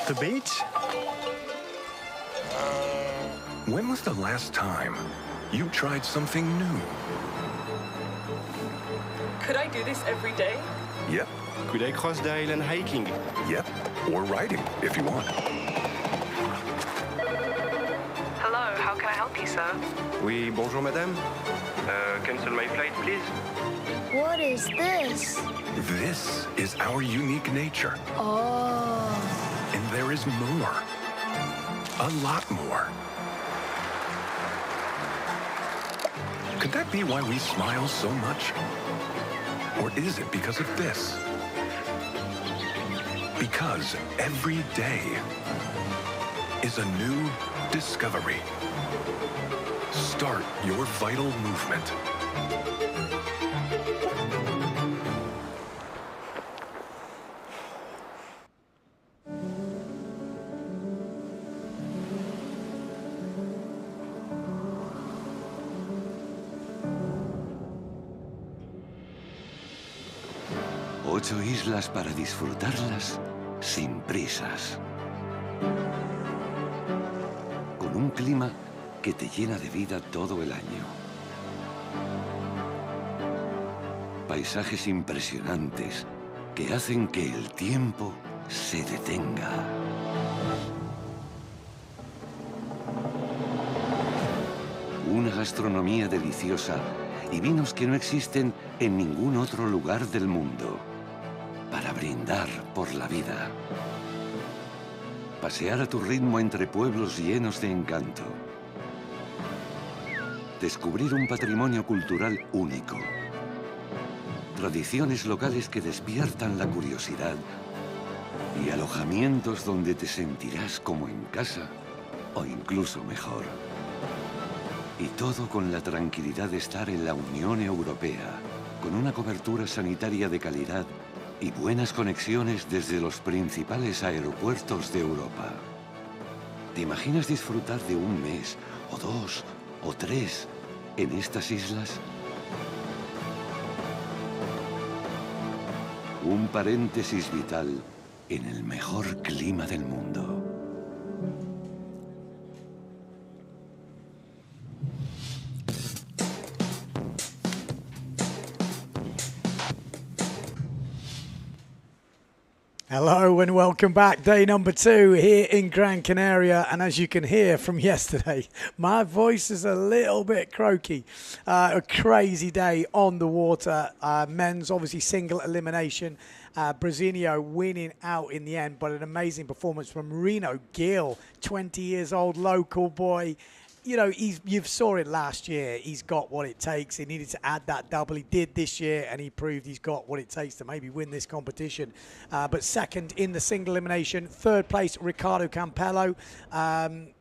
The beach? When was the last time you tried something new? Could I do this every day? Yep. Could I cross the island hiking? Yep. Or riding, if you want. Hello, how can I help you, sir? Oui, bonjour madame. Cancel my flight, please. What is this? This is our unique nature. Oh. And there is more. A lot more. Could that be why we smile so much? Or is it because of this? Because every day is a new discovery. Start your vital movement. Ocho islas para disfrutarlas sin prisas. Con un clima que te llena de vida todo el año. Paisajes impresionantes que hacen que el tiempo se detenga. Una gastronomía deliciosa y vinos que no existen en ningún otro lugar del mundo. Para brindar por la vida. Pasear a tu ritmo entre pueblos llenos de encanto. Descubrir un patrimonio cultural único. Tradiciones locales que despiertan la curiosidad. Y alojamientos donde te sentirás como en casa o incluso mejor. Y todo con la tranquilidad de estar en la Unión Europea, con una cobertura sanitaria de calidad y buenas conexiones desde los principales aeropuertos de Europa. ¿Te imaginas disfrutar de un mes, o 2, o 3 en estas islas? Un paréntesis vital en el mejor clima del mundo. Hello and welcome back. Day number 2 here in Gran Canaria. And as you can hear from yesterday, my voice is a little bit croaky. A crazy day on the water. Men's obviously single elimination. Brazinho winning out in the end, but an amazing performance from Reno Gill, 20 years old, local boy. You know, you saw it last year. He's got what it takes. He needed to add that double. He did this year, and he proved he's got what it takes to maybe win this competition. But second in the single elimination. Third place, Ricardo Campello.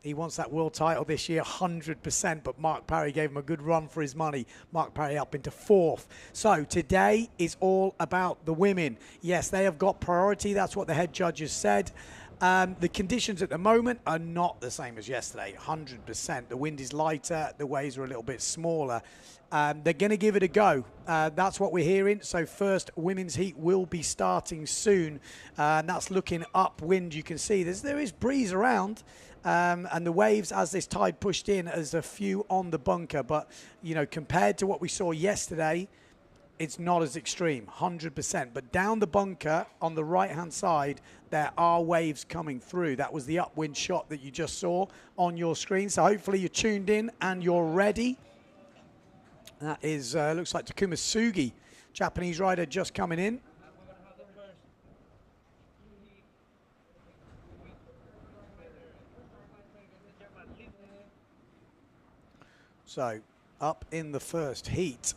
He wants that world title this year, 100%. But Mark Parry gave him a good run for his money. Mark Parry up into 4th. So today is all about the women. Yes, they have got priority. That's what the head judges said. The conditions at the moment are not the same as yesterday, 100%. The wind is lighter, the waves are a little bit smaller. They're going to give it a go. That's what we're hearing. So first women's heat will be starting soon. And that's looking upwind. You can see there is breeze around. And the waves, as this tide pushed in, there's a few on the bunker. But, you know, compared to what we saw yesterday, it's not as extreme, 100%. But down the bunker on the right-hand side, there are waves coming through. That was the upwind shot that you just saw on your screen. So hopefully you're tuned in and you're ready. That is, looks like Takuma Sugi, Japanese rider, just coming in. So up in the first heat,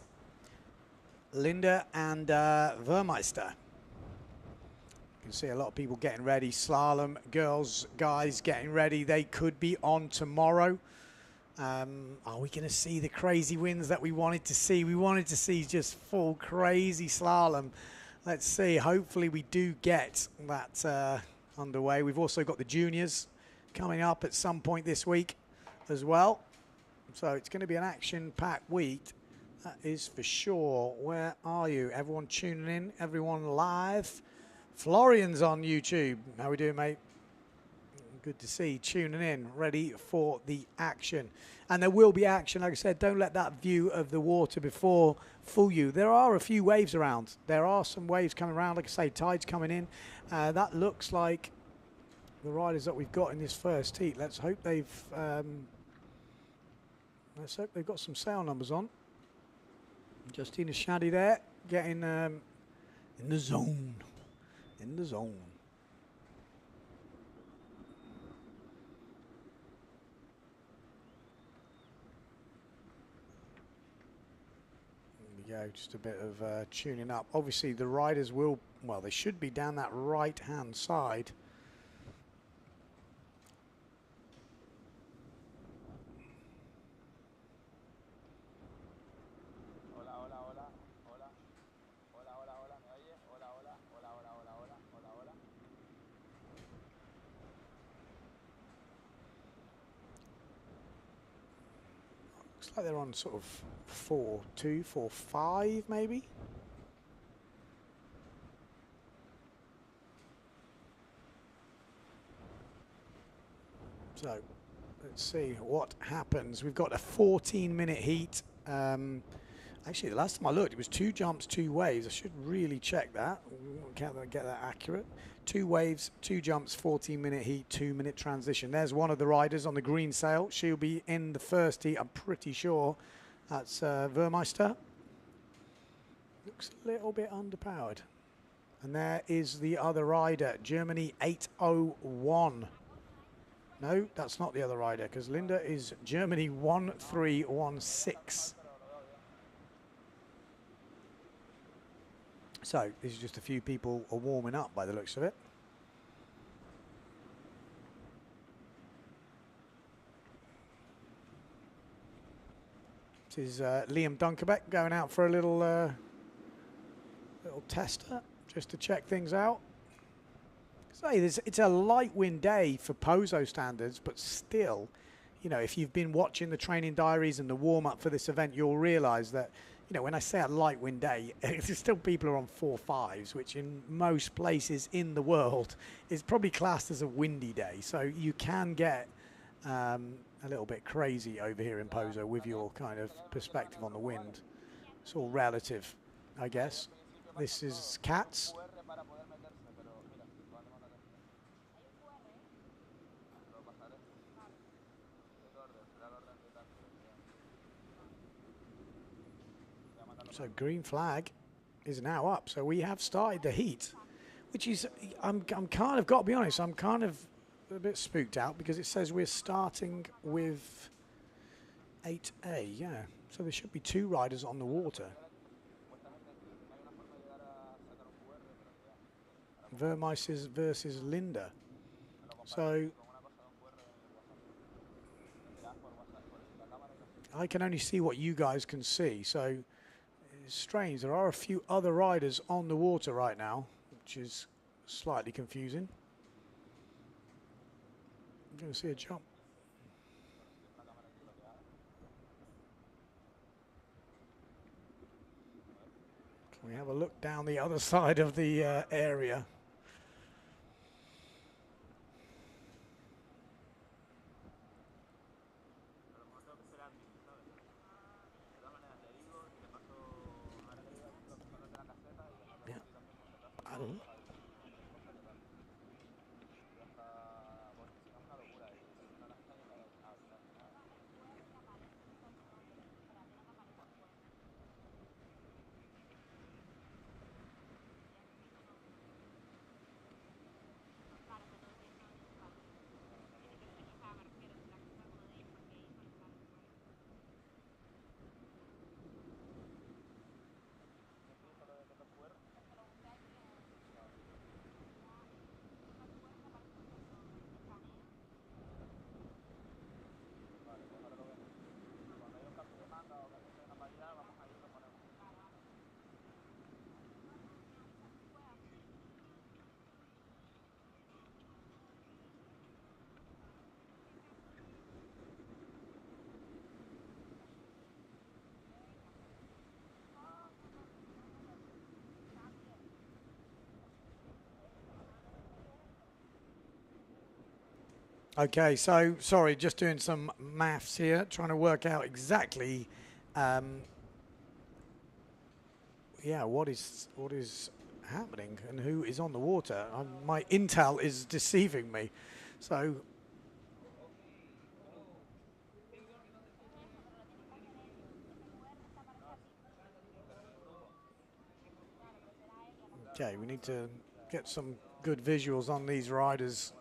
Linda and Vermeister. You can see a lot of people getting ready. Slalom girls, guys getting ready. They could be on tomorrow. Are we going to see the crazy winds that we wanted to see? We wanted to see just full crazy slalom. Let's see. Hopefully we do get that underway. We've also got the juniors coming up at some point this week as well. So it's going to be an action-packed week. That is for sure. Where are you? Everyone tuning in? Everyone live? Florian's on YouTube. How we doing, mate? Good to see. Tuning in, ready for the action. And there will be action. Like I said, don't let that view of the water before fool you. There are a few waves around. There are some waves coming around. Like I say, tide's coming in. That looks like the riders that we've got in this first heat. Let's hope they've got some sail numbers on. Justina Shaddy there, getting in the zone. In the zone. There we go, just a bit of tuning up. Obviously the riders will, well, they should be down that right-hand side. Looks like they're on sort of 4-2, 4-5 maybe. So let's see what happens. We've got a 14-minute heat. Actually, the last time I looked, it was 2 jumps, 2 waves. I should really check that. Can't get that accurate. 2 waves, 2 jumps, 14-minute heat, 2-minute transition. There's one of the riders on the green sail. She'll be in the first heat, I'm pretty sure. That's Vermeister. Looks a little bit underpowered. And there is the other rider, Germany 801. No, that's not the other rider, because Linda is Germany 1316. So this is just a few people are warming up by the looks of it. This is Liam Dunkerbeck going out for a little tester just to check things out. Say it's a light wind day for Pozo standards, but still, you know, if you've been watching the training diaries and the warm up for this event, you'll realise that, you know, when I say a light wind day, still people are on 4.5s, which in most places in the world is probably classed as a windy day. So you can get a little bit crazy over here in Pozo with your kind of perspective on the wind. It's all relative, I guess. This is Cats. So green flag is now up. So we have started the heat, which is, I'm kind of, got to be honest, I'm kind of a bit spooked out because it says we're starting with 8A, yeah. So there should be 2 riders on the water. Vermeis versus Linda. So I can only see what you guys can see. So it's strange. There are a few other riders on the water right now, which is slightly confusing. I'm going to see a jump. Can we have a look down the other side of the area? Yeah. I don't know. Okay, so sorry, just doing some maths here, trying to work out exactly, yeah, what is happening and who is on the water. My intel is deceiving me, so. Okay, we need to get some good visuals on these riders.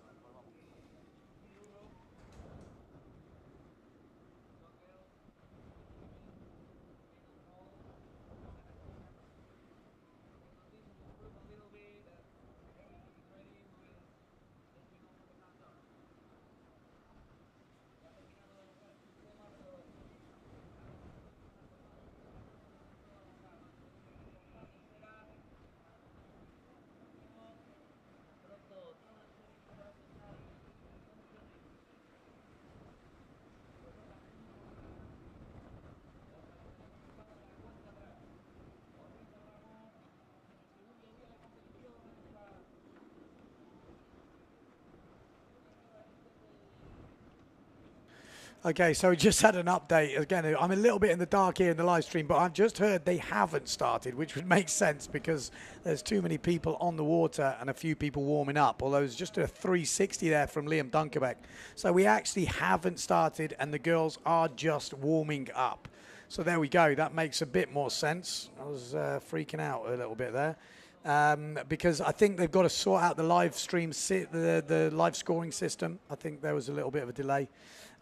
Okay, so we just had an update. Again, I'm a little bit in the dark here in the live stream, but I've just heard they haven't started, which would make sense because there's too many people on the water and a few people warming up, although there's just a 360 there from Liam Dunkerbeck. So we actually haven't started, and the girls are just warming up. So there we go. That makes a bit more sense. I was freaking out a little bit there. Because I think they've got to sort out the live stream, the live scoring system. I think there was a little bit of a delay.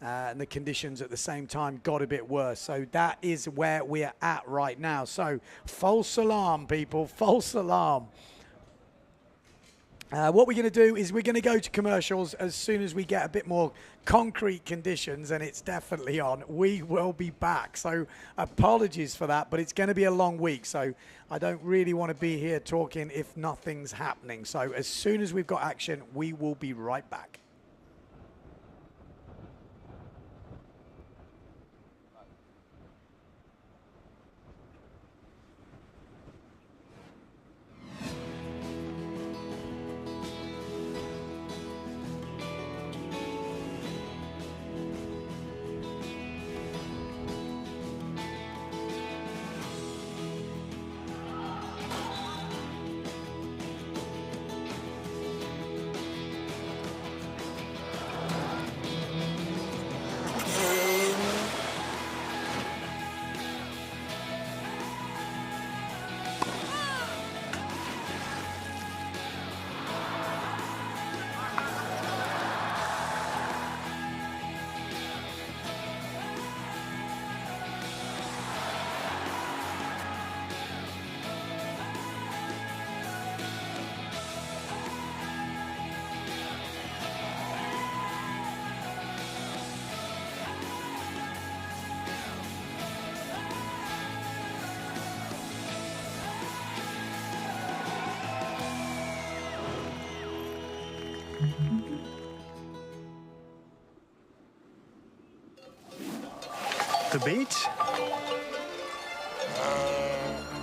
And the conditions at the same time got a bit worse. So that is where we're at right now. So false alarm, people, false alarm. What we're going to do is we're going to go to commercials as soon as we get a bit more concrete conditions, and it's definitely on. We will be back. So apologies for that, but it's going to be a long week. So I don't really want to be here talking if nothing's happening. So as soon as we've got action, we will be right back. The beach?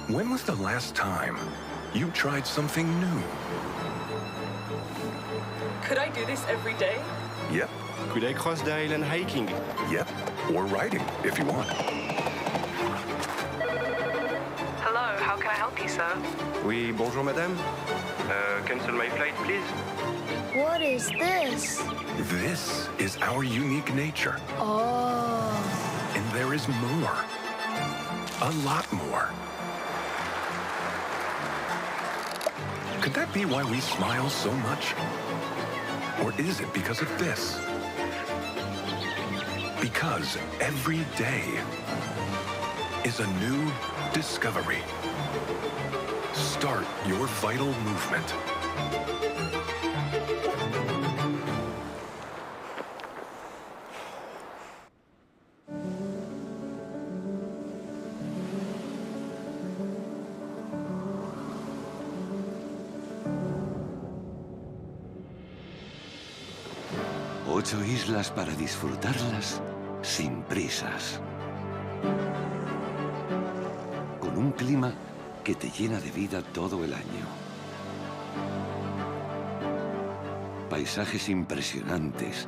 When was the last time you tried something new? Could I do this every day? Yep, Could I cross the island hiking? yep. Or riding, if you want. Hello, how can I help you, sir? Oui, bonjour madame. Cancel my flight, please. What is this? This is our unique nature. Oh. And there is more. A lot more. Could that be why we smile so much? Or is it because of this? Because every day is a new discovery. Start your vital movement. Ocho islas para disfrutarlas sin prisas. Con un clima que te llena de vida todo el año. Paisajes impresionantes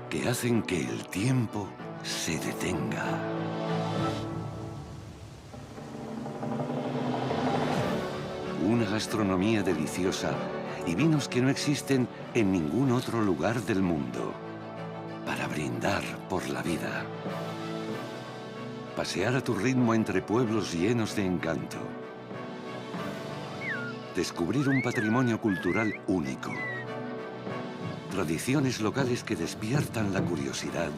que hacen que el tiempo se detenga. Una gastronomía deliciosa y vinos que no existen en ningún otro lugar del mundo. Para brindar por la vida. Pasear a tu ritmo entre pueblos llenos de encanto. Descubrir un patrimonio cultural único. Tradiciones locales que despiertan la curiosidad.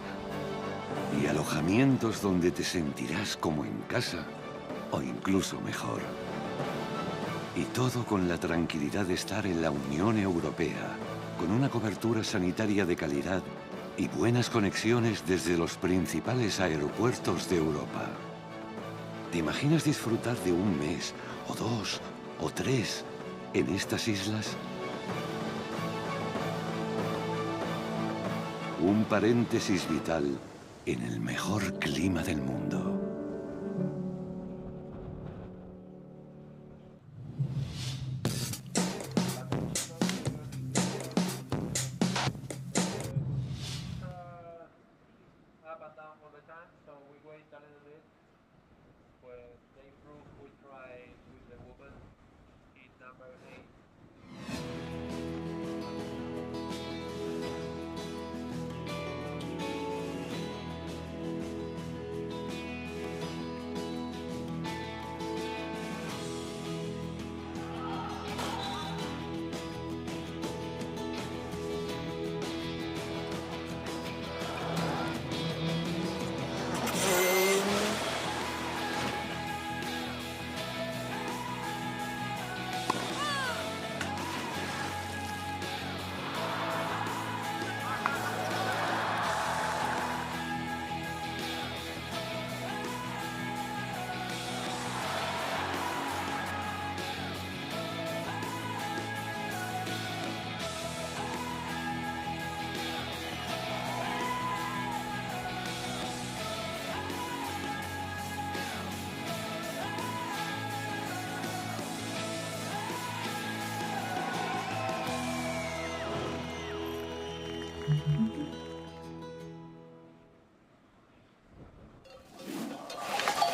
Y alojamientos donde te sentirás como en casa o incluso mejor. Y todo con la tranquilidad de estar en la Unión Europea, con una cobertura sanitaria de calidad y buenas conexiones desde los principales aeropuertos de Europa. ¿Te imaginas disfrutar de un mes, o 2, o 3 en estas islas? Un paréntesis vital en el mejor clima del mundo.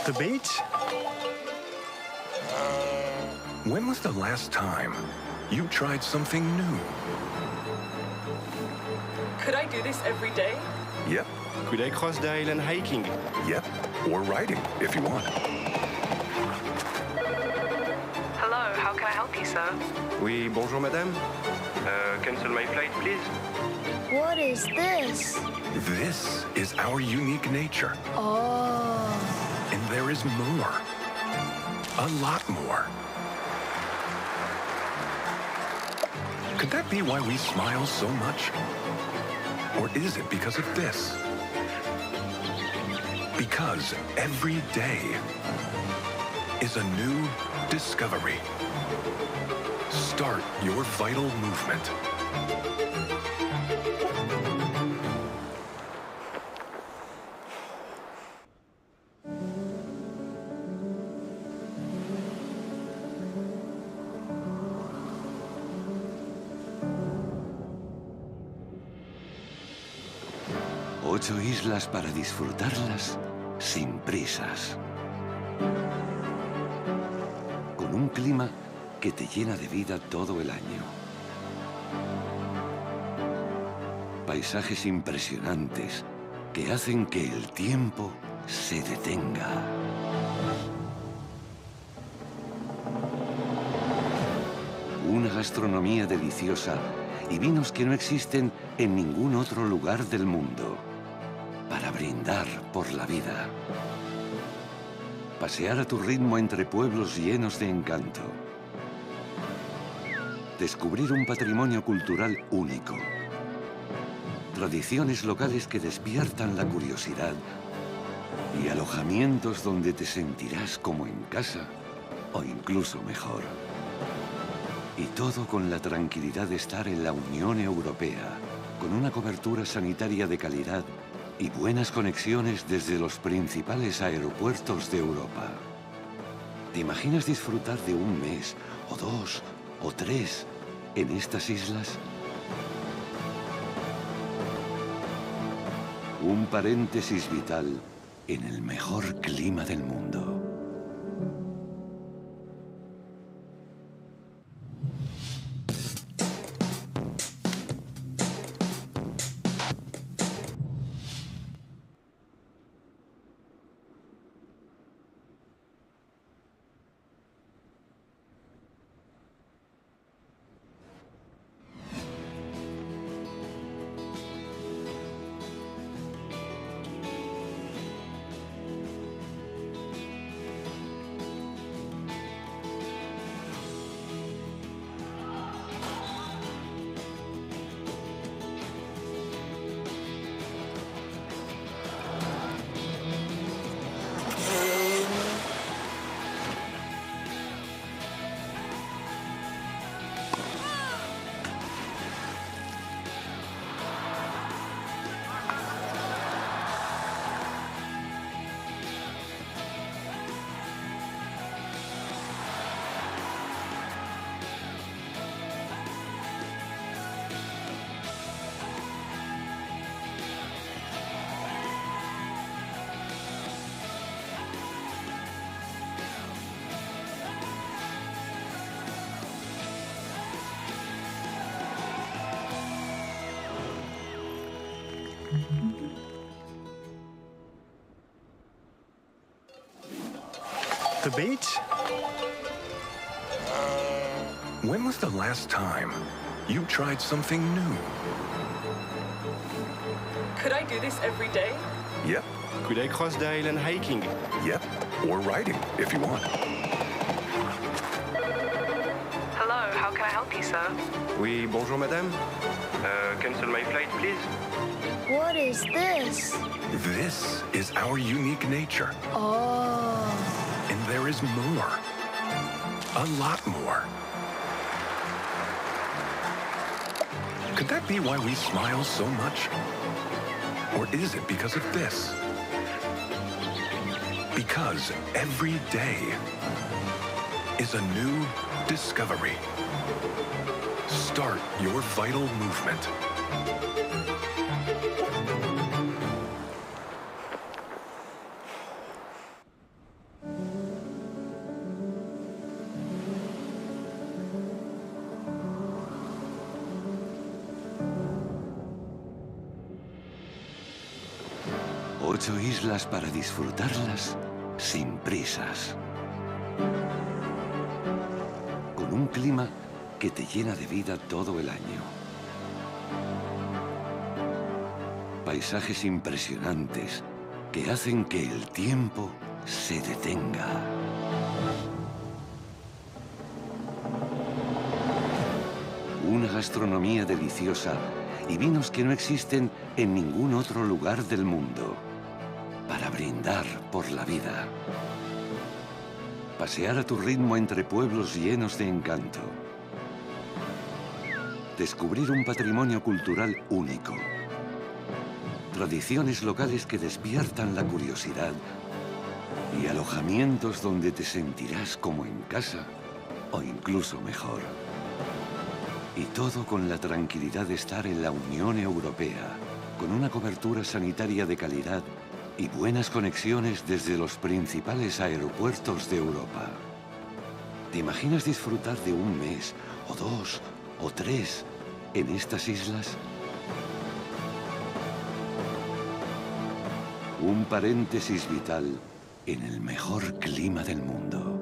The beach? When was the last time you tried something new? Could I do this every day? Yep, Could I cross the island hiking? yep. Or riding, if you want. Hello, how can I help you, sir? Oui, bonjour madame. Cancel my flight, please. What is this? This is our unique nature. Oh. And there is more. A lot more. Could that be why we smile so much? Or is it because of this? Because every day is a new discovery. Start your vital movement. 8 islas para disfrutarlas sin prisas. Con un clima que te llena de vida todo el año. Paisajes impresionantes que hacen que el tiempo se detenga. Una gastronomía deliciosa y vinos que no existen en ningún otro lugar del mundo. Para brindar por la vida. Pasear a tu ritmo entre pueblos llenos de encanto. Descubrir un patrimonio cultural único. Tradiciones locales que despiertan la curiosidad. Y alojamientos donde te sentirás como en casa o incluso mejor. Y todo con la tranquilidad de estar en la Unión Europea, con una cobertura sanitaria de calidad y buenas conexiones desde los principales aeropuertos de Europa. ¿Te imaginas disfrutar de un mes, o 2, o 3 en estas islas? Un paréntesis vital en el mejor clima del mundo. The beach? When was the last time you tried something new? Could I do this every day? Yep, Could I cross the island hiking? yep. Or riding, if you want. Hello, how can I help you, sir? Oui, bonjour madame. Cancel my flight, please. What is this? This is our unique nature. Oh. And there is more. A lot more. Could that be why we smile so much? Or is it because of this? Because every day is a new discovery. Start your vital movement. Ocho islas para disfrutarlas sin prisas. Con un clima que te llena de vida todo el año. Paisajes impresionantes que hacen que el tiempo se detenga. Una gastronomía deliciosa y vinos que no existen en ningún otro lugar del mundo. Para brindar por la vida. Pasear a tu ritmo entre pueblos llenos de encanto. Descubrir un patrimonio cultural único. Tradiciones locales que despiertan la curiosidad y alojamientos donde te sentirás como en casa o incluso mejor. Y todo con la tranquilidad de estar en la Unión Europea, con una cobertura sanitaria de calidad y buenas conexiones desde los principales aeropuertos de Europa. ¿Te imaginas disfrutar de un mes, o 2, o 3 en estas islas? Un paréntesis vital en el mejor clima del mundo.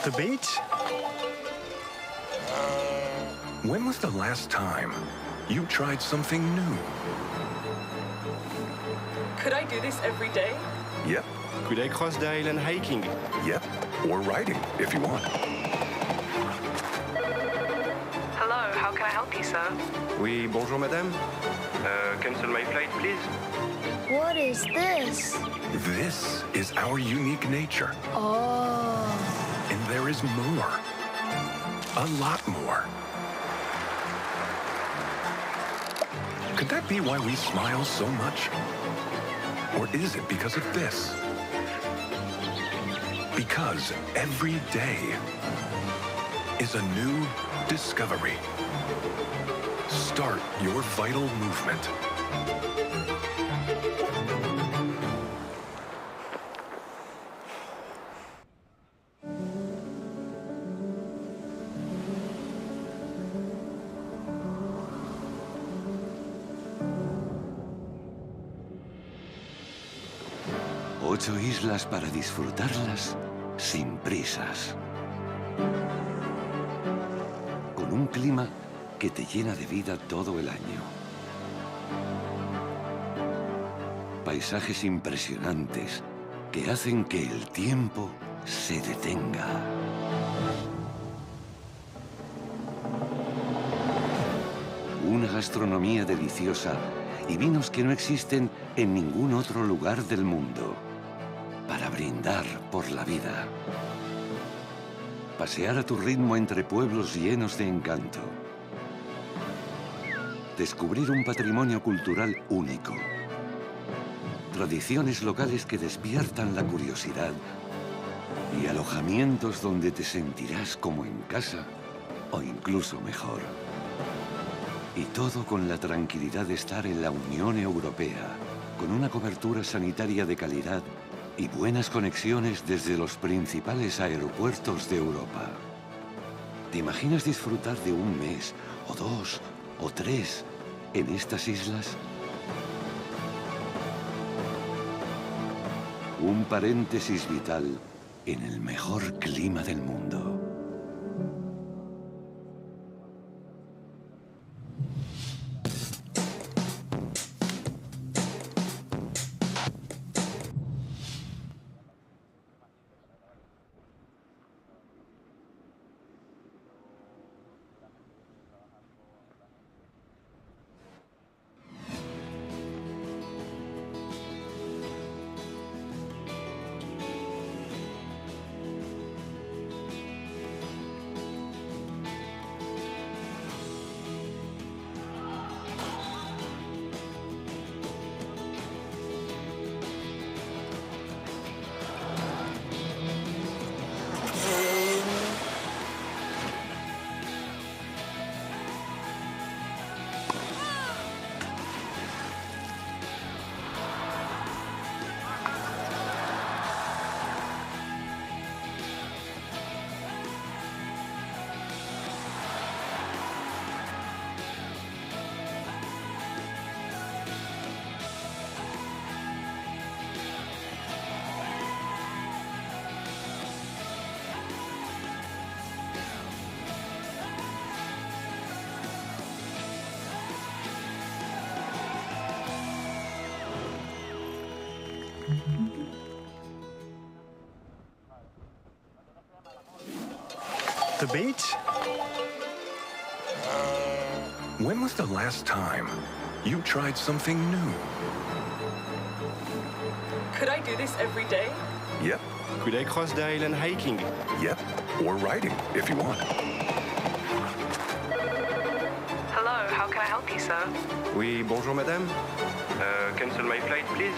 The beach? When was the last time you tried something new? Could I do this every day? Yep, Could I cross the island hiking? yep. Or riding, if you want. Hello, how can I help you, sir? Oui, bonjour madame. Cancel my flight, please. What is this? This is our unique nature. Oh. And there is more. A lot more. Could that be why we smile so much? Or is it because of this? Because every day is a new discovery. Start your vital movement. Ocho islas para disfrutarlas sin prisas. Con un clima que te llena de vida todo el año. Paisajes impresionantes que hacen que el tiempo se detenga. Una gastronomía deliciosa y vinos que no existen en ningún otro lugar del mundo. Para brindar por la vida. Pasear a tu ritmo entre pueblos llenos de encanto. Descubrir un patrimonio cultural único. Tradiciones locales que despiertan la curiosidad y alojamientos donde te sentirás como en casa o incluso mejor. Y todo con la tranquilidad de estar en la Unión Europea, con una cobertura sanitaria de calidad y buenas conexiones desde los principales aeropuertos de Europa. ¿Te imaginas disfrutar de un mes, o 2, o 3 en estas islas? Un paréntesis vital en el mejor clima del mundo. The beach? When was the last time you tried something new? Could I do this every day? Yep, Could I cross the island hiking? yep. Or riding, if you want. Hello, how can I help you, sir? Oui, bonjour madame. Cancel my flight, please.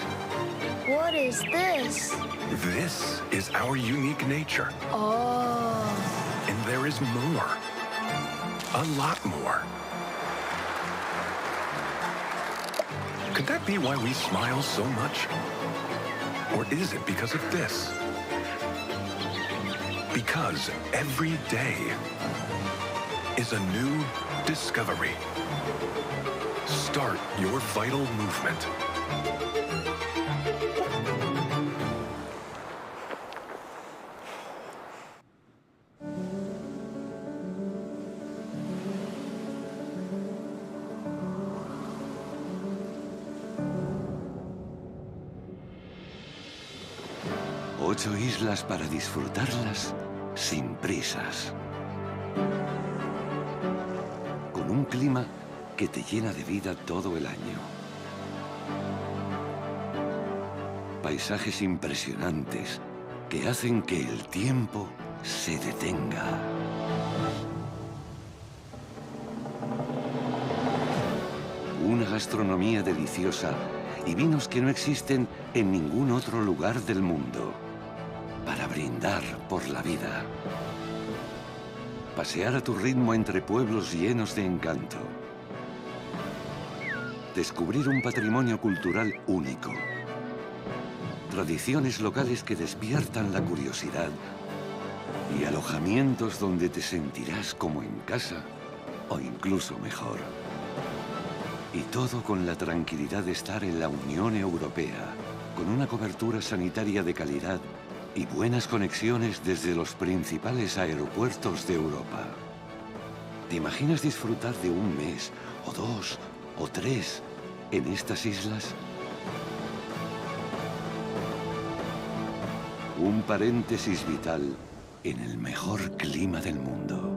What is this? This is our unique nature. Oh. And there is more. A lot more. Could that be why we smile so much? Or is it because of this? Because every day is a new discovery. Start your vital movement. Ocho islas para disfrutarlas sin prisas. Con un clima que te llena de vida todo el año. Paisajes impresionantes que hacen que el tiempo se detenga. Una gastronomía deliciosa y vinos que no existen en ningún otro lugar del mundo. Para brindar por la vida. Pasear a tu ritmo entre pueblos llenos de encanto. Descubrir un patrimonio cultural único. Tradiciones locales que despiertan la curiosidad. Y alojamientos donde te sentirás como en casa o incluso mejor. Y todo con la tranquilidad de estar en la Unión Europea, con una cobertura sanitaria de calidad y buenas conexiones desde los principales aeropuertos de Europa. ¿Te imaginas disfrutar de un mes, o 2, o 3 en estas islas? Un paréntesis vital en el mejor clima del mundo.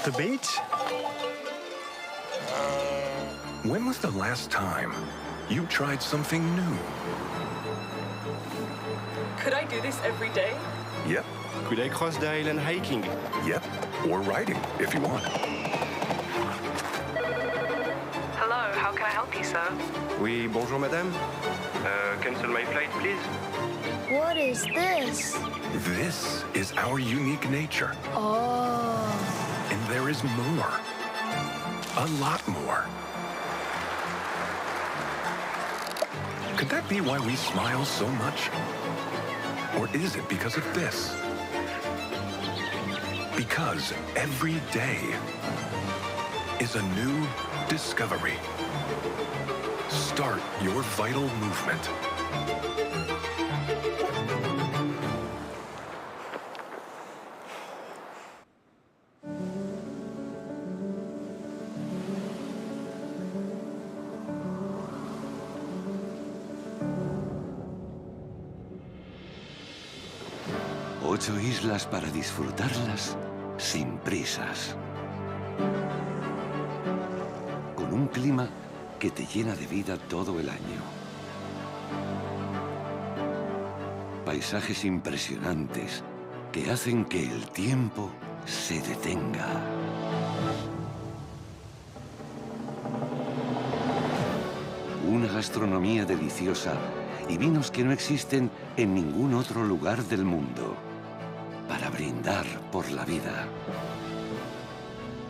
The beach? When was the last time you tried something new? Could I do this every day? Yep, Could I cross the island hiking? yep. Or riding, if you want. Hello, how can I help you, sir? Oui, bonjour madame. Cancel my flight, please. What is this? This is our unique nature. Oh. And there is more. A lot more. Could that be why we smile so much? Or is it because of this? Because every day is a new discovery. Start your vital movement. 8 islas para disfrutarlas sin prisas. Con un clima que te llena de vida todo el año. Paisajes impresionantes que hacen que el tiempo se detenga. Una gastronomía deliciosa y vinos que no existen en ningún otro lugar del mundo. Para brindar por la vida.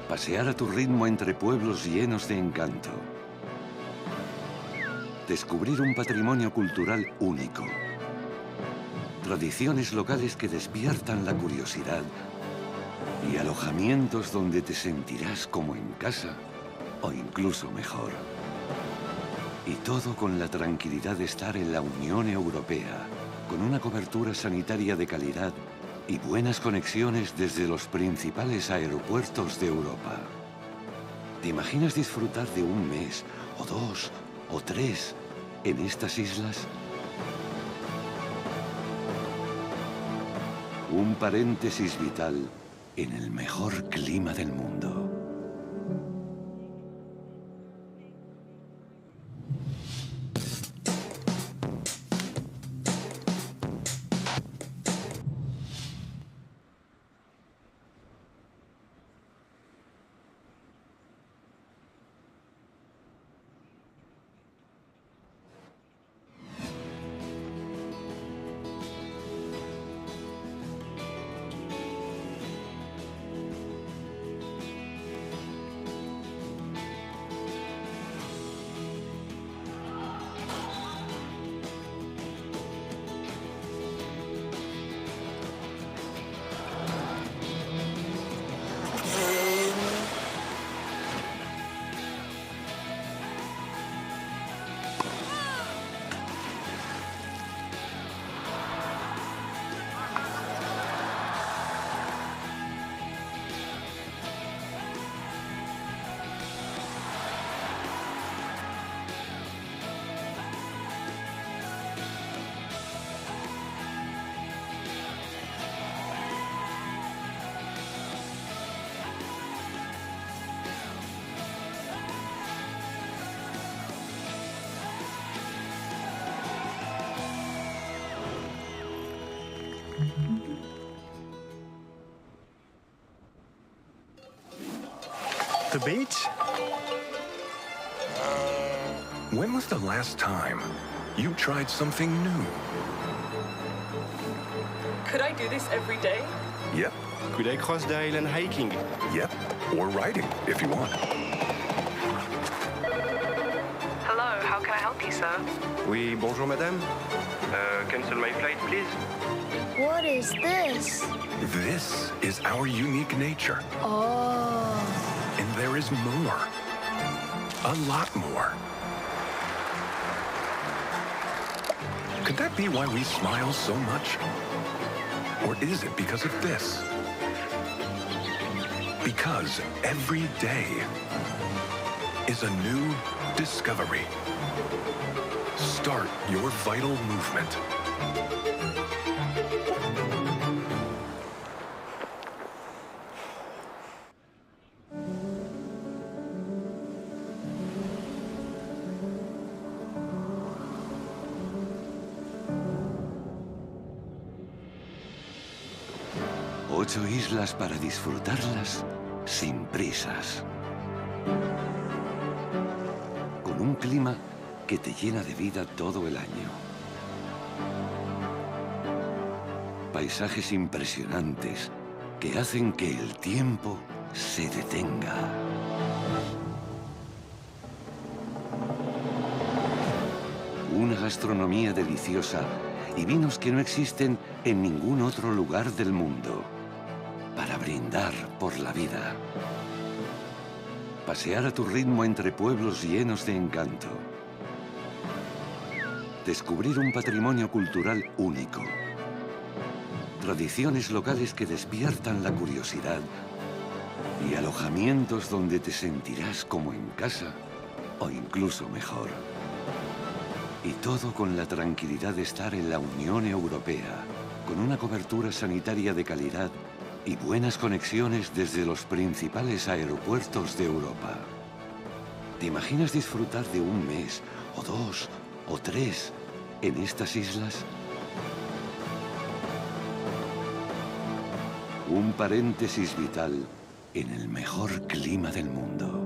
Pasear a tu ritmo entre pueblos llenos de encanto. Descubrir un patrimonio cultural único. Tradiciones locales que despiertan la curiosidad. Y alojamientos donde te sentirás como en casa o incluso mejor. Y todo con la tranquilidad de estar en la Unión Europea, con una cobertura sanitaria de calidad y buenas conexiones desde los principales aeropuertos de Europa. ¿Te imaginas disfrutar de un mes, o 2, o 3 en estas islas? Un paréntesis vital en el mejor clima del mundo. The beach? When was the last time you tried something new? Could I do this every day? Yep, Could I cross the island hiking? yep. Or riding, if you want. Hello, how can I help you, sir? Oui, bonjour madame. Cancel my flight, please. What is this? This is our unique nature. Oh. And there is more. A lot more. Could that be why we smile so much? Or is it because of this? Because every day is a new discovery. Start your vital movement. Ocho islas para disfrutarlas sin prisas. Con un clima que te llena de vida todo el año. Paisajes impresionantes que hacen que el tiempo se detenga. Una gastronomía deliciosa y vinos que no existen en ningún otro lugar del mundo. Para brindar por la vida. Pasear a tu ritmo entre pueblos llenos de encanto. Descubrir un patrimonio cultural único. Tradiciones locales que despiertan la curiosidad y alojamientos donde te sentirás como en casa o incluso mejor. Y todo con la tranquilidad de estar en la Unión Europea, con una cobertura sanitaria de calidad y buenas conexiones desde los principales aeropuertos de Europa. ¿Te imaginas disfrutar de un mes, o 2, o 3 en estas islas? Un paréntesis vital en el mejor clima del mundo.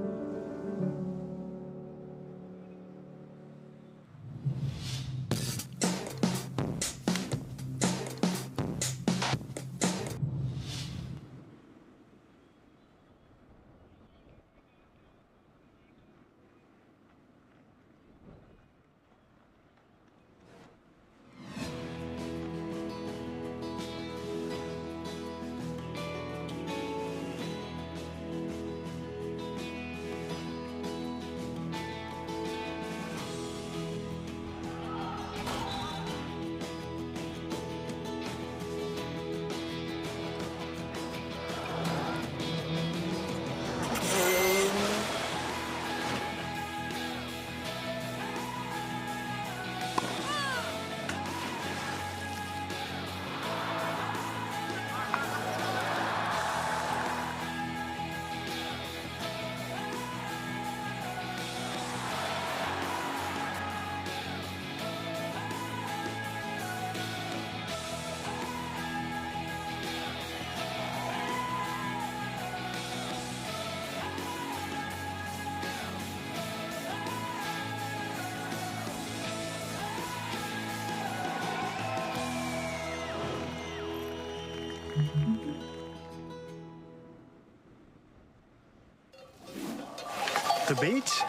The beach?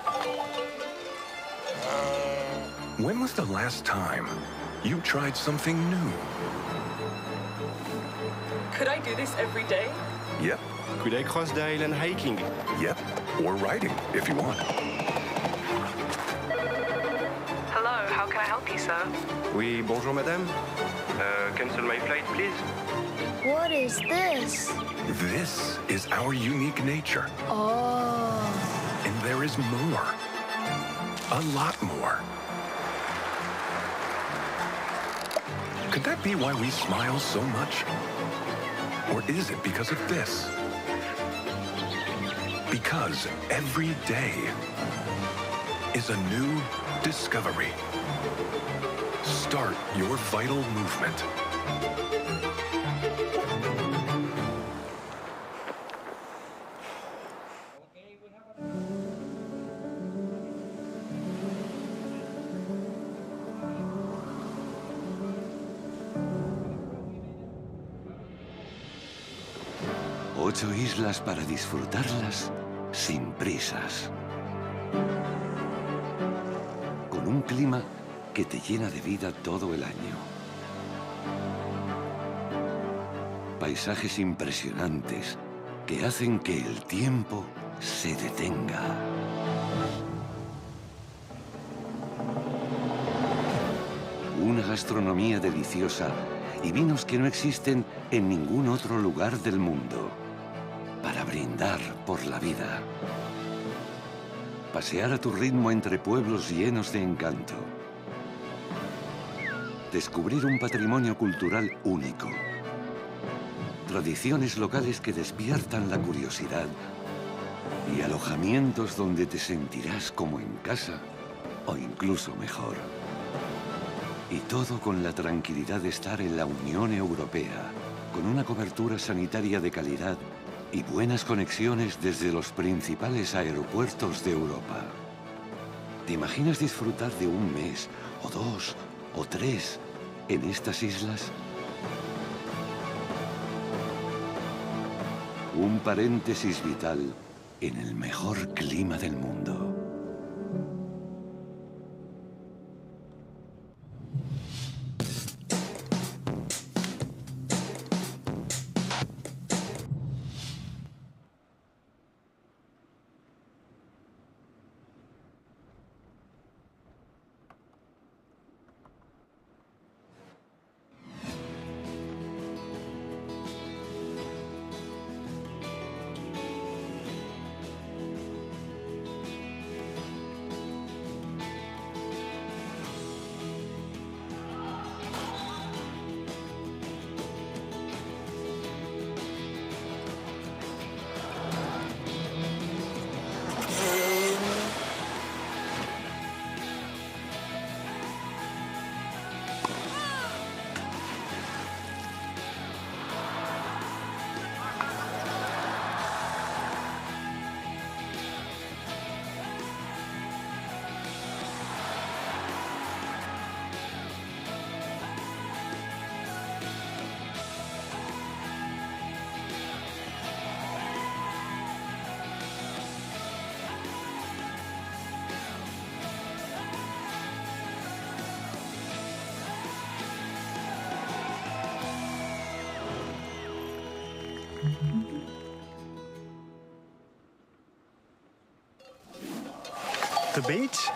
When was the last time you tried something new? Could I do this every day? Yep, Could I cross the island hiking? yep. Or riding, if you want. Hello, how can I help you, sir? Oui, bonjour madame. Cancel my flight, please. What is this? This is our unique nature. Oh. And there is more. A lot more. Could that be why we smile so much? Or is it because of this? Because every day is a new discovery. Start your vital movement. Ocho islas para disfrutarlas sin prisas. Con un clima que te llena de vida todo el año. Paisajes impresionantes que hacen que el tiempo se detenga. Una gastronomía deliciosa y vinos que no existen en ningún otro lugar del mundo. Para brindar por la vida. Pasear a tu ritmo entre pueblos llenos de encanto. Descubrir un patrimonio cultural único. Tradiciones locales que despiertan la curiosidad y alojamientos donde te sentirás como en casa o incluso mejor. Y todo con la tranquilidad de estar en la Unión Europea, con una cobertura sanitaria de calidad y buenas conexiones desde los principales aeropuertos de Europa. ¿Te imaginas disfrutar de un mes, o 2, o 3 en estas islas? Un paréntesis vital en el mejor clima del mundo. the beach?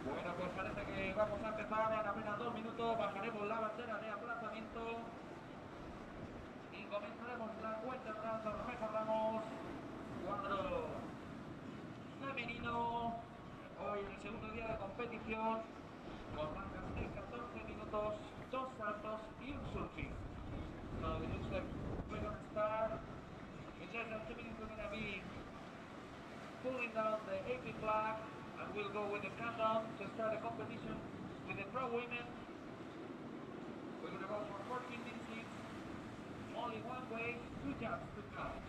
Bueno, pues parece que vamos a empezar en apenas 2 minutos, bajaremos la bandera de aplazamiento y comenzaremos la cuenta atrás, recordamos, cuadro femenino, hoy el segundo día de competición, con marcas de 14 minutos, 2 saltos y un surfing. Now it looks like we're going to start. In just a 2 minutes, we're going to be pulling down the AP flag, and we'll go with the countdown to start the competition with the pro women. We're going to go for 14 minutes, only one way, 2 jumps to count.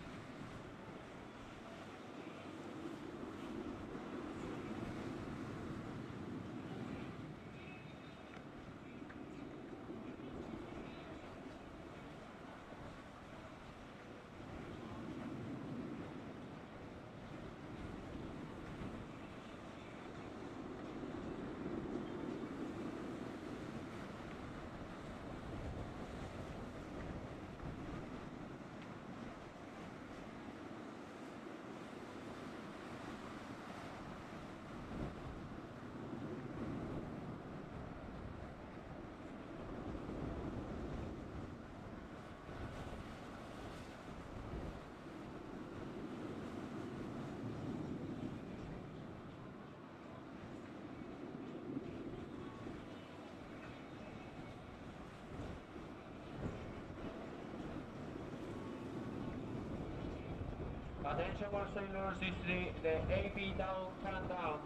Attention all sailors, this is the AB down, countdown.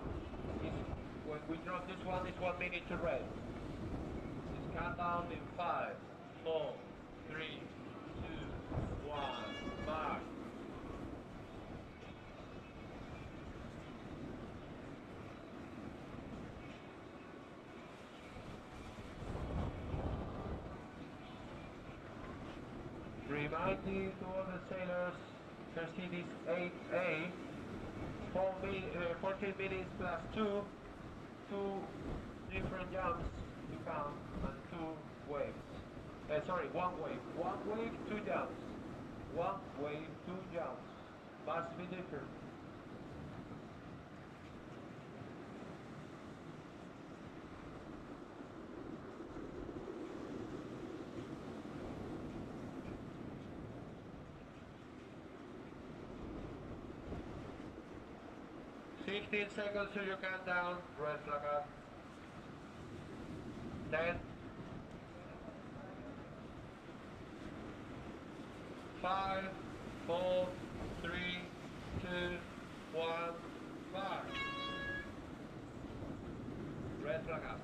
When we drop this one, it's 1 minute to rest. This countdown in 5, 4, 3, 2, 1, mark. Reminding to all the sailors, first hit is 8A, 14 minutes plus 2 different jumps to count, and 2 waves. Sorry, 1 wave. 1 wave, 2 jumps. 1 wave, 2 jumps. Must be different. Fifteen seconds to your countdown. Red flag up. 10. 5, 4, 3, 2, 1, mark. Red flag up.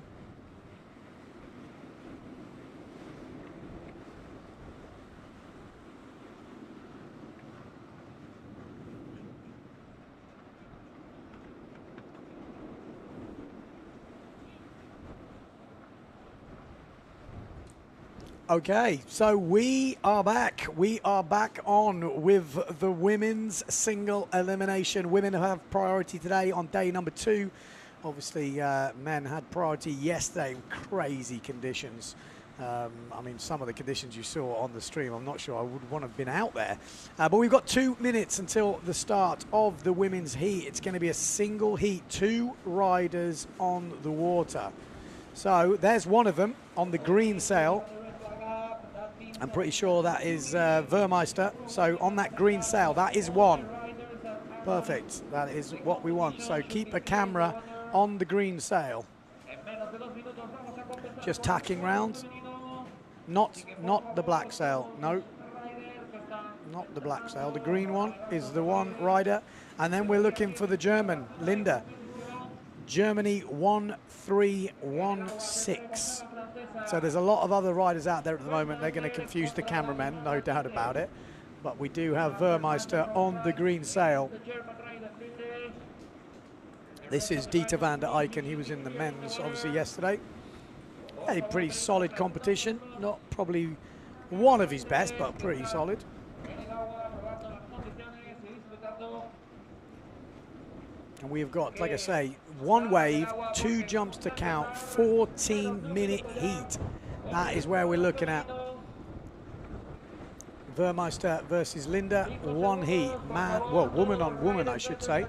Okay, so we are back. We are back on with the women's single elimination. Women have priority today on day number 2. Obviously, men had priority yesterday. Crazy conditions. I mean, some of the conditions you saw on the stream, I'm not sure I would want to have been out there. But we've got 2 minutes until the start of the women's heat. It's going to be a single heat, 2 riders on the water. So there's one of them on the green sail. I'm pretty sure that is Vermeister. So on that green sail, that is one. Perfect. That is what we want. So keep a camera on the green sail. Just tacking round. Not the black sail. No. Not the black sail. The green one is the one rider. And then we're looking for the German, Linda. Germany 1316. So there's a lot of other riders out there at the moment. They're going to confuse the cameramen, no doubt about it. But we do have Vermeister on the green sail. This is Dieter van der Eycken. He was in the men's, obviously, yesterday. A pretty solid competition. Not probably one of his best, but pretty solid. And we've got, like I say, 1 wave, 2 jumps to count, 14-minute heat. That is where we're looking at. Vermeister versus Linda, 1 heat. Woman on woman, I should say.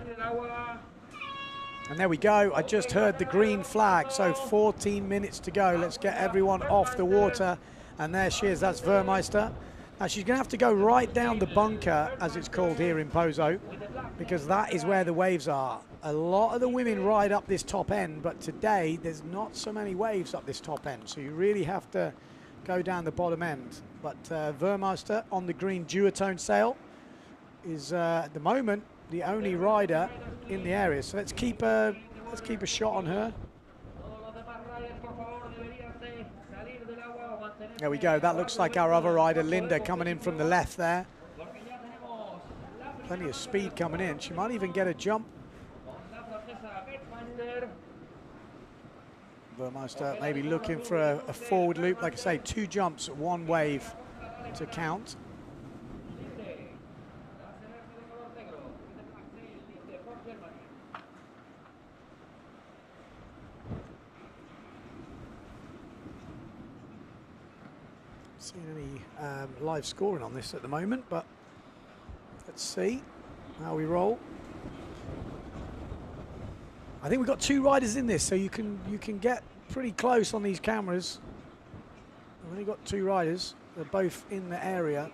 And there we go. I just heard the green flag. So 14 minutes to go. Let's get everyone off the water. And there she is. That's Vermeister. Now she's going to have to go right down the bunker, as it's called here in Pozo, because that is where the waves are. A lot of the women ride up this top end, but today there's not so many waves up this top end. So you really have to go down the bottom end. But Vermeister on the green duotone sail is at the moment the only rider in the area. So let's keep a shot on her. There we go. That looks like our other rider, Linda, coming in from the left there. Plenty of speed coming in. She might even get a jump. Vermeister maybe looking for a forward loop. Like I say, 2 jumps, 1 wave to count. Seen any live scoring on this at the moment, but let's see how we roll. I think we've got 2 riders in this, so you can get pretty close on these cameras. We've only got 2 riders. They're both in the area.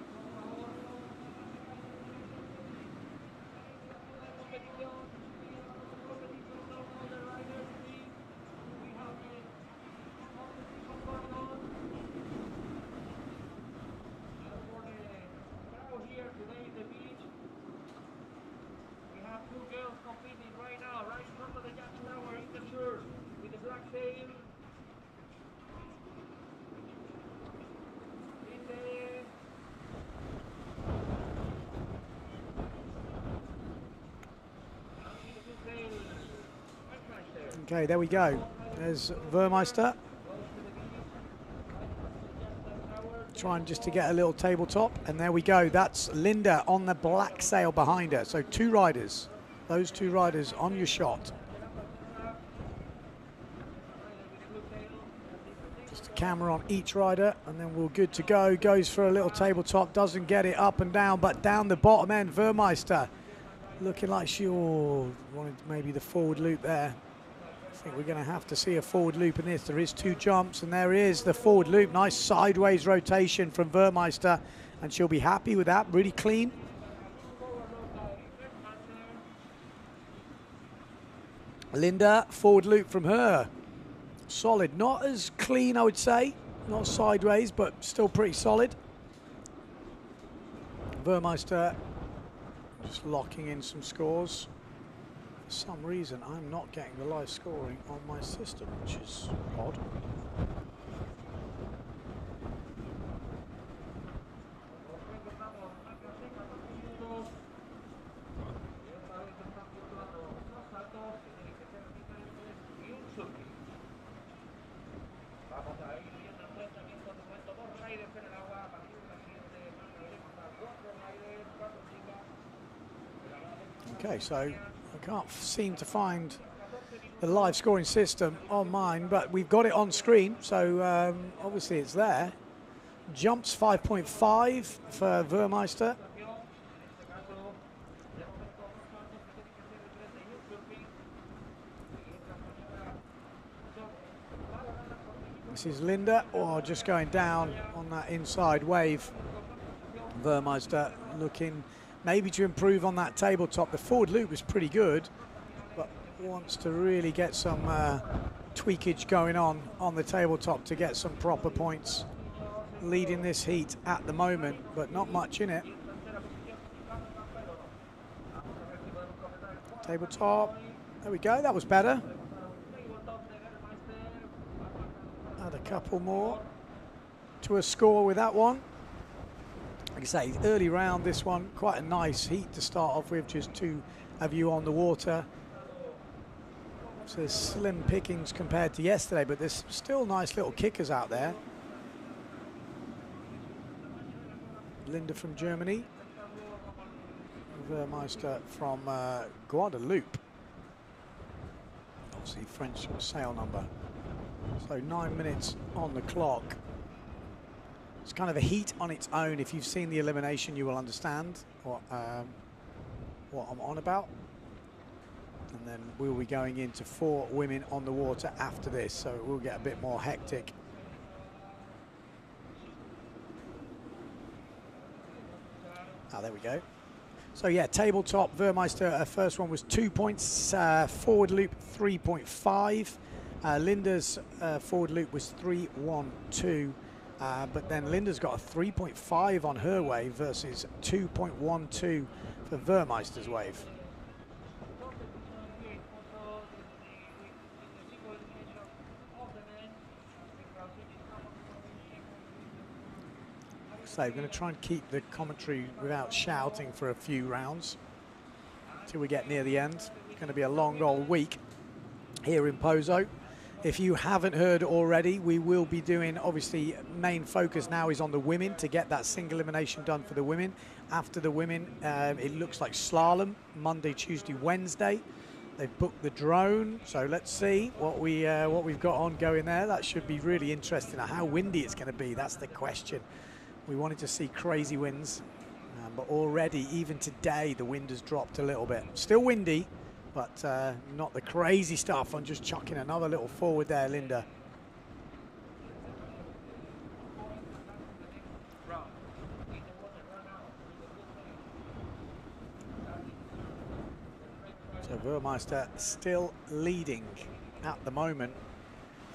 Okay, there we go. There's Vermeister. Trying just to get a little tabletop. And there we go. That's Linda on the black sail behind her. So 2 riders. Those 2 riders on your shot. Just a camera on each rider, and then we're good to go. Goes for a little tabletop. Doesn't get it up and down, but down the bottom end, Vermeister. Looking like she wanted maybe the forward loop there. I think we're going to have to see a forward loop in this. There is 2 jumps, and there is the forward loop. Nice sideways rotation from Vermeister, and she'll be happy with that. Really clean. Linda, forward loop from her. Solid. Not as clean, I would say. Not sideways, but still pretty solid. Vermeister just locking in some scores. For some reason, I'm not getting the live scoring on my system, which is odd. Okay, so I can't seem to find the live scoring system on mine, but we've got it on screen, so obviously it's there. Jumps 5.5 for Vermeister. This is Linda, or just going down on that inside wave. Vermeister looking maybe to improve on that tabletop. The forward loop was pretty good, but wants to really get some tweakage going on the tabletop to get some proper points. Leading this heat at the moment, but not much in it. Tabletop, there we go, that was better. Add a couple more to a score with that one. Like I say, early round, this one, quite a nice heat to start off with, just 2 of you on the water. So there's slim pickings compared to yesterday, but there's still nice little kickers out there. Linda from Germany. Vermeister from Guadeloupe. Obviously French sail number. So 9 minutes on the clock. It's kind of a heat on its own. If you've seen the elimination, you will understand what I'm on about. And then we'll be going into 4 women on the water after this, so it will get a bit more hectic. Ah, there we go. So yeah, tabletop, Vermeister, her first one was 2 points, forward loop 3.5. Linda's forward loop was 3.12. But then Linda's got a 3.5 on her wave versus 2.12 for Vermeister's wave. So we're going to try and keep the commentary without shouting for a few rounds until we get near the end. It's going to be a long old week here in Pozo. If you haven't heard already, we will be doing, obviously, main focus now is on the women to get that single elimination done for the women. After the women, it looks like slalom, Monday, Tuesday, Wednesday. They've booked the drone, so let's see what we've got ongoing there. That should be really interesting. How windy it's going to be, that's the question. We wanted to see crazy winds, but already, even today, the wind has dropped a little bit. Still windy, but not the crazy stuff. I'm just chucking another little forward there, Linda. So Vermeister still leading at the moment.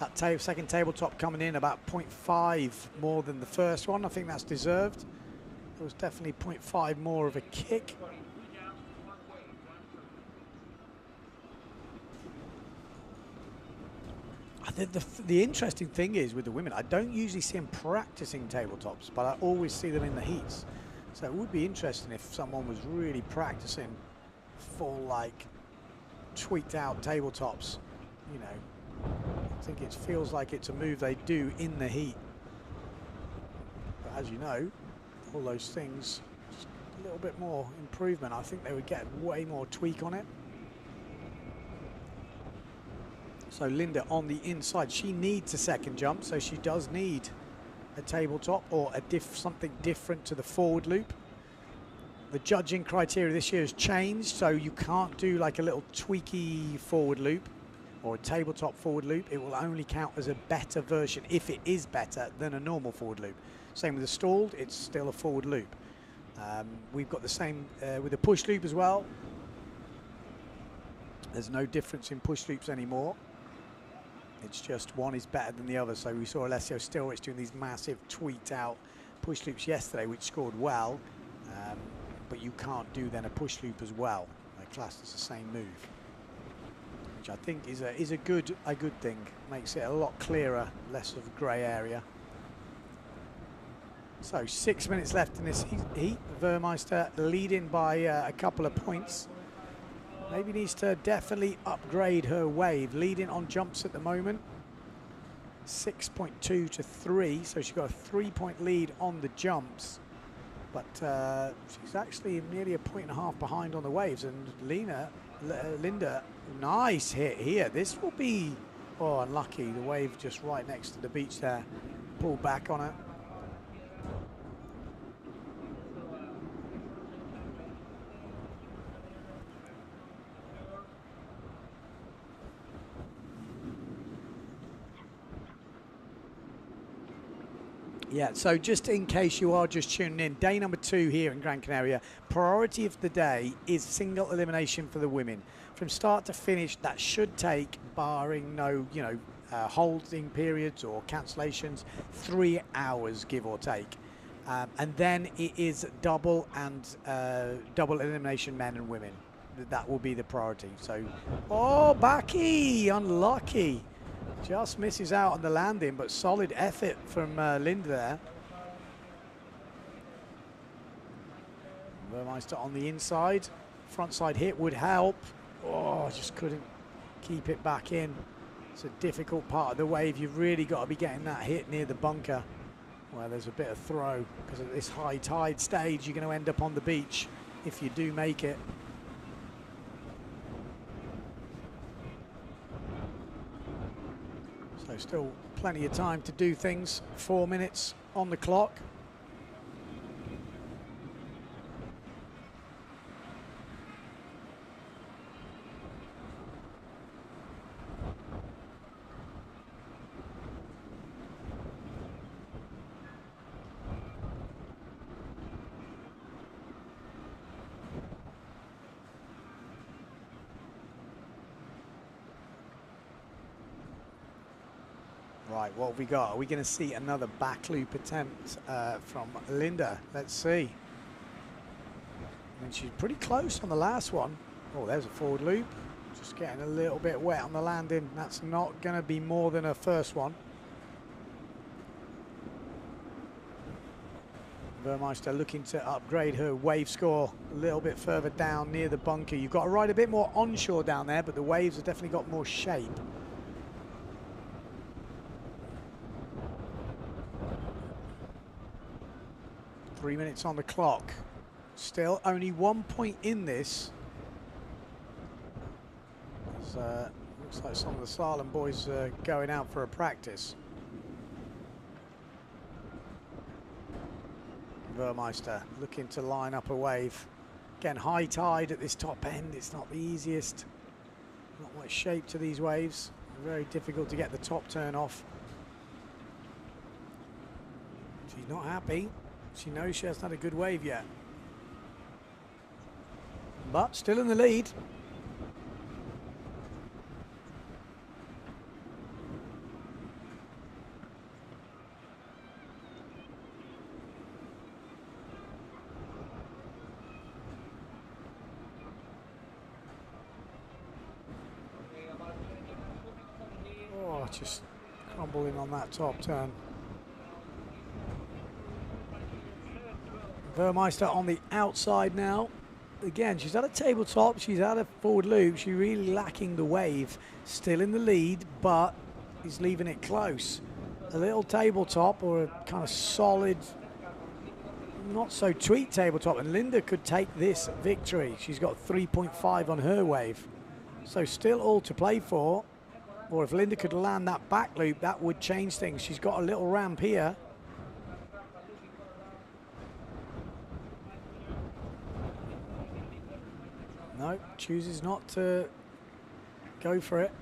That second tabletop coming in about 0.5 more than the first one. I think that's deserved. There was definitely 0.5 more of a kick. The interesting thing is with the women, I don't usually see them practicing tabletops, but I always see them in the heats. So it would be interesting if someone was really practicing full, like, tweaked out tabletops, you know. I think it feels like it's a move they do in the heat. But as you know, all those things, just a little bit more improvement. I think they would get way more tweak on it. So Linda on the inside, she needs a second jump, so she does need a tabletop or something different to the forward loop. The judging criteria this year has changed, so you can't do like a little tweaky forward loop or a tabletop forward loop. It will only count as a better version if it is better than a normal forward loop. Same with the stalled, it's still a forward loop. We've got the same with the push loop as well. There's no difference in push loops anymore. It's just one is better than the other. So we saw Alessio Stilwich doing these massive tweaked out push loops yesterday, which scored well. But you can't do then a push loop as well. They're classed as the same move, which I think is a good thing. Makes it a lot clearer, less of a grey area. So 6 minutes left in this heat. Vermeister leading by a couple of points. Maybe needs to definitely upgrade her wave. Leading on jumps at the moment. 6.2 to 3, so she's got a 3-point lead on the jumps. But she's actually nearly a 1.5 points behind on the waves. And Linda, nice hit here. This will be, oh, unlucky. The wave just right next to the beach there. Pulled back on it. Yeah, so just in case you are just tuning in, day number 2 here in Gran Canaria, priority of the day is single elimination for the women. From start to finish, that should take, barring no, holding periods or cancellations, 3 hours, give or take. And then it is double elimination, men and women. That will be the priority. So, oh, Baki, unlucky. Just misses out on the landing, but solid effort from Linda there. Vermeister on the inside. Frontside hit would help. Oh, just couldn't keep it back in. It's a difficult part of the wave. You've really got to be getting that hit near the bunker where there's a bit of throw, because at this high tide stage, you're going to end up on the beach if you do make it. So still plenty of time to do things. 4 minutes on the clock. Right, what have we got? Are we going to see another back loop attempt from Linda? Let's see. I mean, she's pretty close on the last one. Oh, there's a forward loop. Just getting a little bit wet on the landing. That's not going to be more than her first one. Vermeister looking to upgrade her wave score a little bit further down near the bunker. You've got to ride a bit more onshore down there, but the waves have definitely got more shape. Three minutes on the clock. Still only 1 point in this. Looks like some of the slalom boys are going out for a practice. Vermeister looking to line up a wave. Again, high tide at this top end. It's not the easiest. Not much shape to these waves. Very difficult to get the top turn off. She's not happy. She knows she hasn't had a good wave yet. But still in the lead. Oh, just crumbling on that top turn. Vermeister on the outside now. Again, she's at a tabletop, she's at a forward loop, she's really lacking the wave. Still in the lead, but he's leaving it close. A little tabletop or a kind of solid, not so tweaked tabletop, and Linda could take this victory. She's got 3.5 on her wave. So still all to play for. Or if Linda could land that back loop, that would change things. She's got a little ramp here. No, chooses not to go for it.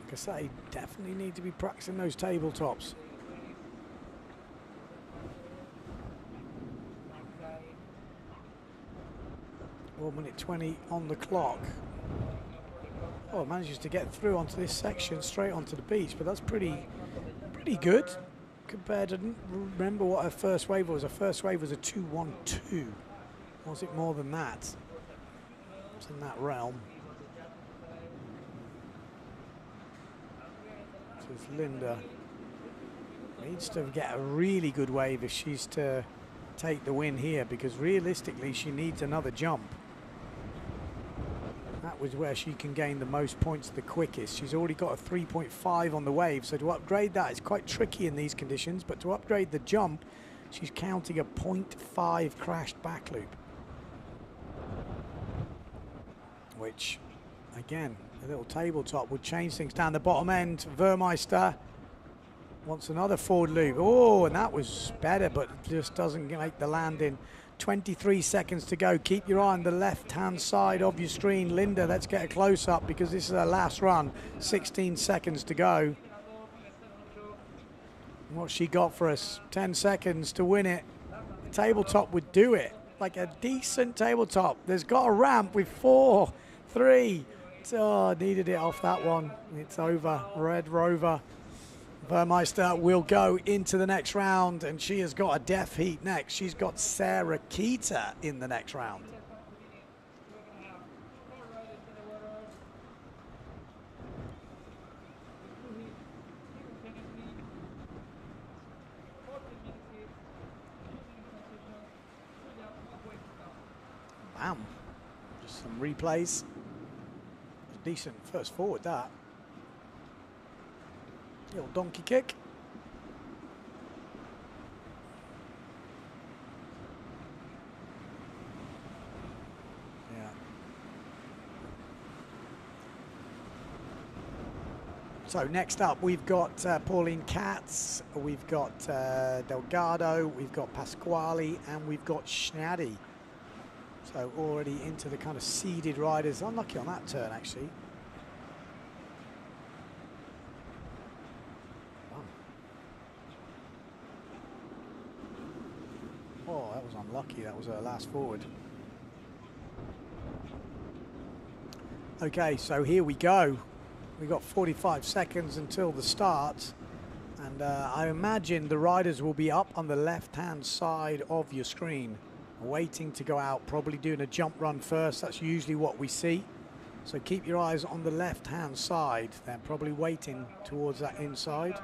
Like I say, definitely need to be practicing those tabletops. One minute 20 on the clock. Oh, manages to get through onto this section straight onto the beach, but that's pretty good compared to, I didn't remember what her first wave was. Her first wave was a 2-1-2. Was it more than that? It's in that realm. This is Linda. Needs to get a really good wave if she's to take the win here, because realistically she needs another jump. That was where she can gain the most points the quickest. She's already got a 3.5 on the wave, so to upgrade that is quite tricky in these conditions, but to upgrade the jump, she's counting a 0.5 crashed back loop. Which, again, a little tabletop would change things down the bottom end. Vermeister wants another forward loop. Oh, and that was better, but just doesn't make the landing. 23 seconds to go. Keep your eye on the left-hand side of your screen. Linda, let's get a close-up because this is her last run. 16 seconds to go. What's she got for us? 10 seconds to win it. The tabletop would do it. Like a decent tabletop. There's got a ramp with 4, 3. Oh, needed it off that one. It's over. Red Rover. Vermeister will go into the next round, and she has got a death heat next. She's got Sarah Keita in the next round. Bam. Just some replays. Decent first forward, that. Little donkey kick. Yeah. So next up, we've got Pauline Katz, we've got Delgado, we've got Pasquale, and we've got Schnaddy. So already into the kind of seeded riders. Unlucky on that turn, actually. Oh, that was unlucky. That was her last forward. Okay, so here we go. We've got 45 seconds until the start. And I imagine the riders will be up on the left-hand side of your screen, waiting to go out, probably doing a jump run first. That's usually what we see. So keep your eyes on the left-hand side. They're probably waiting towards that inside.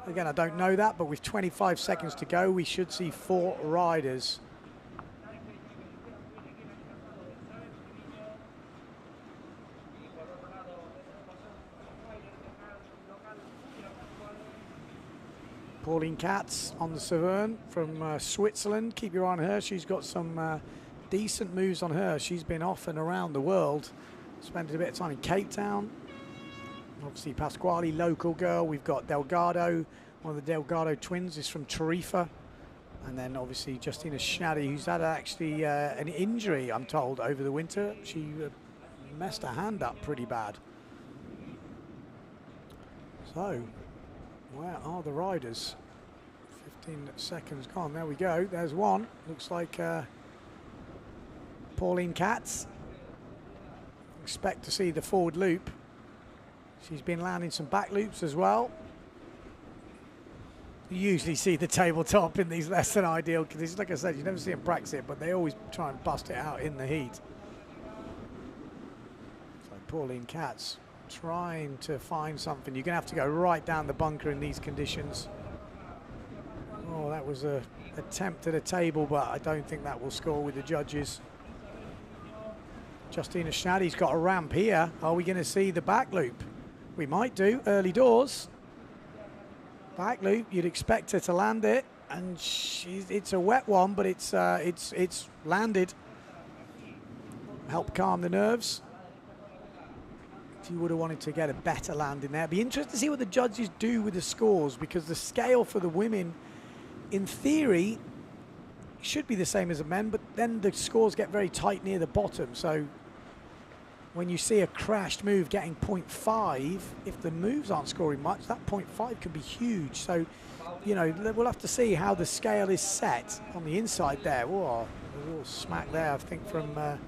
Again, I don't know that, but with 25 seconds to go, we should see 4 riders. Pauline Katz on the Severn from Switzerland. Keep your eye on her. She's got some decent moves on her. She's been off and around the world. Spent a bit of time in Cape Town. Obviously Pasquale, local girl. We've got Delgado, one of the Delgado twins is from Tarifa. And then obviously Justina Schnaddy, who's had actually an injury, I'm told, over the winter. She messed her hand up pretty bad. So, where are the riders? 15 seconds gone. There we go. There's one. Looks like Pauline Katz. Expect to see the forward loop. She's been landing some back loops as well. You usually see the tabletop in these less than ideal conditions. Like I said, you never see them practice it, but they always try and bust it out in the heat. So Pauline Katz trying to find something. You're going to have to go right down the bunker in these conditions. Oh, that was an attempt at a table, but I don't think that will score with the judges. Justina Schnaddy's got a ramp here. Are we going to see the back loop? We might do, early doors. Back loop, you'd expect her to land it, and it's a wet one, but it's landed. Help calm the nerves. If you would have wanted to get a better landing there. It'd be interesting to see what the judges do with the scores, because the scale for the women, in theory, should be the same as the men, but then the scores get very tight near the bottom. So when you see a crashed move getting 0.5, if the moves aren't scoring much, that 0.5 can be huge. So, you know, we'll have to see how the scale is set on the inside there. Whoa, a little smack there, I think, from it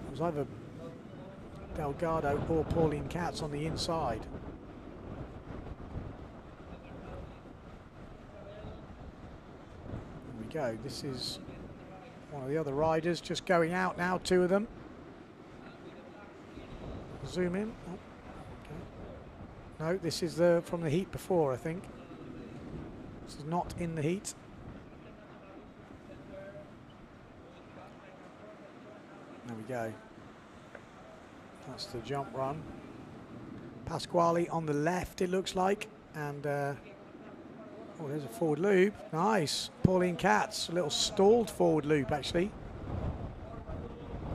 was either Delgado or Pauline Katz on the inside. There we go. This is one of the other riders just going out now, 2 of them. Zoom in. Oh, okay. No, this is from the heat before, I think. This is not in the heat. There we go. That's the jump run. Pasquale on the left, it looks like. And, oh, there's a forward loop. Nice. Pauline Katz, a little stalled forward loop, actually.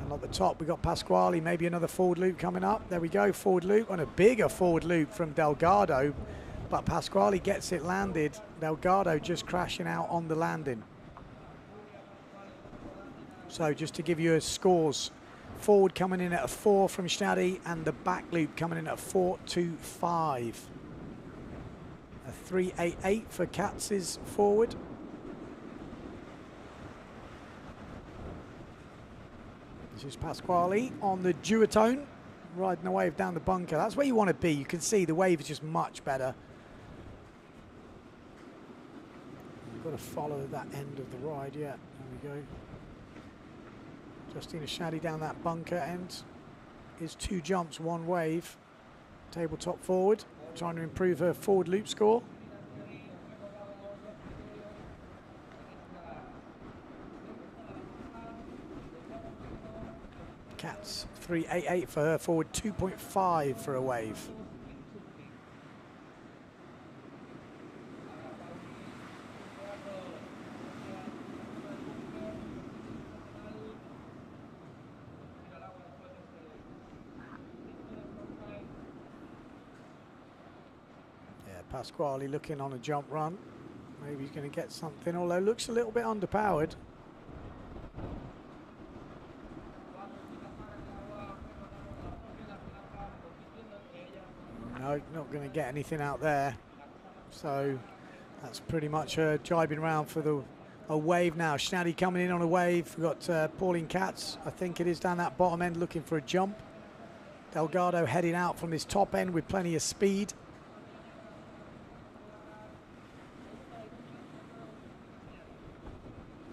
And at the top, we got Pasquale, maybe another forward loop coming up. There we go, forward loop, and a bigger forward loop from Delgado. But Pasquale gets it landed. Delgado just crashing out on the landing. So just to give you a scores, forward coming in at a 4 from Schnaddy, and the back loop coming in at a 4.25. A 3.88 for Katz's forward. This is Pasquale on the duotone, riding the wave down the bunker. That's where you want to be. You can see the wave is just much better. You've got to follow that end of the ride, yeah. There we go. Justina Schnaddy down that bunker end is 2 jumps, 1 wave. Tabletop forward, trying to improve her forward loop score. Katz 3.88 for her forward, 2.5 for a wave. Pasquale looking on a jump run. Maybe he's going to get something, although looks a little bit underpowered. No, not going to get anything out there. So that's pretty much her jibing around for a wave now. Schnaddy coming in on a wave. We've got Pauline Katz, I think it is, down that bottom end looking for a jump. Delgado heading out from this top end with plenty of speed.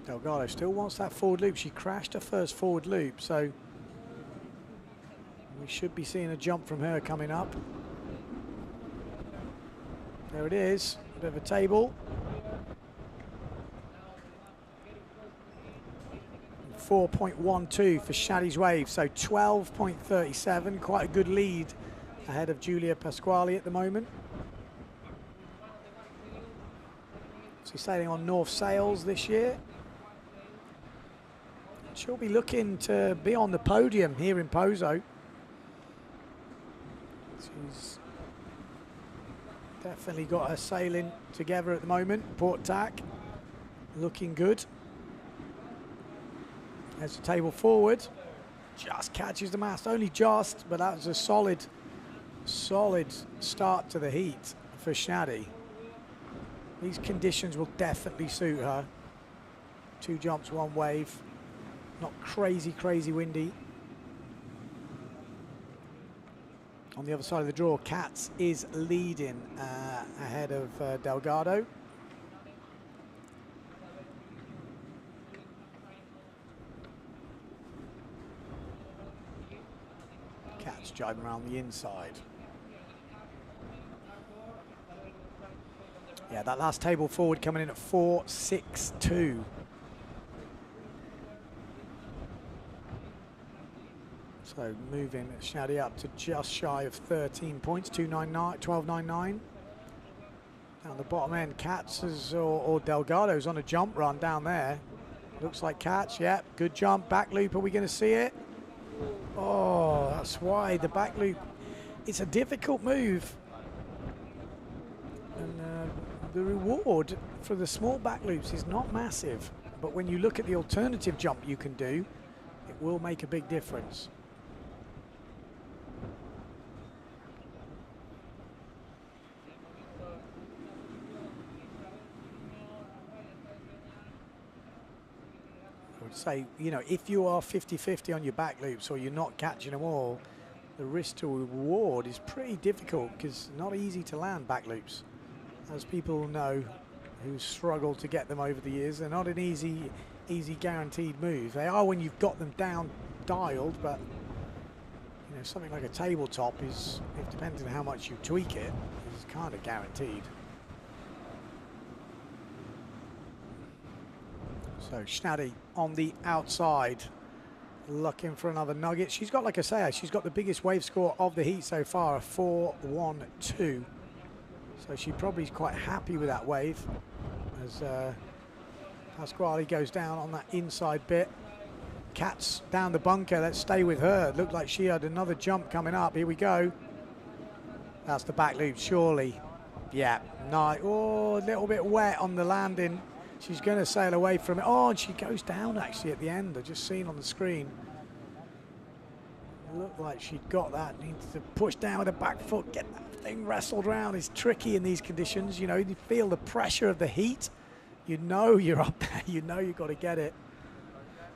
Delgado still wants that forward loop. She crashed her first forward loop, so we should be seeing a jump from her coming up. There it is, a bit of a table. 4.12 for Shaddy's wave, so 12.37, quite a good lead ahead of Julia Pasquale at the moment. She's sailing on North Sails this year. She'll be looking to be on the podium here in Pozo. She's definitely got her sailing together at the moment. Port tack looking good. There's the table forward. Just catches the mast, only just, but that was a solid start to the heat for Shaddy. These conditions will definitely suit her. 2 jumps, 1 wave. Not crazy windy. On the other side of the draw, Katz is leading ahead of Delgado. Katz driving around the inside. Yeah, that last table forward coming in at 4.62. So moving Shaddy up to just shy of 13 points, 12.99. Down the bottom end, Katz or Delgado's on a jump run down there. Looks like Katz, yeah, good jump, back loop, are we going to see it? Oh, that's why the back loop, it's a difficult move. And the reward for the small back loops is not massive, but when you look at the alternative jump you can do, it will make a big difference. I would say, you know, if you are 50-50 on your back loops or you're not catching them all, the risk to reward is pretty difficult because it's not easy to land back loops. As people know who struggle to get them over the years, they're not an easy guaranteed move. They are when you've got them down dialed, but you know, something like a tabletop is, if depending on how much you tweak it, is kind of guaranteed. So Shaddy on the outside, looking for another nugget. She's got, like I say, she's got the biggest wave score of the heat so far, a 4.12. So she probably is quite happy with that wave as Pasquale goes down on that inside bit. Katz down the bunker, let's stay with her. It looked like she had another jump coming up. Here we go. That's the back loop, surely. Yeah, nice. Oh, a little bit wet on the landing. She's going to sail away from it. Oh, and she goes down actually at the end. I just seen on the screen. Looked like she'd got that. Needs to push down with the back foot, get that thing wrestled around. It's tricky in these conditions. You know, you feel the pressure of the heat. You know you're up there. You know you've got to get it.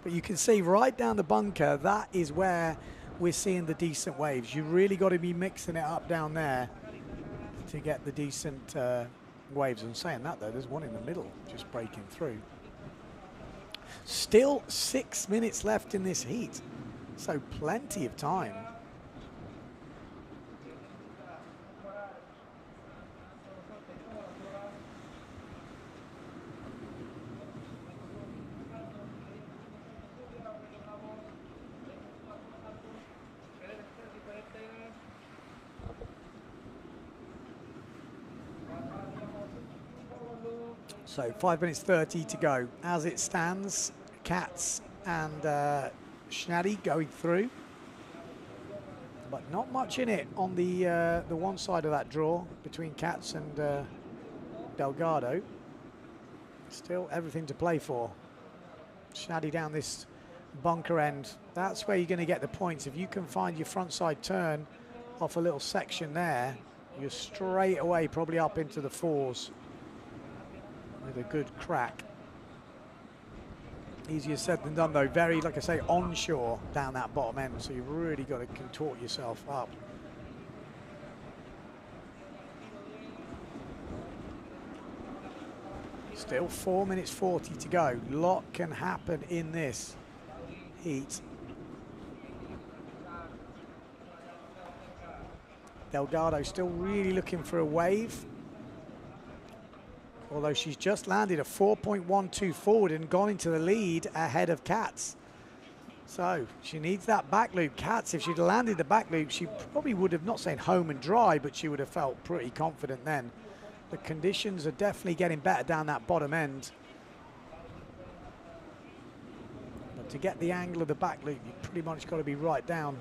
But you can see right down the bunker, that is where we're seeing the decent waves. You really got to be mixing it up down there to get the decent waves. And saying that though, there's one in the middle just breaking through. Still 6 minutes left in this heat, so plenty of time. So 5 minutes 30 to go. As it stands, Katz and Shaddy going through, but not much in it on the one side of that draw between Katz and Delgado. Still everything to play for. Shaddy down this bunker end. That's where you're going to get the points. If you can find your front side turn off a little section there, you're straight away probably up into the 4s. With a good crack. Easier said than done though. Very, like I say, onshore down that bottom end, so you've really got to contort yourself up. Still 4 minutes 40 to go. Lot can happen in this heat. Delgado still really looking for a wave. Although she's just landed a 4.12 forward and gone into the lead ahead of Katz. So she needs that back loop. Katz, if she'd landed the back loop, she probably would have, not saying home and dry, but she would have felt pretty confident then. The conditions are definitely getting better down that bottom end. But to get the angle of the back loop, you pretty much got to be right down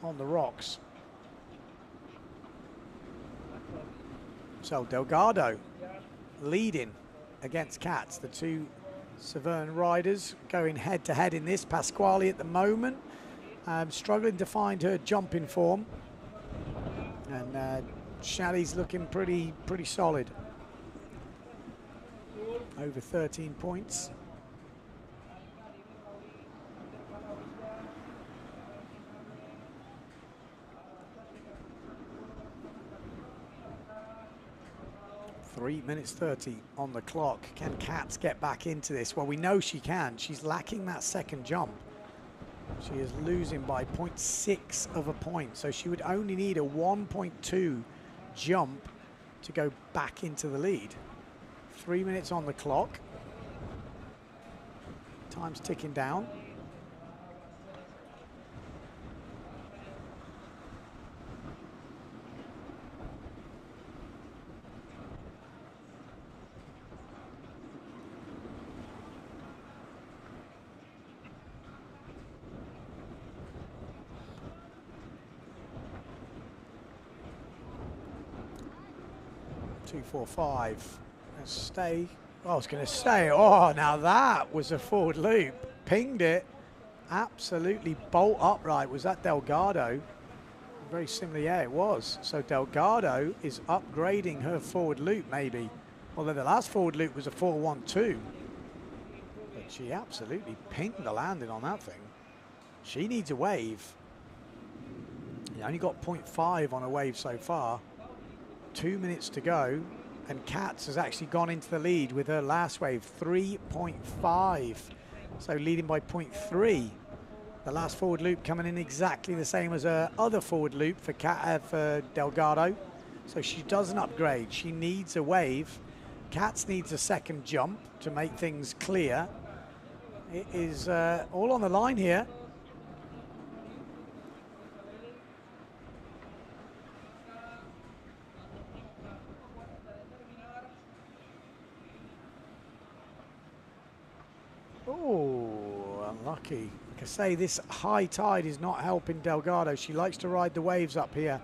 on the rocks. So Delgado leading against Katz, the two Severn riders going head to head in this. Pasquale at the moment struggling to find her jumping form, and Shaddy's looking pretty solid, over 13 points. Three minutes 30 on the clock. Can Katz get back into this? Well, we know she can. She's lacking that second jump. She is losing by 0.6 of a point. So she would only need a 1.2 jump to go back into the lead. 3 minutes on the clock. Time's ticking down. Two, 4, 5. Let's stay. Oh, I was going to say, oh, now that was a forward loop. Pinged it. Absolutely bolt upright. Was that Delgado? Very similar, yeah, it was. So Delgado is upgrading her forward loop, maybe. Although the last forward loop was a 4.12. But she absolutely pinged the landing on that thing. She needs a wave. You only got 0.5 on a wave so far. 2 minutes to go, and Katz has actually gone into the lead with her last wave, 3.5. So leading by 0.3. The last forward loop coming in exactly the same as her other forward loop for Delgado. So she doesn't upgrade. She needs a wave. Katz needs a second jump to make things clear. It is all on the line here. Oh, unlucky. Like I say, this high tide is not helping Delgado. She likes to ride the waves up here.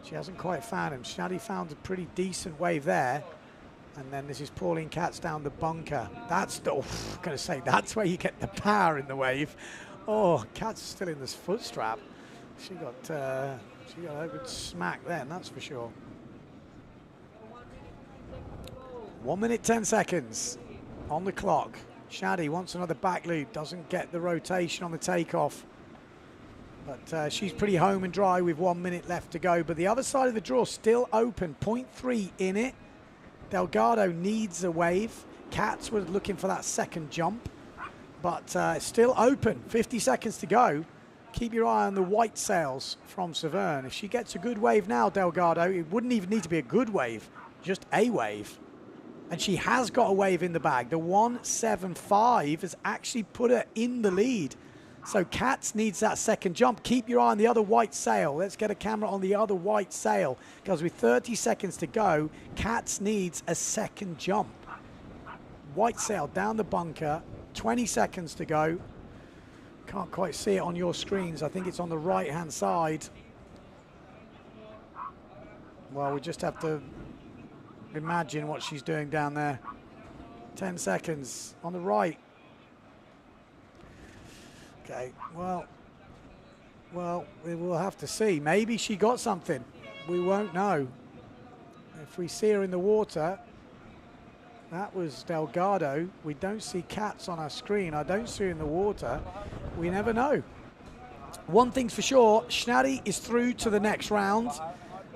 She hasn't quite found him. Shaddy found a pretty decent wave there. And then this is Pauline Katz down the bunker. That's the, I'm going to say, that's where you get the power in the wave. Oh, Katz is still in this foot strap. She got a good smack then, that's for sure. 1 minute, 10 seconds on the clock. Shaddy wants another back loop, doesn't get the rotation on the takeoff. But she's pretty home and dry with 1 minute left to go. But the other side of the draw still open, 0.3 in it. Delgado needs a wave. Katz was looking for that second jump, but still open, 50 seconds to go. Keep your eye on the white sails from Severn. If she gets a good wave now, Delgado, it wouldn't even need to be a good wave, just a wave. And she has got a wave in the bag. The 1.75 has actually put her in the lead. So Katz needs that second jump. Keep your eye on the other white sail. Let's get a camera on the other white sail, because with 30 seconds to go, Katz needs a second jump. White sail down the bunker, 20 seconds to go. Can't quite see it on your screens. I think it's on the right-hand side. Well, we just have to imagine what she's doing down there. 10 seconds on the right. Okay, well, we will have to see. Maybe she got something. We won't know. If we see her in the water, that was Delgado. We don't see Katz on our screen. I don't see her in the water. We never know. One thing's for sure, Schnatty is through to the next round.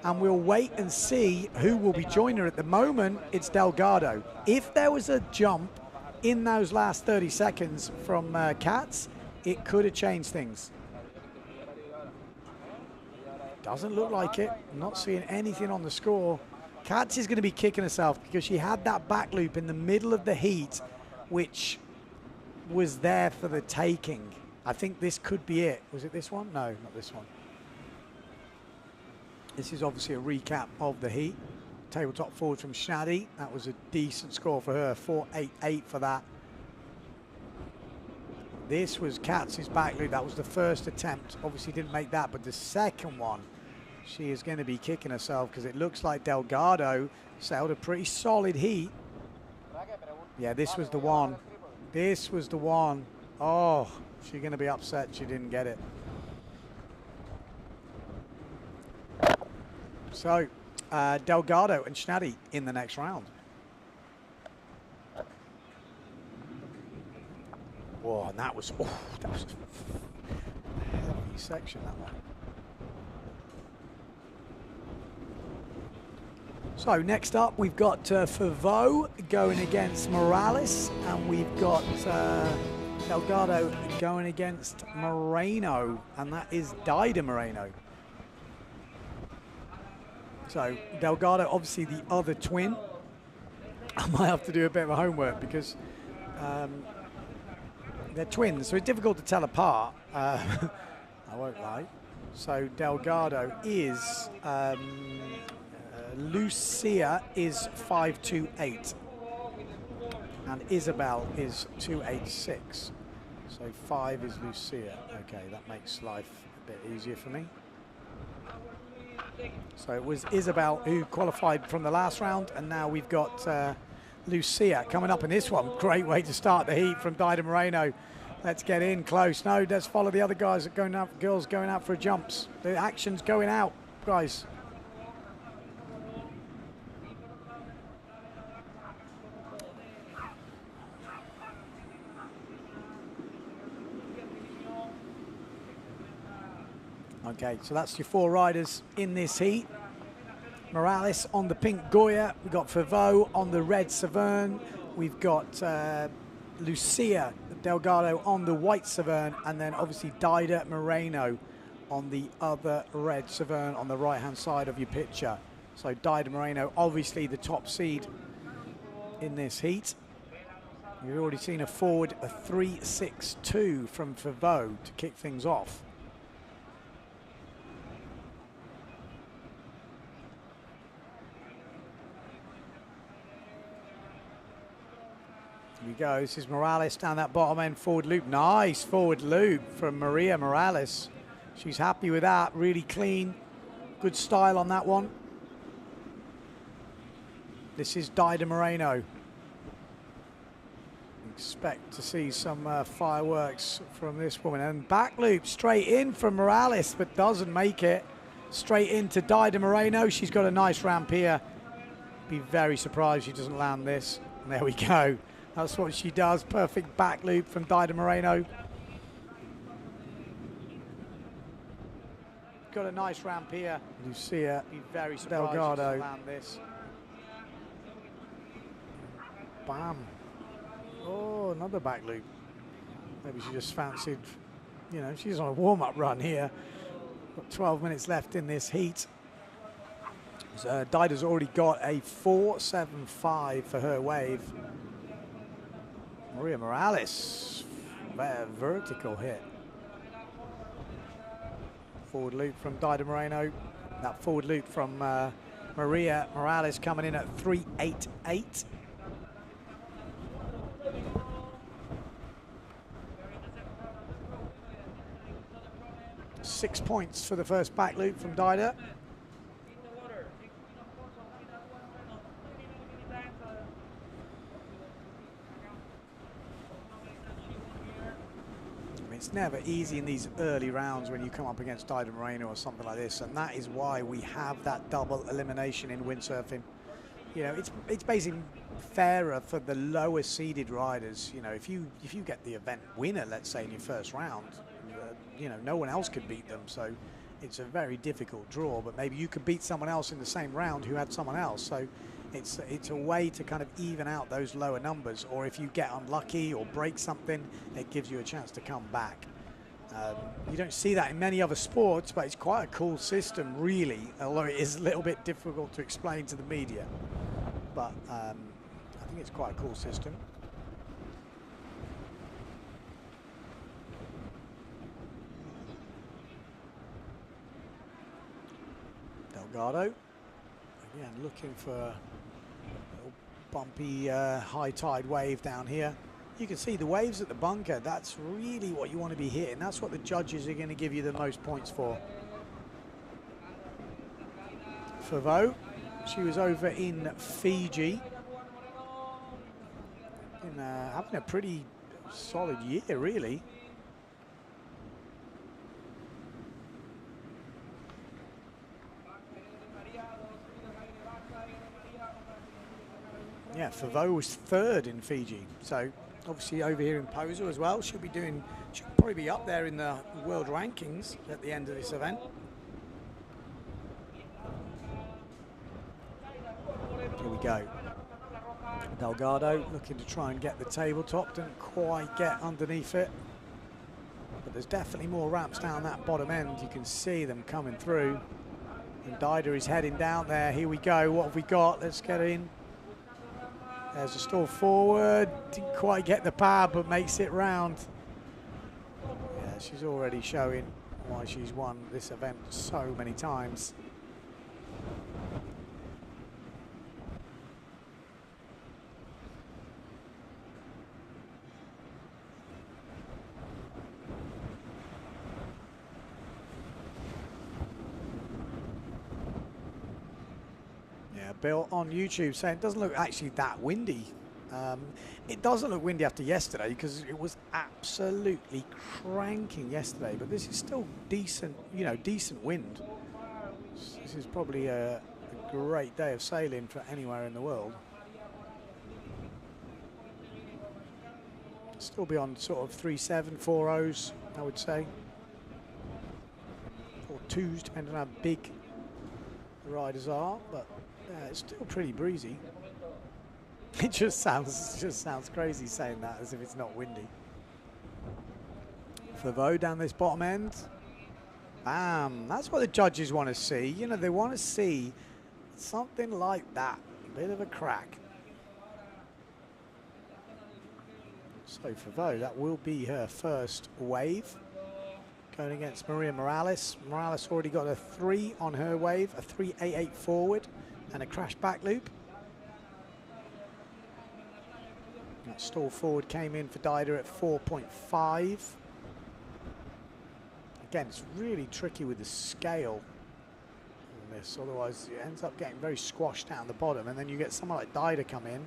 and we'll wait and see who will be joining her. At the moment, it's Delgado. If there was a jump in those last 30 seconds from Katz, it could have changed things. Doesn't look like it. I'm not seeing anything on the score. Katz is going to be kicking herself because she had that back loop in the middle of the heat, which was there for the taking. I think this could be it. Was it this one? No, not this one. This is obviously a recap of the heat. Tabletop forward from Schnadi. That was a decent score for her, 4.88 for that. This was Katz's back loop. That was the first attempt. Obviously didn't make that, but the second one, she is going to be kicking herself because it looks like Delgado sailed a pretty solid heat. Yeah, this was the one. This was the one. Oh, she's going to be upset she didn't get it. So, Delgado and Schnadi in the next round. Whoa, and that was a heavy section, that one. So next up, we've got Favreau going against Morales, and we've got Delgado going against Moreno, and that is Dida Moreno. So Delgado, obviously the other twin. I might have to do a bit of homework because they're twins, so it's difficult to tell apart. I won't lie. So Delgado is, Lucia is 5'2'8", and Isabel is 2'8'6". So 5 is Lucia. Okay, that makes life a bit easier for me. So it was Isabel who qualified from the last round, and now we've got Lucia coming up in this one. Great way to start the heat from Dida Moreno. Let's get in close. No, let's follow the other guys that going out, girls going out for jumps. The action's going out, guys. Okay, so that's your 4 riders in this heat. Morales on the pink Goya. We've got Favreau on the red Severn. We've got Lucia Delgado on the white Severn, and then obviously Dida Moreno on the other red Severn on the right-hand side of your picture. So Dida Moreno, obviously the top seed in this heat. We've already seen a forward, a 3.62 from Favreau to kick things off. Here we go. This is Morales down that bottom end forward loop. Nice forward loop from Maria Morales. She's happy with that. Really clean. Good style on that one. This is Dida Moreno. Expect to see some fireworks from this woman. And back loop straight in from Morales, but doesn't make it. Straight into Dida Moreno. She's got a nice ramp here. Be very surprised she doesn't land this. And there we go. That's what she does. Perfect back loop from Dida Moreno. Got a nice ramp here. Lucia, be very surprised Delgado. Land this. Bam. Oh, another back loop. Maybe she just fancied, you know, she's on a warm-up run here. Got 12 minutes left in this heat. So Dida's already got a 4.75 for her wave. Maria Morales, vertical hit. Forward loop from Dida Moreno. That forward loop from Maria Morales coming in at 3.88. Six points for the first back loop from Dida. It's never easy in these early rounds when you come up against Dida Moreno or something like this, and that is why we have that double elimination in windsurfing. You know, it's basically fairer for the lower seeded riders. You know, if you get the event winner, let's say in your first round, you know, no one else could beat them. So it's a very difficult draw, but maybe you could beat someone else in the same round who had someone else. So it's a way to kind of even out those lower numbers, or if you get unlucky or break something, it gives you a chance to come back. You don't see that in many other sports, but it's quite a cool system, really, although it is a little bit difficult to explain to the media. But I think it's quite a cool system. Delgado, again, looking for a little bumpy high tide wave down here. You can see the waves at the bunker. That's really what you want to be hitting. That's what the judges are going to give you the most points for. Favo, she was over in Fiji. Having a pretty solid year, really. Yeah, Favo was third in Fiji, so obviously over here in Pozo as well. She'll probably be up there in the world rankings at the end of this event. Here we go. Delgado looking to try and get the tabletop, didn't quite get underneath it. But there's definitely more ramps down that bottom end. You can see them coming through. And Dida is heading down there. Here we go. What have we got? Let's get in. There's a stall forward. Didn't quite get the power, but makes it round. Yeah, she's already showing why she's won this event so many times. Bill on YouTube saying it doesn't look actually that windy. It doesn't look windy after yesterday because it was absolutely cranking yesterday, but this is still decent, you know, decent wind. This is probably a great day of sailing for anywhere in the world. Still be on sort of 3.7, 4.0s, I would say. Or 2s, depending on how big the riders are, but it's still pretty breezy. It just sounds crazy saying that as if it's not windy. Favo down this bottom end. Bam! That's what the judges want to see. You know, they want to see something like that. A bit of a crack. So Favo, that will be her first wave. Going against Maria Morales. Morales already got a 3 on her wave, a 3.88 forward and a crash back loop. That stall forward came in for Dida at 4.5. Again, it's really tricky with the scale on this, otherwise it ends up getting very squashed down the bottom, and then you get someone like Dida come in, and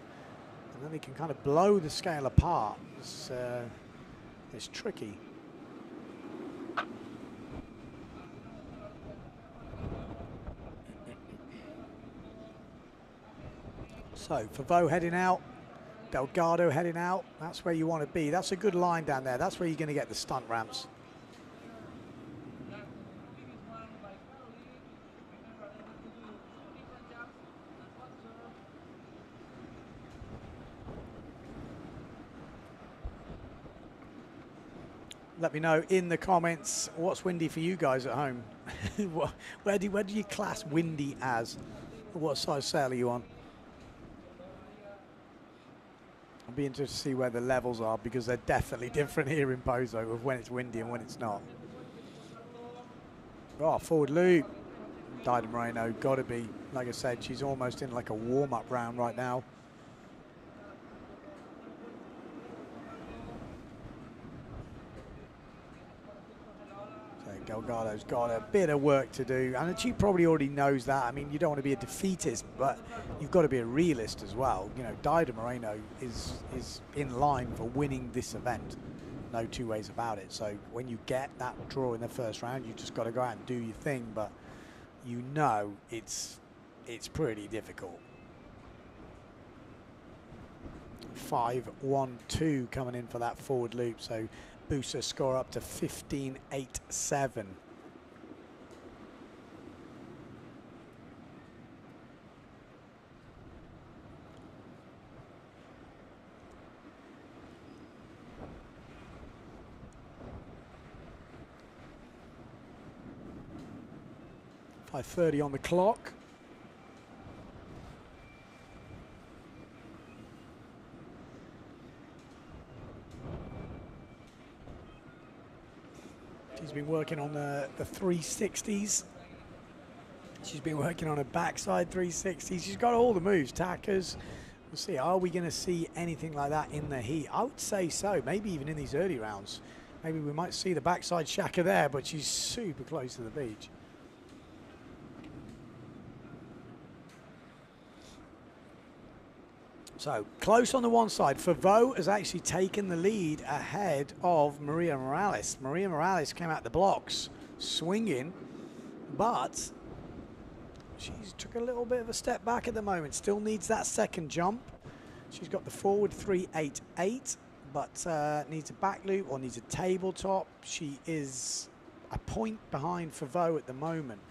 then they can kind of blow the scale apart. It's tricky. So Favo heading out, Delgado heading out. That's where you want to be. That's a good line down there. That's where you're going to get the stunt ramps. Let me know in the comments what's windy for you guys at home. where do you class windy as? What size sail are you on? I'll be interested to see where the levels are, because they're definitely different here in Pozo of when it's windy and when it's not. Oh, forward loop. Dida Moreno, gotta be. Like I said, she's almost in like a warm-up round right now. Delgado's got a bit of work to do, and she probably already knows that. I mean, you don't want to be a defeatist, but you've got to be a realist as well. You know, Dida Moreno is in line for winning this event. No two ways about it. So when you get that draw in the first round, you just got to go out and do your thing, but you know it's pretty difficult. 5-1-2 coming in for that forward loop, so boosts her score up to 15.87. 5:30 on the clock. She's been working on the 360s. She's been working on a backside 360. She's got all the moves, tackers. We'll see. Are we going to see anything like that in the heat? I would say so. Maybe even in these early rounds. Maybe we might see the backside shaka there, but she's super close to the beach. So close on the one side. Favreau has actually taken the lead ahead of Maria Morales. Maria Morales came out the blocks swinging, but she's took a little bit of a step back at the moment. Still needs that second jump. She's got the forward 388, but needs a back loop or needs a tabletop. She is a point behind Favreau at the moment.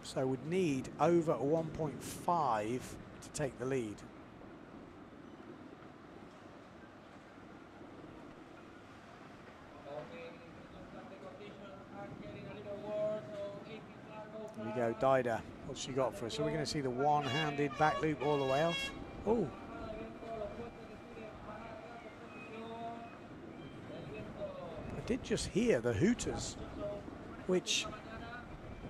So would need over a 1.5 to take the lead. Here we go, Dida. What's she got for us? So we're going to see the one-handed back loop all the way off. Oh. I did just hear the hooters, which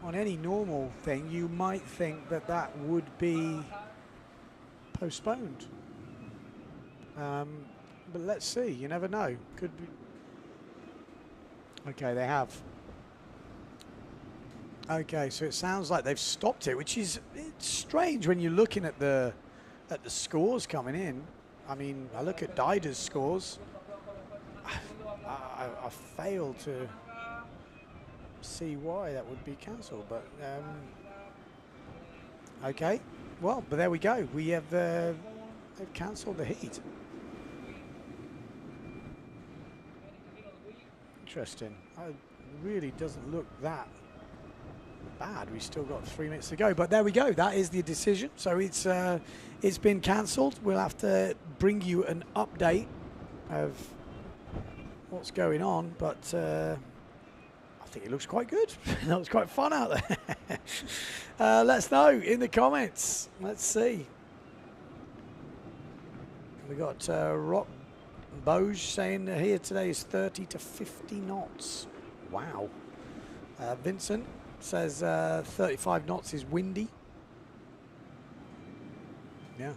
on any normal thing you might think that that would be postponed. But let's see, you never know. Could be. Okay, they have. Okay, so it sounds like they've stopped it, which is it's strange when you're looking at the scores coming in. I mean, I look at Dida's scores. I fail to see why that would be cancelled, but okay. Well, but there we go. We have they've cancelled the heat. Interesting. It really doesn't look that bad. We've still got 3 minutes to go, but there we go. That is the decision. So it's been cancelled. We'll have to bring you an update of what's going on, but I think it looks quite good. That was quite fun out there. Let's know in the comments. Let's see. We got Rock Boj saying here today is 30 to 50 knots. Wow. Vincent says 35 knots is windy. Yeah.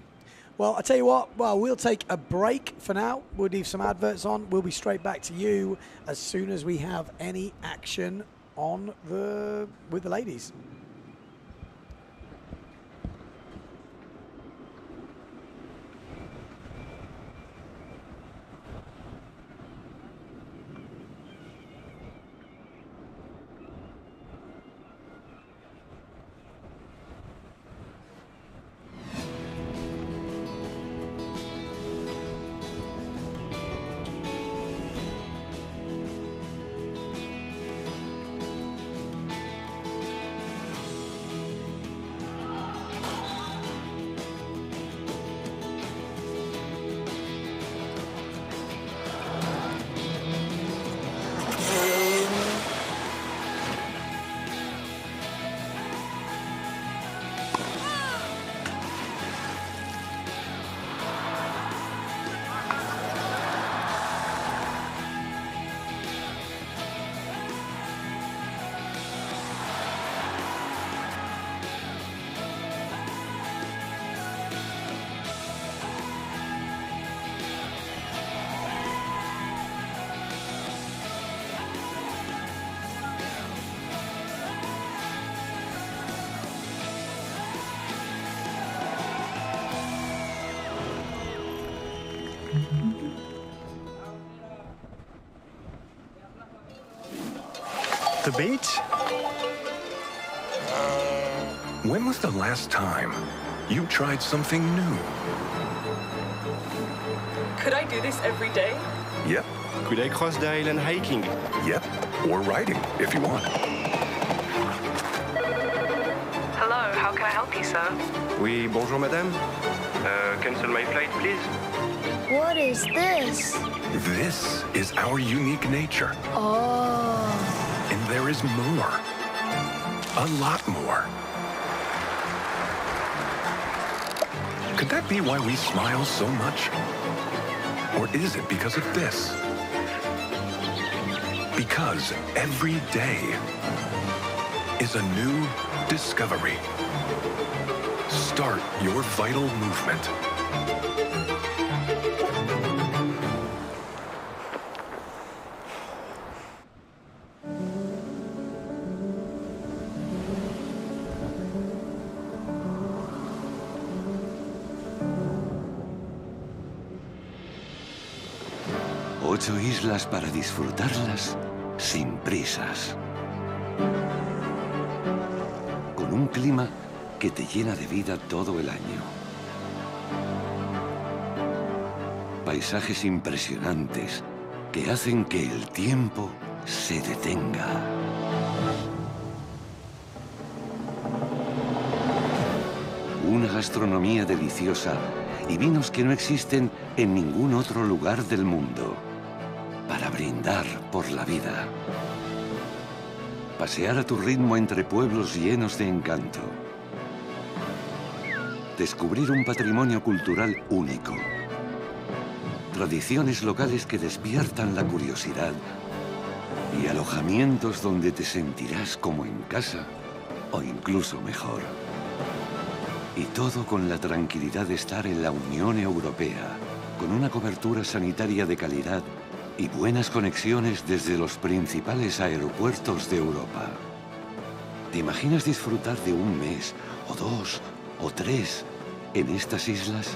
Well, I tell you what, well, we'll take a break for now. We'll leave some adverts on. We'll be straight back to you as soon as we have any action on with the ladies. The beach? When was the last time you tried something new? Could I do this every day? Yep. Could I cross the island hiking? Yep. Or riding, if you want. Hello, how can I help you, sir? Oui, bonjour madame. Cancel my flight, please. What is this? This is our unique nature. Oh. And there is more. A lot more. Could that be why we smile so much? Or is it because of this? Because every day is a new discovery. Start your vital movement. Ocho islas para disfrutarlas sin prisas. Con un clima que te llena de vida todo el año. Paisajes impresionantes que hacen que el tiempo se detenga. Una gastronomía deliciosa y vinos que no existen en ningún otro lugar del mundo. Para brindar por la vida. Pasear a tu ritmo entre pueblos llenos de encanto. Descubrir un patrimonio cultural único. Tradiciones locales que despiertan la curiosidad. Y alojamientos donde te sentirás como en casa o incluso mejor. Y todo con la tranquilidad de estar en la Unión Europea, con una cobertura sanitaria de calidad y buenas conexiones desde los principales aeropuertos de Europa. ¿Te imaginas disfrutar de un mes, o 2, o 3 en estas islas?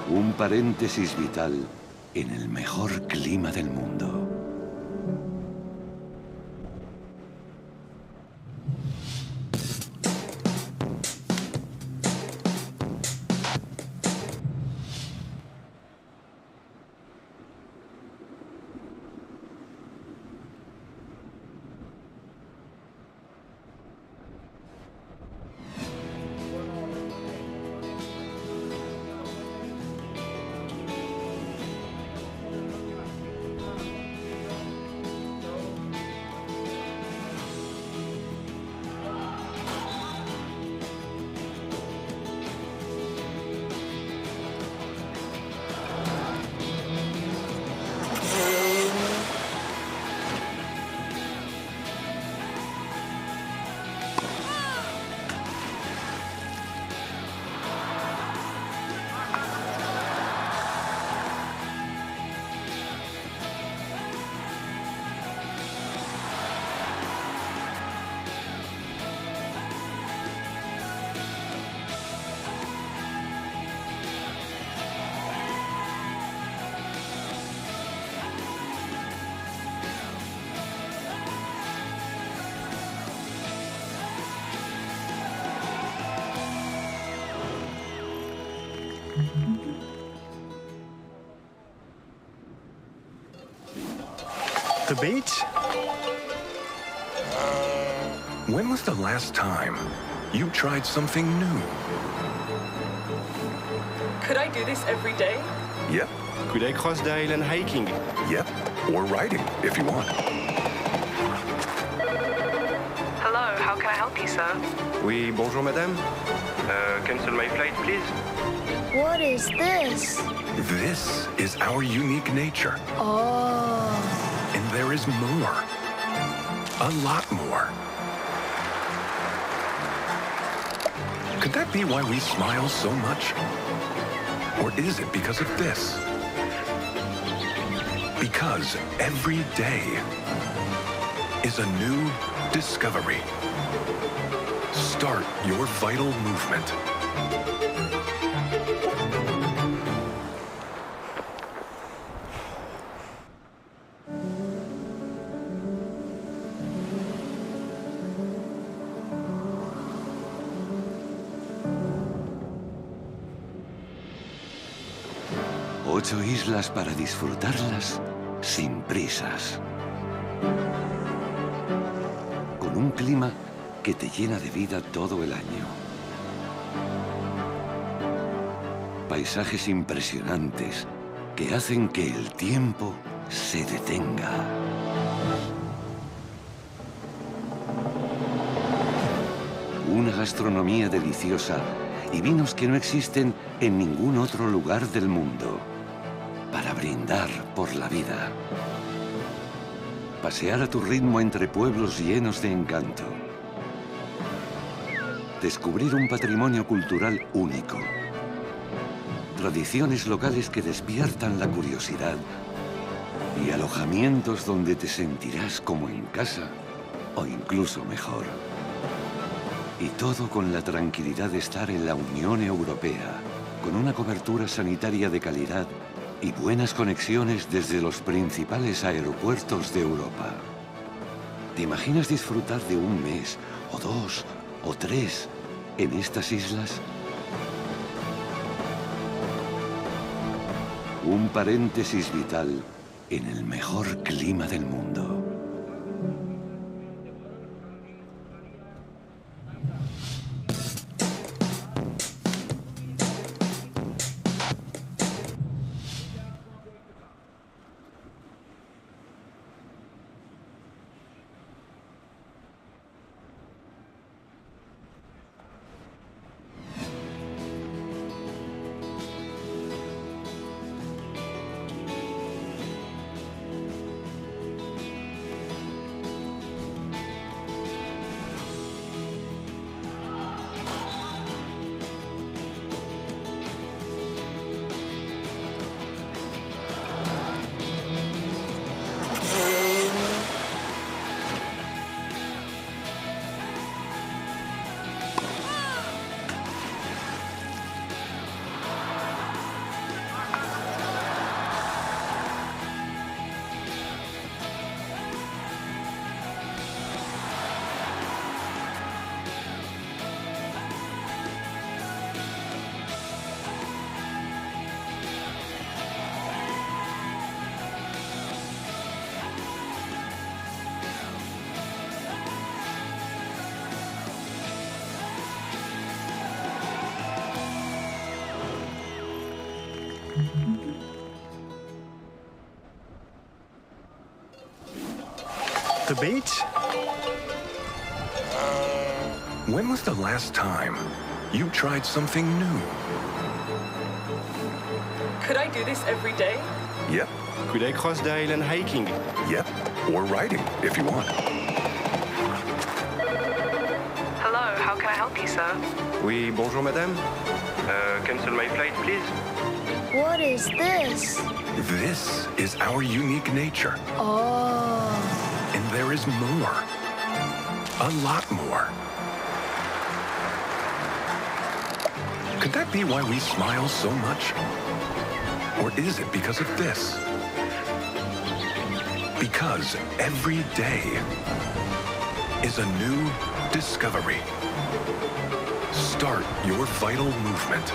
Un paréntesis vital en el mejor clima del mundo. The beach? When was the last time you tried something new? Could I do this every day? Yep. Could I cross the island hiking? Yep. Or riding, if you want. Hello, how can I help you, sir? Oui, bonjour madame. Cancel my flight, please. What is this? This is our unique nature. Oh. And there is more. A lot more. Could that be why we smile so much? Or is it because of this? Because every day is a new discovery. Start your vital movement. Ocho islas para disfrutarlas sin prisas. Con un clima que te llena de vida todo el año. Paisajes impresionantes que hacen que el tiempo se detenga. una gastronomía deliciosa y vinos que no existen en ningún otro lugar del mundo. Para brindar por la vida. Pasear a tu ritmo entre pueblos llenos de encanto. Descubrir un patrimonio cultural único. Tradiciones locales que despiertan la curiosidad. Y alojamientos donde te sentirás como en casa o incluso mejor. Y todo con la tranquilidad de estar en la Unión Europea, con una cobertura sanitaria de calidad y buenas conexiones desde los principales aeropuertos de Europa. ¿Te imaginas disfrutar de un mes, o 2, o 3 en estas islas? Un paréntesis vital en el mejor clima del mundo. The beach? When was the last time you tried something new? Could I do this every day? Yep, Could I cross the island hiking? yep. Or riding, if you want. Hello, how can I help you, sir? Oui, bonjour madame. Cancel my flight, please. What is this? This is our unique nature. Oh. And there is more. A lot more. Could that be why we smile so much? Or is it because of this? Because every day is a new discovery. Start your vital movement.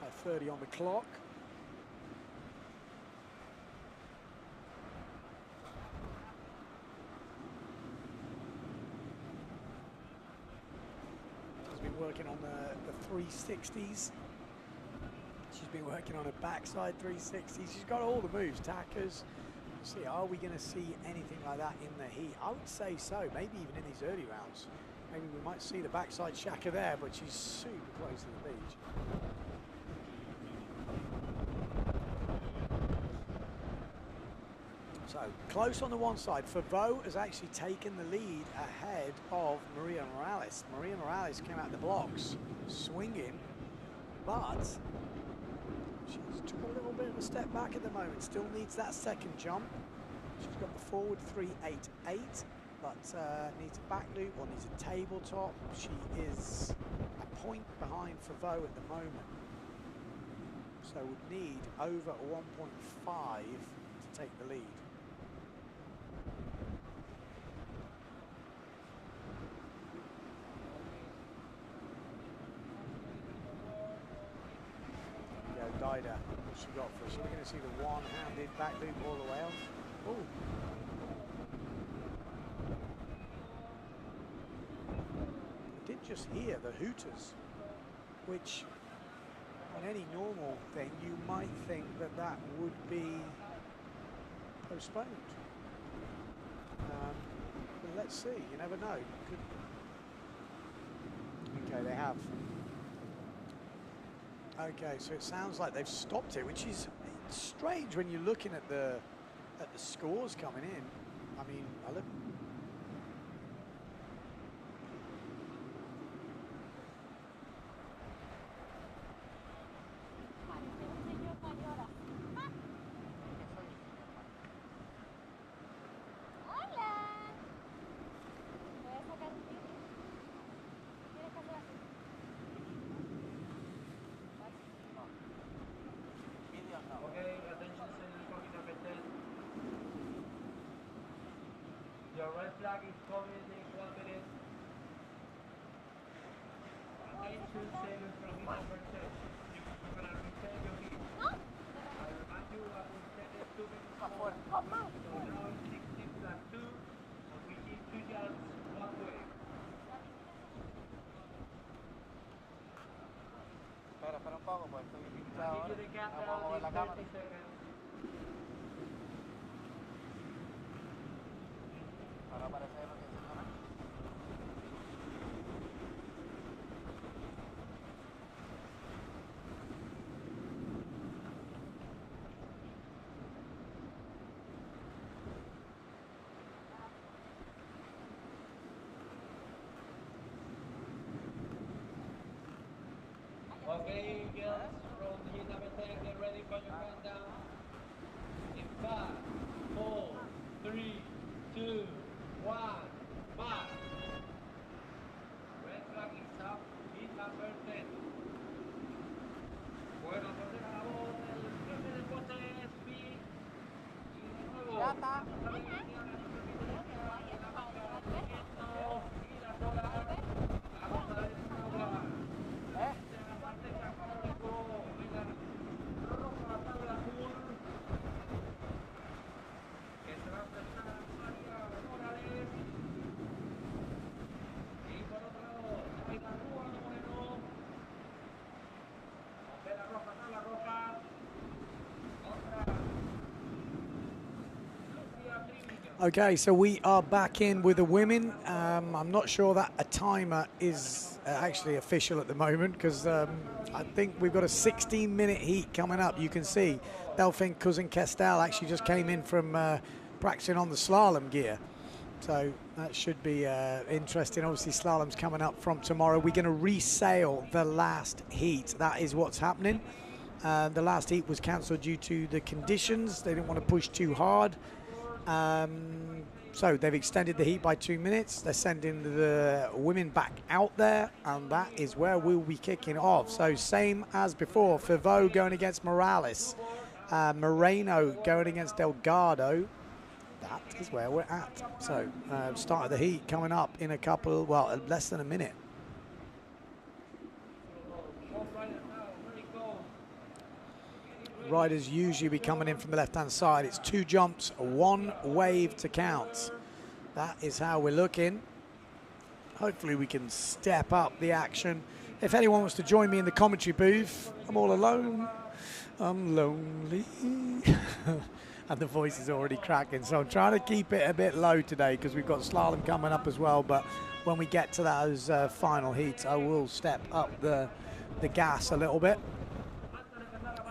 At 30 on the clock. She's been working on the 360s. She's been working on a backside 360. She's got all the moves, tackers. See, are we going to see anything like that in the heat? I would say so, maybe even in these early rounds. Maybe we might see the backside shaka there, but she's super close to the beach. So, close on the one side. Favreau has actually taken the lead ahead of Maria Morales. Maria Morales came out the blocks swinging, but she's took a little bit of a step back at the moment. Still needs that second jump. She's got the forward 388. but needs a back loop or needs a tabletop. She is a point behind Favreau at the moment, so would need over 1.5 to take the lead. Dida, what's she got for us? We're going to see the one-handed back loop all the way off. Oh. I did just hear the hooters, which on any normal thing you might think that that would be postponed. But let's see, you never know. Okay, they have. Okay, so it sounds like they've stopped it, which is strange when you're looking at the scores coming in. I mean, I look. Okay, attention, senior coming up at 10. Your red flag is coming in 1 minute. Attention, sailors from number 10. You're going to retain your heat. I remind you, I will set it 2 minutes more. So now it's 16 plus 2, and we keep 2 yards one way. Espera un poco, pues estoy pintado I'll ahora. give you the No puedo countdown mover in la 30 cámara. seconds. Ahora aparece lo que se llama. Okay, girls, from the heat number 10, get ready for your countdown. In 5, 4, 3, 2, 1, march. Red flag is up, heat number 10. Bueno, pues era la voz del jefe de Pozo Izquierdo. Y de nuevo, Ya está. vamos a ver si ahora no se olvide de la marca del viento y las olas. Vamos a ver esta ola. Okay, so we are back in with the women. I'm not sure that a timer is actually official at the moment because I think we've got a 16-minute heat coming up. You can see Delphine Cousin-Kestel actually just came in from practicing on the slalom gear. So that should be interesting. Obviously, slalom's coming up from tomorrow. We're going to resail the last heat. That is what's happening. The last heat was cancelled due to the conditions. They didn't want to push too hard. So they've extended the heat by 2 minutes. They're sending the women back out there, and that is where we'll be kicking off. So same as before, Favreau going against Morales, Moreno going against Delgado. That is where we're at. So start of the heat coming up in a couple, well, less than a minute. Riders usually be coming in from the left-hand side. It's 2 jumps, 1 wave to count. That is how we're looking. Hopefully we can step up the action. If anyone wants to join me in the commentary booth, I'm all alone. I'm lonely. And the voice is already cracking. So I'm trying to keep it a bit low today because we've got slalom coming up as well. But when we get to those final heats, I will step up the gas a little bit.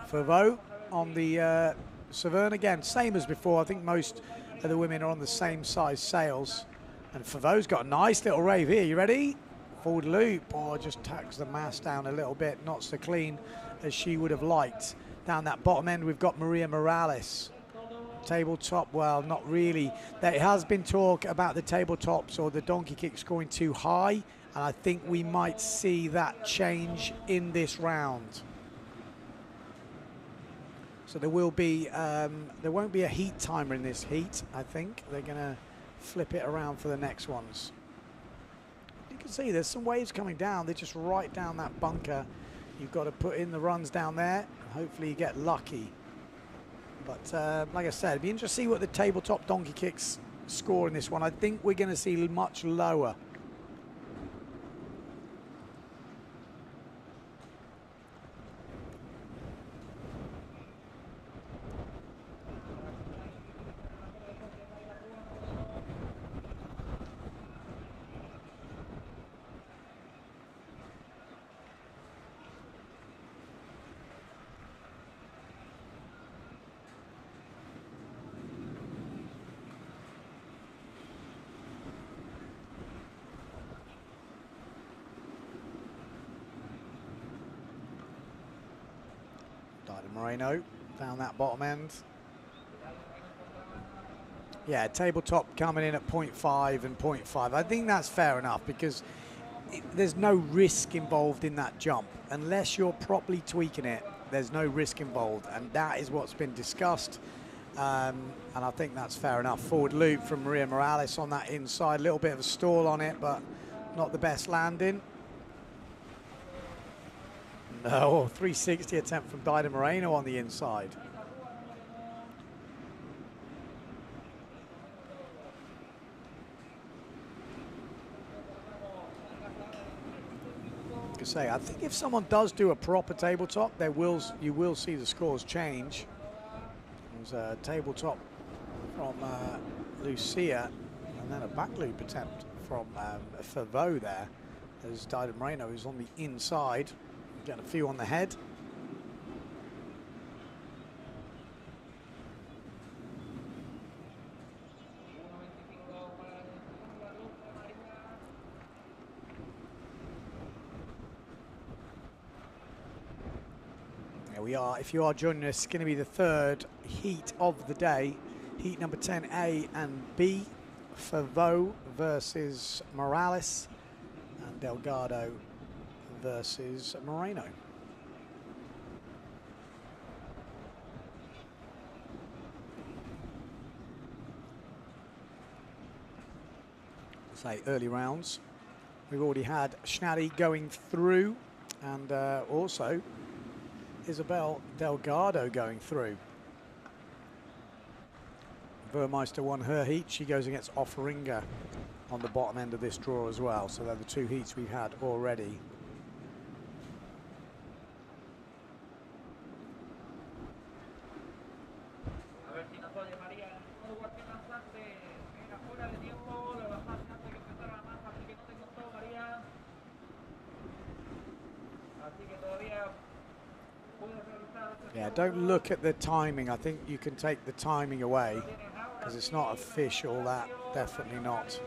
Favreau on the Severn again, same as before. I think most of the women are on the same size sails. And Favreau's got a nice little rave here. You ready? Forward loop, or just tacks the mast down a little bit. Not so clean as she would have liked. Down that bottom end, we've got Maria Morales. tabletop, well, not really. There has been talk about the tabletops or the donkey kick scoring too high, and I think we might see that change in this round. So there will be, there won't be a heat timer in this heat, I think. They're going to flip it around for the next ones. You can see there's some waves coming down. They're just right down that bunker. You've got to put in the runs down there. And hopefully you get lucky. But like I said, it'd be interesting to see what the tabletop donkey kicks score in this one. I think we're going to see much lower. Moreno down that bottom end. Yeah, tabletop coming in at 0.5 and 0.5. I think that's fair enough because there's no risk involved in that jump. Unless you're properly tweaking it, there's no risk involved, and that is what's been discussed. And I think that's fair enough. Forward loop from Maria Morales on that inside. A little bit of a stall on it, but not the best landing. No, 360 attempt from Dida Moreno on the inside. Like I say, I think if someone does do a proper tabletop, you will see the scores change. There's a tabletop from Lucia, and then a back loop attempt from Favreau there. There's Dida Moreno who's on the inside. Getting a few on the head. There we are. If you are joining us, it's going to be the third heat of the day. Heat number 10A and B. Favreau versus Morales, and Delgado versus Moreno. Say early rounds. We've already had Schnatty going through, and also Isabel Delgado going through. Vermeister won her heat. She goes against Offeringa on the bottom end of this draw as well. So they're the two heats we've had already. Yeah, don't look at the timing. I think you can take the timing away because it's not official, that definitely not.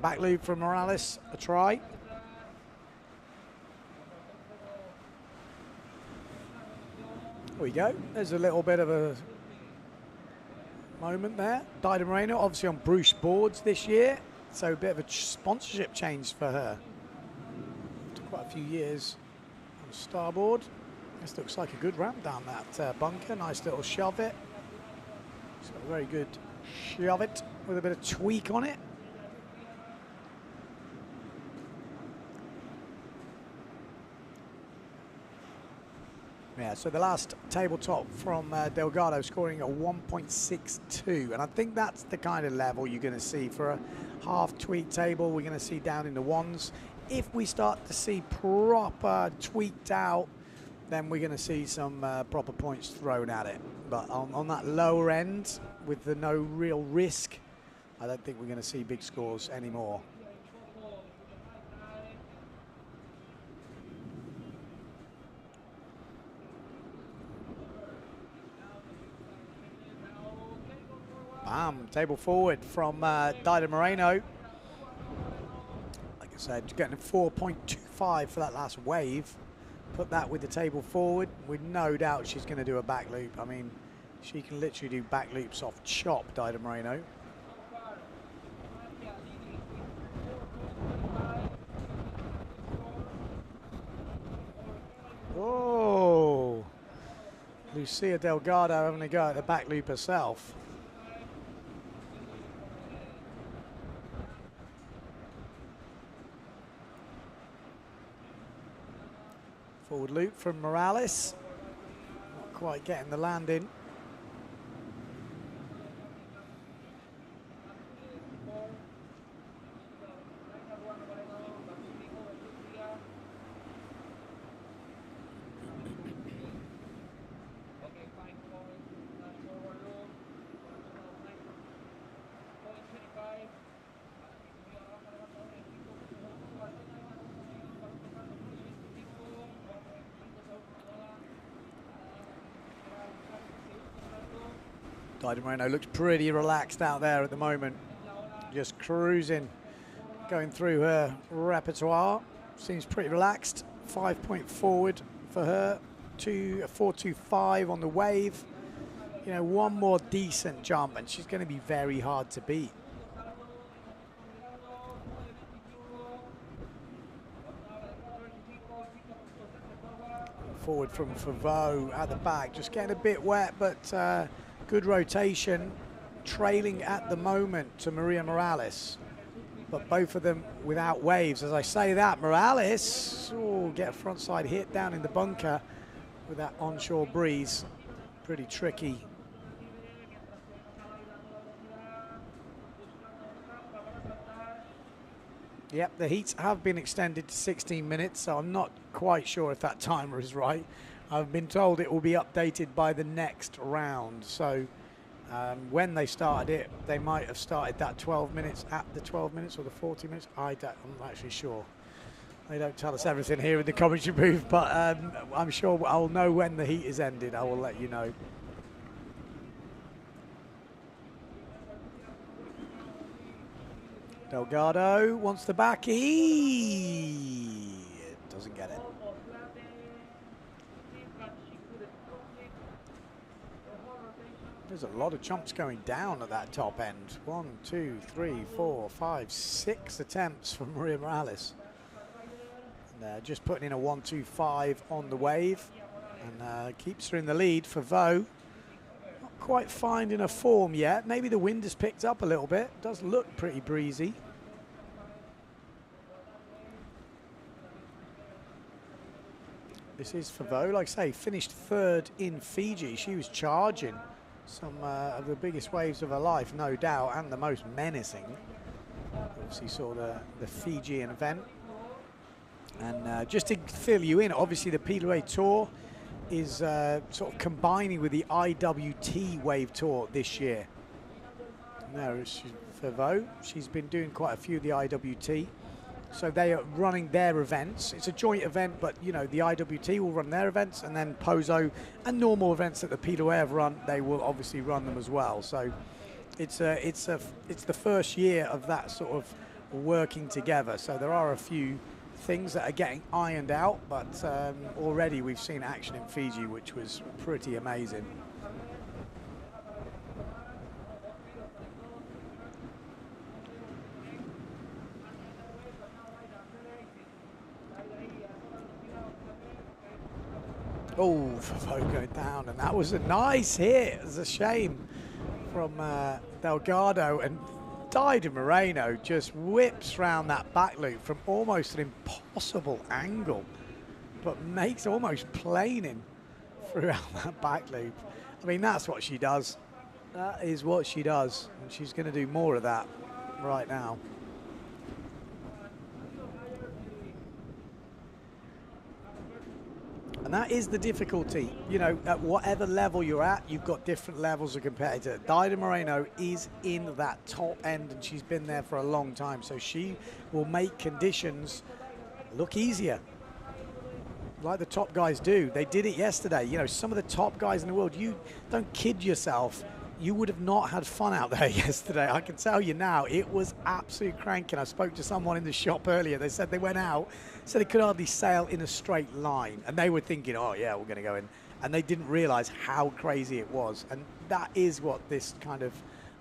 Back loop from Morales, a try. There we go. There's a little bit of a moment there. Dida Moreno, obviously on Bruce boards this year, so a bit of a sponsorship change for her. After quite a few years on starboard. This looks like a good ramp down that bunker. Nice little shove it. It's got a very good shove it with a bit of tweak on it. Yeah, so the last tabletop from Delgado scoring a 1.62, and I think that's the kind of level you're going to see for a half tweak table. We're going to see down in the ones. If we start to see proper tweaked out, then we're going to see some proper points thrown at it. But on that lower end, with the no real risk, I don't think we're going to see big scores anymore. Bam, table forward from Dido Moreno. Like I said, getting a 4.25 for that last wave. Put that with the table forward, with no doubt she's going to do a back loop. I mean, she can literally do back loops off chop, Dido Moreno. Oh, Lucia Delgado having a go at the back loop herself. Forward loop from Morales. Not quite getting the landing. Dido Moreno looks pretty relaxed out there at the moment. Just cruising, going through her repertoire. Seems pretty relaxed. 5-point forward for her. 4.25 on the wave. You know, one more decent jump and she's going to be very hard to beat. Forward from Favreau at the back, just getting a bit wet, but good rotation, trailing at the moment to Maria Morales, but both of them without waves. As I say that, Morales get a frontside hit down in the bunker with that onshore breeze. Pretty tricky. Yep, the heats have been extended to 16 minutes, so I'm not quite sure if that timer is right. I've been told it will be updated by the next round. So when they started it, they might have started that 12 minutes at the 12 minutes or the 40 minutes. I'm not actually sure. They don't tell us everything here in the commentary booth, but I'm sure I'll know when the heat is ended. I will let you know. Delgado wants the back. Doesn't get it. There's a lot of jumps going down at that top end. 1, 2, 3, 4, 5, 6 attempts from Maria Morales. And just putting in a 1.25 on the wave. And keeps her in the lead for Vo. Not quite finding a form yet. Maybe the wind has picked up a little bit. Does look pretty breezy. This is for Vo. Like I say, finished third in Fiji. She was charging some of the biggest waves of her life, no doubt, and the most menacing. Obviously saw the Fijian event. And just to fill you in, obviously the PWA Tour is sort of combining with the IWT Wave Tour this year. There is for Vo. She's been doing quite a few of the IWT. So they are running their events. It's a joint event, but you know the IWT will run their events, and then Pozo and normal events that the PWA have run, they will obviously run them as well. So it's the first year of that sort of working together. So there are a few things that are getting ironed out, but already we've seen action in Fiji, which was pretty amazing. Oh, Favreau going down, and that was a nice hit. It was a shame from Delgado, and Dido Moreno just whips round that back loop from almost an impossible angle, but makes almost planing throughout that back loop. I mean, that's what she does. That is what she does, and she's going to do more of that right now. And that is the difficulty. You know, at whatever level you're at, you've got different levels of competitor. Dido Moreno is in that top end, and she's been there for a long time. So she will make conditions look easier, like the top guys do. They did it yesterday. You know, some of the top guys in the world, you don't kid yourself. you would have not had fun out there yesterday. I can tell you now, it was absolute cranking. I spoke to someone in the shop earlier. They said they went out, said they could hardly sail in a straight line. And they were thinking, oh, yeah, we're going to go in. And they didn't realize how crazy it was. And that is what this kind of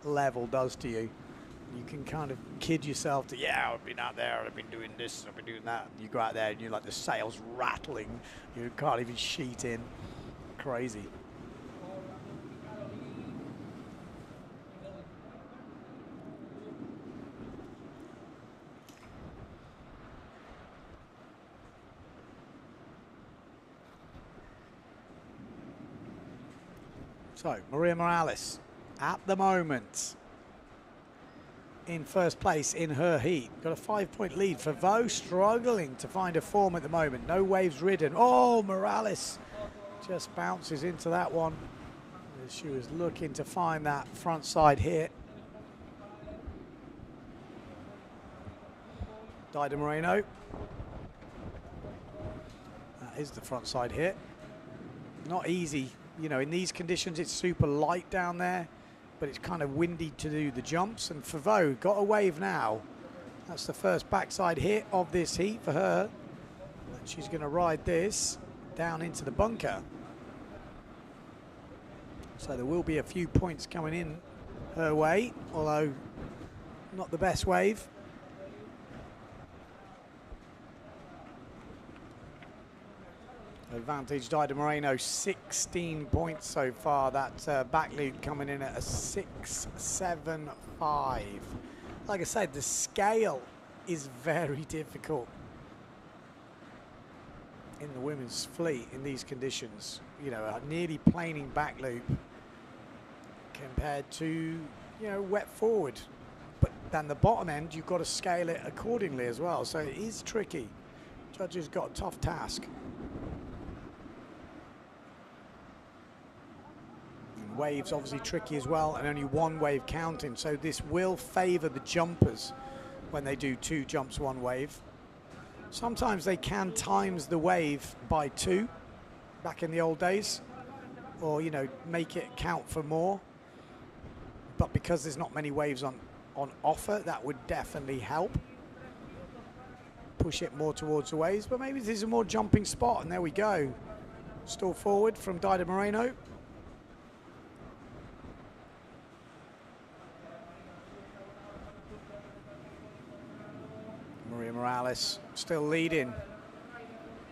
level does to you. You can kind of kid yourself to, yeah, I've been out there, I've been doing this, I've been doing that. You go out there and you're like the sails rattling. You can't even sheet in. Crazy. So, Maria Morales, at the moment, in first place in her heat. Got a 5-point lead for Vo, struggling to find a form at the moment. No waves ridden. Oh, Morales just bounces into that one. As she was looking to find that front side hit. Dida Moreno. That is the front side hit. Not easy. You know, in these conditions, it's super light down there, but it's kind of windy to do the jumps. And for Vo, got a wave now. That's the first backside hit of this heat for her. And she's going to ride this down into the bunker. So there will be a few points coming in her way, although not the best wave. Advantage Dida Moreno, 16 points so far. That back loop coming in at a 6.75. Like I said, the scale is very difficult in the women's fleet in these conditions. You know, a nearly planing back loop compared to, you know, wet forward. But then the bottom end, you've got to scale it accordingly as well. So it is tricky. Judges got a tough task. Waves obviously tricky as well, and only one wave counting, so this will favor the jumpers when they do 2 jumps 1 wave. Sometimes they can times the wave by 2 back in the old days, or, you know, make it count for more, but because there's not many waves on offer, that would definitely help push it more towards the waves. But maybe this is a more jumping spot, and there we go. Stall forward from Dida Moreno. Maria Morales still leading.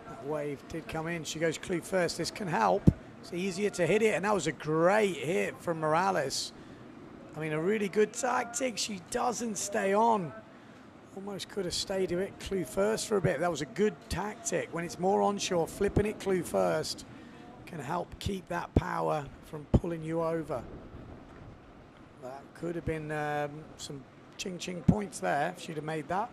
That wave did come in. She goes clue first. This can help. It's easier to hit it, and that was a great hit from Morales. I mean, a really good tactic. She doesn't stay on. Almost could have stayed to it clue first for a bit. That was a good tactic. When it's more onshore, flipping it clue first can help keep that power from pulling you over. That could have been some ching-ching points there if she'd have made that.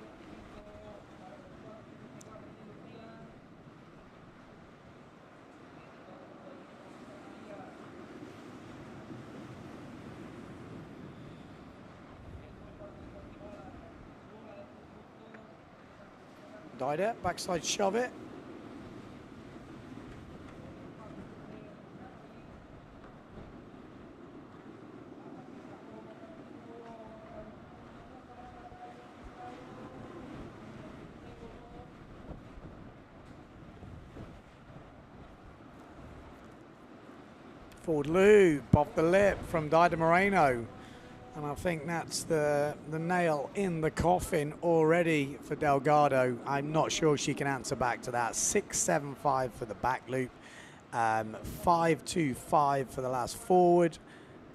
Dida, backside shove it. Forward loop off the lip from Dida Moreno. And I think that's the nail in the coffin already for Delgado. I'm not sure she can answer back to that. 6.75 for the back loop, 5.25 for the last forward.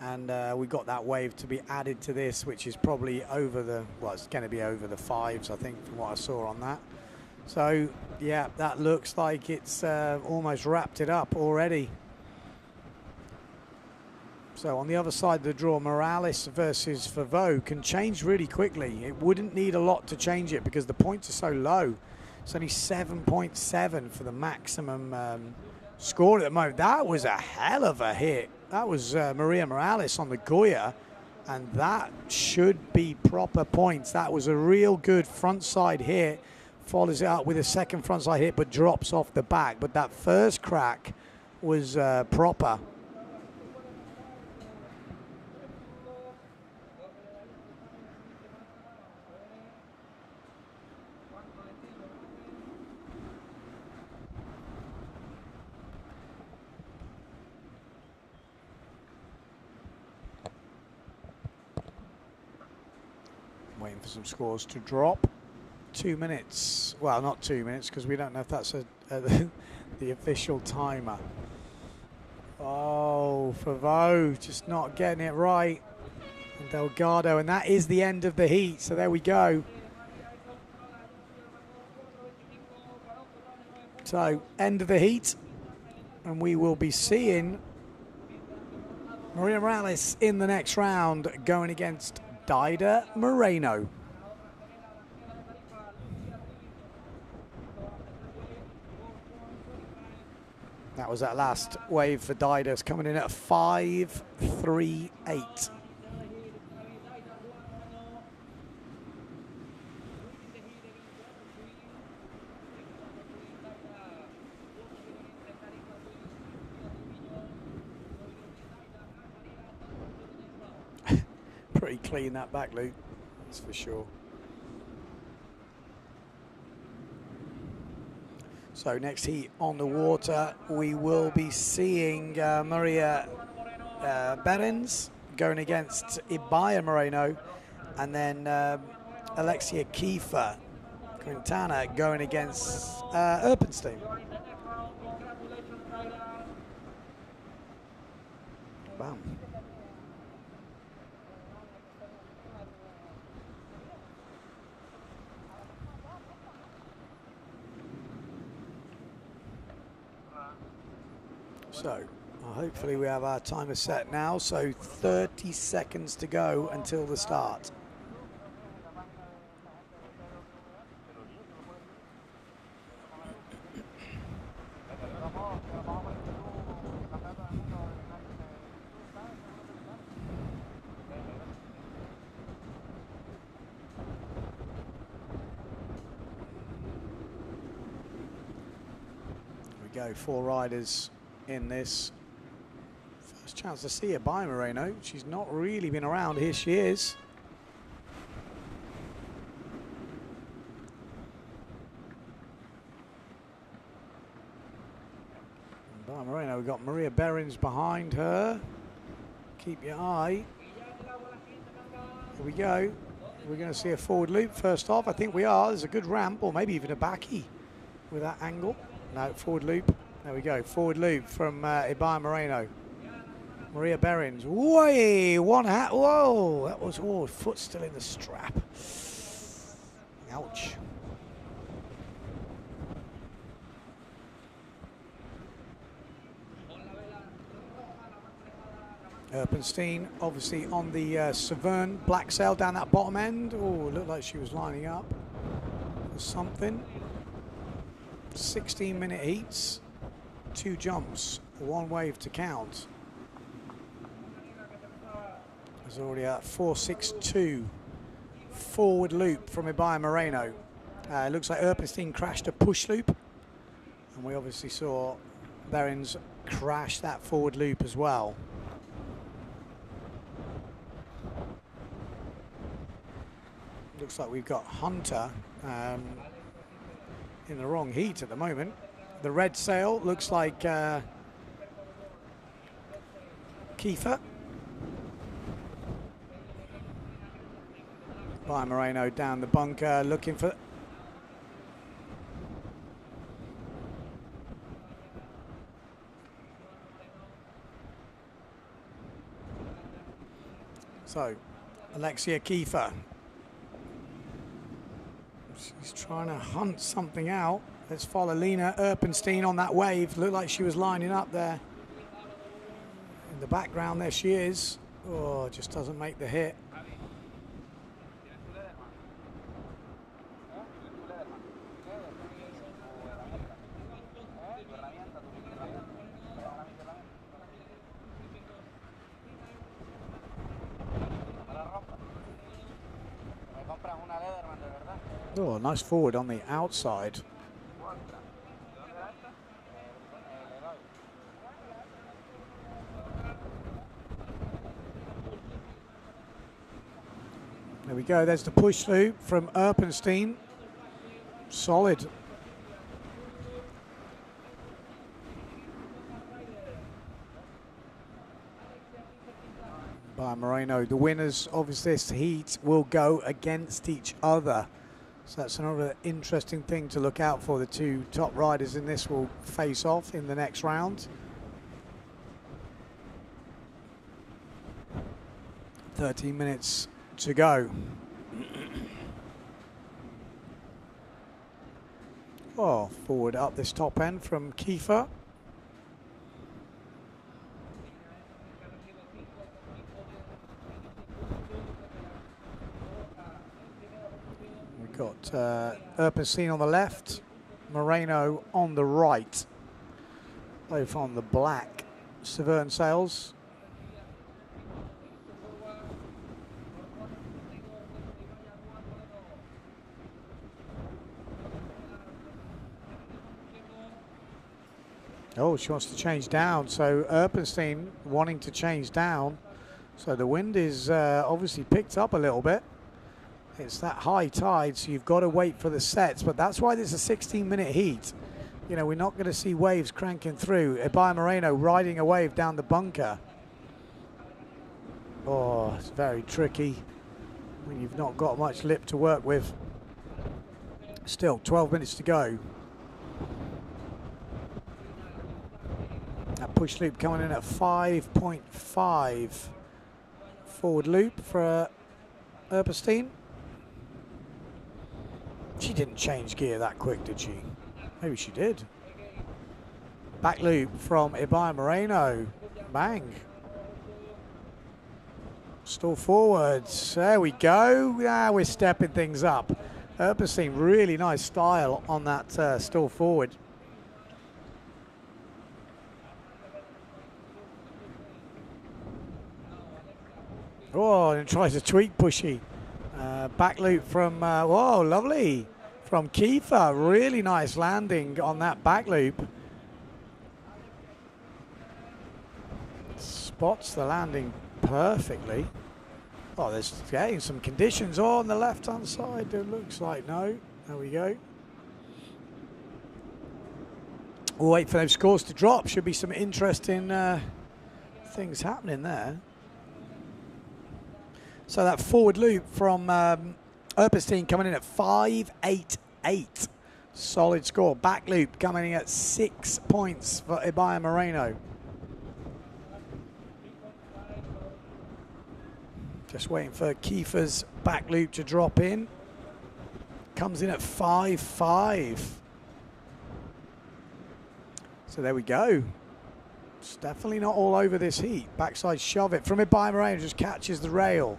And we got that wave to be added to this, which is probably over the, well, it's going to be over the 5s, I think, from what I saw on that. So, yeah, that looks like it's almost wrapped it up already. So on the other side of the draw, Morales versus Favreau can change really quickly. It wouldn't need a lot to change it because the points are so low. It's only 7.7 for the maximum score at the moment. That was a hell of a hit. That was Maria Morales on the Goya, and that should be proper points. That was a real good front side hit. Follows it up with a second front side hit, but drops off the back. But that first crack was proper. waiting for some scores to drop. 2 minutes. Well, not 2 minutes, because we don't know if that's the official timer. Oh, Favreau just not getting it right. And Delgado, and that is the end of the heat. So there we go. So, end of the heat. And we will be seeing Maria Morales in the next round going against Daida Moreno. That was that last wave for Daida's coming in at 5.38. Pretty clean that back loop, that's for sure. So next heat on the water, we will be seeing Maria Berens going against Ibaya Moreno, and then Alexia Kiefer Quintana going against Erpenstein. Bam. So, hopefully we have our timer set now, so 30 seconds to go until the start. There we go, 4 riders in this. First chance to see her by Moreno. She's not really been around. Here she is. And by Moreno, we've got Maria Berens behind her. Keep your eye. Here we go. We're going to see a forward loop first off. I think we are. There's a good ramp, or maybe even a backy with that angle. No, forward loop. There we go, forward loop from Ibaya Moreno. Maria Berens, way, one hat, whoa, that was, oh, foot still in the strap. Ouch. Erpenstein, obviously on the Severn black sail down that bottom end. Oh, looked like she was lining up for something. 16-minute heats. 2 jumps, 1 wave to count. There's already a 4.62 forward loop from Ibaya Moreno. It looks like Erpenstein crashed a push loop, and we obviously saw Berens crash that forward loop as well. Looks like we've got Hunter in the wrong heat at the moment. The red sail looks like Kiefer. By Moreno down the bunker looking for... So, Alexia Kiefer. She's trying to hunt something out. Let's follow Lena Erpenstein on that wave. Looked like she was lining up there. In the background, there she is. Oh, just doesn't make the hit. Oh, nice forward on the outside. There we go, there's the push loop from Erpenstein. Solid. By Moreno. The winners of this heat will go against each other. So that's another interesting thing to look out for. The two top riders in this will face off in the next round. 13 minutes to go. Oh, forward up this top end from Kiefer. We've got Erpenstein on the left, Moreno on the right, both on the black Severn sails. Oh, she wants to change down, so Erpenstein wanting to change down. So the wind is obviously picked up a little bit. It's that high tide, so you've got to wait for the sets, but that's why there's a 16-minute heat. You know, we're not going to see waves cranking through. Ibaya Moreno riding a wave down the bunker. Oh, it's very tricky when you've not got much lip to work with. Still, 12 minutes to go. That push loop coming in at 5.5. Forward loop for Erpenstein. She didn't change gear that quick, did she? Maybe she did. Back loop from Ibaya Moreno. Bang. Stall forwards. There we go. Now we're stepping things up. Erpenstein, really nice style on that stall forward. Oh, and tries a tweak pushy. Back loop from, whoa, lovely. From Kiefer, really nice landing on that back loop. Spots the landing perfectly. Oh, there's getting some conditions on the left-hand side. It looks like no. There we go. We'll wait for those scores to drop. Should be some interesting things happening there. So that forward loop from Erpenstein coming in at 5.88. Solid score. Back loop coming in at 6 points for Ibaya Moreno. Just waiting for Kiefer's back loop to drop in. Comes in at 5.5. So there we go. It's definitely not all over this heat. Backside shove it from Ibaya Moreno, just catches the rail.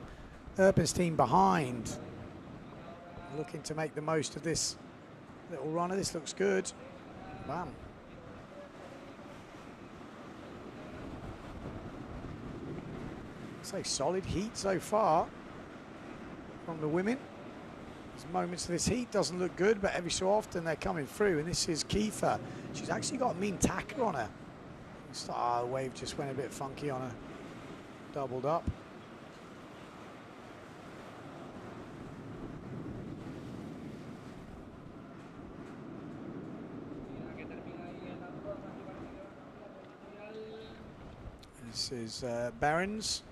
Erpenstein behind. Looking to make the most of this little runner. This looks good. Bam. Say solid heat so far from the women. There's moments of this heat doesn't look good, but every so often they're coming through. And this is Kiefer. She's actually got a mean tacker on her. The wave just went a bit funky on her. Doubled up. This is Barons.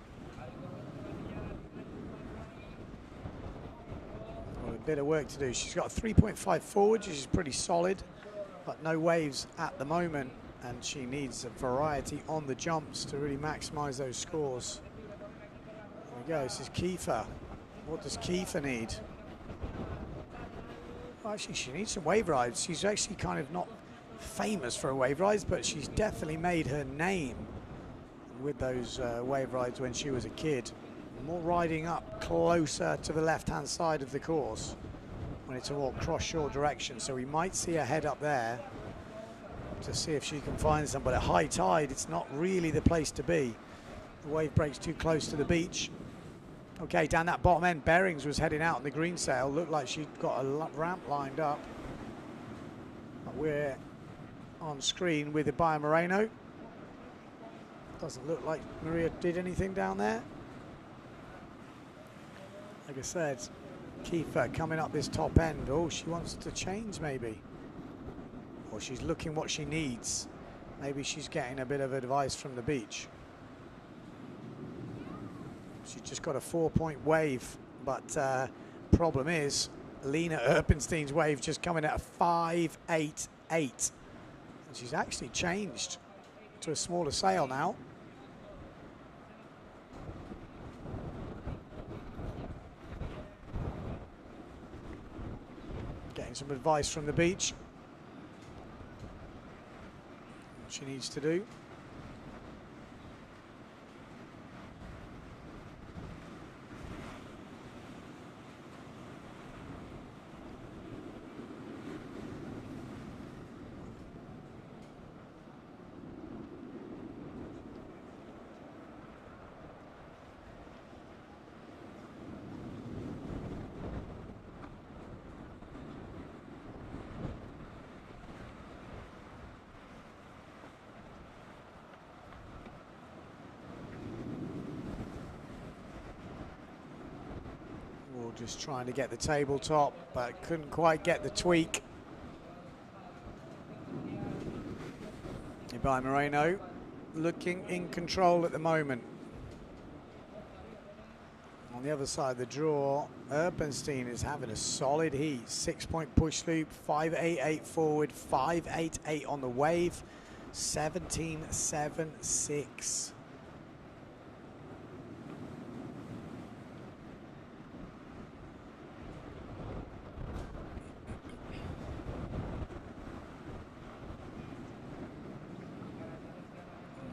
Got a bit of work to do. She's got a 3.5 forward, which is pretty solid, but no waves at the moment, and she needs a variety on the jumps to really maximize those scores. There we go. This is Kiefer. What does Kiefer need? Well, actually, she needs some wave rides. She's actually kind of not famous for her wave rides, but she's definitely made her name with those wave rides when she was a kid. More riding up closer to the left-hand side of the course when it's all cross-shore direction. So we might see her head up there to see if she can find some. But at high tide, it's not really the place to be. The wave breaks too close to the beach. Okay, down that bottom end, Bearings was heading out on the green sail. Looked like she'd got a ramp lined up. But we're on screen with Ibaya Moreno. Doesn't look like Maria did anything down there. Like I said, Kiefer coming up this top end. Oh, she wants to change maybe. Or she's looking what she needs. Maybe she's getting a bit of advice from the beach. She's just got a 4-point wave, but problem is, Lena Erpenstein's wave just coming at a 5.88. And she's actually changed to a smaller sail now. Getting some advice from the beach. What she needs to do. Just trying to get the tabletop, but couldn't quite get the tweak. By Moreno, looking in control at the moment. On the other side of the draw, Erpenstein is having a solid heat. 6-point push loop, 5.88 forward, 5.88 on the wave, 17.76.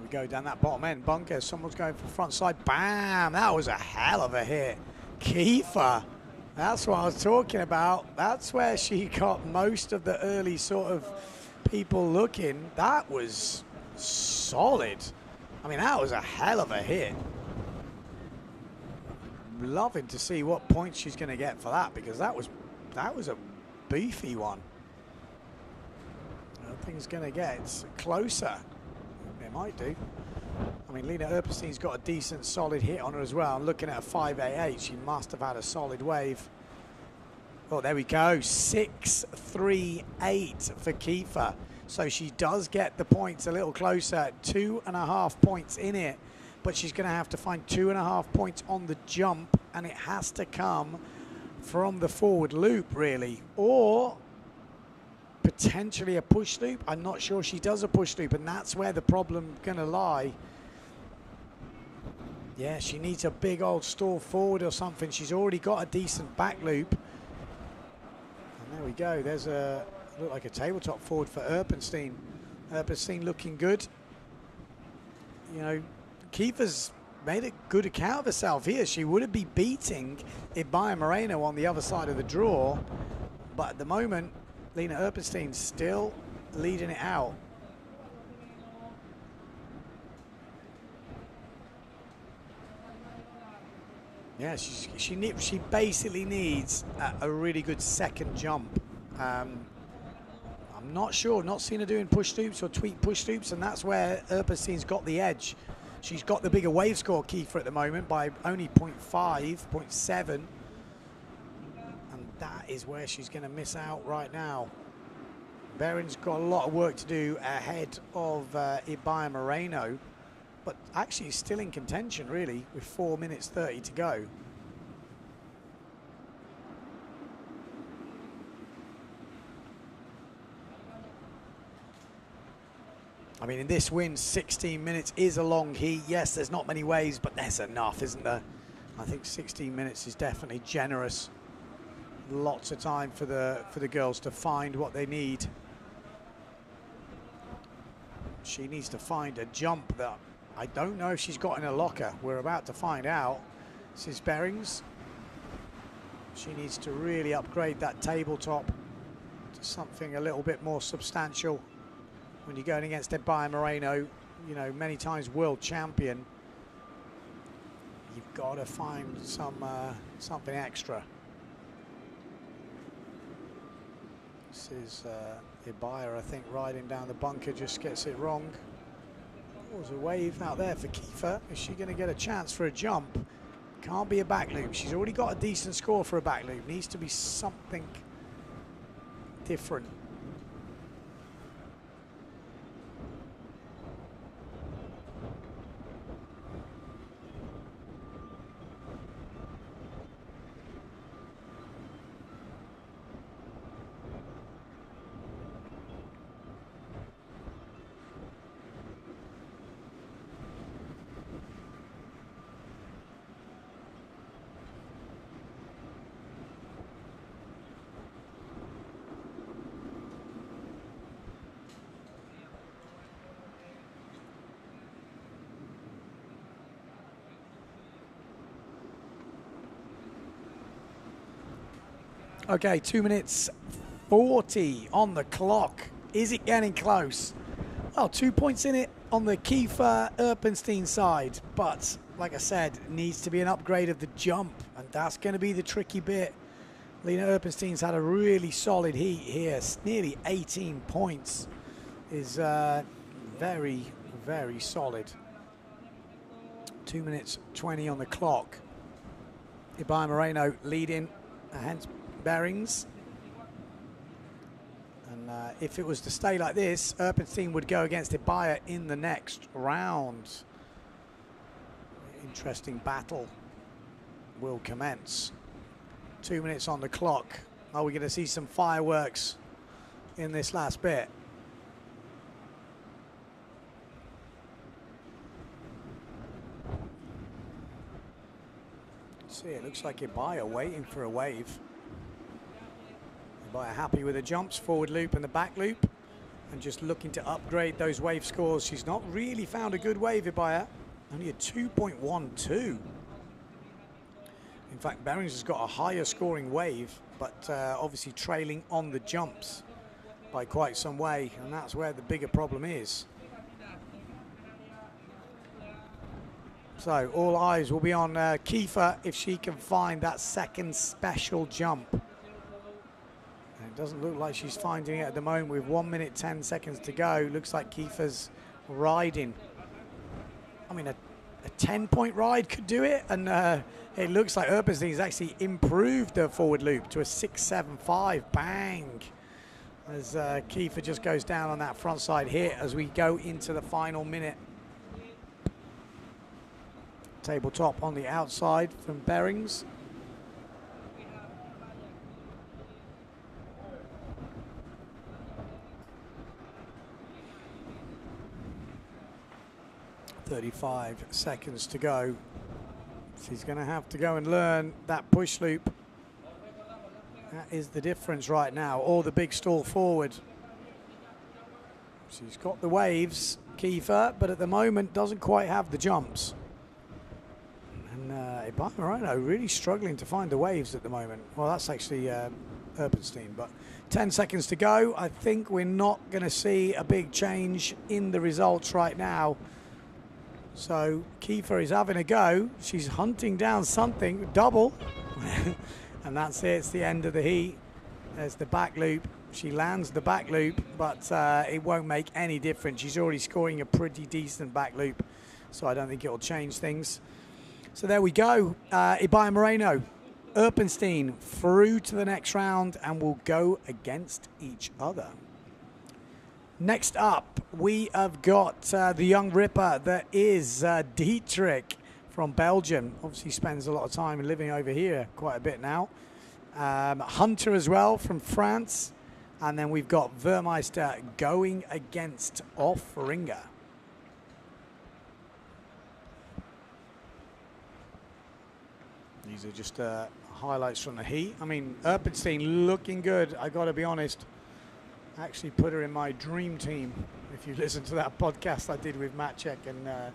Go down that bottom end bunker. Someone's going for front side. Bam! That was a hell of a hit. Kiefer. That's what I was talking about. That's where she got most of the early sort of people looking. That was solid. I mean, that was a hell of a hit. Loving to see what points she's going to get for that, because that was a beefy one. I think it's going to get closer. It might do. I mean, Lena Erpenstein's got a decent solid hit on her as well. I'm looking at a 5.88. She must have had a solid wave. Oh, there we go. 6.38 for Kiefer. So she does get the points a little closer. 2.5 points in it. But she's going to have to find 2.5 points on the jump. And it has to come from the forward loop, really. Or potentially a push loop. I'm not sure she does a push loop, and that's where the problem gonna lie. Yeah, she needs a big old stall forward or something. She's already got a decent back loop. And there we go. There's a look like a tabletop forward for Erpenstein. Erpenstein looking good. You know, Kiefer's made a good account of herself here. She would be beating Ibaya Moreno on the other side of the draw, but at the moment, Lena Erpenstein still leading it out. Yeah, she basically needs a really good second jump. I'm not sure, not seen her doing push loops or tweak push loops, and that's where Erpenstein's got the edge. She's got the bigger wave score, Kiefer, at the moment by only 0.5, 0.7. That is where she's going to miss out right now. Beren's got a lot of work to do ahead of Ibaya Moreno, but actually still in contention, really, with 4 minutes 30 to go. I mean, in this wind, 16 minutes is a long heat. Yes, there's not many waves, but there's enough, isn't there? I think 16 minutes is definitely generous. Lots of time for the girls to find what they need. She needs to find a jump that I don't know if she's got in a locker. We're about to find out. This is Behrings. She needs to really upgrade that tabletop to something a little bit more substantial. When you're going against Ibaya Moreno, you know, many times world champion, you've got to find something extra. This is Ibaya, I think, riding down the bunker, just gets it wrong. Oh, there's a wave out there for Kiefer. Is she going to get a chance for a jump? Can't be a back loop. She's already got a decent score for a back loop. Needs to be something different. Okay, 2 minutes 40 on the clock. Is it getting close? Well, 2 points in it on the Kiefer Erpenstein side, but like I said, it needs to be an upgrade of the jump, and that's going to be the tricky bit. Lena Erpenstein's had a really solid heat here. Nearly 18 points is very, very solid. 2 minutes 20 on the clock. Ibai Moreno leading, hence bearings. And if it was to stay like this, Erpenstein would go against Ibai in the next round. Interesting battle will commence. 2 minutes on the clock. Are we going to see some fireworks in this last bit? See, it looks like Ibai waiting for a wave. Ibai happy with the jumps, forward loop and the back loop, and just looking to upgrade those wave scores. She's not really found a good wave, Ibai. Only a 2.12. In fact, Behrens has got a higher scoring wave, but obviously trailing on the jumps by quite some way, and that's where the bigger problem is. So all eyes will be on Kiefer if she can find that second special jump. And it doesn't look like she's finding it at the moment with 1 minute 10 seconds to go. Looks like Kiefer's riding. I mean, a 10-point ride could do it, and it looks like Erpenstein's actually improved her forward loop to a 6.75. Bang! As Kiefer just goes down on that front side hit as we go into the final minute. Tabletop on the outside from Behrens. .35 seconds to go. She's going to have to go and learn that push loop. That is the difference right now, or the big stall forward. She's got the waves, Kiefer, but at the moment doesn't quite have the jumps. And Ibai Moreno really struggling to find the waves at the moment. Well, that's actually Erpenstein, but 10 seconds to go. I think we're not going to see a big change in the results right now. So Kiefer is having a go. She's hunting down something, double. And that's it, it's the end of the heat. There's the back loop. She lands the back loop, but it won't make any difference. She's already scoring a pretty decent back loop, so I don't think it'll change things. So there we go. Ibai Moreno, Erpenstein through to the next round and will go against each other. Next up, we have got the young ripper that is Dietrich from Belgium. Obviously spends a lot of time living over here quite a bit now. Hunter as well from France. And then we've got Vermeister going against Offringer. These are just highlights from the heat. I mean, Erpenstein looking good, I got to be honest. I actually put her in my dream team. If you listen to that podcast I did with Matt Check and the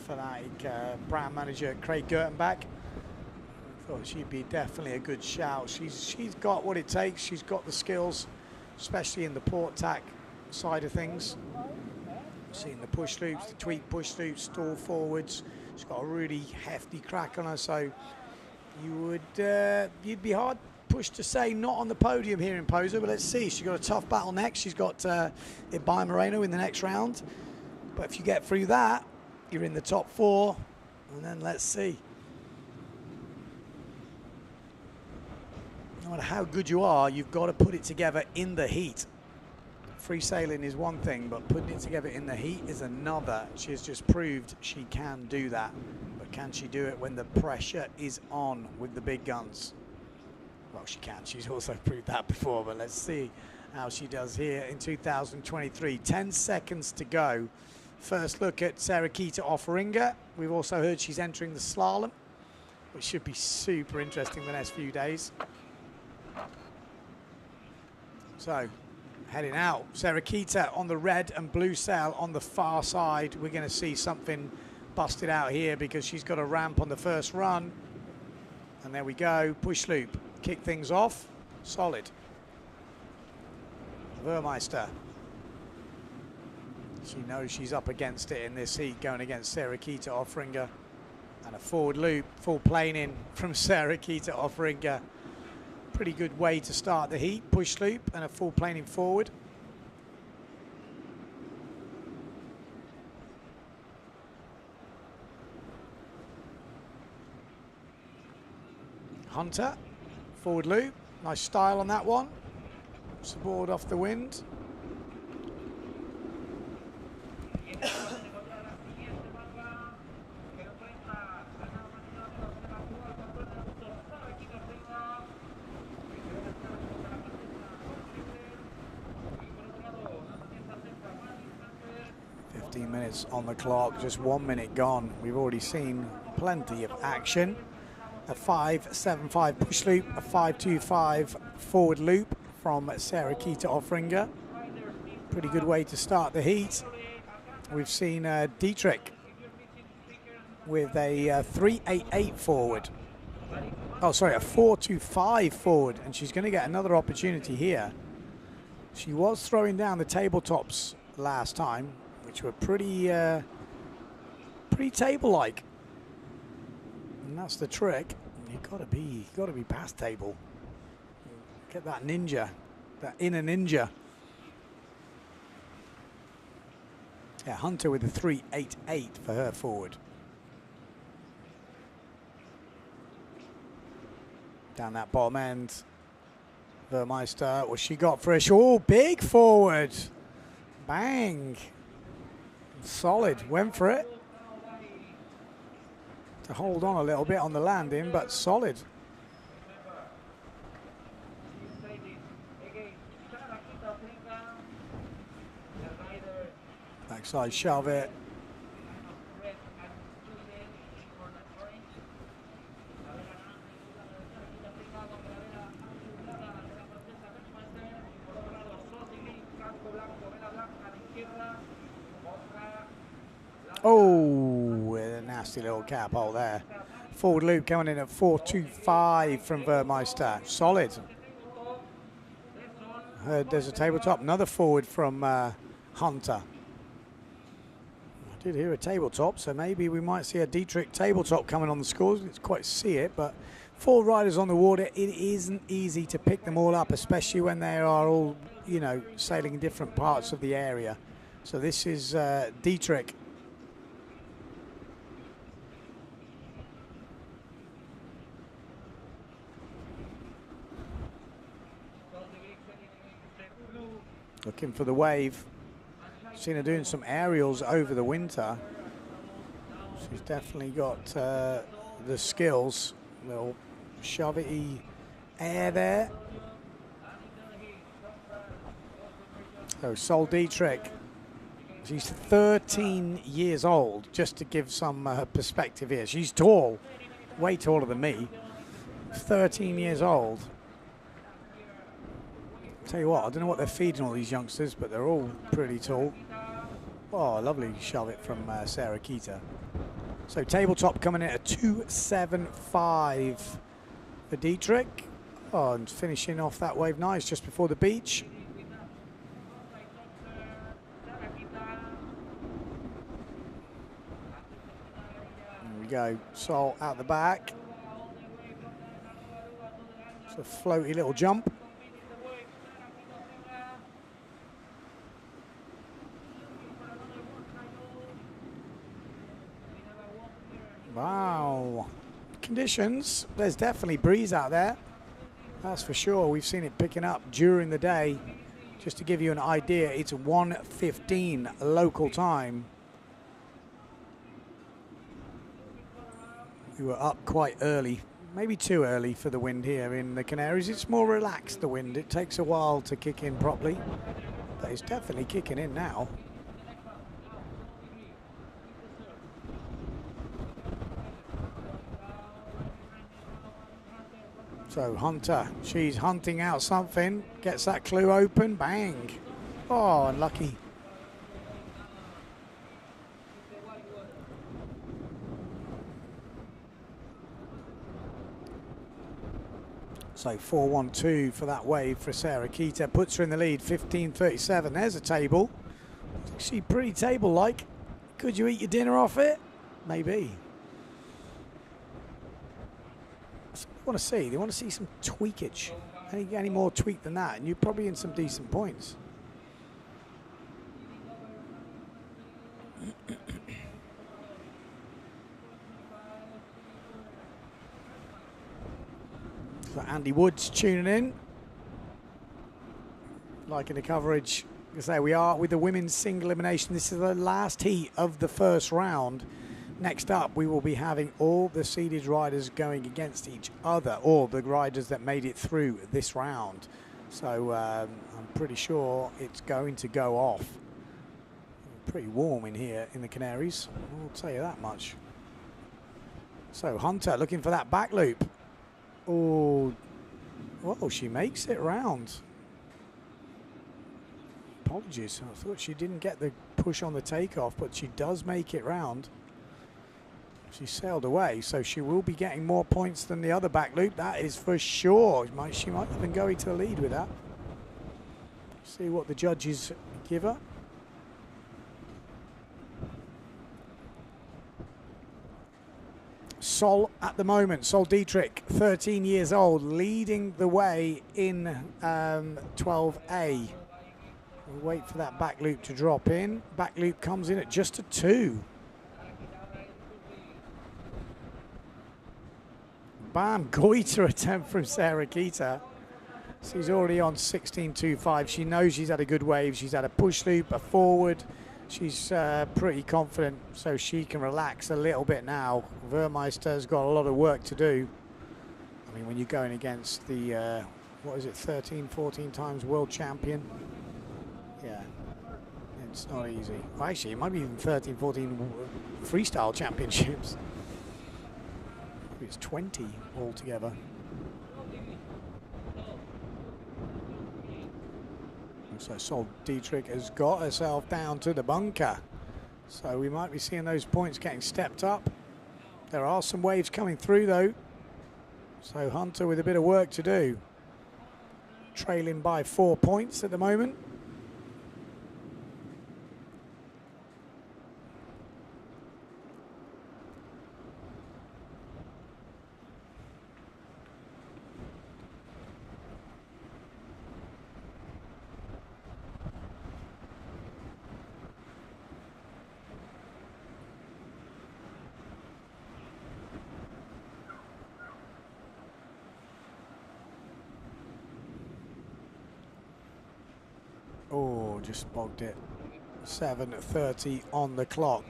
Fanatic brand manager Craig Gertenbach, I thought she'd be definitely a good shout. She's got what it takes. She's got the skills, especially in the port tack side of things. Seeing the push loops, the tweak push loops, stall forwards. She's got a really hefty crack on her, so you'd be hard pushed to say not on the podium here in Pozo, but let's see. She's got a tough battle next. She's got Ibai Moreno in the next round. But if you get through that, you're in the top four, and then let's see. No matter how good you are, you've got to put it together in the heat. Free sailing is one thing, but putting it together in the heat is another. She has just proved she can do that. But can she do it when the pressure is on with the big guns? Well, she can. She's also proved that before, but let's see how she does here in 2023. 10 seconds to go. First look at Sarakita Offringer. We've also heard she's entering the slalom, which should be super interesting the next few days. So, heading out. Sarakita on the red and blue sail on the far side. We're going to see something busted out here because she's got a ramp on the first run. And there we go. Push loop. Kick things off. Solid. Vermeister. She knows she's up against it in this heat, going against Sarah Kita, offering her. And a forward loop, full planing from Sarah Kita, offering her. Pretty good way to start the heat. Push loop and a full planing forward. Hunter, forward loop. Nice style on that one. Support off the wind. Minutes on the clock, just 1 minute gone. We've already seen plenty of action. A 5.75 push loop, a 5.25 forward loop from Sarah Kita Offringer. Pretty good way to start the heat. We've seen Dietrich with a 3.88 forward. Oh, sorry, a 4.25 forward, and she's going to get another opportunity here. She was throwing down the tabletops last time, which were pretty table-like, and that's the trick. You've got to be past table. Get that ninja, that inner ninja. Yeah, Hunter with a 3.88 for her forward. Down that bottom end, Vermeister. What she got for a oh, big forward, bang. Solid, went for it. To hold on a little bit on the landing, but solid. Backside shove it. Oh, a nasty little cap hole there. Forward loop coming in at 4.25 from Vermeister. Solid. Heard there's a tabletop. Another forward from Hunter. I did hear a tabletop, so maybe we might see a Dietrich tabletop coming on the scores. It's quite see it, but 4 riders on the water. It isn't easy to pick them all up, especially when they are all, you know, sailing in different parts of the area. So this is Dietrich. Looking for the wave. Seen her doing some aerials over the winter. She's definitely got the skills. Little shove-it-y air there. So Sol Dietrich, she's 13 years old, just to give some perspective here. She's tall, way taller than me. 13 years old. Tell you what, I don't know what they're feeding all these youngsters, but they're all pretty tall. Oh, lovely shove it from Sarah Kita. So tabletop coming in at 2.75 for Dietrich. Oh, and finishing off that wave nice just before the beach. There we go, Sol out the back. It's a floaty little jump. Wow, conditions, there's definitely breeze out there, that's for sure. We've seen it picking up during the day. Just to give you an idea, it's 1:15 local time. We were up quite early, maybe too early for the wind here in the Canaries. It's more relaxed, the wind. It takes a while to kick in properly, but it's definitely kicking in now. So Hunter, she's hunting out something, gets that clue open, bang. Oh, unlucky. So 4-1-2 for that wave for Sarah Kita. Puts her in the lead, 15:37. There's a table. It's actually pretty table-like. Could you eat your dinner off it? Maybe. That's what they want to see. They want to see some tweakage. Any more tweak than that, and you're probably in some decent points. So Andy Woods tuning in, liking the coverage. As I say, we are with the women's single elimination. This is the last heat of the first round. Next up, we will be having all the seeded riders going against each other, or the riders that made it through this round. So I'm pretty sure it's going to go off. Pretty warm in here in the Canaries, I'll tell you that much. So Hunter looking for that back loop. Oh, well, she makes it round. Apologies, I thought she didn't get the push on the takeoff, but she does make it round. She sailed away, so she will be getting more points than the other back loop, that is for sure. She might even go into the lead with that. See what the judges give her. Sol at the moment, Sol Dietrich, 13 years old, leading the way in 12A. We'll wait for that back loop to drop in. Back loop comes in at just a 2. Bam, goiter attempt from Sarah Kita. She's already on 16.25. She knows she's had a good wave. She's had a push loop, a forward. She's pretty confident, so she can relax a little bit now. Vermeister's got a lot of work to do. I mean, when you're going against the, what is it, 13, 14 times world champion? Yeah, it's not easy. Well, actually, it might be even 13, 14 freestyle championships. Maybe it's 20 altogether. So Sol Dietrich has got herself down to the bunker. So we might be seeing those points getting stepped up. There are some waves coming through though. So Hunter with a bit of work to do. Trailing by 4 points at the moment. Oh, just bogged it. 7:30 on the clock.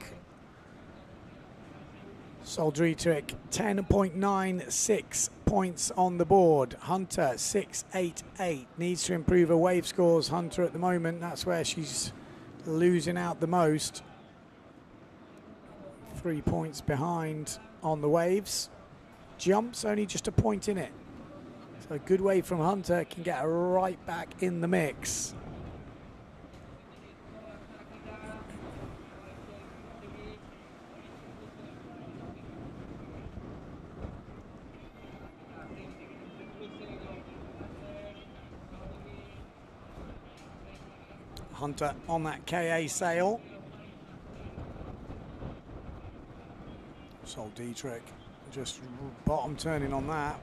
Sol Dietrich, 10.96 points on the board. Hunter, 6.88. Needs to improve her wave scores. Hunter at the moment, that's where she's losing out the most. 3 points behind on the waves. Jumps, only just a point in it. So a good wave from Hunter can get her right back in the mix. Hunter on that KA sail. Sol Dietrich just bottom turning on that.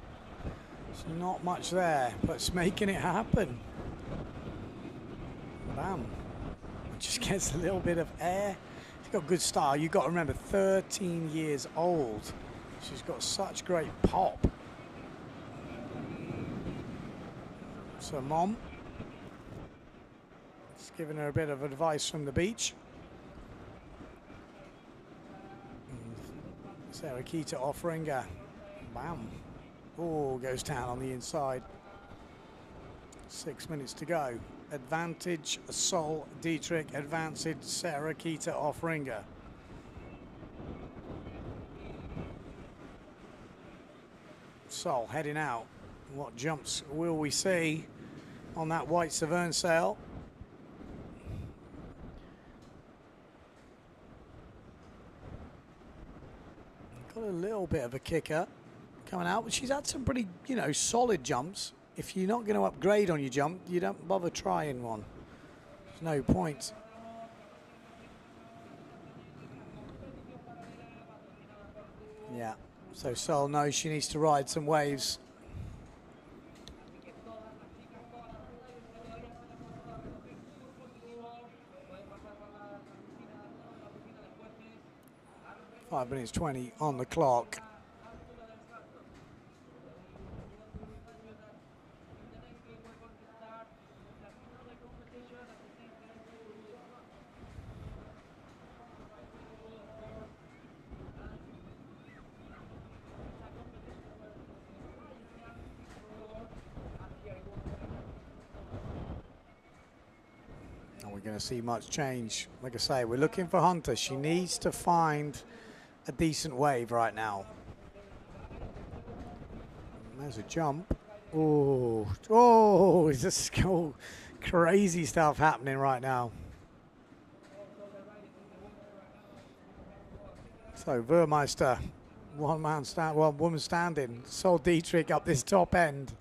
There's not much there, but it's making it happen. Bam. Just gets a little bit of air. She's got good style. You've got to remember, 13 years old. She's got such great pop. So Mom, just giving her a bit of advice from the beach. Sarah Kita offering her. Bam. Oh, goes down on the inside. 6 minutes to go. Advantage Sol Dietrich, advantage Sarah Kita offering her. Sol heading out. What jumps will we see on that white Severn sail? Got a little bit of a kicker coming out, but she's had some pretty, you know, solid jumps. If you're not going to upgrade on your jump, you don't bother trying one. There's no point. Yeah, so Sol knows she needs to ride some waves. Five minutes 20 on the clock. 'Going to see much change. Like I say, we're looking for Hunter. She needs to find a decent wave right now. There's a jump. Oh, it's just crazy stuff happening right now. So Vermeister, one woman standing. Sol Dietrich up this top end.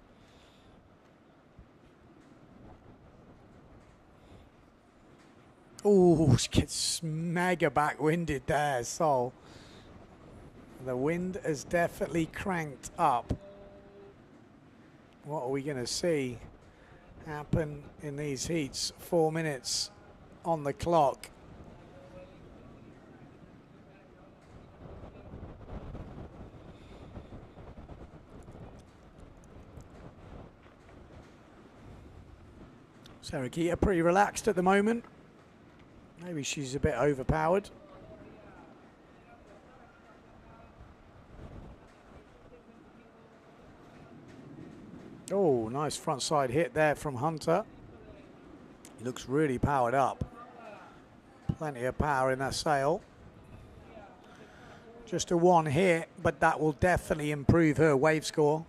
Oh, she gets mega back-winded there, Sol. The wind has definitely cranked up. What are we going to see happen in these heats? 4 minutes on the clock. Sarakita pretty relaxed at the moment. Maybe she's a bit overpowered. Oh, nice front side hit there from Hunter. He looks really powered up. Plenty of power in that sail. Just a one hit, but that will definitely improve her wave score.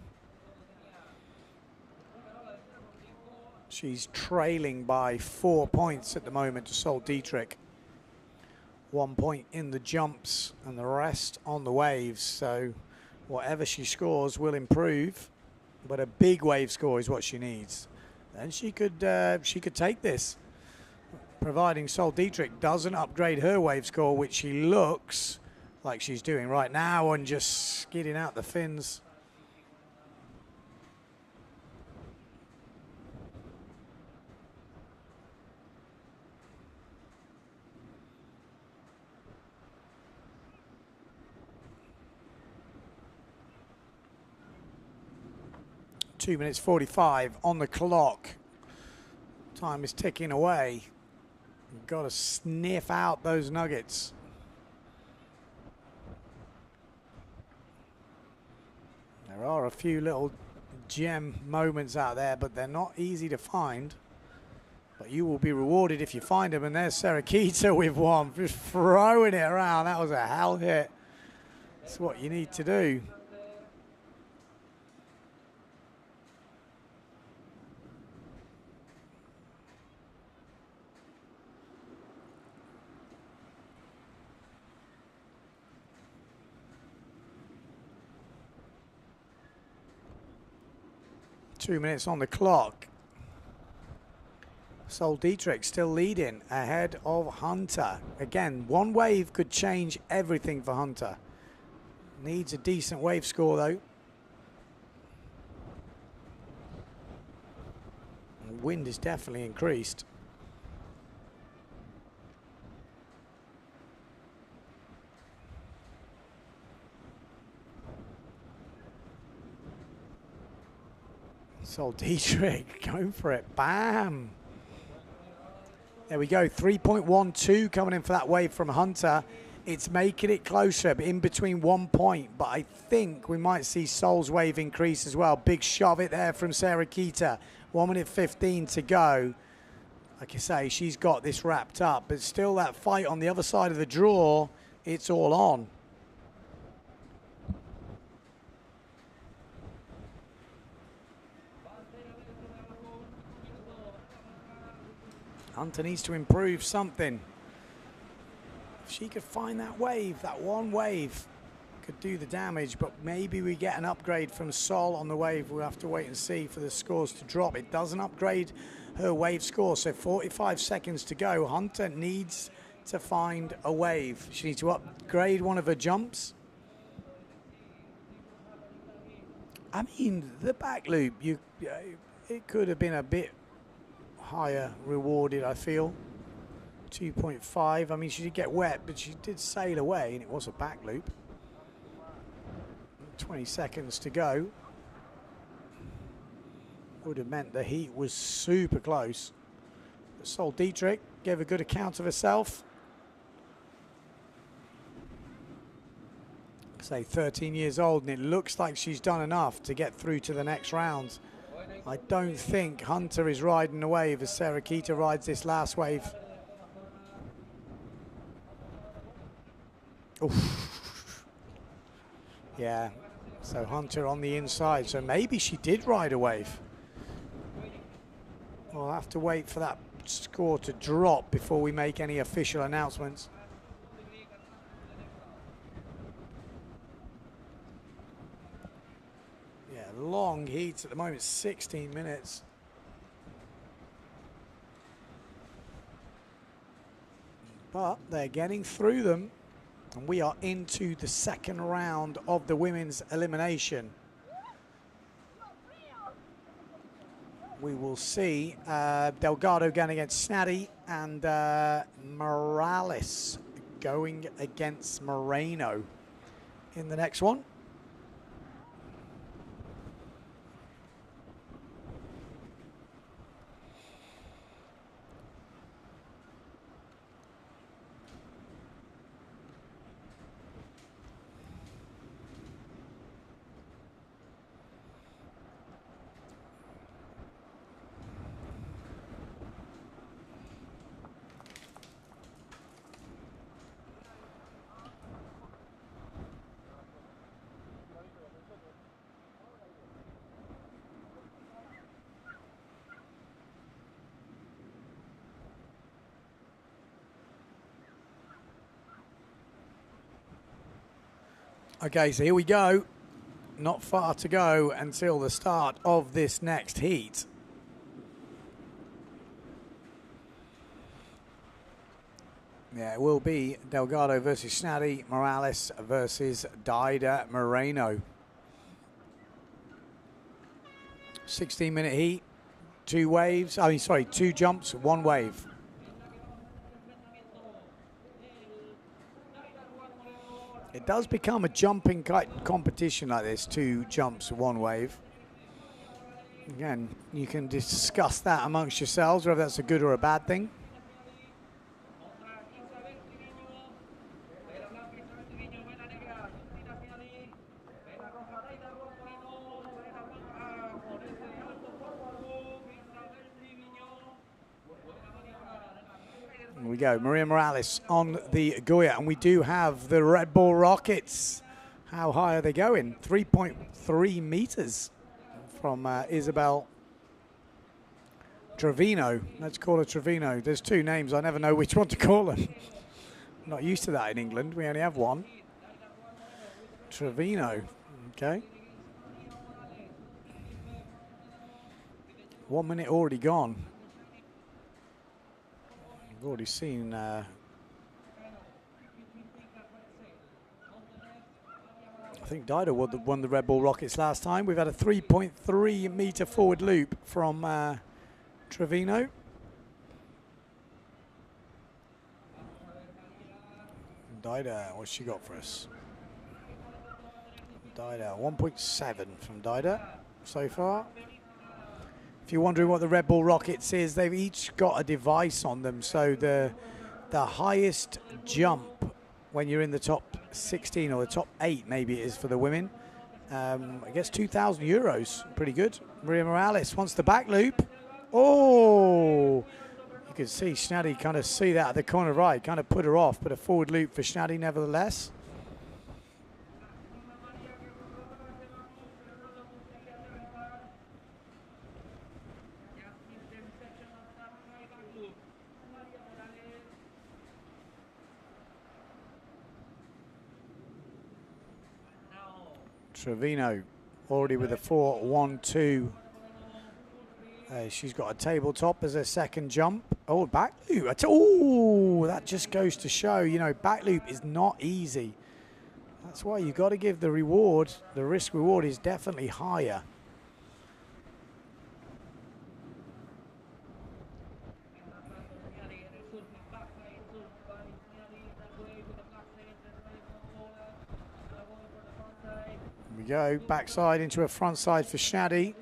She's trailing by 4 points at the moment to Sol Dietrich. 1 point in the jumps and the rest on the waves. So whatever she scores will improve, but a big wave score is what she needs. Then she could take this, providing Sol Dietrich doesn't upgrade her wave score, which she looks like she's doing right now, and just skidding out the fins. Two minutes 45 on the clock. Time is ticking away. You've got to sniff out those nuggets. There are a few little gem moments out there, but they're not easy to find. But you will be rewarded if you find them. And there's Sarakita with one, just throwing it around. That was a hell hit. That's what you need to do. Two minutes on the clock. Sol Dietrich still leading ahead of Hunter. Again, one wave could change everything for Hunter. Needs a decent wave score though. The wind is definitely increased. Sol Dietrich going for it. Bam. There we go. 3.12 coming in for that wave from Hunter. It's making it closer, but in between 1 point. But I think we might see Sol's wave increase as well. Big shove it there from Sarakita. 1 minute 15 to go. Like I say, she's got this wrapped up. But still that fight on the other side of the draw, it's all on. Hunter needs to improve something. If she could find that wave, that one wave, could do the damage, but maybe we get an upgrade from Sol on the wave. We'll have to wait and see for the scores to drop. It doesn't upgrade her wave score, so 45 seconds to go. Hunter needs to find a wave. She needs to upgrade one of her jumps. I mean, the back loop, it could have been a bit higher rewarded, I feel. 2.5. I mean, she did get wet, but she did sail away, and it was a back loop. 20 seconds to go. Would have meant the heat was super close. But Sol Dietrich gave a good account of herself. Say 13 years old, and it looks like she's done enough to get through to the next round. I don't think Hunter is riding the wave as Sarah Keita rides this last wave. Oof. Yeah, so Hunter on the inside, so maybe she did ride a wave. We'll have to wait for that score to drop before we make any official announcements. Long heats at the moment, 16 minutes. But they're getting through them, and we are into the second round of the women's elimination. We will see Delgado going against Snaddy and Morales going against Moreno in the next one. Okay, so here we go. Not far to go until the start of this next heat. Yeah, it will be Delgado versus Snaddy, Morales versus Daida Moreno. 16-minute heat, 2 waves. I mean, sorry, 2 jumps, 1 wave. It does become a jumping competition like this, 2 jumps, 1 wave. Again, you can discuss that amongst yourselves, whether that's a good or a bad thing. Here we go, Maria Morales on the Goya, and we do have the Red Bull Rockets. How high are they going? 3.3 meters from Isabel Trevino. Let's call her Trevino. There's 2 names, I never know which one to call them. I'm not used to that in England, we only have 1. Trevino, okay. 1 minute already gone. We've already seen I think Daida won the Red Bull Rockets last time. We've had a 3.3 meter forward loop from Trevino. Daida, what's she got for us? Daida, 1.7 from Daida so far. If you're wondering what the Red Bull Rockets is, they've each got a device on them. So the highest jump when you're in the top 16 or the top 8, maybe it is for the women, I guess 2,000 euros, pretty good. Maria Morales wants the back loop. Oh, you can see Snaddy kind of see that at the corner right, kind of put her off, but a forward loop for Snaddy nevertheless. Trevino already with a 4-1-2. She's got a tabletop as her second jump. Oh, back loop. Oh, that just goes to show, you know, back loop is not easy. That's why you got to give the reward. The risk reward is definitely higher. Here we go, backside into a front side for Shaddy.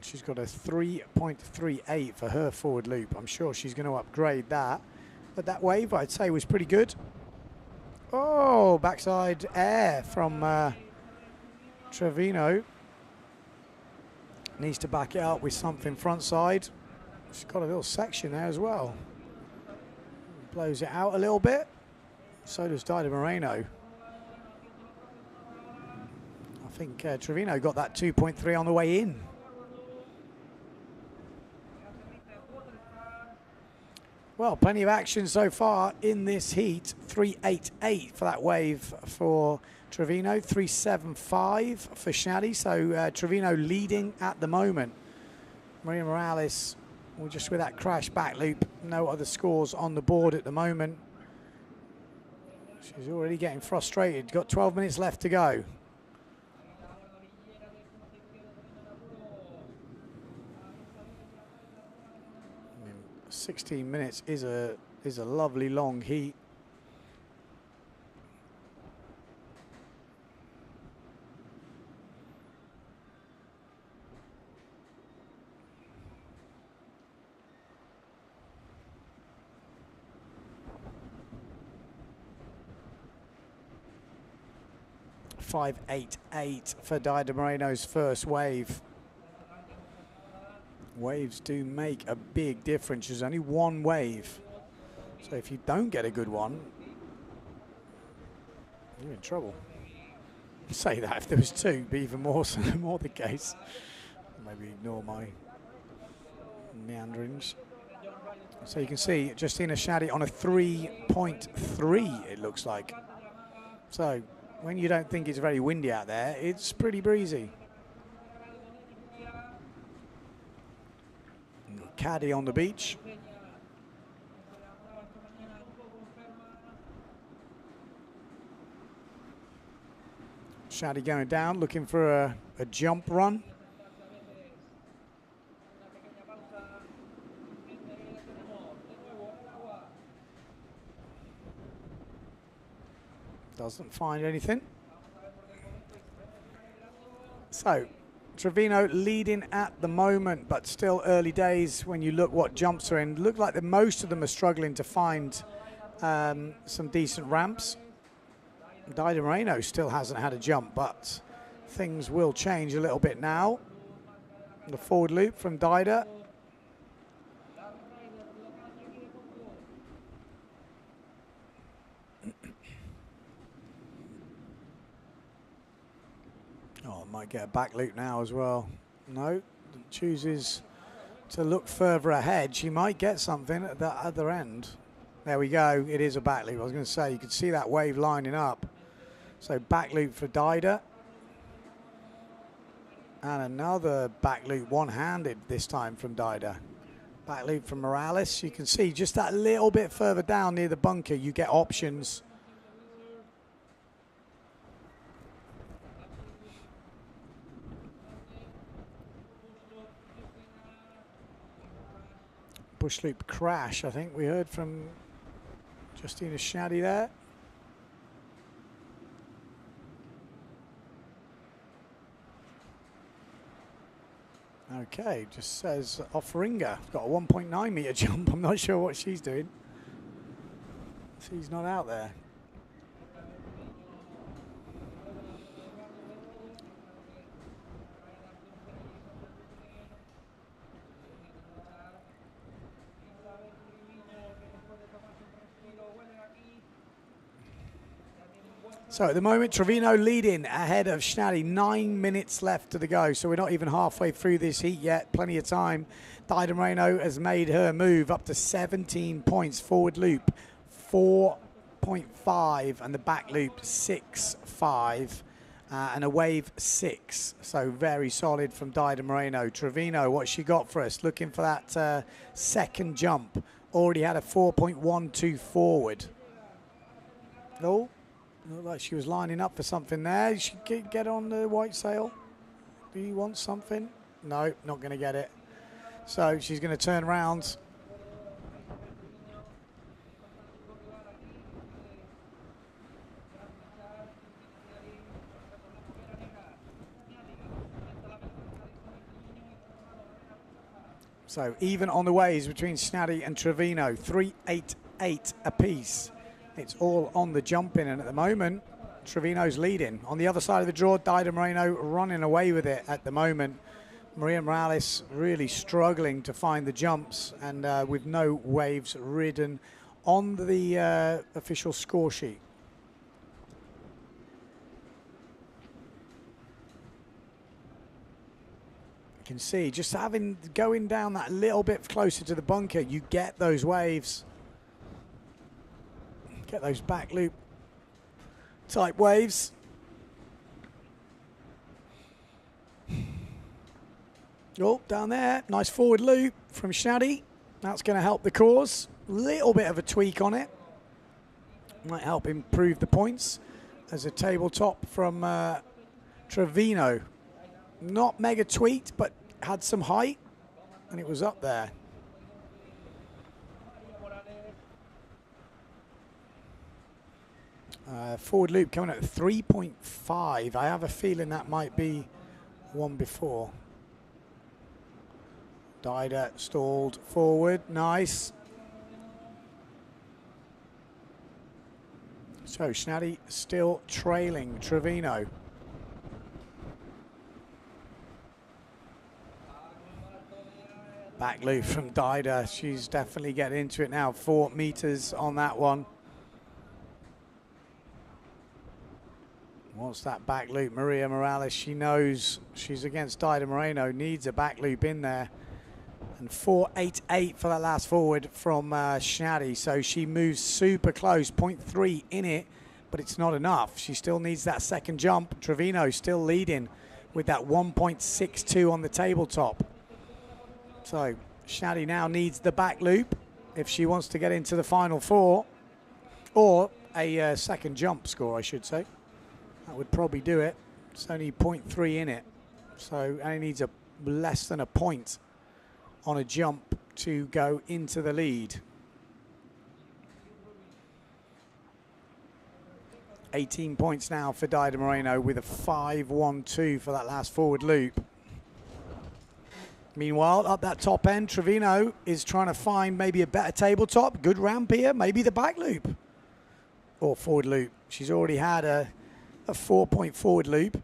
She's got a 3.38 for her forward loop. I'm sure she's going to upgrade that. But that wave, I'd say, was pretty good. Oh, backside air from Trevino. Needs to back it up with something front side. She's got a little section there as well. Blows it out a little bit. So does Dida Moreno. I think Trevino got that 2.3 on the way in. Well, plenty of action so far in this heat. 3.88 for that wave for Trevino, 3.75 for Shaddy. So Trevino leading at the moment. Maria Morales, well, just with that crash back loop, no other scores on the board at the moment. She's already getting frustrated. Got 12 minutes left to go. 16 minutes is a lovely long heat. .588 for Dida Moreno's first wave. Waves do make a big difference. There's only one wave. So if you don't get a good one, you're in trouble. Say that if there was two, be even more so, more the case. Maybe ignore my meanderings. So you can see Justina Shaddy on a 3.3, it looks like. So when you don't think it's very windy out there, it's pretty breezy. Caddy on the beach. Shaddy going down, looking for a jump run. Doesn't find anything. So Trevino leading at the moment, but still early days when you look what jumps are in. Look like most of them are struggling to find some decent ramps. Dida Moreno still hasn't had a jump, but things will change a little bit now. The forward loop from Dida. Oh, might get a back loop now as well. No, chooses to look further ahead. She might get something at the other end. There we go. It is a back loop. I was going to say, you could see that wave lining up. So back loop for Dida. And another back loop, one-handed this time from Dida. Back loop from Morales. You can see just that little bit further down near the bunker, you get options. Bush loop crash, I think we heard from Justina Shaddy there. Okay, just says Offeringa. Got a 1.9 meter jump. I'm not sure what she's doing. She's not out there. So at the moment, Trevino leading ahead of Shaddy. 9 minutes left to the go. So we're not even halfway through this heat yet. Plenty of time. Dida Moreno has made her move up to 17 points. Forward loop, 4 8.5 and the back loop 6.5 and a wave 6. So very solid from Dido Moreno. Trevino, what's she got for us? Looking for that second jump. Already had a 4.12 forward. Oh, looked like she was lining up for something there. She get on the white sail. Do you want something? No, not going to get it. So she's going to turn around. So even on the waves between Snaddy and Trevino, 3.88 apiece. It's all on the jumping, and at the moment, Trevino's leading. On the other side of the draw, Dido Moreno running away with it at the moment. Maria Morales really struggling to find the jumps, and with no waves ridden on the official score sheet. You can see just going down that little bit closer to the bunker, you get those waves, get those back loop type waves. Oh, down there, nice forward loop from Snaddy. That's going to help the cause. Little bit of a tweak on it. Might help improve the points. As a tabletop from Trevino. Not mega tweaked, but had some height, and it was up there. Forward loop coming at 3.5. I have a feeling that might be one before. Dido stalled forward, nice. So Snaddy still trailing Trevino. Back loop from Dido. She's definitely getting into it now. 4 meters on that one. Wants that back loop. Maria Morales, she knows she's against Dido Moreno, needs a back loop in there. And 4.88 for that last forward from Snaddy. So she moves super close, 0.3 in it, but it's not enough. She still needs that second jump. Trevino still leading with that 1.62 on the tabletop. So Snaddy now needs the back loop if she wants to get into the final 4, or a second jump score, I should say. That would probably do it. It's only 0.3 in it, so only needs a less than a point on a jump to go into the lead. 18 points now for Dido Moreno with a 5.12 for that last forward loop. Meanwhile, up that top end, Trevino is trying to find maybe a better tabletop. Good ramp here, maybe the back loop or forward loop. She's already had a 4-point forward loop,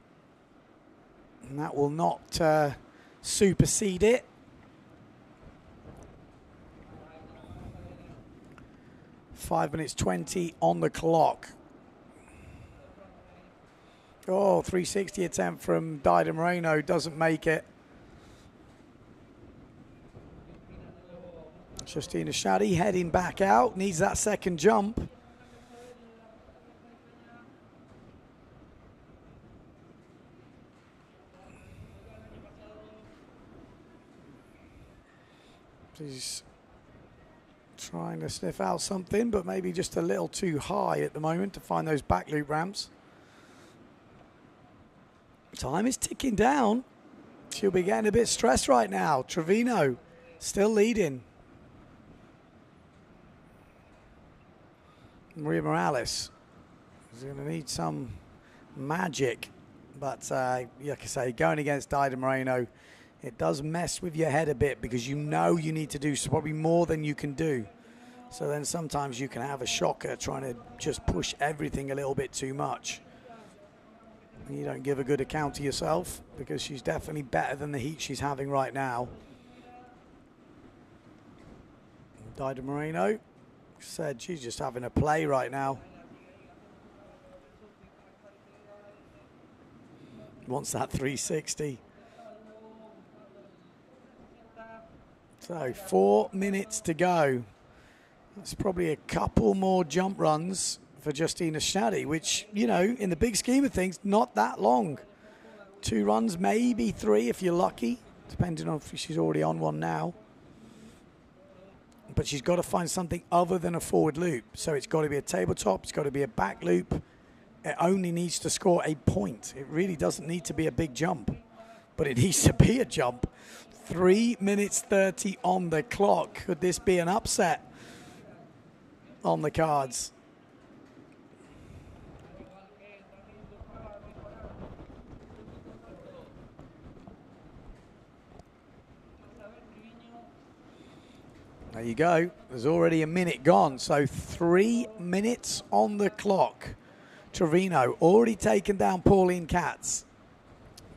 and that will not supersede it. Five minutes 20 on the clock. Oh, 360 attempt from Dido Moreno doesn't make it. Justina Snaddy heading back out, needs that second jump. She's trying to sniff out something, but maybe just a little too high at the moment to find those back loop ramps. Time is ticking down. She'll be getting a bit stressed right now. Trevino still leading. Maria Morales is going to need some magic, but like I say, going against Dido Moreno, it does mess with your head a bit because you know you need to do probably more than you can do. So then sometimes you can have a shocker trying to just push everything a little bit too much. And you don't give a good account to yourself because she's definitely better than the heat she's having right now. Dido Moreno said she's just having a play right now. Wants that 360. So 4 minutes to go. That's probably a couple more jump runs for Justina Schnadi, which, you know, in the big scheme of things, not that long. 2 runs, maybe 3 if you're lucky, depending on if she's already on one now. But she's got to find something other than a forward loop. So it's got to be a tabletop, it's got to be a back loop. It only needs to score a point. It really doesn't need to be a big jump, but it needs to be a jump. 3 minutes 30 on the clock. Could this be an upset on the cards? There you go. There's already a minute gone, so 3 minutes on the clock. Trevino already taken down Pauline Katz.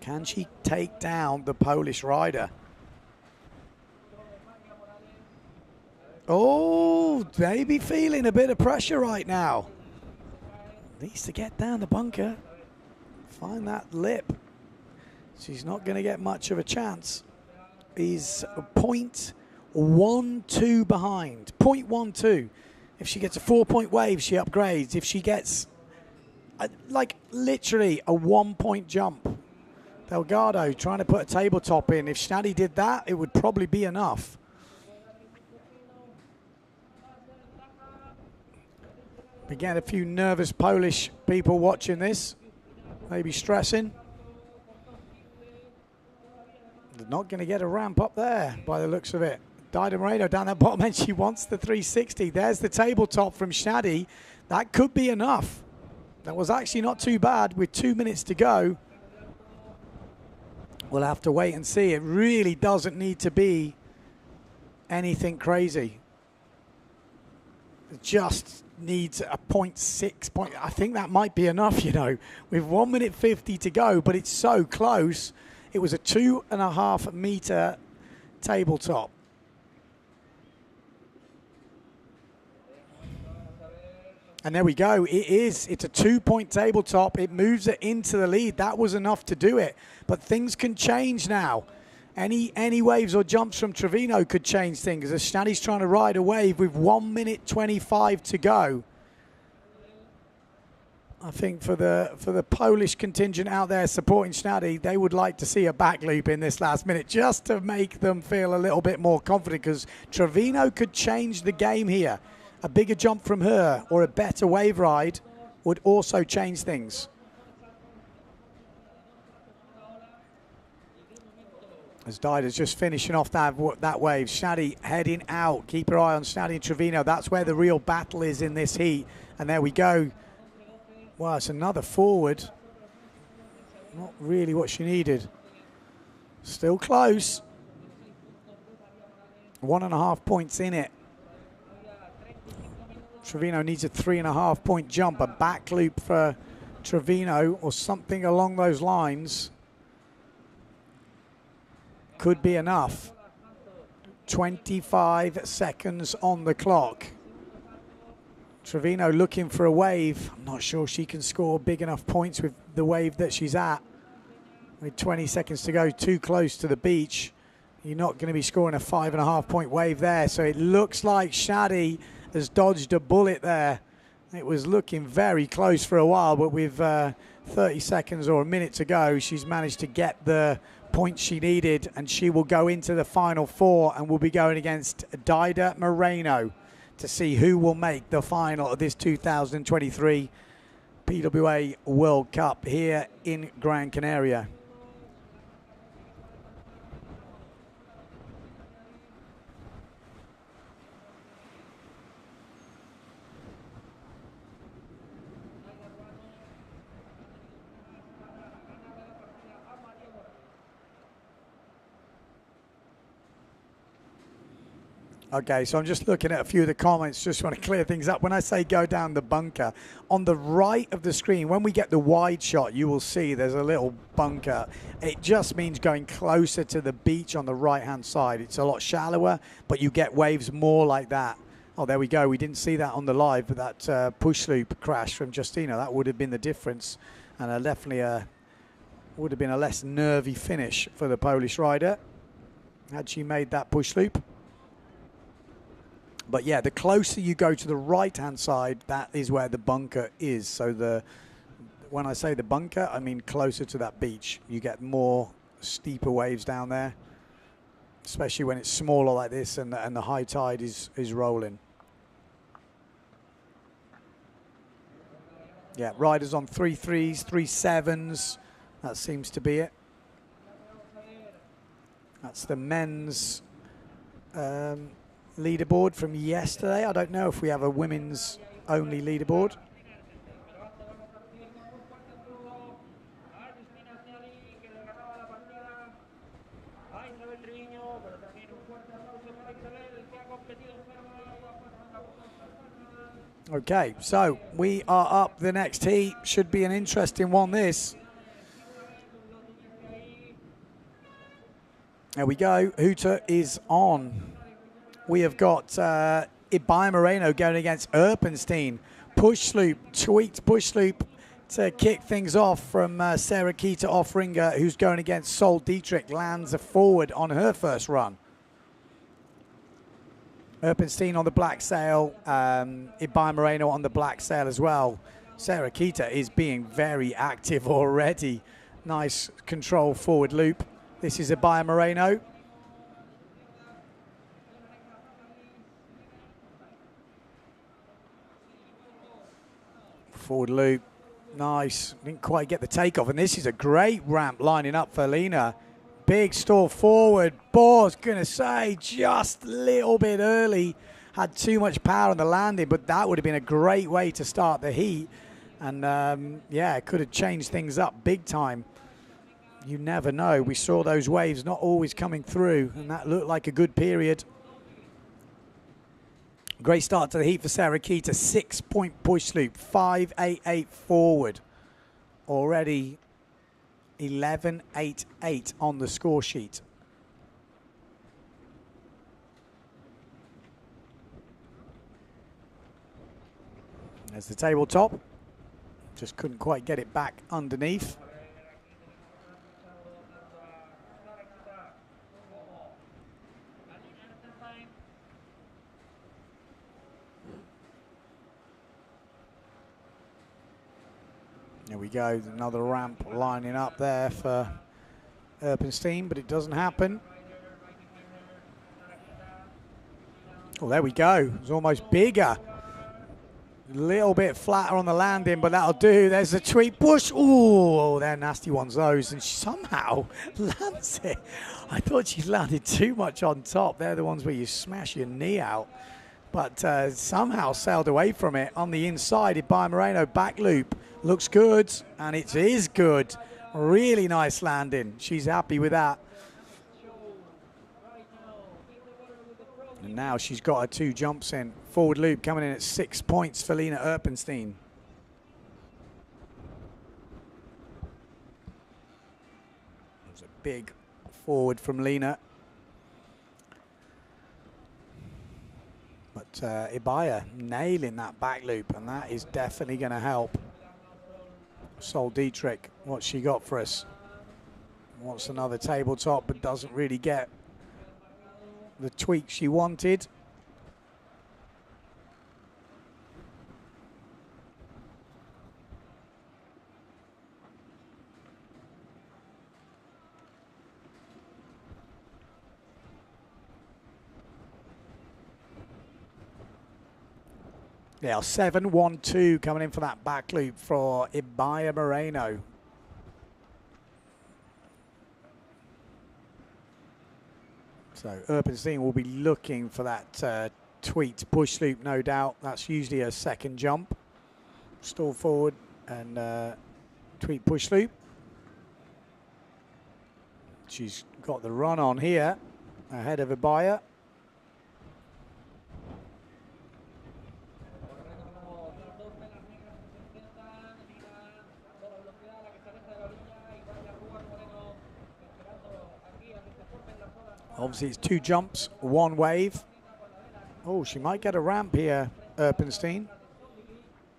Can she take down the Polish rider? Oh, maybe feeling a bit of pressure right now. Needs to get down the bunker. Find that lip. She's not going to get much of a chance. He's 0.12 behind. 0.12. If she gets a 4-point wave, she upgrades. If she gets, like, literally a 1-point jump. Delgado trying to put a tabletop in. If Schnadi did that, it would probably be enough. Again, a few nervous Polish people watching this, maybe stressing. They're not going to get a ramp up there by the looks of it. Dida Moreno down that bottom end, she wants the 360. There's the tabletop from Schnadi. That could be enough. That was actually not too bad with 2 minutes to go. We'll have to wait and see. It really doesn't need to be anything crazy. It just needs a 0.6 point. I think that might be enough, you know, with 1 minute 50 to go, but it's so close. It was a 2.5 meter tabletop. And there we go. It's a 2-point tabletop. It moves it into the lead. That was enough to do it. But things can change now. Any waves or jumps from Trevino could change things as Schnadi's trying to ride a wave with 1 minute 25 to go. I think for the Polish contingent out there supporting Schnadi, they would like to see a back loop in this last minute just to make them feel a little bit more confident, because Trevino could change the game here. A bigger jump from her or a better wave ride would also change things. As Dida's just finishing off that wave. Schnadi heading out. Keep your eye on Schnadi and Trevino. That's where the real battle is in this heat. And there we go. Well, it's another forward. Not really what she needed. Still close. 1.5 points in it. Trevino needs a 3.5 point jump. A back loop for Trevino or something along those lines could be enough. 25 seconds on the clock. Trevino looking for a wave. I'm not sure she can score big enough points with the wave that she's at. With 20 seconds to go, too close to the beach. You're not going to be scoring a 5.5 point wave there. So it looks like Schnadi has dodged a bullet there. It was looking very close for a while, but with 30 seconds or a minute to go, she's managed to get the points she needed, and she will go into the final 4 and will be going against Dida Moreno to see who will make the final of this 2023 PWA World Cup here in Gran Canaria. Okay, so I'm just looking at a few of the comments, just want to clear things up. When I say go down the bunker, on the right of the screen, when we get the wide shot, you will see there's a little bunker. It just means going closer to the beach on the right-hand side. It's a lot shallower, but you get waves more like that. Oh, there we go. We didn't see that on the live, but that push loop crash from Justina, that would have been the difference. And definitely would have been a less nervy finish for the Polish rider had she made that push loop. But yeah, the closer you go to the right-hand side, that is where the bunker is. So when I say the bunker, I mean closer to that beach. You get more steeper waves down there, especially when it's smaller like this and the high tide is rolling. Yeah, riders on 3.3s, 3.7s. That seems to be it. That's the men's leaderboard from yesterday. I don't know if we have a women's only leaderboard. Okay, so we are up the next heat. Should be an interesting one, this. There we go. Hooter is on. We have got Ibaya Moreno going against Erpenstein. Push sloop, tweaked push sloop to kick things off from Sarah Keita off ringer, who's going against Sol Dietrich. Lands a forward on her first run. Erpenstein on the black sail, Ibaya Moreno on the black sail as well. Sarah Keita is being very active already. Nice control forward loop. This is Ibaya Moreno. Forward loop, nice. Didn't quite get the takeoff, and this is a great ramp lining up for Lena. Big stall forward. Boar's gonna say just a little bit early. Had too much power on the landing, but that would have been a great way to start the heat. And yeah, it could have changed things up big time. You never know. We saw those waves not always coming through, and that looked like a good period. Great start to the heat for Sarah Keita. 6-point push loop, 5.88 forward. Already 11.88 on the score sheet. There's the tabletop. Just couldn't quite get it back underneath. There we go, another ramp lining up there for Erpenstein, but it doesn't happen. Oh, there we go. It's almost bigger. A little bit flatter on the landing, but that'll do. There's a tweak push. Oh, they're nasty ones, those. And she somehow lands it. I thought she landed too much on top. They're the ones where you smash your knee out. But somehow sailed away from it on the inside. Ibaya Moreno back loop. Looks good, and it is good. Really nice landing. She's happy with that. And now she's got her 2 jumps in. Forward loop coming in at 6 points for Lena Erpenstein. There's a big forward from Lena. But Ibaya nailing that back loop, and that is definitely going to help. Sol Dietrich, what's she got for us? Wants another tabletop, but doesn't really get the tweak she wanted. Yeah, 7-1-2 coming in for that back loop for Ibaya Moreno. So Erpenstein will be looking for that tweaked push loop, no doubt. That's usually a second jump. Stall forward and tweak push loop. She's got the run on here ahead of Ibaya. Obviously, it's 2 jumps, 1 wave. Oh, she might get a ramp here, Erpenstein.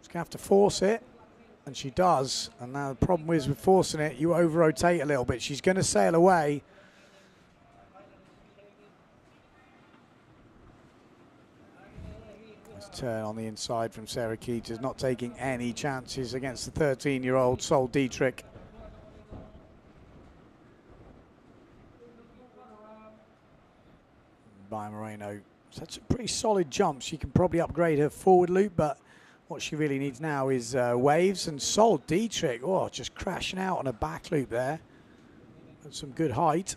She's going to have to force it, and she does. And now the problem is with forcing it, you over-rotate a little bit. She's going to sail away. turn on the inside from Sarah Keeters, not taking any chances against the 13-year-old Sol Dietrich. By Moreno, such a pretty solid jump. She can probably upgrade her forward loop, but what she really needs now is waves. And Sol Dietrich, oh, just crashing out on a back loop there. That's some good height.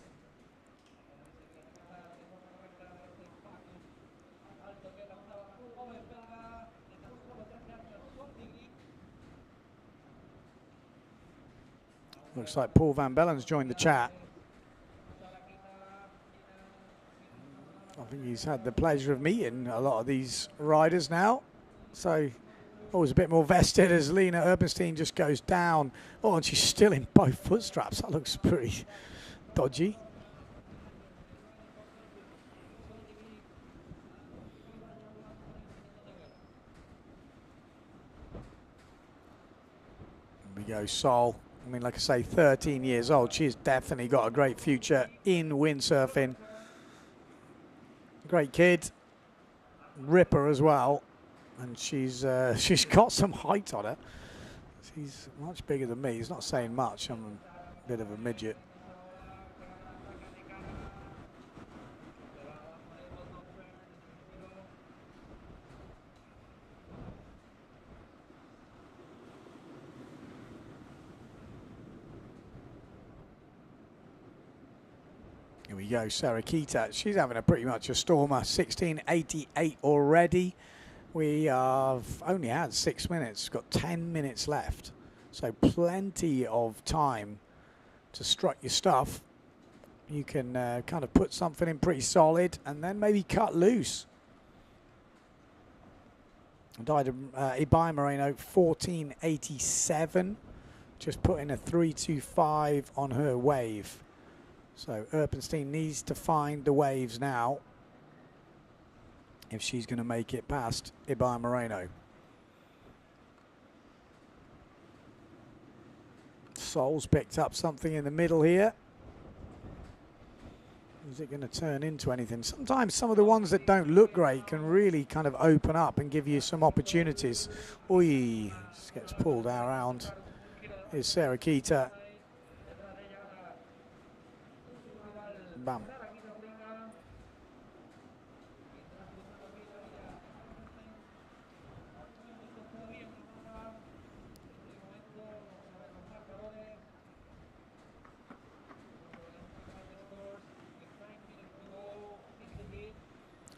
Looks like Paul Van Bellen's joined the chat. I think he's had the pleasure of meeting a lot of these riders now. So always a bit more vested as Lena Urbanstein just goes down. Oh, and she's still in both foot straps. That looks pretty dodgy. Here we go, Sol. I mean, like I say, 13 years old. She's definitely got a great future in windsurfing. Great kid. Ripper as well. And she's got some height on her. She's much bigger than me. He's not saying much. I'm a bit of a midget. Here we go, Sarah Keita. She's having a pretty much a stormer. 16.88 already. We have only had 6 minutes, got 10 minutes left. So plenty of time to strut your stuff. You can kind of put something in pretty solid and then maybe cut loose. Ibai Moreno, 14.87. Just put in a 3.25 on her wave. So Urbanstein needs to find the waves now if she's going to make it past Ibai Moreno. Sol's picked up something in the middle here. Is it going to turn into anything? Sometimes some of the ones that don't look great can really kind of open up and give you some opportunities. Oi, just gets pulled around. Here's Sarah Keita. Bam.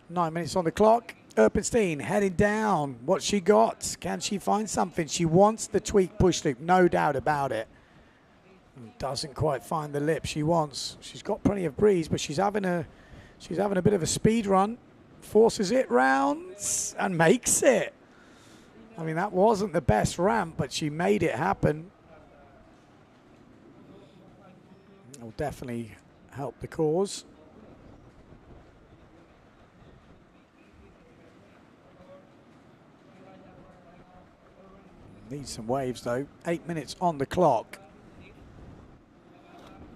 Nine minutes on the clock. Urbanstein heading down. What's she got? Can she find something? She wants the tweak push loop, no doubt about it. Doesn't quite find the lip she wants. She's got plenty of breeze, but she's having a bit of a speed run. Forces it rounds and makes it. I mean, that wasn't the best ramp, but she made it happen. It'll definitely help the cause. Needs some waves though. 8 minutes on the clock.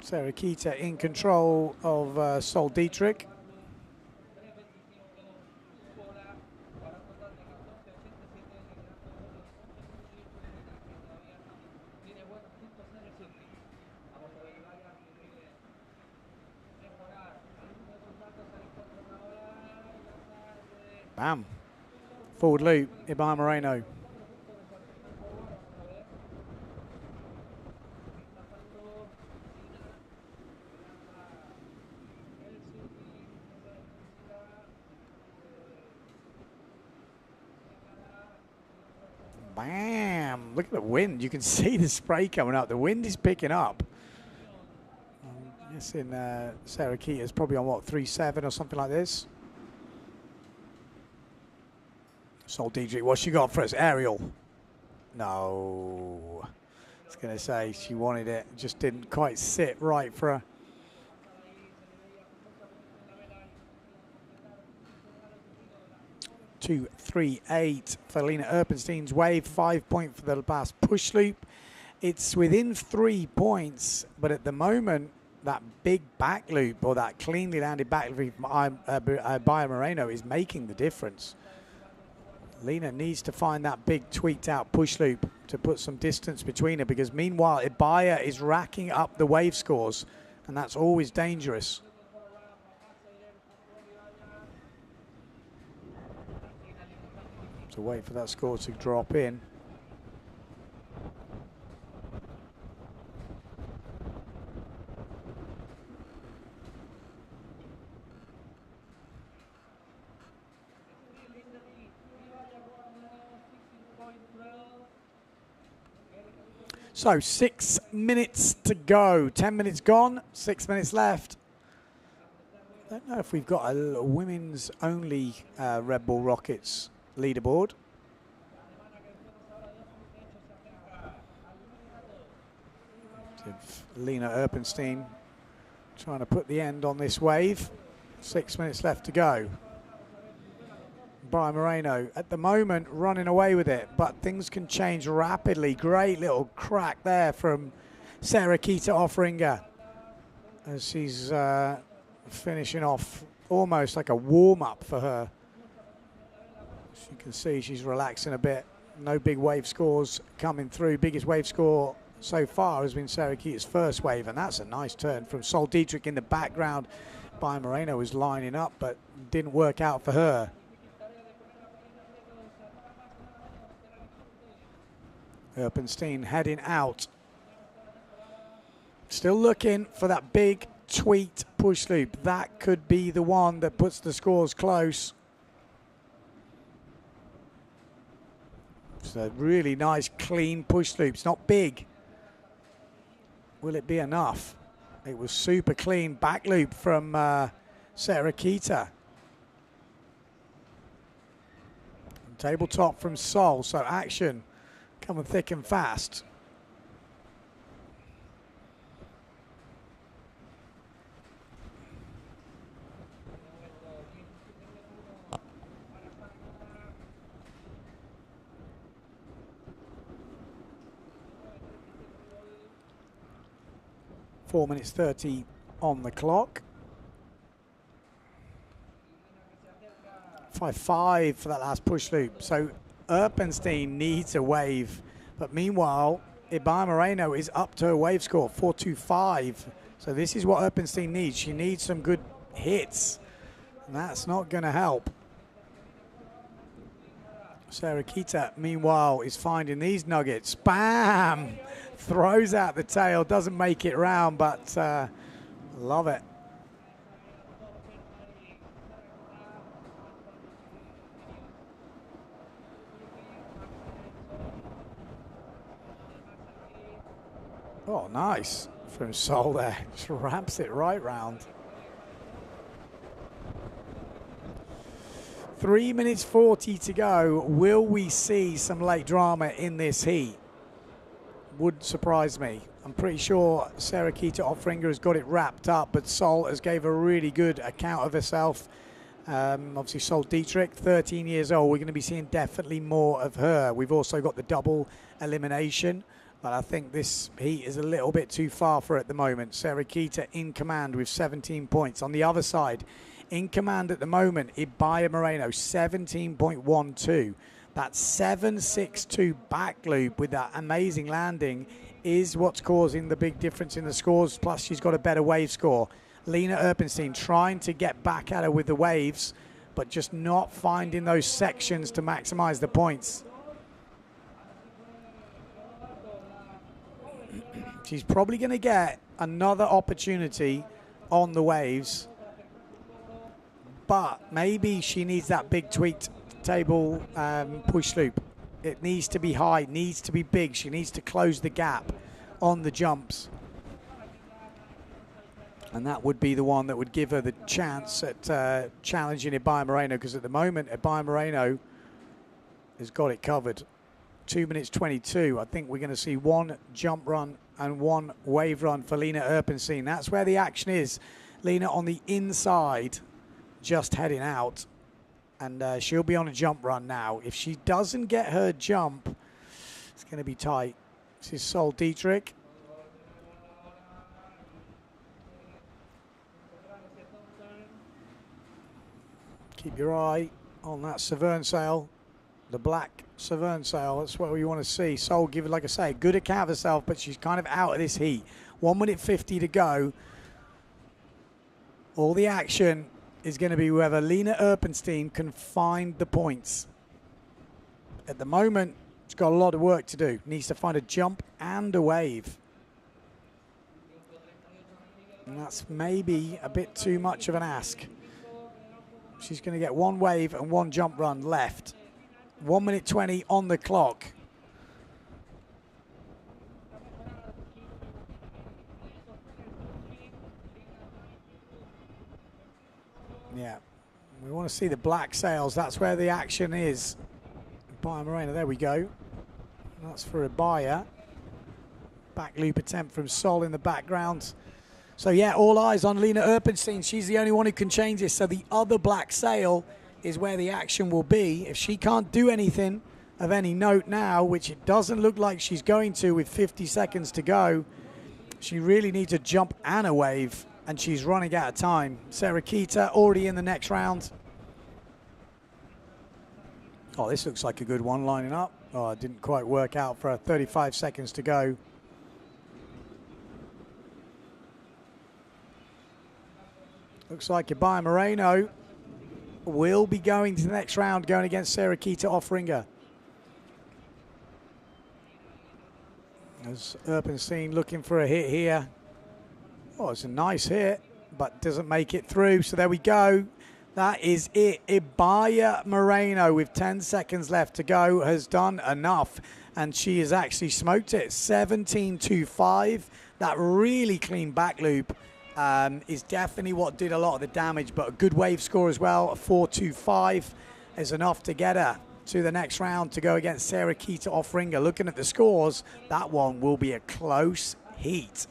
Sarah Keita in control of Sol Dietrich. Bam. Forward loop, Ibai Moreno. Bam! Look at the wind. You can see the spray coming up. The wind is picking up. I'm guessing Sarah Keita is probably on, what, 3.7 or something like this. Sol Dietrich, what's she got for us? Aerial. No. I was going to say she wanted it. Just didn't quite sit right for her. 2.38 for Lena Urbanstein's wave, 5 point for the last push loop. It's within 3 points, but at the moment, that big back loop or that cleanly landed back loop by Moreno is making the difference. Lena needs to find that big tweaked out push loop to put some distance between her, because meanwhile Ibaya is racking up the wave scores, and that's always dangerous. So wait for that score to drop in. So 6 minutes to go, 10 minutes gone, 6 minutes left. Don't know if we've got a women's only Red Bull Rockets leaderboard. Lena Erpenstein trying to put the end on this wave. 6 minutes left to go. Brian Moreno at the moment running away with it, but things can change rapidly. Great little crack there from Sarah Kita Offringer as she's finishing off almost like a warm-up for her. As you can see, she's relaxing a bit. No big wave scores coming through. Biggest wave score so far has been Sarah Kita's first wave, and that's a nice turn from Sol Dietrich in the background. Brian Moreno was lining up, but didn't work out for her. Erpenstein heading out. Still looking for that big tweaked push loop. That could be the one that puts the scores close. It's a really nice clean push loop. It's not big. Will it be enough? It was super clean back loop from Sarah Kita. Tabletop from Sol, so action coming thick and fast. Four minutes 30 on the clock. 5-5 for that last push loop. So Erpenstein needs a wave, but meanwhile Ibaya Moreno is up to a wave score 4.25. So this is what Erpenstein needs. She needs some good hits, and that's not going to help. Sarah Kita meanwhile is finding these nuggets. Bam! Throws out the tail, doesn't make it round, but love it. Oh, nice from Sol there. Just wraps it right round. 3 minutes 40 to go. Will we see some late drama in this heat? Would surprise me. I'm pretty sure Sarah Kita Offringer has got it wrapped up, but Sol has gave a really good account of herself. Obviously Sol Dietrich, 13 years old. We're going to be seeing definitely more of her. We've also got the double elimination, but I think this heat is a little bit too far for her at the moment. Sarah Kita in command with 17 points. On the other side, in command at the moment, Ibaya Moreno, 17.12. That 7.62 back loop with that amazing landing is what's causing the big difference in the scores. Plus, she's got a better wave score. Lena Erpenstein trying to get back at her with the waves, but just not finding those sections to maximize the points. She's probably going to get another opportunity on the waves, but maybe she needs that big tweaked table push loop. It needs to be high, needs to be big. She needs to close the gap on the jumps. And that would be the one that would give her the chance at challenging Ibaya Moreno, because at the moment, Ibaya Moreno has got it covered. 2 minutes 22. I think we're going to see one jump run and one wave run for Lena Erpenstein. That's where the action is. Lena on the inside, just heading out. And she'll be on a jump run now. If she doesn't get her jump, it's going to be tight. This is Sol Dietrich. Keep your eye on that Severn sail. The black Severn sail, that's what we want to see. Sol, give it, like I say, good account of herself, but she's kind of out of this heat. 1 minute 50 to go. All the action is going to be whether Lena Erpenstein can find the points. At the moment, she's got a lot of work to do. Needs to find a jump and a wave. And that's maybe a bit too much of an ask. She's going to get one wave and one jump run left. 1 minute 20 on the clock. Yeah, we want to see the black sails. That's where the action is. Bayer Moreno, there we go. That's for a Bayer. Back loop attempt from Sol in the background. So yeah, all eyes on Lena Erpenstein. She's the only one who can change this. So the other black sail is where the action will be. If she can't do anything of any note now, which it doesn't look like she's going to with 50 seconds to go, she really needs a jump and a wave, and she's running out of time. Sarah Keita already in the next round. Oh, this looks like a good one lining up. Oh, it didn't quite work out for 35 seconds to go. Looks like Bayer Moreno will be going to the next round, going against Sarah Keita Offringer. As Erpenstein looking for a hit here. Oh, it's a nice hit, but doesn't make it through. So there we go. That is it. Bayer Moreno, with 10 seconds left to go, has done enough. And she has actually smoked it. 17.25. That really clean back loop is definitely what did a lot of the damage. But a good wave score as well. A 4.25 is enough to get her to the next round to go against Sarah Keita Offringer. Looking at the scores, that one will be a close heat.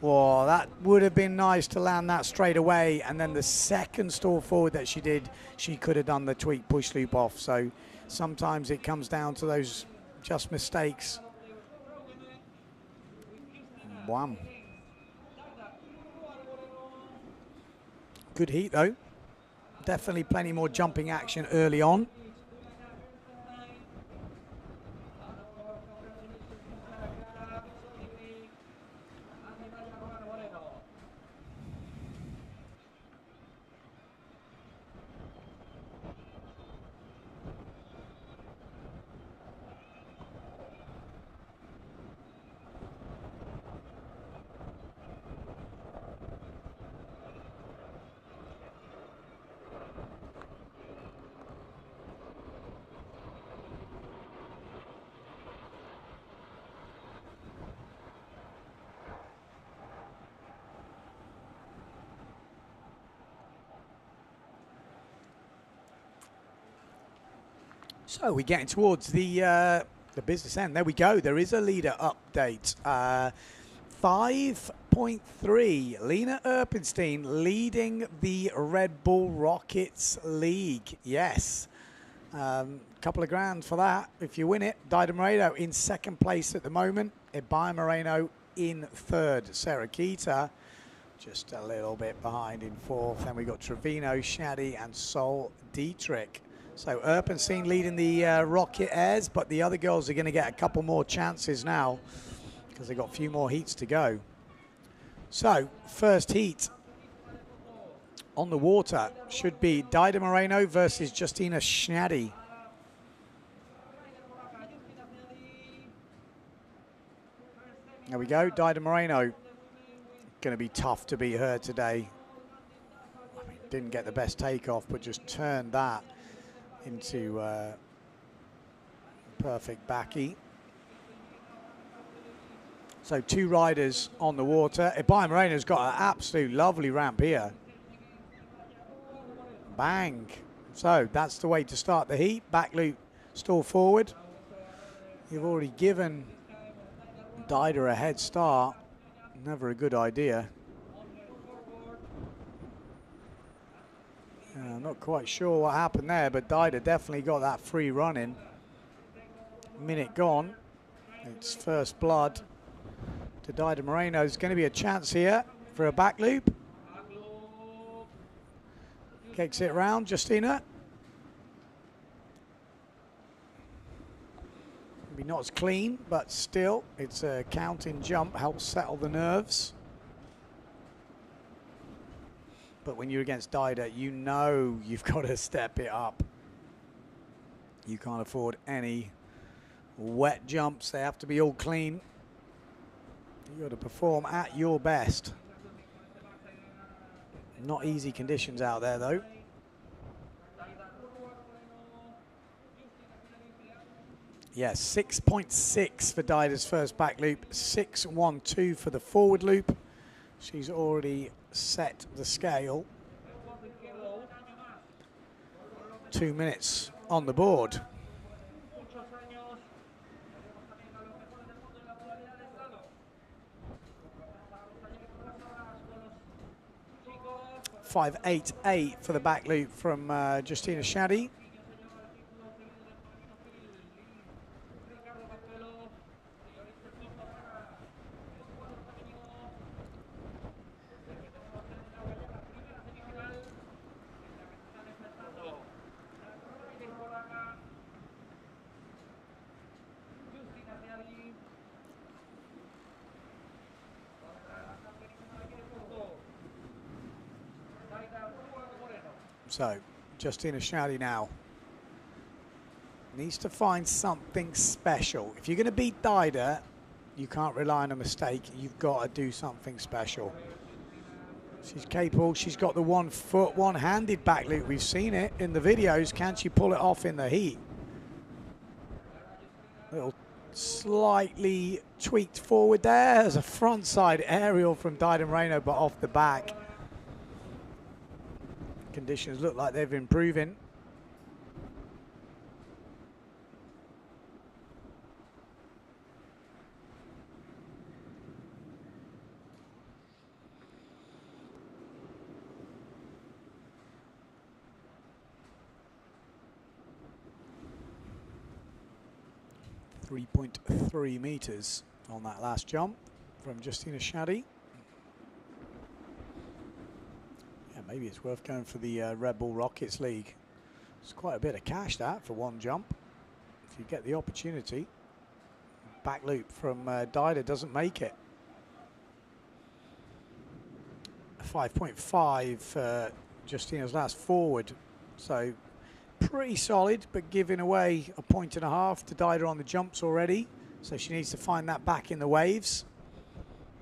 Well, that would have been nice to land that straight away. And then the second stall forward that she did, she could have done the tweak push loop off. So sometimes it comes down to those just mistakes. Wham. Good heat though. Definitely plenty more jumping action early on. So we're getting towards the business end. There we go. There is a leader update. 5.3. Lena Erpenstein leading the Red Bull Rockets League. Yes. Couple of grand for that if you win it. Bayer Moreno in second place at the moment. Bayer Moreno in third. Sarah Keita just a little bit behind in fourth. Then we got Trevino, Shaddy, and Sol Dietrich. So Erpenstein leading the Rocket Airs, but the other girls are going to get a couple more chances now because they've got a few more heats to go. So first heat on the water should be Bayer Moreno versus Justina Schnaddy. There we go, Bayer Moreno. Going to be tough to beat her today. I mean, didn't get the best takeoff, but just turned that into perfect backy. So two riders on the water. Bayer Moreno's got an absolute lovely ramp here. Bang. So that's the way to start the heat. Back loop, stall forward. You've already given Bayer a head start. Never a good idea. I'm not quite sure what happened there, but Bayer definitely got that free run in. Minute gone. It's first blood to Bayer Moreno. There's going to be a chance here for a back loop. Kicks it round, Justina. Maybe not as clean, but still, it's a counting jump, helps settle the nerves. But when you're against Dida, you know you've got to step it up. You can't afford any wet jumps. They have to be all clean. You've got to perform at your best. Not easy conditions out there, though. Yes, 6.6 for Dida's first back loop, 6.12 for the forward loop. She's already set the scale. 2 minutes on the board. .588 for the back loop from Justina Shaddy. So, Justina Shaddy now needs to find something special. If you're going to beat Dida, you can't rely on a mistake. You've got to do something special. She's capable. She's got the 1 foot, one-handed back loop. We've seen it in the videos. Can she pull it off in the heat? Little slightly tweaked forward there. There's a front side aerial from Dida Moreno, but off the back. Conditions look like they've been improving. .3 meters on that last jump from Justina Shaddy. Yeah, maybe it's worth going for the Red Bull Rockets League. It's quite a bit of cash that for one jump. If you get the opportunity. Back loop from Dida doesn't make it. 5.5 for Justina's last forward. So pretty solid, but giving away a 1.5 to Dida on the jumps already. So she needs to find that back in the waves,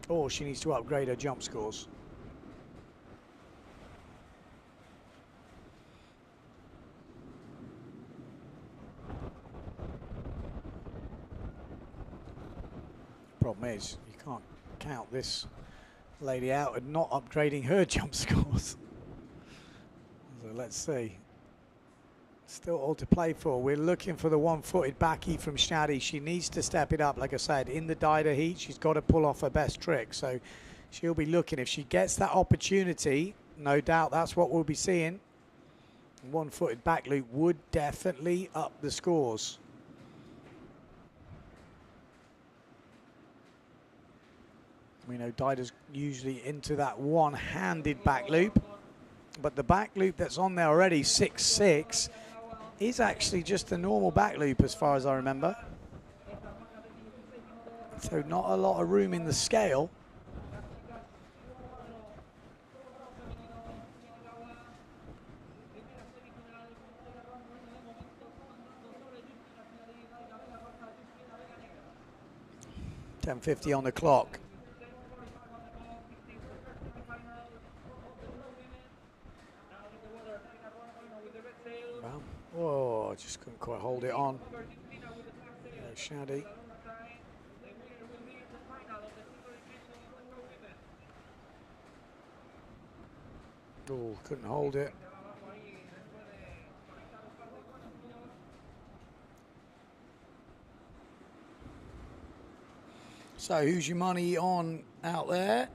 or she needs to upgrade her jump scores. Problem is, you can't count this lady out and not upgrading her jump scores. So let's see. Still all to play for. We're looking for the one-footed backie from Shaddy. She needs to step it up. Like I said, in the Dida heat, she's got to pull off her best trick. So she'll be looking. If she gets that opportunity, no doubt that's what we'll be seeing. One-footed back loop would definitely up the scores. We know Dida's usually into that one-handed back loop, but the back loop that's on there already, 6.6, is actually just a normal back loop as far as I remember. So not a lot of room in the scale. .10:50 on the clock. Oh, just couldn't quite hold it on. Shaddy. Oh, couldn't hold it. So who's your money on out there?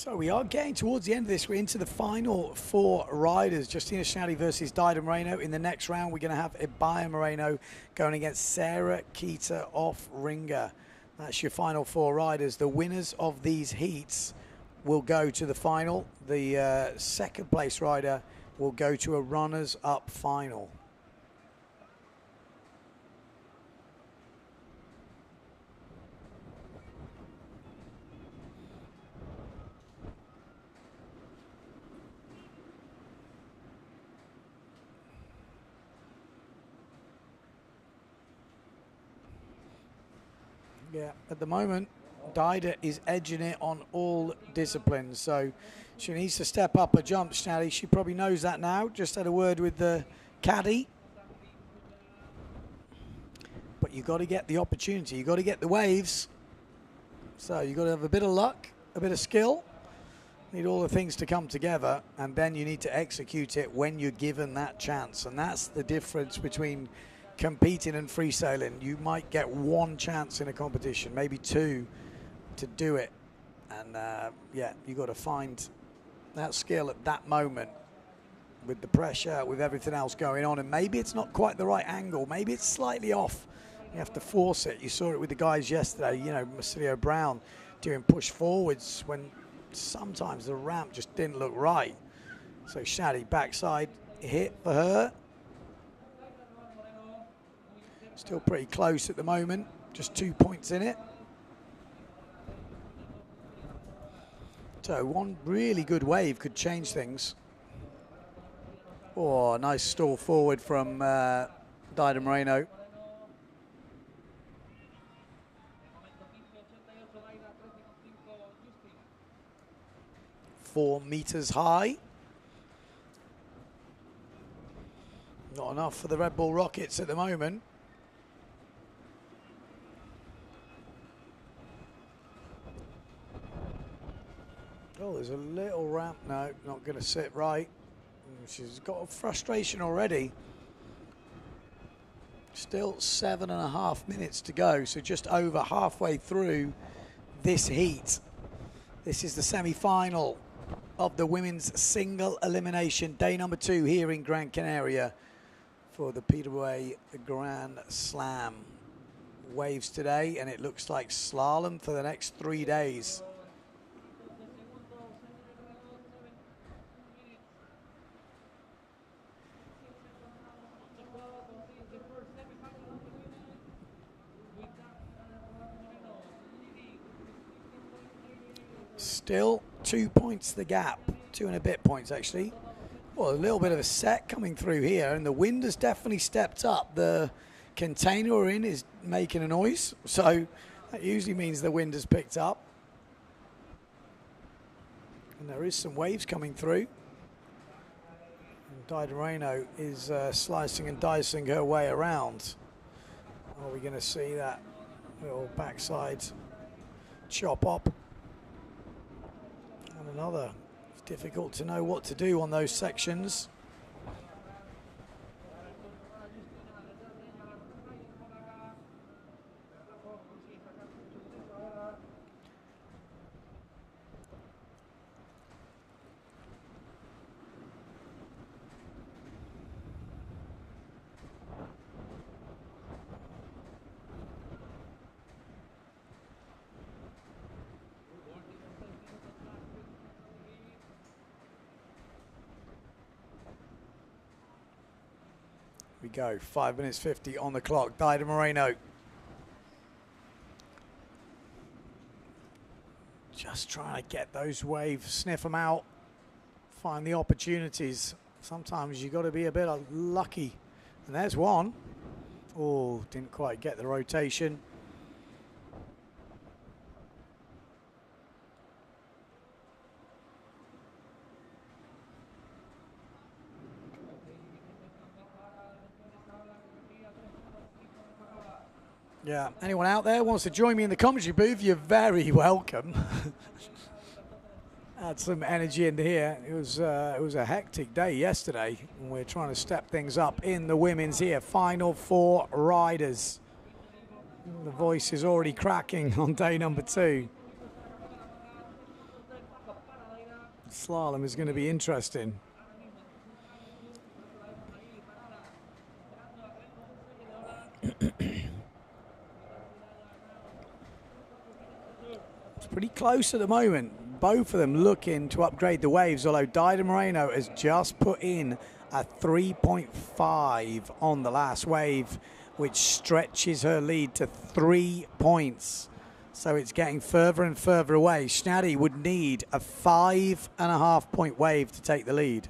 So we are getting towards the end of this. We're into the final 4 riders. Justina Schnelli versus Dido Moreno. In the next round, we're going to have Ibaya Moreno going against Sarah Keita off Ringer. That's your final 4 riders. The winners of these heats will go to the final. The second place rider will go to a runners-up final. Yeah, at the moment, Dida is edging it on all disciplines, so she needs to step up her jump, Schnelli. She probably knows that now. Just had a word with the caddy. But you've got to get the opportunity. You've got to get the waves. So you've got to have a bit of luck, a bit of skill. Need all the things to come together, and then you need to execute it when you're given that chance. And that's the difference between competing and freestyling. You might get 1 chance in a competition, maybe 2 to do it. And yeah, you got to find that skill at that moment with the pressure, with everything else going on. And maybe it's not quite the right angle. Maybe it's slightly off. You have to force it. You saw it with the guys yesterday, you know, Marsilio Brown doing push forwards when sometimes the ramp just didn't look right. So Shadi, backside hit for her. Still pretty close at the moment, just 2 points in it. So 1 really good wave could change things. Oh, nice stall forward from Dida Moreno. 4 meters high. Not enough for the Red Bull Rockets at the moment. Oh, there's a little ramp. No, not going to sit right. She's got a frustration already. Still 7.5 minutes to go, so just over halfway through this heat. This is the semi-final of the women's single elimination, day number 2 here in Gran Canaria for the Peterway Grand Slam. Waves today, and it looks like slalom for the next 3 days. Still 2 points the gap, 2 and a bit points actually. Well, a little bit of a set coming through here, and the wind has definitely stepped up. The container we're in is making a noise, so that usually means the wind has picked up. And there is some waves coming through. And Dida Moreno is slicing and dicing her way around. Are we going to see that little backside chop up? And another. It's difficult to know what to do on those sections. We go, 5 minutes 50 on the clock. Dida Moreno. Just trying to get those waves, sniff them out, find the opportunities. Sometimes you got to be a bit lucky. And there's one. Oh, didn't quite get the rotation. Yeah, anyone out there wants to join me in the commentary booth, you're very welcome. Add some energy into here. It was a hectic day yesterday, and we're trying to step things up in the women's here. Final 4 riders. The voice is already cracking on day number 2. Slalom is going to be interesting. It's pretty close at the moment. Both of them looking to upgrade the waves, although Dido Moreno has just put in a 3.5 on the last wave, which stretches her lead to 3 points. So it's getting further and further away. Schnatty would need a 5.5 point wave to take the lead.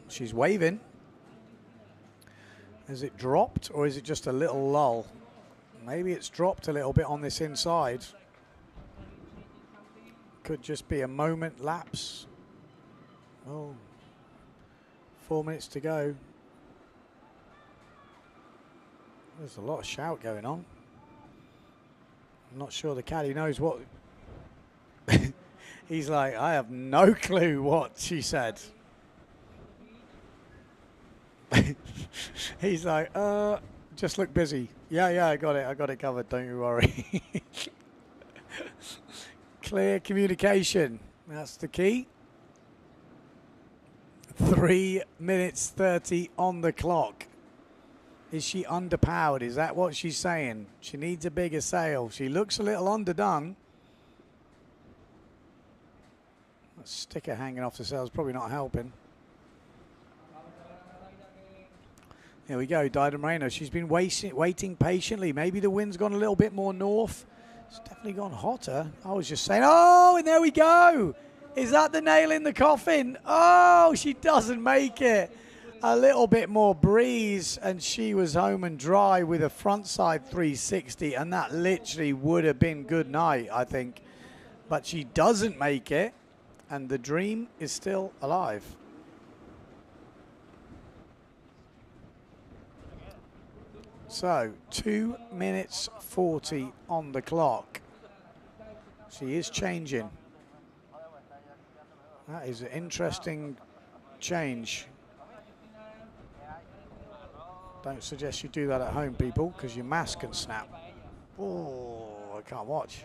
She's waving. Has it dropped or is it just a little lull? Maybe it's dropped a little bit on this inside. Could just be a moment lapse. Oh, 4 minutes to go. There's a lot of shout going on. I'm not sure the caddy knows what. He's like, I have no clue what she said. He's like, just look busy. Yeah, I got it covered, don't you worry. Clear communication, that's the key. 3 minutes 30 on the clock. Is she underpowered? Is that what she's saying? She needs a bigger sail. She looks a little underdone. That sticker hanging off the sail is probably not helping. Here we go, Dido Moreno. She's been waiting patiently. Maybe the wind's gone a little bit more north. It's definitely gone hotter. I was just saying, oh, and there we go. Is that the nail in the coffin? Oh, she doesn't make it. A little bit more breeze, and she was home and dry with a frontside 360, and that literally would have been good night, I think. But she doesn't make it, and the dream is still alive. So, 2 minutes 40 on the clock. She is changing. That is an interesting change. Don't suggest you do that at home, people, because your mask can snap. Oh, I can't watch.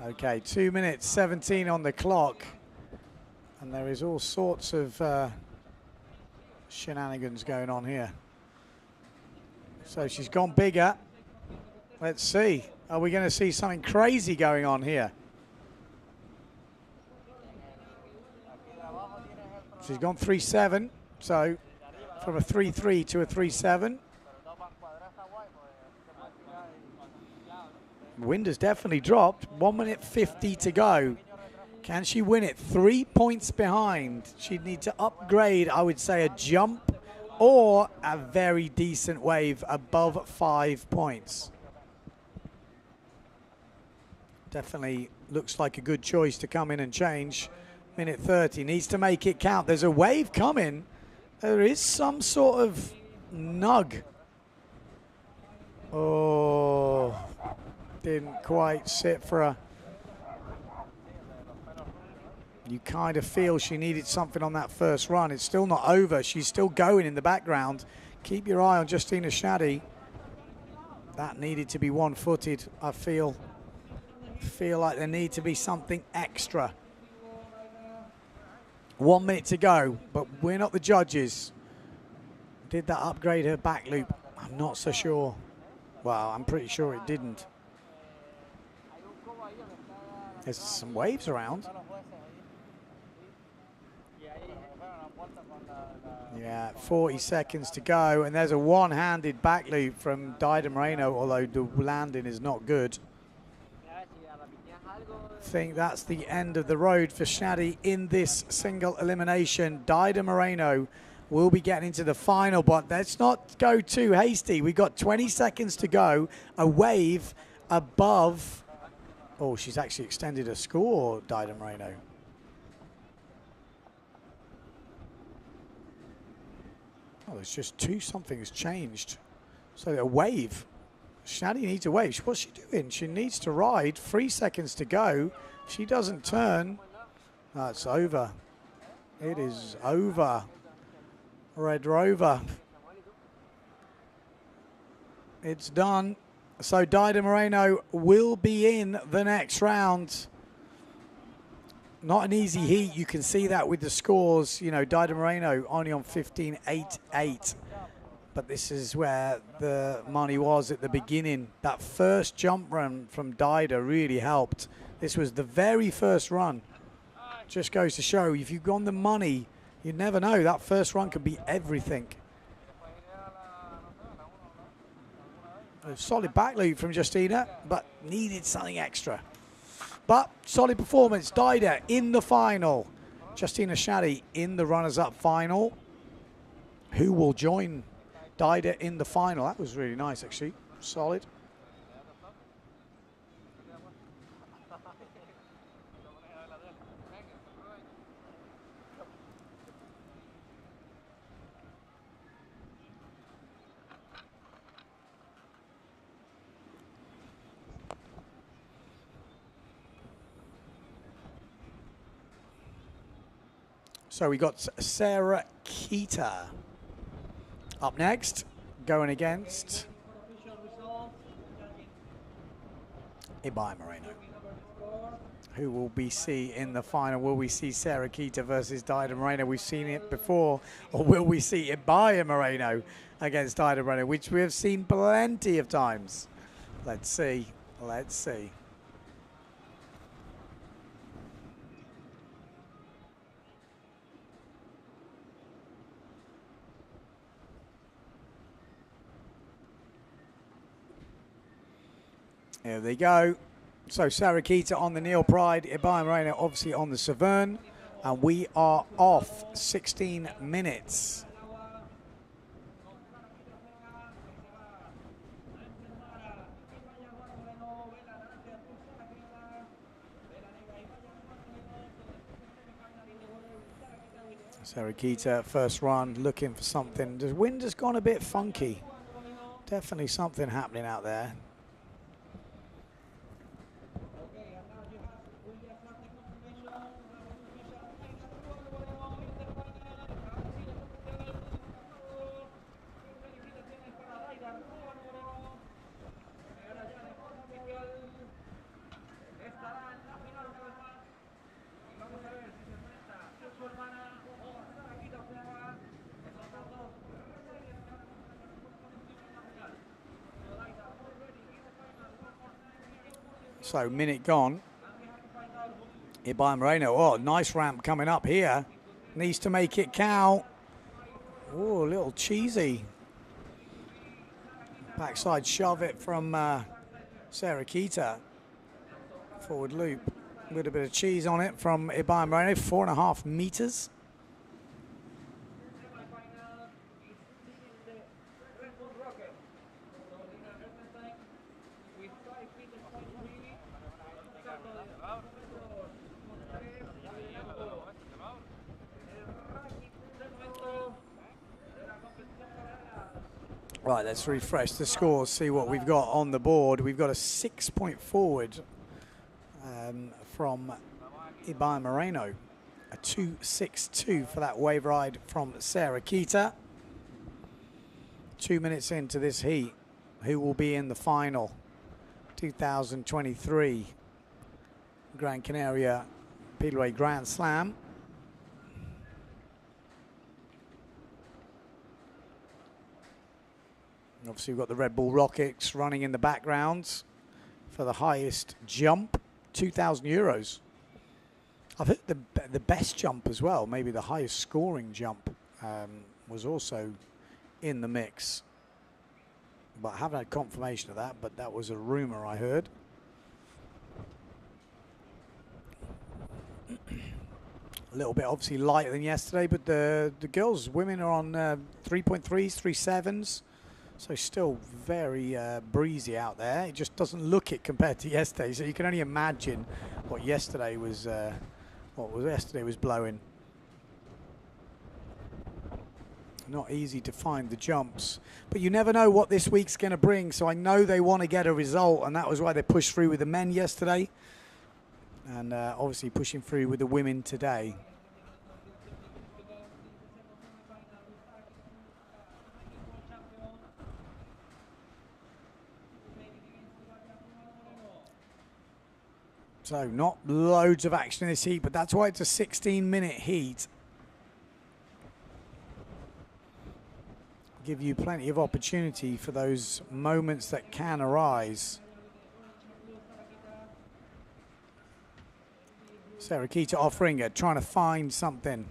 Okay, 2 minutes 17 on the clock. And there is all sorts of shenanigans going on here. So she's gone bigger. Let's see. Are we going to see something crazy going on here? She's gone 3.7. So from a 3.3 to a 3.7. Wind has definitely dropped. 1 minute 50 to go. Can she win it? 3 points behind. She'd need to upgrade, I would say, a jump or a very decent wave above 5 points. Definitely looks like a good choice to come in and change. Minute 30, needs to make it count. There's a wave coming. There is some sort of nug. Oh, didn't quite sit for a... You kind of feel she needed something on that first run. It's still not over. She's still going in the background. Keep your eye on Justina Schnatty. That needed to be one-footed, I feel. Feel like there need to be something extra. 1 minute to go, but we're not the judges. Did that upgrade her back loop? I'm not so sure. Well, I'm pretty sure it didn't. There's some waves around. Yeah, 40 seconds to go, and there's a one-handed back loop from Dido Moreno, although the landing is not good. I think that's the end of the road for Schnatty in this single elimination. Dido Moreno will be getting into the final, but let's not go too hasty. We've got 20 seconds to go. A wave above. Oh, she's actually extended her score, Dido Moreno. Oh, there's just something has changed. So a wave. Schnatty needs a wave. What's she doing? She needs to ride. 3 seconds to go. She doesn't turn. That's over. It is over. Red Rover. It's done. So Dido Moreno will be in the next round. Not an easy heat. You can see that with the scores. You know, Dido Moreno only on 15.88. But this is where the money was at the beginning. That first jump run from Dido really helped. This was the very first run. Just goes to show, if you've gone the money, you never know. That first run could be everything. A solid back loop from Justina, but needed something extra. But solid performance. Dido in the final. Justina Shaddy in the runners-up final. Who will join Dido in the final? That was really nice, actually. Solid. So we got Sarah Keita up next, going against Ibai Moreno. Who will we see in the final? Will we see Sarah Keita versus Dido Moreno? We've seen it before. Or will we see Ibai Moreno against Dido Moreno, which we have seen plenty of times? Let's see. Let's see. Here they go. So Sarah Keita on the Neil Pride, Ibai Moreno obviously on the Severn, and we are off 16 minutes. Sarah Keita, first run, looking for something. The wind has gone a bit funky. Definitely something happening out there. So, minute gone. Ibai Moreno. Oh, nice ramp coming up here. Needs to make it count. Oh, a little cheesy. Backside shove it from Sarah Keita. Forward loop with a bit of cheese on it from Ibai Moreno. 4.5 meters. Right, let's refresh the scores, see what we've got on the board. We've got a 6-point forward from Ibai Moreno. A 2.62 for that wave ride from Sarah Keita. 2 minutes into this heat. Who will be in the final? 2023 Gran Canaria Speedway Grand Slam. Obviously, we've got the Red Bull Rockets running in the background for the highest jump, 2,000 euros. I think the best jump as well, maybe the highest scoring jump, was also in the mix. But I haven't had confirmation of that, but that was a rumor I heard. A little bit obviously lighter than yesterday, but the girls, women are on 3.3s, 3.7s. So still very breezy out there. It just doesn't look it compared to yesterday. So you can only imagine what yesterday was blowing. Not easy to find the jumps, but you never know what this week's going to bring. So I know they want to get a result, and that was why they pushed through with the men yesterday, and obviously pushing through with the women today. So not loads of action in this heat, but that's why it's a 16-minute heat. Give you plenty of opportunity for those moments that can arise. Sarah Keita offering it, trying to find something.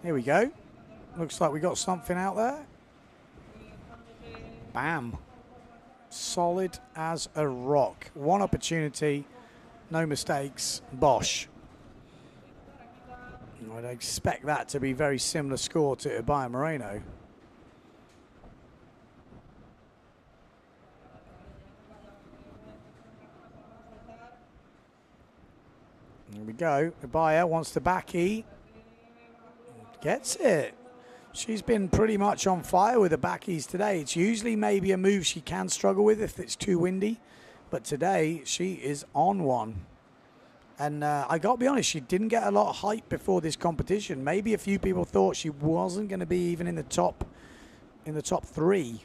Here we go. Looks like we got something out there. Bam. Solid as a rock. One opportunity, no mistakes, bosh. I'd expect that to be very similar score to Ibaya Moreno. Here we go. Ibaya wants the back E. Gets it. She's been pretty much on fire with the backies today. It's usually maybe a move she can struggle with if it's too windy. But today, she is on one. And I got to be honest, she didn't get a lot of hype before this competition. Maybe a few people thought she wasn't going to be even in the top three.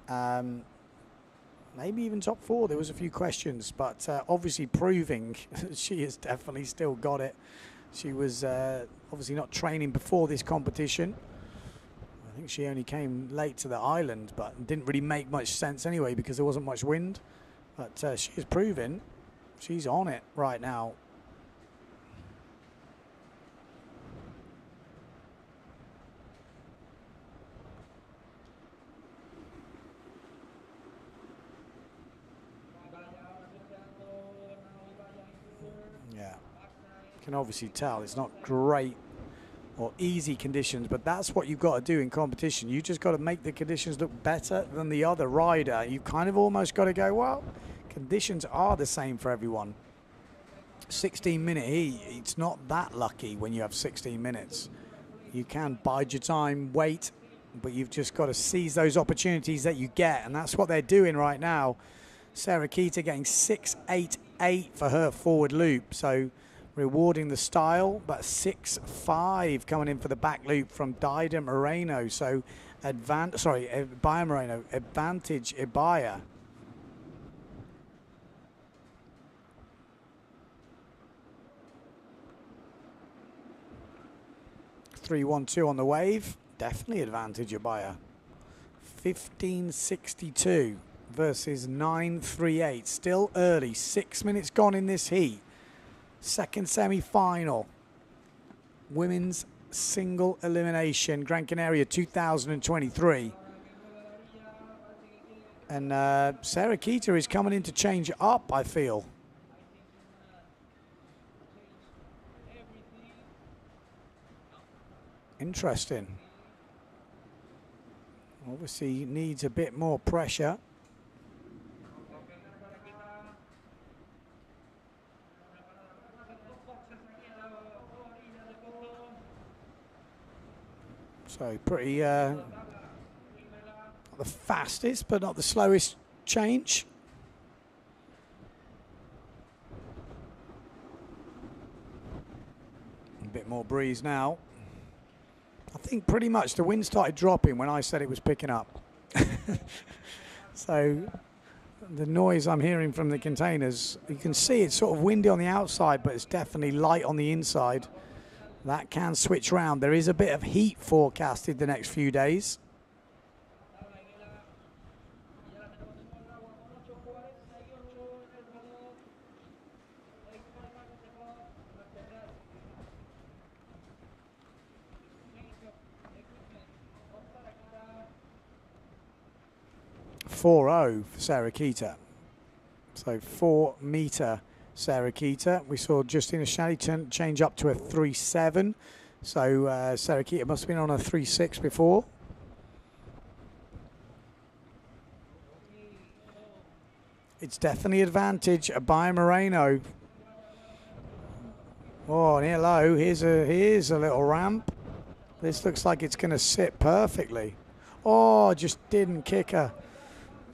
Maybe even top four. There was a few questions. But obviously proving she has definitely still got it. She was obviously not training before this competition. I think she only came late to the island, but didn't really make much sense anyway because there wasn't much wind. But she is proving she's on it right now. Yeah, you can obviously tell it's not great or easy conditions, but that's what you've got to do in competition. You just got to make the conditions look better than the other rider. You kind of almost got to go, well, conditions are the same for everyone. 16-minute heat, it's not that lucky when you have 16 minutes. You can bide your time, wait, but you've just got to seize those opportunities that you get, and that's what they're doing right now. Sarah Keita getting 6.88 for her forward loop, so rewarding the style, but 6.5 coming in for the back loop from Dida Moreno. So Ibaya Moreno, advantage Ibaya. 3.12 on the wave, definitely advantage Ibaya. 15.62 versus 9.38, still early, 6 minutes gone in this heat. Second semi-final, women's single elimination, Gran Canaria 2023. And Sarah Keita is coming in to change it up, I feel. Interesting. Obviously needs a bit more pressure. So pretty, not the fastest, but not the slowest change. A bit more breeze now. I think pretty much the wind started dropping when I said it was picking up. So the noise I'm hearing from the containers, you can see it's sort of windy on the outside, but it's definitely light on the inside. That can switch round. There is a bit of heat forecasted the next few days. .40 for Sarah Keita. So 4 meter Sarah Keita. We saw Justina Shally change up to a 3.7. So Sarah Keita must have been on a 3.6 before. It's definitely advantage Ibaya Moreno. Oh, and hello, here's a little ramp. This looks like it's going to sit perfectly. Oh, just didn't kick her.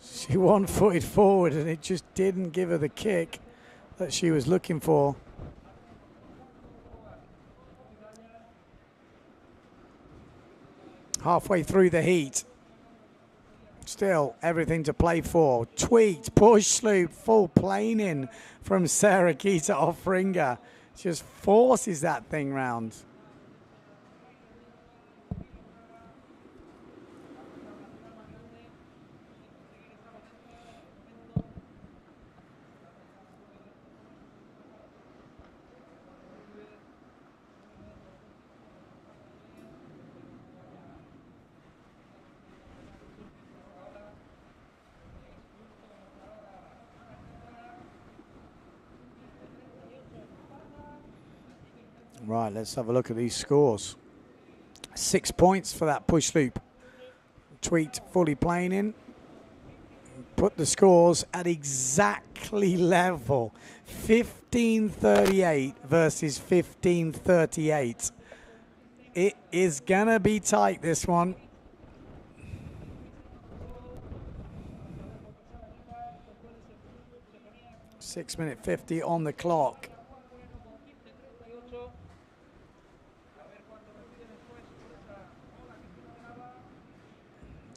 She one-footed forward and it just didn't give her the kick that she was looking for. Halfway through the heat. Still, everything to play for. Tweaked, push sloop, full planing from Sarah Keita off ringer. Just forces that thing round. Right, let's have a look at these scores. 6 points for that push loop. Tweaked, fully planing. Put the scores at exactly level. 15:38 versus 15:38. It is going to be tight, this one. (6 minutes 50 on the clock.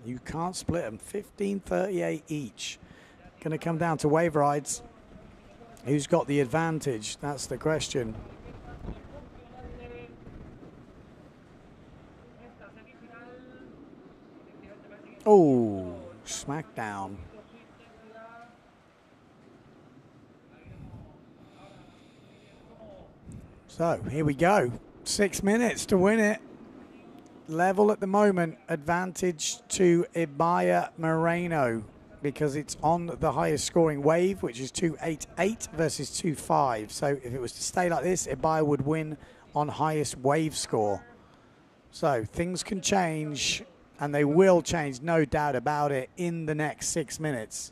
You can't split them. 15:38 each. Going to come down to wave rides. Who's got the advantage? That's the question. Oh, smackdown. So here we go. 6 minutes to win it. Level at the moment, advantage to Ibaya Moreno because it's on the highest scoring wave, which is 288 versus 25. So if it was to stay like this, Ibaya would win on highest wave score. So things can change, and they will change, no doubt about it, in the next 6 minutes.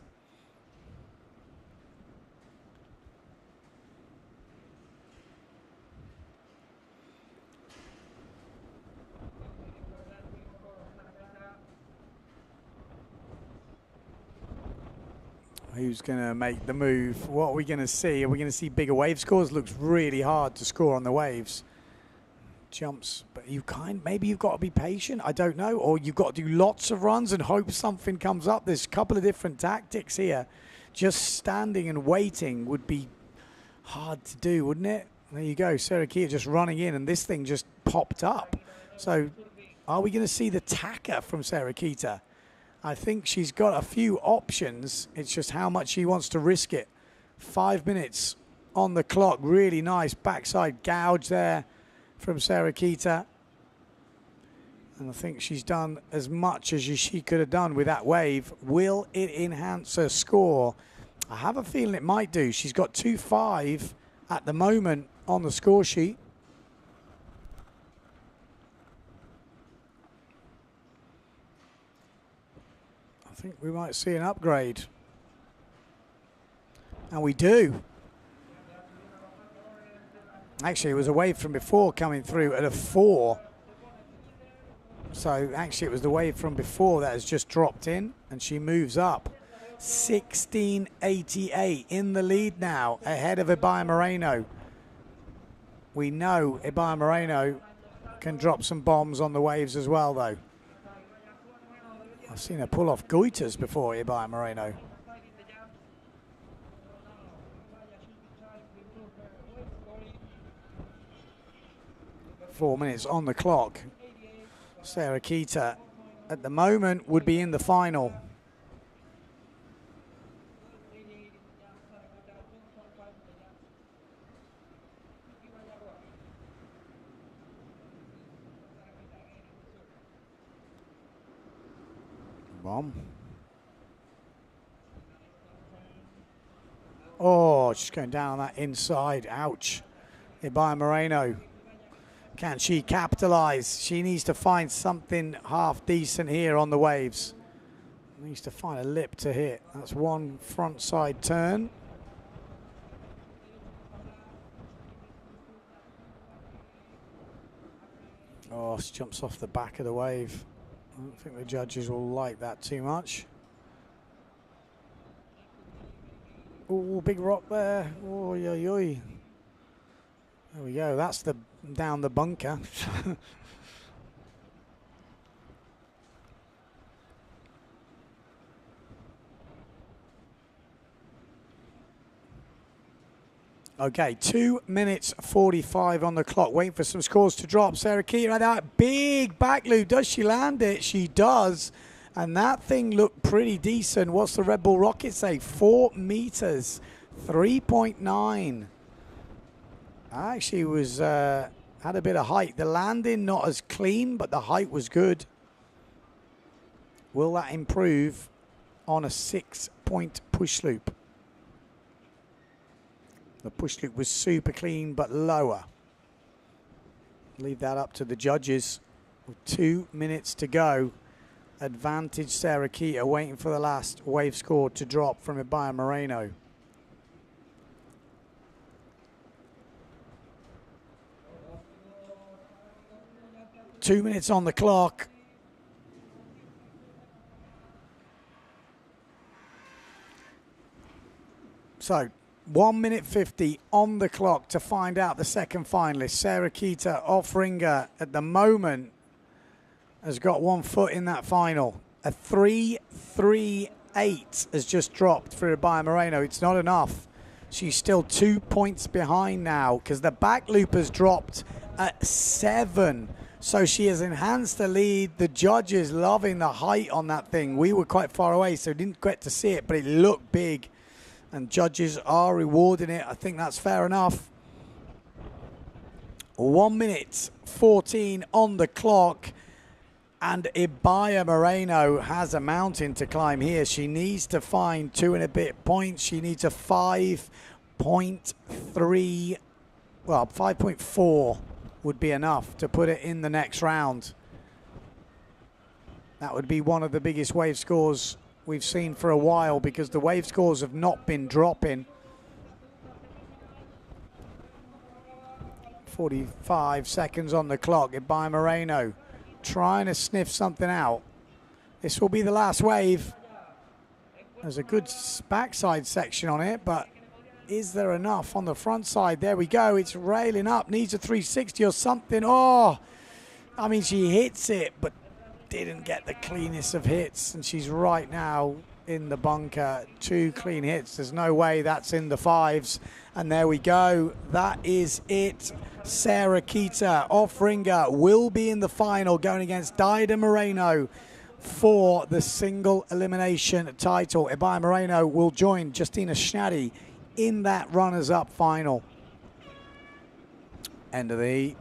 Who's going to make the move? What are we going to see? Are we going to see bigger wave scores? Looks really hard to score on the waves. Jumps, but maybe you've got to be patient. I don't know. Or you've got to do lots of runs and hope something comes up. There's a couple of different tactics here. Just standing and waiting would be hard to do, wouldn't it? There you go. Sarah Keita just running in, and this thing just popped up. So are we going to see the tacker from Sarah Keita? I think she's got a few options. It's just how much she wants to risk it. 5 minutes on the clock. Really nice backside gouge there from Sarah Keita. And I think she's done as much as she could have done with that wave. Will it enhance her score? I have a feeling it might do. She's got 2.5 at the moment on the score sheet. I think we might see an upgrade. And we do. Actually, it was a wave from before coming through at a 4. So actually, it was the wave from before that has just dropped in, and she moves up. 16.88 in the lead now, ahead of Ibaya Moreno. We know Ibaya Moreno can drop some bombs on the waves as well, though. I've seen her pull off goiters before, Ibaya Moreno. Four minutes on the clock. Sarah Keita, at the moment, would be in the final. Bomb. Oh, just going down that inside. Ouch. Ibaya Moreno. Can she capitalize? She needs to find something half decent here on the waves. Needs to find a lip to hit. That's one front side turn. Oh, she jumps off the back of the wave. I don't think the judges will like that too much. Oh, big rock there. Oh, yoy, yoy. There we go. That's the down the bunker. Okay, 2 minutes 45 on the clock. Waiting for some scores to drop. Sarah Keaton had that big back loop. Does she land it? She does. And that thing looked pretty decent. What's the Red Bull rocket say? 4 meters, 3.9. Actually was had a bit of height. The landing not as clean, but the height was good. Will that improve on a 6-point push loop? The push loop was super clean, but lower. Leave that up to the judges. With 2 minutes to go. Advantage Sarah Keita, waiting for the last wave score to drop from Ibaya Moreno. Two minutes on the clock. So 1 minute 50 on the clock to find out the second finalist. Sarah Keita off ringer at the moment has got 1 foot in that final. A 3.38 has just dropped for Ibaya Moreno. It's not enough. She's still 2 points behind now because the back loop has dropped at 7. So she has enhanced the lead. The judges loving the height on that thing. We were quite far away, so didn't get to see it, but it looked big. And judges are rewarding it. I think that's fair enough. 1 minute 14 on the clock. And Ibaya Moreno has a mountain to climb here. She needs to find 2 and a bit points. She needs a 5.3, well, 5.4 would be enough to put it in the next round. That would be one of the biggest wave scores we've seen for a while because the wave scores have not been dropping. 45 seconds on the clock. Ibaya Moreno trying to sniff something out. This will be the last wave. There's a good backside section on it, but is there enough on the front side? There we go. It's railing up. Needs a 360 or something. Oh, I mean, she hits it, but didn't get the cleanest of hits. And she's right now in the bunker. 2 clean hits. There's no way that's in the 5s. And there we go. That is it. Sarah Keita, off ringer, will be in the final going against Daida Moreno for the single elimination title. Ibaya Moreno will join Justina Schnatti in that runners-up final. End of the heat.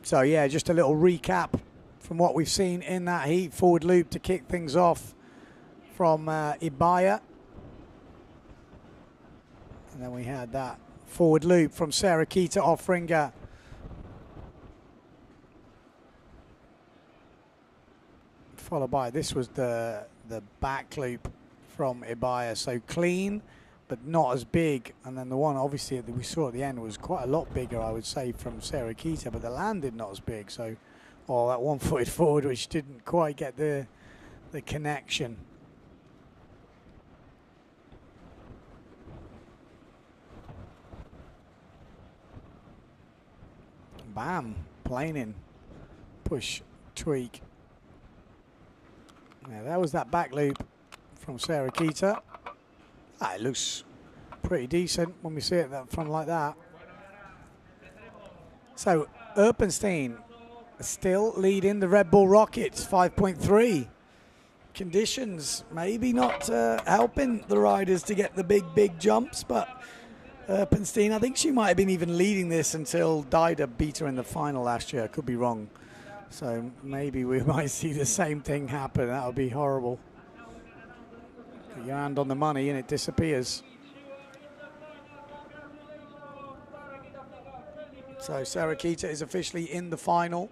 So yeah, just a little recap from what we've seen in that heat. Forward loop to kick things off from Ibaya. And then we had that forward loop from Sarah Keita off ringer. Followed by, this was the back loop from Ibaya. So clean, but not as big. And then the one obviously that we saw at the end was quite a lot bigger, I would say, from Sarah Keita, but the landing not as big. So, oh, that one-footed forward, which didn't quite get the connection. Bam, planing, push, tweak. Yeah, that was that back loop from Sarah Keita. It looks pretty decent when we see it from like that. So Erpenstein still leading the Red Bull Rockets, 5.3. Conditions maybe not helping the riders to get the big jumps, but Erpenstein, I think she might have been even leading this until Daida beat her in the final last year. I could be wrong. So maybe we might see the same thing happen. That would be horrible. Put your hand on the money and it disappears. So Sarah Keita is officially in the final.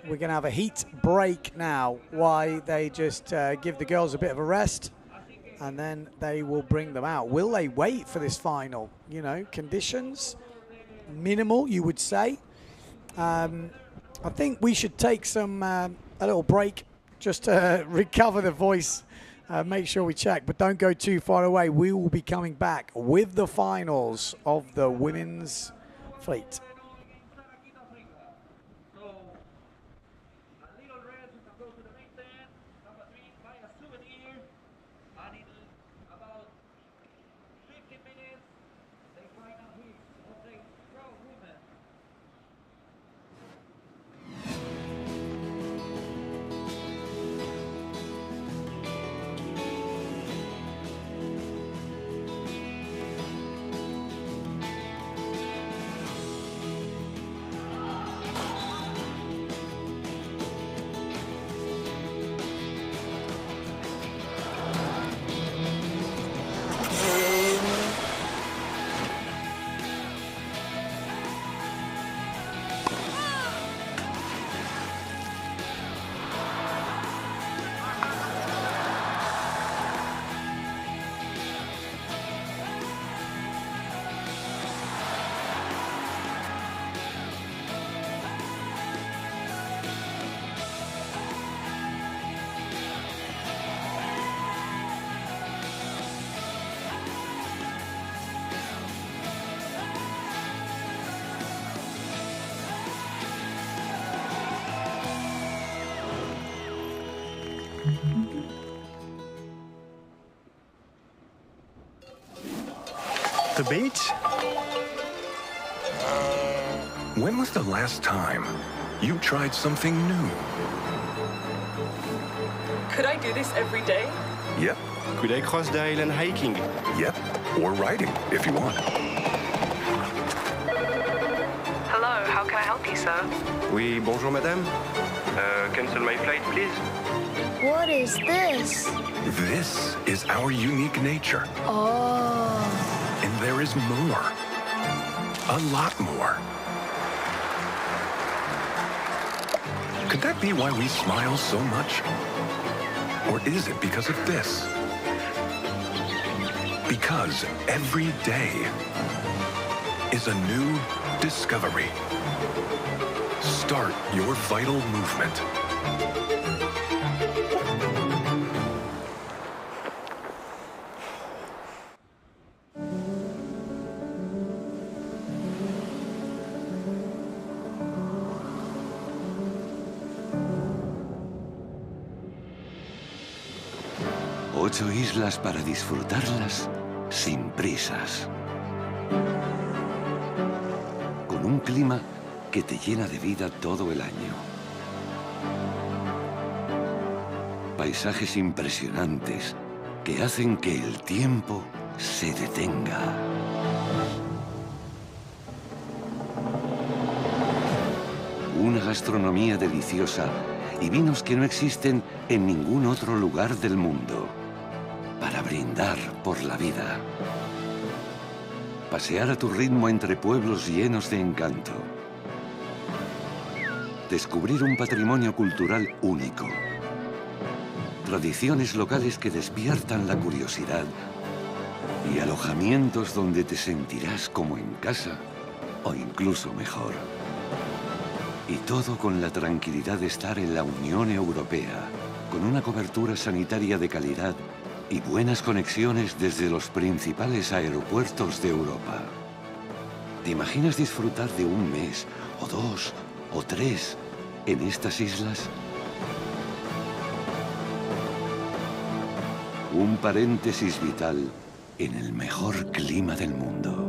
We're going to have a heat break now. Why they just give the girls a bit of a rest and then they will bring them out. Will they wait for this final? You know, conditions minimal, you would say. I think we should take some a little break just to recover the voice. Make sure we check, but don't go too far away. We will be coming back with the finals of the women's fleet. The beach? When was the last time you tried something new? Could I do this every day? Yep, Could I cross the island hiking? yep. Or riding, if you want. Hello, how can I help you, sir? Oui, bonjour madame. Cancel my flight, please. What is this? This is our unique nature. Oh. And there is more. A lot more. Could that be why we smile so much? Or is it because of this? Because every day is a new discovery. Start your vital movement. Ocho islas para disfrutarlas sin prisas. Con un clima que te llena de vida todo el año. Paisajes impresionantes que hacen que el tiempo se detenga. Una gastronomía deliciosa y vinos que no existen en ningún otro lugar del mundo. Para brindar por la vida. Pasear a tu ritmo entre pueblos llenos de encanto. Descubrir un patrimonio cultural único. Tradiciones locales que despiertan la curiosidad. Y alojamientos donde te sentirás como en casa o incluso mejor. Y todo con la tranquilidad de estar en la Unión Europea, con una cobertura sanitaria de calidad y buenas conexiones desde los principales aeropuertos de Europa. ¿Te imaginas disfrutar de un mes, o 2, o 3 en estas islas? Un paréntesis vital en el mejor clima del mundo.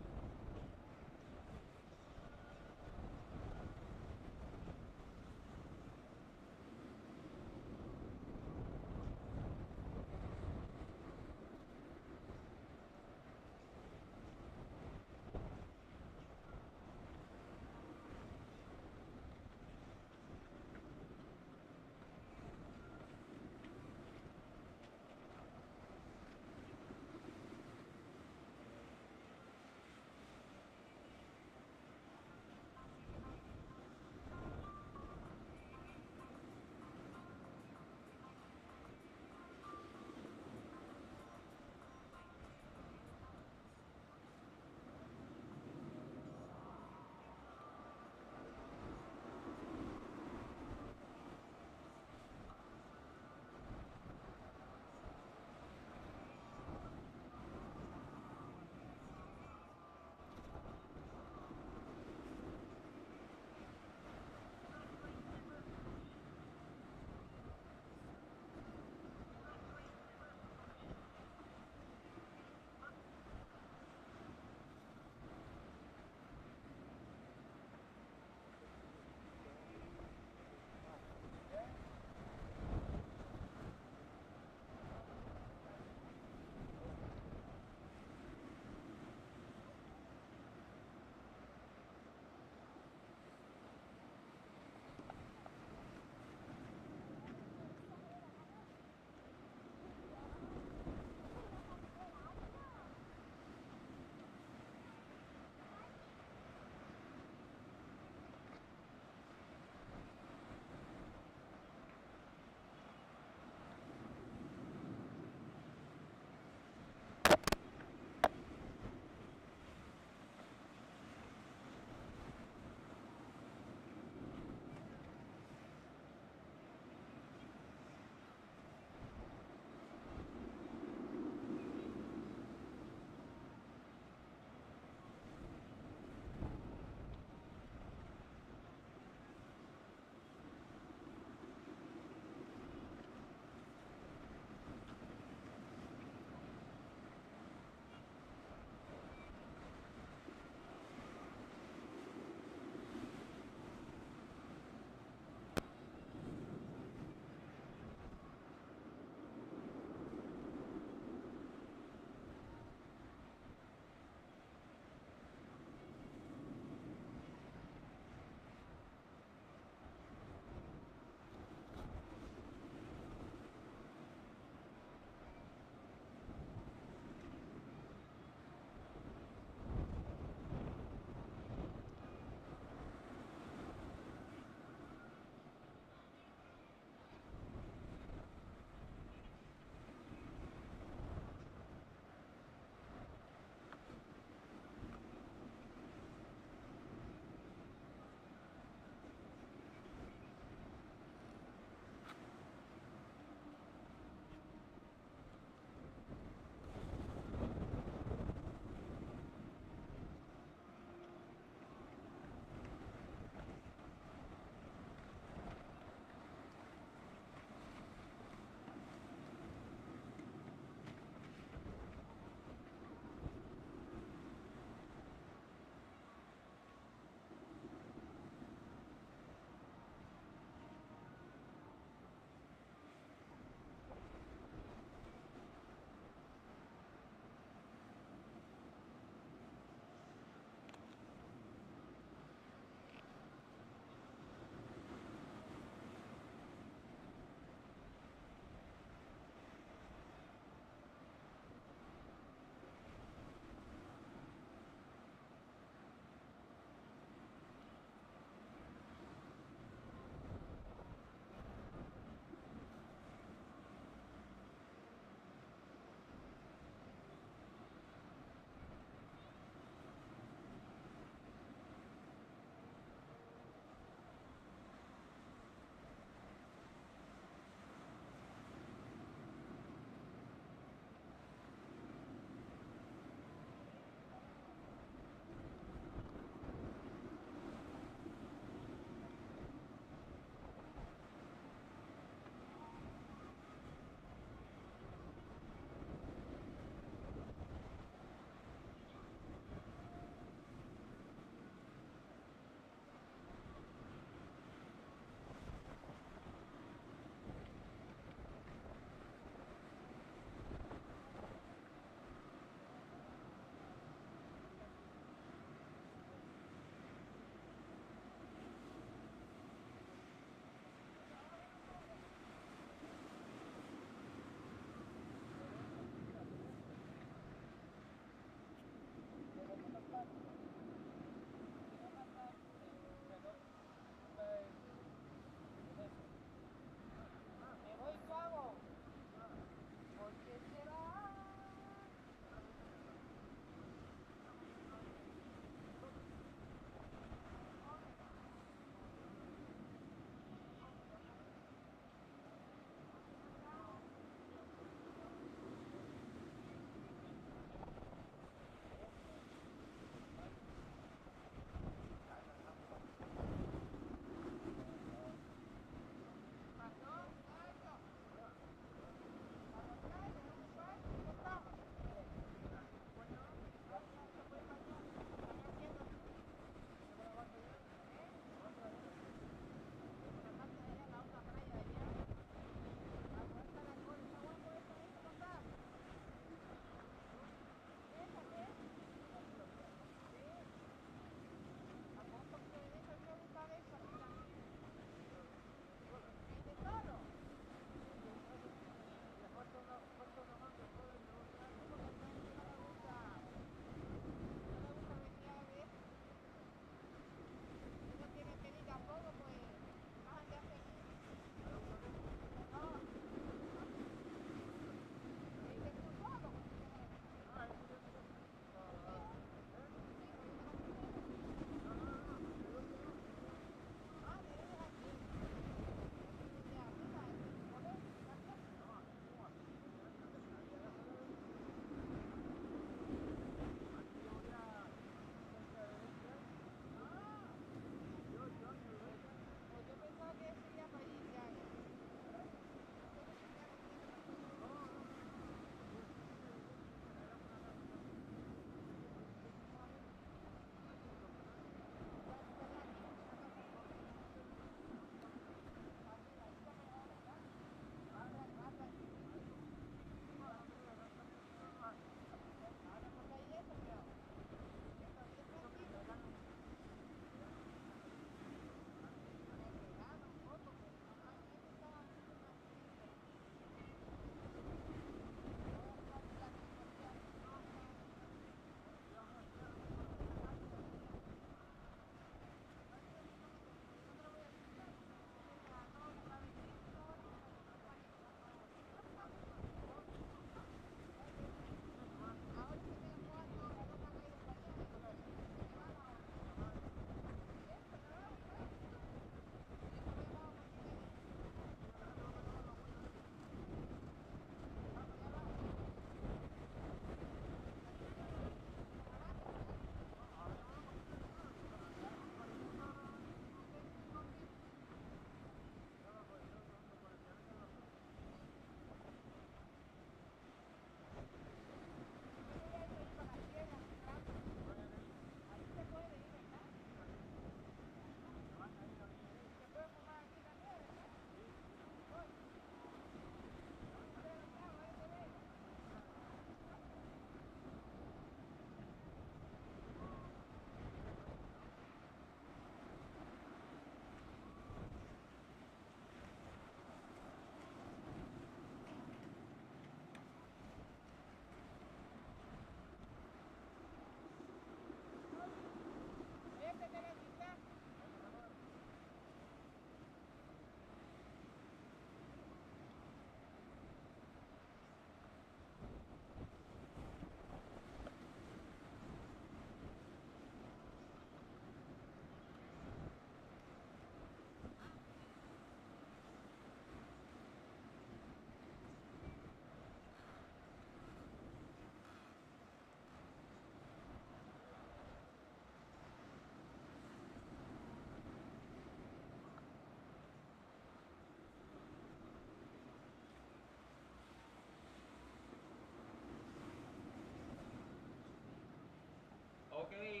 Okay,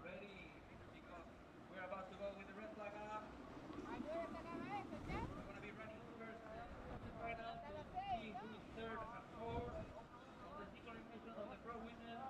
ready, because we're about to go with the red flag up. We're going to be running first in the final to see who is third and fourth on the synchronization of the pro winners.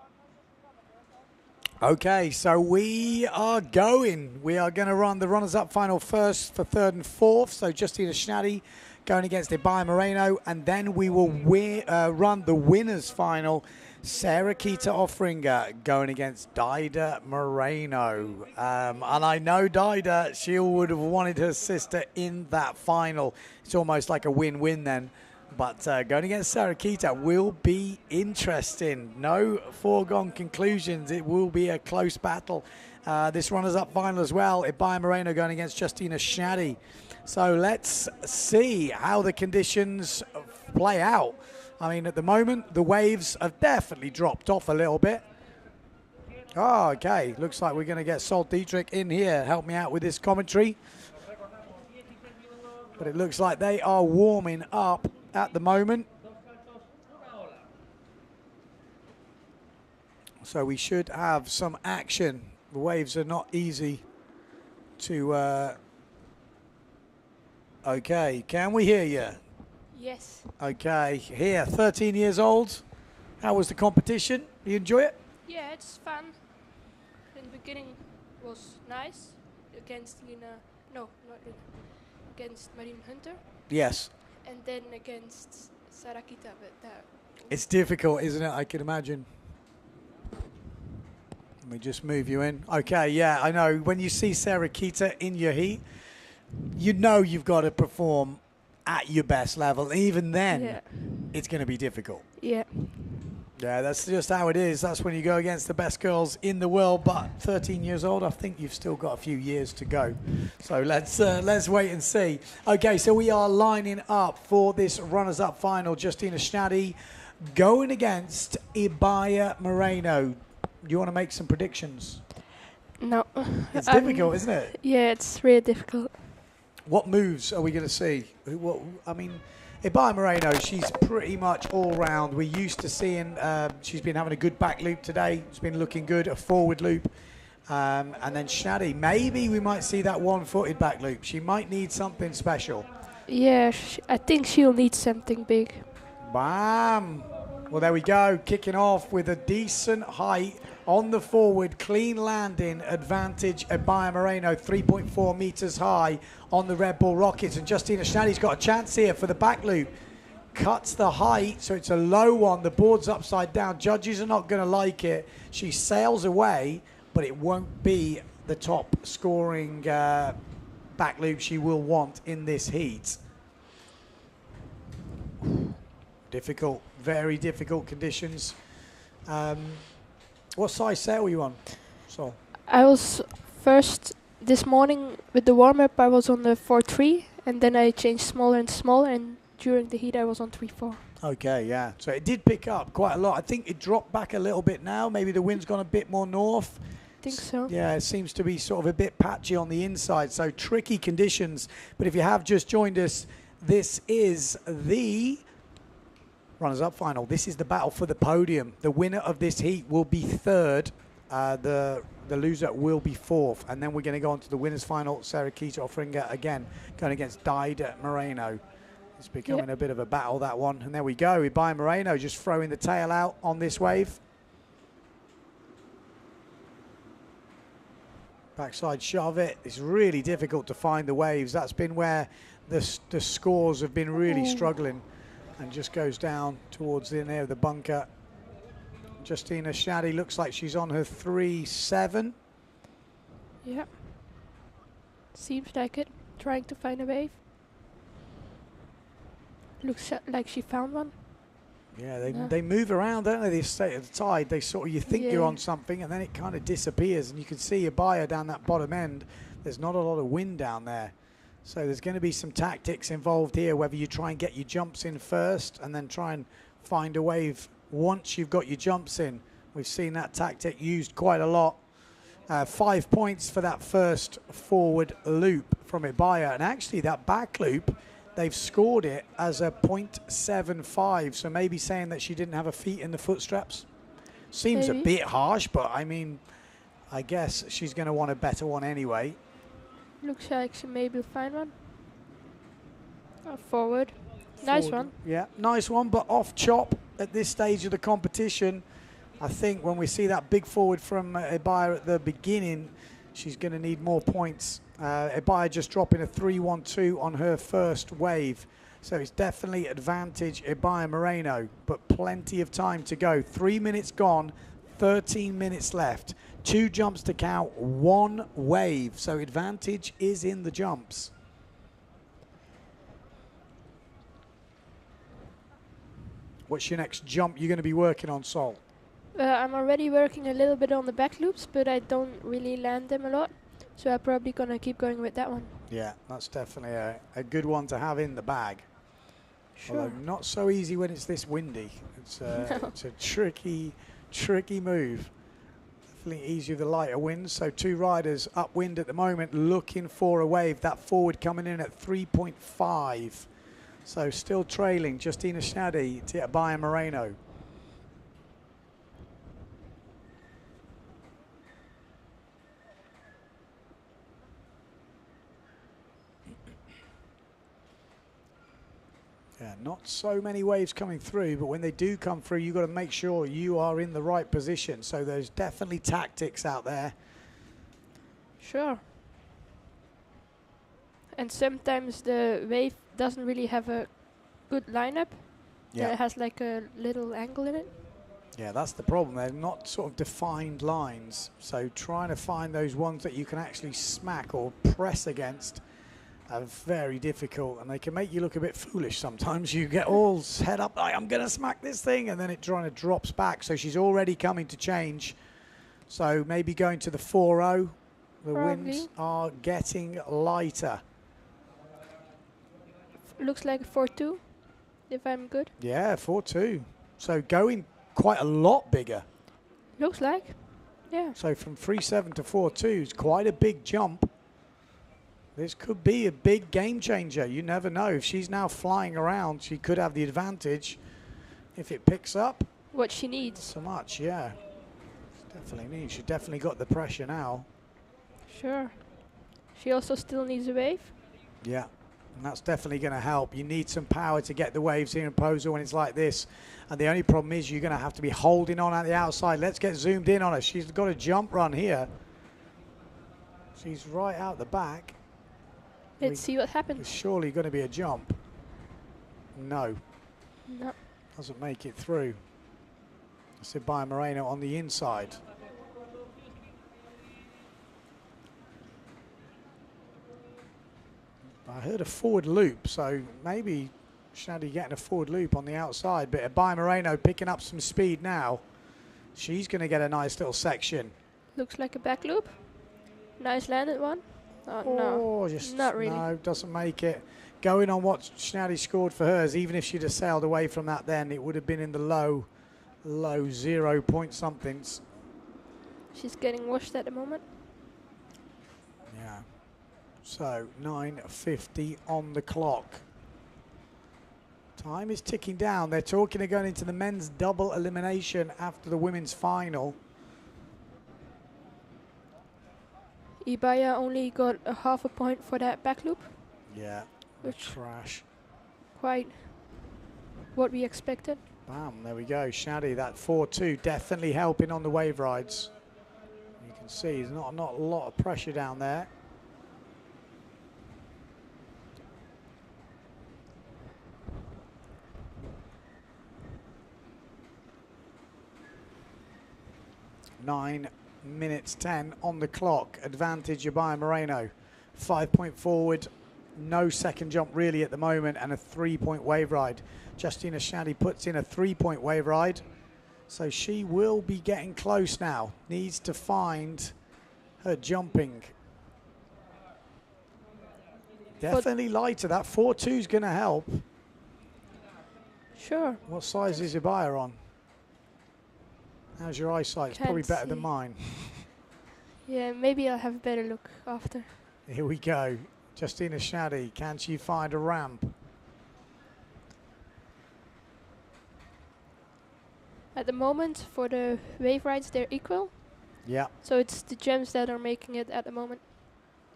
Okay, so we are going. We are going to run the runners-up final first for third and fourth. So Justina Schnatty going against Ibaya Moreno, and then we will run the winners final. Sarah Kita Offringer going against Dida Moreno. And I know Dida, she would have wanted her sister in that final. It's almost like a win-win then. But going against Sarah Kita will be interesting. No foregone conclusions. It will be a close battle. This runners-up final as well. Ibaya Moreno going against Justina Schnatty. So let's see how the conditions play out. I mean, at the moment, the waves have definitely dropped off a little bit. Oh, okay. Looks like we're going to get Sol Dietrich in here. Help me out with this commentary. But it looks like they are warming up at the moment. So we should have some action. The waves are not easy to... Okay, can we hear you? Yes. Okay, here, 13 years old. How was the competition? You enjoy it? Yeah, it's fun. In the beginning was nice against Lina, no, not Lina, against Marine Hunter. Yes. And then against Sarakita, but that... It's difficult, isn't it? I can imagine. Let me just move you in. Okay, yeah, I know. When you see Sarah Kita in your heat, you know you've got to perform at your best level. Even then, it's going to be difficult. Yeah. Yeah, that's just how it is. That's when you go against the best girls in the world. But 13 years old, I think you've still got a few years to go. So let's wait and see. Okay, so we are lining up for this runners-up final. Justina Schnatty going against Ibaya Moreno. Do you want to make some predictions? No. It's difficult, isn't it? Yeah, it's really difficult. What moves are we going to see? I mean, Ibaya Moreno, she's pretty much all round. We're used to seeing, she's been having a good back loop today. It's been looking good, a forward loop. And then Schnatty, maybe we might see that one-footed back loop. She might need something special. Yeah, I think she'll need something big. Bam! Well, there we go. Kicking off with a decent height on the forward, clean landing advantage. Ibaya Moreno, 3.4 meters high on the Red Bull Rockets. And Justina Schnatty's got a chance here for the back loop. Cuts the height, so it's a low one. The board's upside down. Judges are not going to like it. She sails away, but it won't be the top scoring back loop she will want in this heat. Difficult, very difficult conditions. What size sail were you on? So I was first this morning with the warm-up. I was on the 4.3, and then I changed smaller and smaller, and during the heat I was on 3.4. Okay, yeah. So it did pick up quite a lot. I think it dropped back a little bit now. Maybe the wind's gone a bit more north. I think so. Yeah, it seems to be sort of a bit patchy on the inside. So tricky conditions. But if you have just joined us, this is the runners-up final. This is the battle for the podium. The winner of this heat will be third. The loser will be fourth. And then we're going to go on to the winners final. Sarah Kita Offringer again going against Dida Moreno. It's becoming a bit of a battle, that one. And there we go. Ibaya Moreno just throwing the tail out on this wave. Backside shove it. It's really difficult to find the waves. That's been where the scores have been really struggling. And just goes down towards the near the bunker. Justina Schnatty looks like she's on her 3.7. Yeah. Seems like it. Trying to find a wave. Looks like she found one. Yeah, they move around, don't they? They stay at the tide. They sort of, you think you're on something, and then it kind of disappears. And you can see Ibaya down that bottom end. There's not a lot of wind down there. So there's going to be some tactics involved here, whether you try and get your jumps in first and then try and find a wave once you've got your jumps in. We've seen that tactic used quite a lot. 5 points for that first forward loop from Ibaya. And actually that back loop, they've scored it as a 0.75. So maybe saying that she didn't have her feet in the foot straps. Seems Maybe. a bit harsh, but I mean, I guess she's going to want a better one anyway. Looks like she maybe will find one. Forward. Nice Forward. one. Yeah, nice one, but off chop at this stage of the competition. I think when we see that big forward from Ebaya at the beginning, she's going to need more points. Ebaya just dropping a 3-1-2 on her first wave. So it's definitely advantage Ebaya Moreno, but plenty of time to go. 3 minutes gone, 13 minutes left. 2 jumps to count, 1 wave. So advantage is in the jumps. What's your next jump you're going to be working on, Sol? I'm already working a little bit on the back loops, but I don't really land them a lot. So I'm probably going to keep going with that one. Yeah, that's definitely a good one to have in the bag. Sure. Although not so easy when it's this windy. It's, it's a tricky move. Definitely easier with the lighter winds. So 2 riders upwind at the moment looking for a wave. That forward coming in at 3.5. So still trailing Justina Shaddy to Ebaya Moreno. Yeah, not so many waves coming through, but when they do come through, you've got to make sure you are in the right position. So there's definitely tactics out there. Sure. And sometimes the wave doesn't really have a good lineup. Yeah. It has like a little angle in it. Yeah, that's the problem. They're not sort of defined lines. So trying to find those ones that you can actually smack or press against are very difficult, and they can make you look a bit foolish sometimes. You get all head up, like, I'm going to smack this thing, and then it kind of drops back. So she's already coming to change. So maybe going to the 4-0. The winds are getting lighter. Looks like a 4-2, if I'm good. Yeah, 4-2. So going quite a lot bigger. Looks like, yeah. So from 3-7 to 4-2 is quite a big jump. This could be a big game changer. You never know. If she's now flying around, she could have the advantage. If it picks up. What she needs. So much, yeah. Definitely needs. She's definitely got the pressure now. Sure. She also still needs a wave. Yeah, and that's definitely going to help. You need some power to get the waves here in Pozo when it's like this. And the only problem is you're going to have to be holding on at the outside. Let's get zoomed in on her. She's got a jump run here. She's right out the back. Let's see what happens. There's surely going to be a jump. No. No. Doesn't make it through. It's Ebaya Moreno on the inside. I heard a forward loop, so maybe Shaddy getting a forward loop on the outside, but Ebaya Moreno picking up some speed now. She's going to get a nice little section. Looks like a back loop. Nice landed one. Oh, no, just not really. No, doesn't make it. Going on what Shaddy scored for hers, even if she'd have sailed away from that then, it would have been in the low 0 point somethings. She's getting washed at the moment. Yeah. So 9:50 on the clock. Time is ticking down. They're talking of going into the men's double elimination after the women's final. Ebaya only got a half a point for that back loop. Yeah, which crash. Quite what we expected. Bam, there we go. Shaddy, that 4-2 definitely helping on the wave rides. You can see there's not a lot of pressure down there. Nine minutes 10 on the clock. Advantage Ebaya Moreno. 5 point forward. No second jump really at the moment, and a 3 point wave ride. Justina Shaddy puts in a 3 point wave ride. So she will be getting close now. Needs to find her jumping. Definitely lighter. That 4-2 is going to help. Sure. What size is Ebaya on? How's your eyesight? It's probably better than mine. Yeah, maybe I'll have a better look after. Here we go. Justina Shaddy, can she find a ramp? At the moment, for the wave rides, they're equal. Yeah. So it's the gems that are making it at the moment.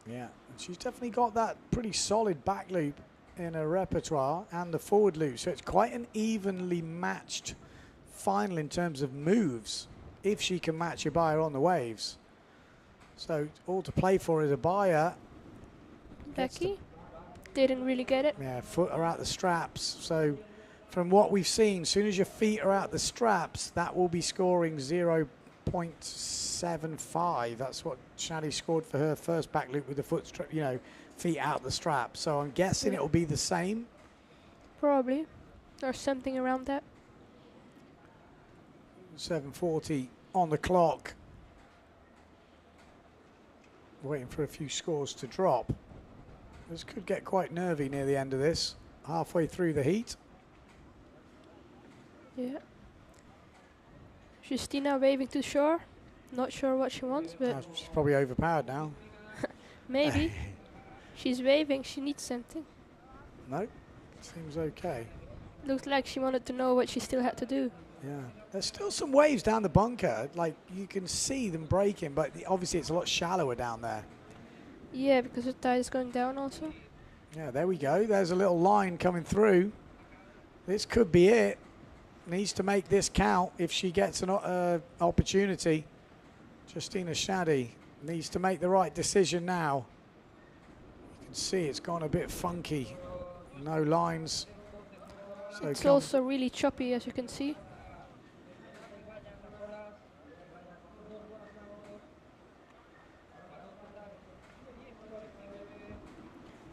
Yeah, and she's definitely got that pretty solid back loop in her repertoire and the forward loop. So it's quite an evenly matched final in terms of moves, if she can match your buyer on the waves. So all to play for is a buyer. Becky didn't really get it. Yeah, foot are out the straps. So from what we've seen, as soon as your feet are out the straps, that will be scoring 0.75. That's what Shadi scored for her first back loop with the foot, feet out the strap. So I'm guessing it'll be the same. Probably, or something around that. 7:40 on the clock. Waiting for a few scores to drop. This could get quite nervy near the end of this, halfway through the heat. Yeah. Justina waving to shore. Not sure what she wants, but She's probably overpowered now. maybe. She's waving, she needs something. No, seems okay. Looked like she wanted to know what she still had to do. Yeah, there's still some waves down the bunker. Like you can see them breaking, but obviously it's a lot shallower down there. Yeah, because the tide is going down also. Yeah, there we go. There's a little line coming through. This could be it. Needs to make this count if she gets an opportunity. Justina Shadi needs to make the right decision now. You can see it's gone a bit funky. No lines. So It's also really choppy, as you can see.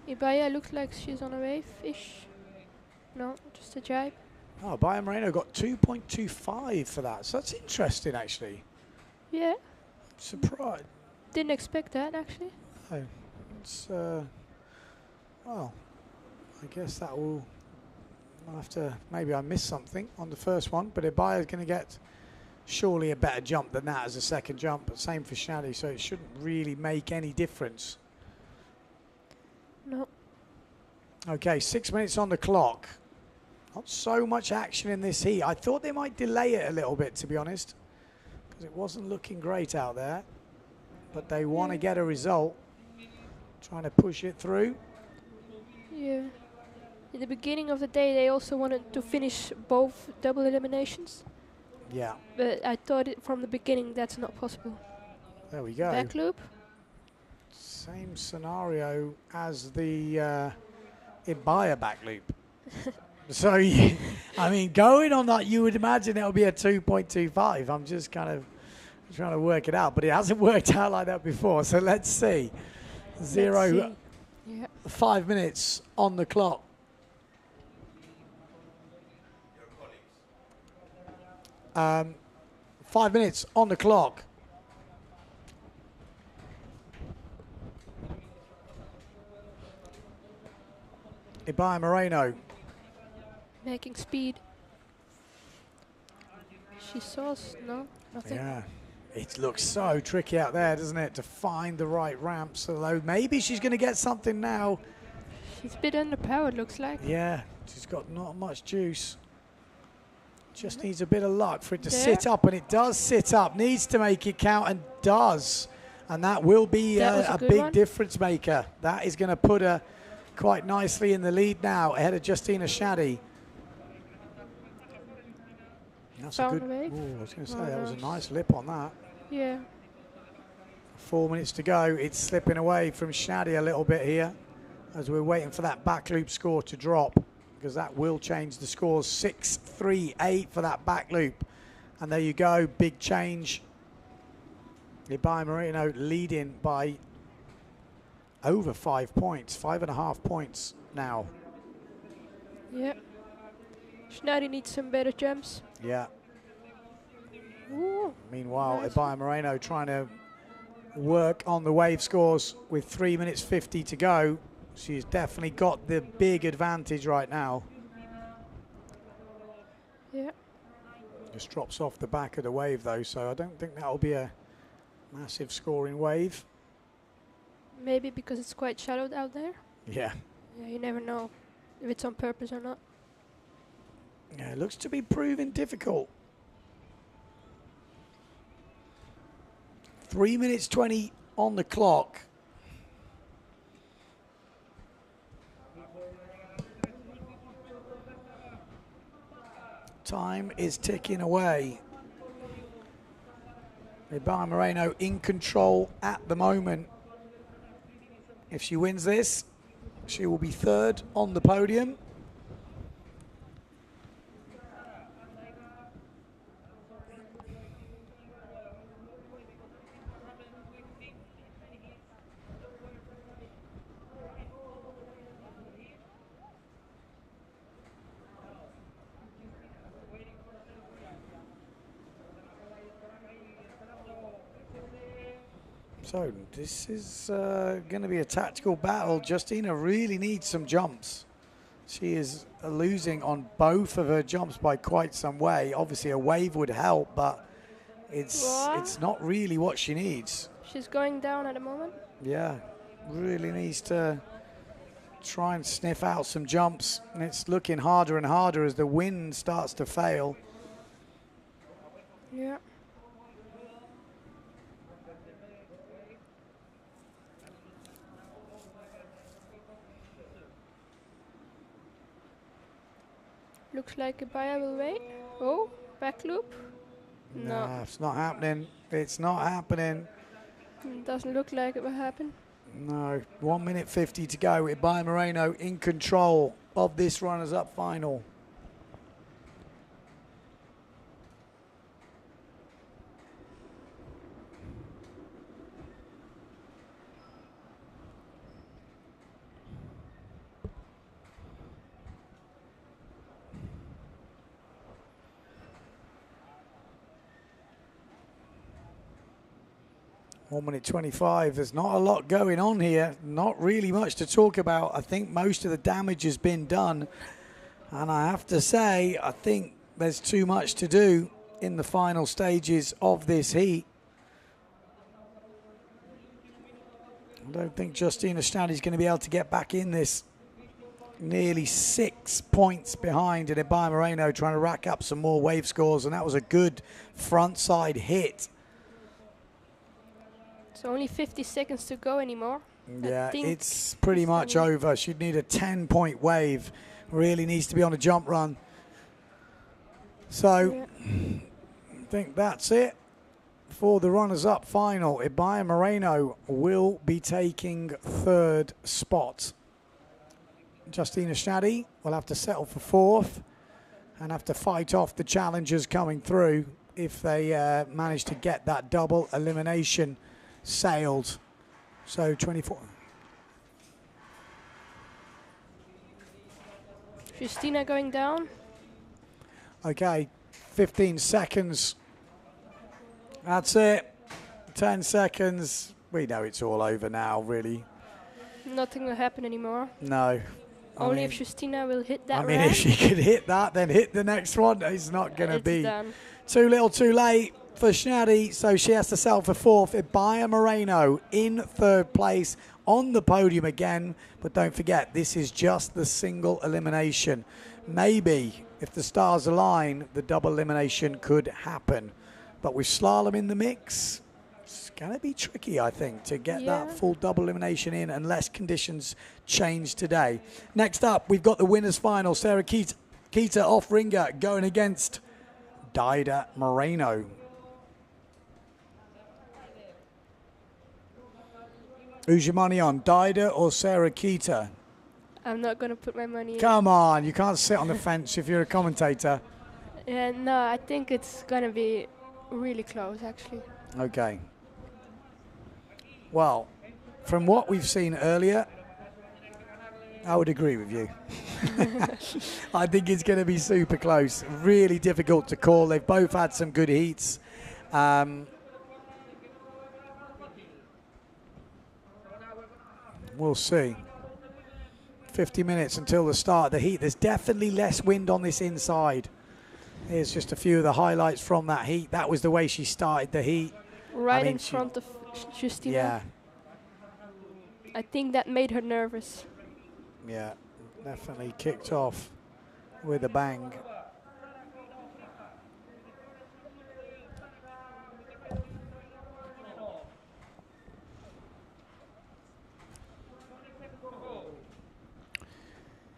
Ibaya looks like she's on a wave-ish. No, just a jibe. Oh, Bayer Moreno got 2.25 for that. So that's interesting, actually. Yeah. Surprised. Didn't expect that, actually. Oh, it's, well, I guess that will, I'll have to, maybe I missed something on the first one, but Ibaya's going to get surely a better jump than that as a second jump, but same for Shadi, so it shouldn't really make any difference. No. Okay, 6 minutes on the clock. Not so much action in this heat. I thought they might delay it a little bit, to be honest, because it wasn't looking great out there. But they want to get a result, trying to push it through. Yeah. In the beginning of the day, they also wanted to finish both double eliminations. Yeah. But I thought from the beginning that's not possible. There we go. Back loop. Same scenario as the Ibaya back loop. So, I mean, going on that, you would imagine it'll be a 2.25. I'm just kind of trying to work it out, but it hasn't worked out like that before. So let's see. 5 minutes on the clock. Um, 5 minutes on the clock. Ibaya Moreno. Making speed. She saw us, no? Nothing. Yeah. It looks so tricky out there, doesn't it, to find the right ramps. Although maybe she's going to get something now. She's a bit underpowered, looks like. Yeah, she's got not much juice. Just needs a bit of luck for it to sit up, and it does sit up. Needs to make it count, and does. And that will be a big difference maker. That is going to put her quite nicely in the lead now, ahead of Justina Shadi. That's a good. I was going to say that was a nice lip on that. Yeah. 4 minutes to go. It's slipping away from Shadi a little bit here, as we're waiting for that back loop score to drop, because that will change the scores. 6-3-8 for that back loop, and there you go. Big change. Ibaya Moreno leading by over 5 points, 5.5 points now. Yeah. Schneider needs some better jumps. Yeah. Ooh, Meanwhile, nice. Ibaya Moreno trying to work on the wave scores with 3 minutes 50 to go. She's definitely got the big advantage right now. Yeah. Just drops off the back of the wave though, so I don't think that'll be a massive scoring wave. Maybe because it's quite shallow out there. Yeah. Yeah, you never know if it's on purpose or not. Yeah, it looks to be proving difficult. 3 minutes 20 on the clock. Time is ticking away. Ibarra Moreno in control at the moment. If she wins this, she will be third on the podium. So this is going to be a tactical battle. Justina really needs some jumps. She is losing on both of her jumps by quite some way. Obviously a wave would help, but it's not really what she needs. She's going down at the moment. Yeah, really needs to try and sniff out some jumps. And it's looking harder and harder as the wind starts to fail. Yeah. Looks like Abaya will wait. Oh, back loop. No. Nah, it's not happening. It's not happening. It doesn't look like it will happen. No, 1 minute 50 to go. Ibarra Moreno in control of this runners-up final. One minute 25. There's not a lot going on here. Not really much to talk about. I think most of the damage has been done. And I have to say, I think there's too much to do in the final stages of this heat. I don't think Justina Staddy's going to be able to get back in this. Nearly 6 points behind, and Ibarra Moreno trying to rack up some more wave scores. And that was a good front side hit. So only 50 seconds to go anymore. Yeah, it's pretty much over. She'd need a 10-point wave. Really needs to be on a jump run. So, I think that's it for the runners-up final. Ibarra Moreno will be taking third spot. Justina Staddy will have to settle for fourth and have to fight off the challengers coming through if they manage to get that double elimination sailed. So 24. Justina going down. Okay, 15 seconds. That's it. 10 seconds. We know it's all over now, really. Nothing will happen anymore. No. Only if Justina will hit that I mean, ramp. if she could hit that, then hit the next one. It's not going to be done. Too little, too late for Staddy, so she has to settle for fourth. Ibarra Moreno in third place on the podium again. But don't forget, this is just the single elimination. Maybe, if the stars align, the double elimination could happen. But with slalom in the mix, it's going to be tricky, I think, to get that full double elimination in unless conditions change today. Next up, we've got the winners' final. Sarah Kita off ringer going against Daida Moreno. Who's your money on, Daida or Sarah Kita? I'm not going to put my money in. Come on, you can't sit on the fence if you're a commentator. Yeah, no, I think it's going to be really close, actually. Okay. Well, from what we've seen earlier, I would agree with you. I think it's going to be super close. Really difficult to call. They've both had some good heats. We'll see. 50 minutes until the start of the heat. There's definitely less wind on this inside. Here's just a few of the highlights from that heat. That was the way she started the heat. Right in front of Justina. Yeah. I think that made her nervous. Yeah, definitely kicked off with a bang.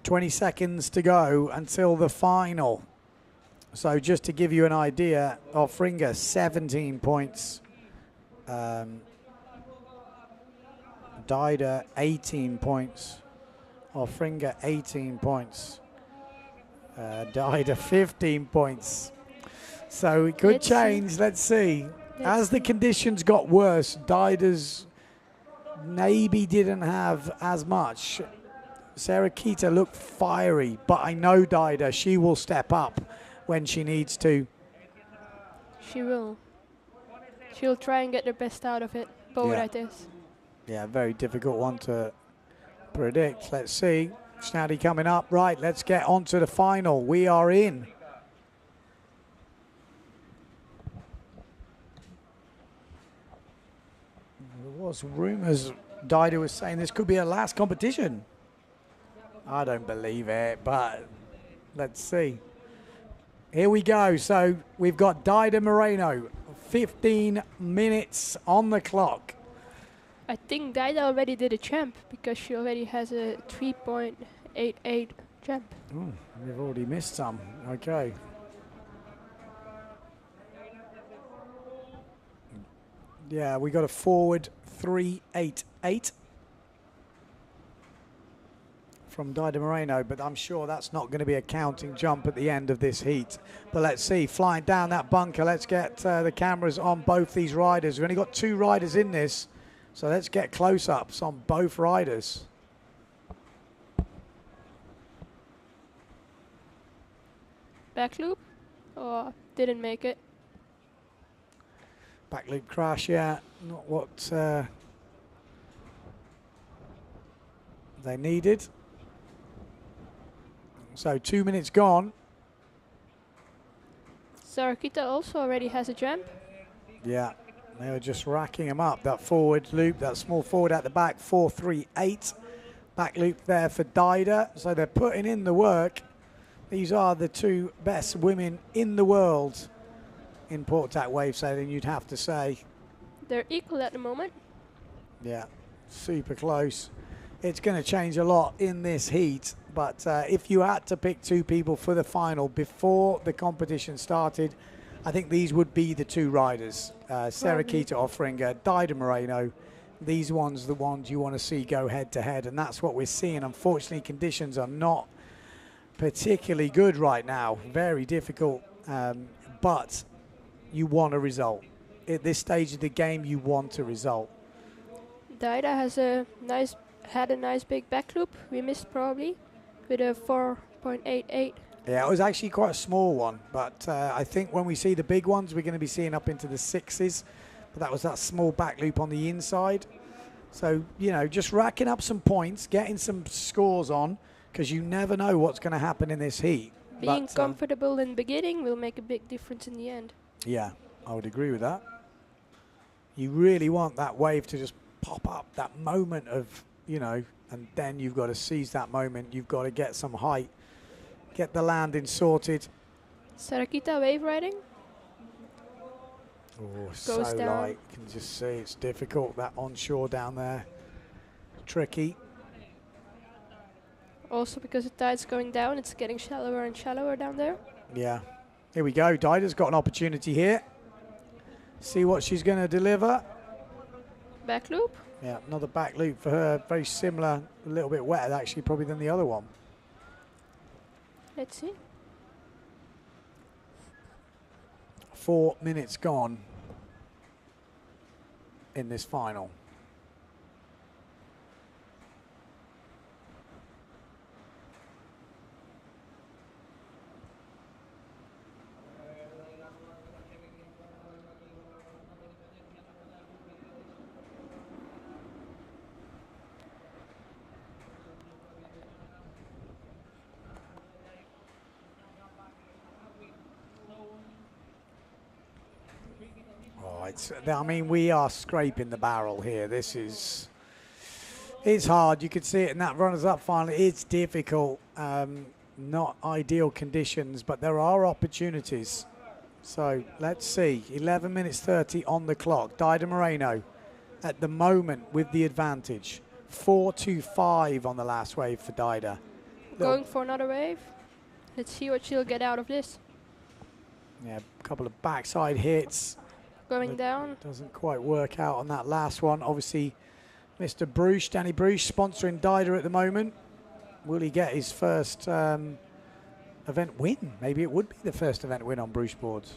20 seconds to go until the final. So just to give you an idea, Offringa 17 points. Dida 18 points. Offringa 18 points. Dida 15 points. So it could change. Let's see. As the conditions got worse, Dida's maybe didn't have as much. Sarah Kita looked fiery, but I know Dida, she will step up when she needs to. She will. She'll try and get the best out of it. Boat Yeah. like this. Yeah, very difficult one to predict. Let's see. Snaddy coming up. Right, let's get on to the final. We are in. There was rumours, Dida was saying this could be her last competition. I don't believe it, but let's see. Here we go. So we've got Dida Moreno, 15 minutes on the clock. I think Dida already did a champ because she already has a 3.88 champ. Oh, we've already missed some. Okay. Yeah, we got a forward 3.88 from Dida Moreno, but I'm sure that's not going to be a counting jump at the end of this heat. But let's see, flying down that bunker, let's get the cameras on both these riders. We've only got 2 riders in this, so let's get close-ups on both riders. Back loop? Oh, didn't make it. Back loop crash, yeah, not what they needed. So 2 minutes gone. Sarakita also already has a jump. Yeah, they were just racking them up. That forward loop, that small forward at the back, 4.38. Back loop there for Dida. So they're putting in the work. These are the 2 best women in the world in port-tack wave sailing, you'd have to say. They're equal at the moment. Yeah, super close. It's going to change a lot in this heat, but if you had to pick 2 people for the final before the competition started, I think these would be the 2 riders. Sarah Kita Offringa, Dida Moreno. These ones, the ones you want to see go head-to-head, and that's what we're seeing. Unfortunately, conditions are not particularly good right now. Very difficult, but you want a result. At this stage of the game, you want a result. Dida has had a nice big back loop. We missed probably with a 4.88. Yeah, it was actually quite a small one, but I think when we see the big ones, we're going to be seeing up into the 6s. But that was that small back loop on the inside. So, you know, just racking up some points, getting some scores on, because you never know what's going to happen in this heat. Being comfortable in the beginning will make a big difference in the end. Yeah, I would agree with that. You really want that wave to just pop up, that moment of, you know, and then you've got to seize that moment. You've got to get some height, get the landing sorted. Sarakita wave riding. Oh, so Goes down. light. You can just see it's difficult, that onshore down there. Tricky. Also because the tide's going down, it's getting shallower and shallower down there. Yeah. Here we go. Dida's got an opportunity here. See what she's going to deliver. Back loop. Yeah, another back loop for her. Very similar, a little bit wetter actually probably than the other one. Let's see. 4 minutes gone in this final. I mean, we are scraping the barrel here. This is, it's hard. You could see it in that runners-up final. It's difficult, not ideal conditions, but there are opportunities. So let's see. 11 minutes 30 on the clock. Dida Moreno at the moment with the advantage. 4.25 on the last wave for Dida. Going for another wave. Let's see what she'll get out of this. Yeah, a couple of backside hits. Going down. Doesn't quite work out on that last one. Obviously, Mr. Bruce, Danny Bruce, sponsoring Dida at the moment. Will he get his first event win? Maybe it would be the first event win on Bruce boards.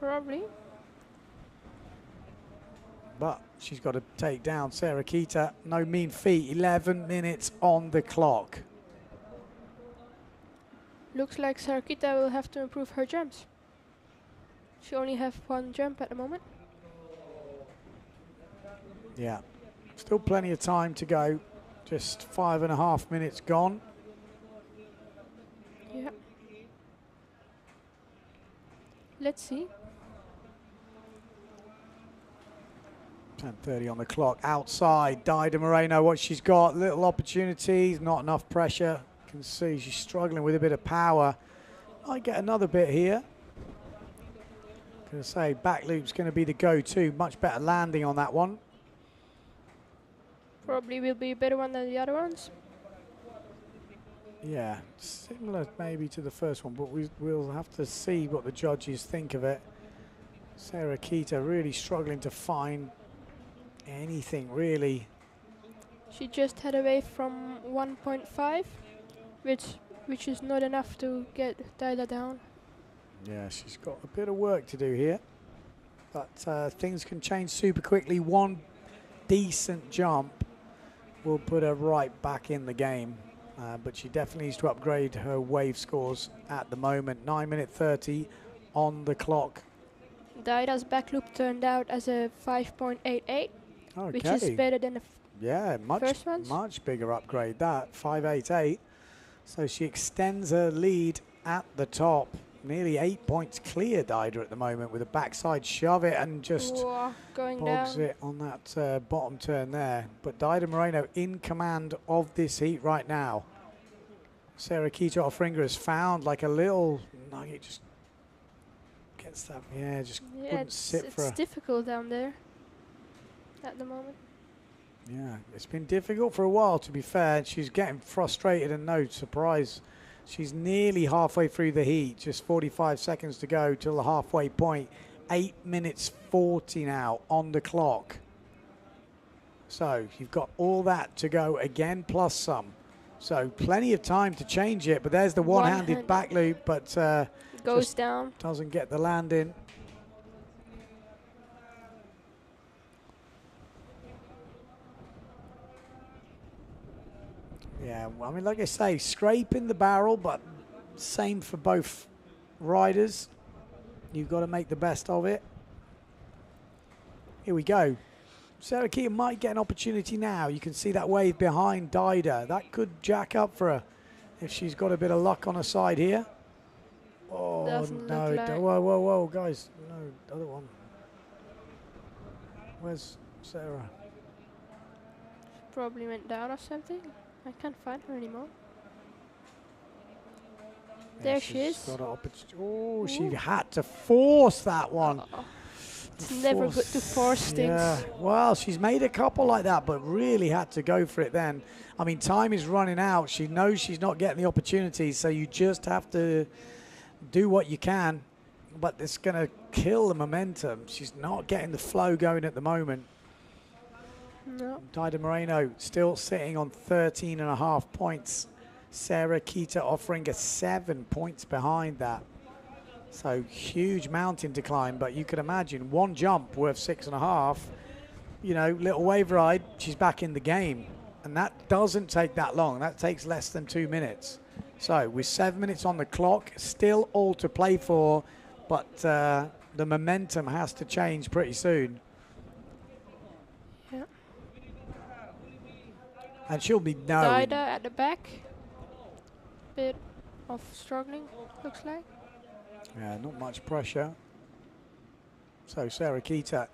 Probably. But she's got to take down Sarah Kita. No mean feat. 11 minutes on the clock. Looks like Sarakita will have to improve her jumps. She only have one jump at the moment. Yeah, still plenty of time to go. Just 5.5 minutes gone. Yeah. Let's see. 10:30 on the clock. Outside, Dida Moreno, what she's got. Little opportunities, not enough pressure. You can see she's struggling with a bit of power. Might get another bit here. Going to say back loop's going to be the go-to. Much better landing on that one. Probably will be a better one than the other ones. Yeah, similar maybe to the first one, but we'll have to see what the judges think of it. Sarah Kita really struggling to find anything really. She just had a wave from 1.5, which is not enough to get Dida down. Yeah, she's got a bit of work to do here, but things can change super quickly. One decent jump will put her right back in the game, but she definitely needs to upgrade her wave scores at the moment. 9:30 on the clock. Dida's back loop turned out as a 5.88, which is better than the first ones. Much bigger upgrade that, 5.88. So she extends her lead at the top. Nearly 8 points clear, Dida, at the moment with a backside shove it and just going bogs down. it on that bottom turn there. But Dida Moreno in command of this heat right now. Sarah Kita Offringer has found like a little nugget, just gets that, just wouldn't sit for her. It's difficult down there at the moment. Yeah, it's been difficult for a while, to be fair. She's getting frustrated, and no surprise, she's nearly halfway through the heat. Just 45 seconds to go till the halfway point. 8:40 now on the clock. So you've got all that to go again, plus some. So plenty of time to change it. But there's the one-handed back loop, but goes down. Doesn't get the landing. Yeah, well, I mean, like I say, scraping the barrel, but same for both riders. You've got to make the best of it. Here we go. Sarah Kita might get an opportunity now. You can see that wave behind Dida. That could jack up for her if she's got a bit of luck on her side here. Oh, Doesn't no. look like. Whoa, guys. No, other one. Where's Sarah? Probably went down or something. I can't find her anymore. There she is. Got an opportunity. Oh, she had to force that one. It's never good to force things. Yeah, well, she's made a couple like that, but really had to go for it then. I mean, time is running out. She knows she's not getting the opportunities, so you just have to do what you can. But it's going to kill the momentum. She's not getting the flow going at the moment. No. Dida Moreno still sitting on 13.5 points. Sarah Kita offering 7 points behind that. So huge mountain to climb, but you can imagine one jump worth 6.5. You know, little wave ride, she's back in the game. And that doesn't take that long. That takes less than 2 minutes. So with 7 minutes on the clock, still all to play for, but the momentum has to change pretty soon. Yeah. And she'll be knowing. Dida at the back. Bit of struggling, looks like. Yeah, not much pressure. So Sarah Kita.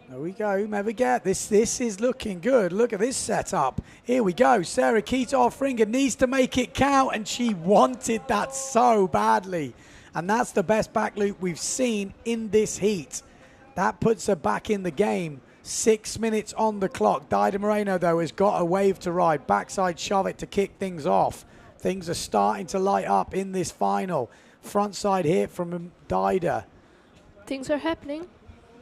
There we go. Never get this. This is looking good. Look at this setup. Here we go. Sarah Kita Offringer needs to make it count, and she wanted that so badly. And that's the best back loop we've seen in this heat. That puts her back in the game. 6 minutes on the clock. Dido Moreno, though, has got a wave to ride. Backside shove it to kick things off. Things are starting to light up in this final. Frontside hit from Dido. Things are happening.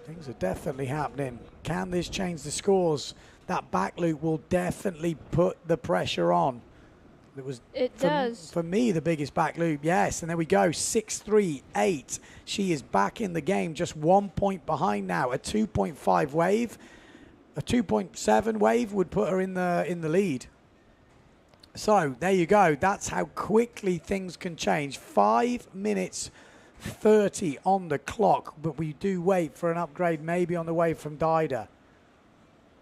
Things are definitely happening. Can this change the scores? That back loop will definitely put the pressure on. It does. For me, the biggest back loop, yes. And there we go, 6-3-8. She is back in the game, just 1 point behind now. A 2.5 wave, a 2.7 wave would put her in the lead. So there you go. That's how quickly things can change. 5 minutes 30 on the clock, but we do wait for an upgrade maybe on the way from Dido.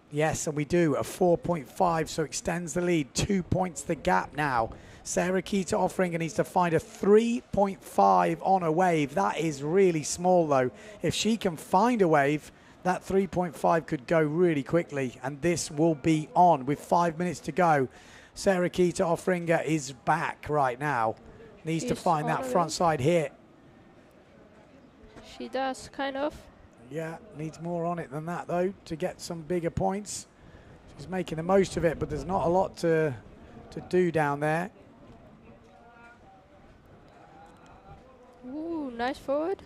Yes, and we do, a 4.5, so extends the lead. 2 points the gap now. Sarah Kita Offringer needs to find a 3.5 on a wave. That is really small, though. If she can find a wave, that 3.5 could go really quickly, and this will be on with 5 minutes to go. Sarah Kita Offringer is back right now. Needs to find that front side hit. She does, kind of. Yeah, needs more on it than that, though, to get some bigger points. She's making the most of it, but there's not a lot to do down there. Ooh, nice forward.